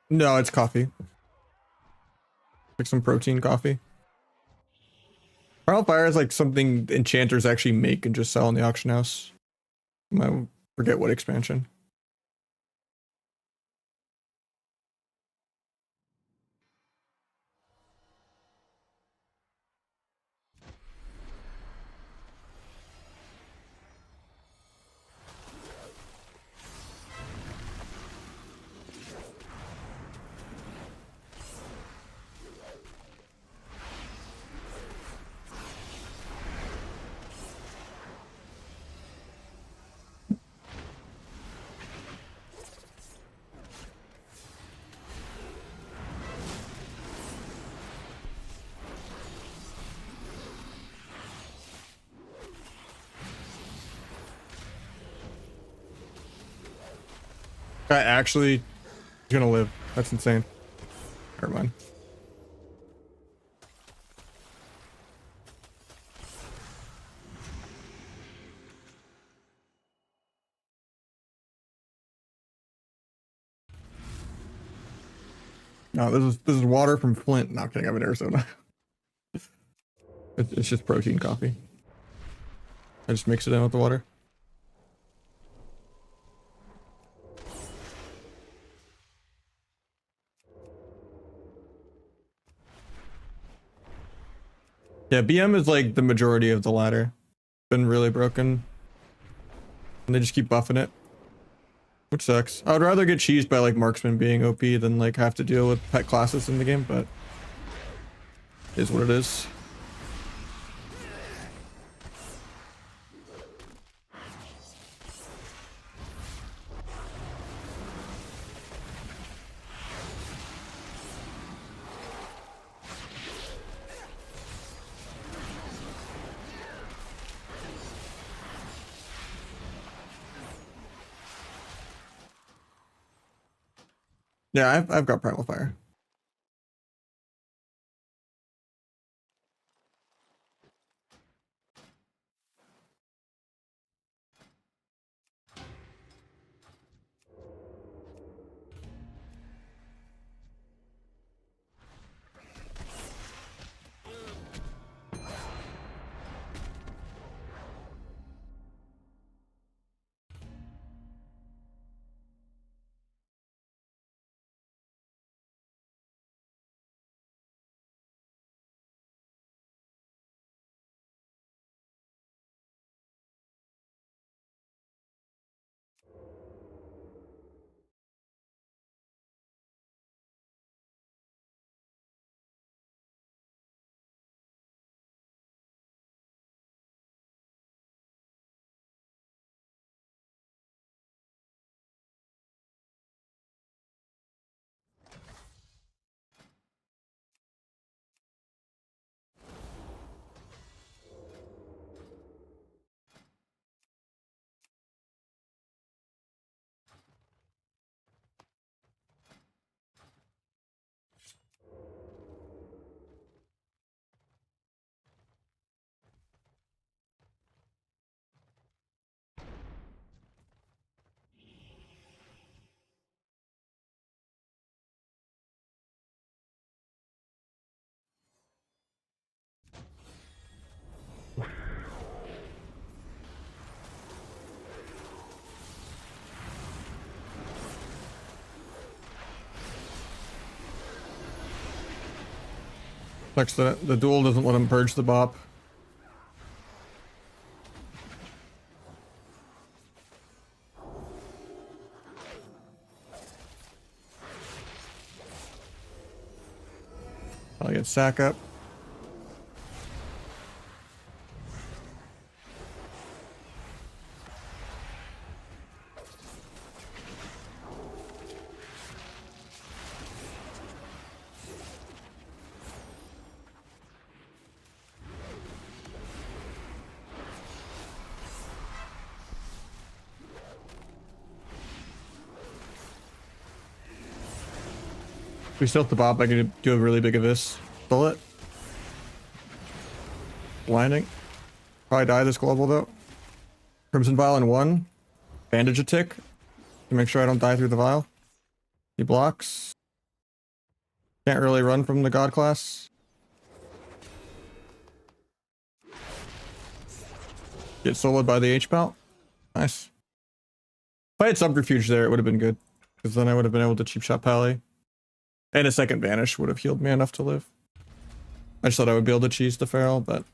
No, it's coffee. Like some protein coffee. Primal Fire is like something enchanters actually make and just sell in the auction house. I forget what expansion. Guy actually gonna live. That's insane. Never mind. No, this is water from Flint. Not kidding. I'm in Arizona. It's just protein coffee. I just mix it in with the water. Yeah, BM is like the majority of the ladder. Been really broken. And they just keep buffing it. Which sucks. I would rather get cheesed by like marksman being OP than like have to deal with pet classes in the game, but it is what it is. Yeah, I've got Primal Fire. Sucks that the duel doesn't let him purge the bop. I'll get sack up. If we still have the bop, I could do a really big abyss. Bullet. Blinding. Probably die this global though. Crimson Vial in 1. Bandage a tick. To make sure I don't die through the vial. He blocks. Can't really run from the god class. Get soloed by the H-Bout. Nice. If I had subterfuge there, it would have been good. Because then I would have been able to cheap shot Pally. And a second Vanish would have healed me enough to live. I just thought I would be able to cheese the Feral, but...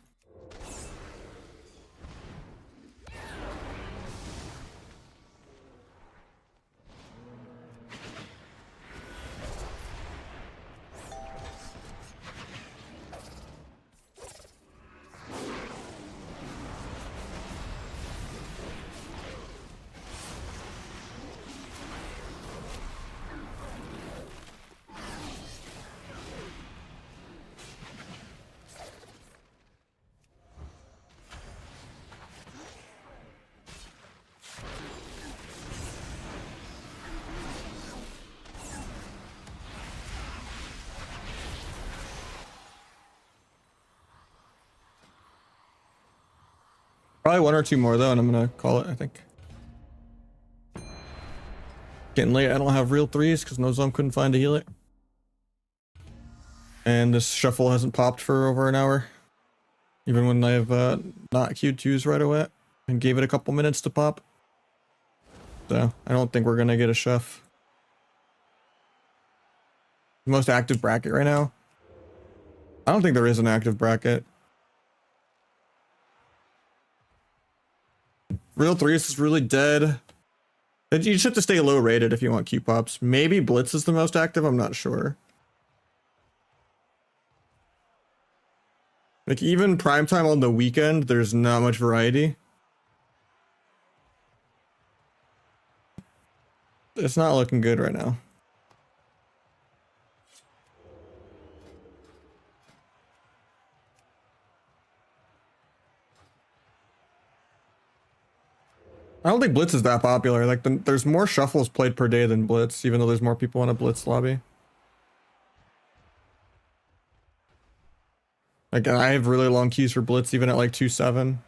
Probably 1 or 2 more though, and I'm gonna call it, I think. Getting late, I don't have real 3s because Nozom couldn't find a heal it. And this shuffle hasn't popped for over an hour. Even when I've not queued 2s right away and gave it a couple minutes to pop. So, I don't think we're gonna get a shuff. The most active bracket right now? I don't think there is an active bracket. Real 3s is really dead. You just have to stay low rated if you want Q pops. Maybe Blitz is the most active, I'm not sure. Like even primetime on the weekend, there's not much variety. It's not looking good right now. I don't think Blitz is that popular. Like, there's more shuffles played per day than Blitz, even though there's more people in a Blitz lobby. Like, I have really long queues for Blitz, even at like 2-7.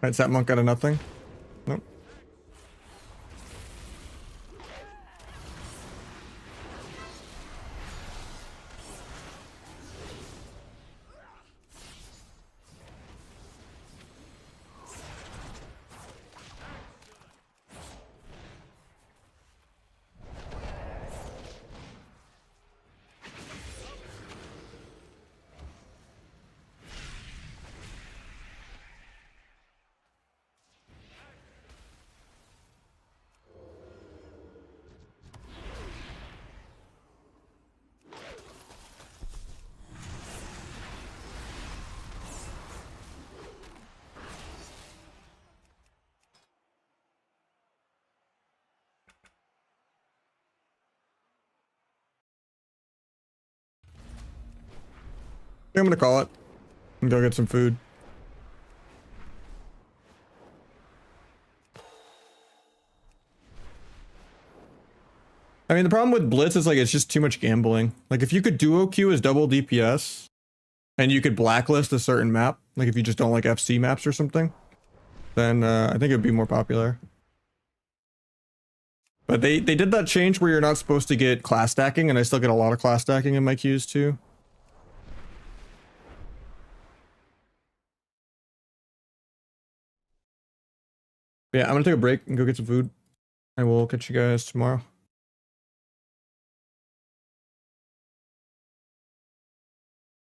Right, that monk out of nothing. Nope. I'm gonna call it and go get some food. I mean, the problem with Blitz is like it's just too much gambling. Like if you could duo queue as double DPS and you could blacklist a certain map, like if you just don't like FC maps or something, then I think it would be more popular. But they did that change where you're not supposed to get class stacking, and I still get a lot of class stacking in my queues too. Yeah, I'm gonna take a break and go get some food. I will catch you guys tomorrow.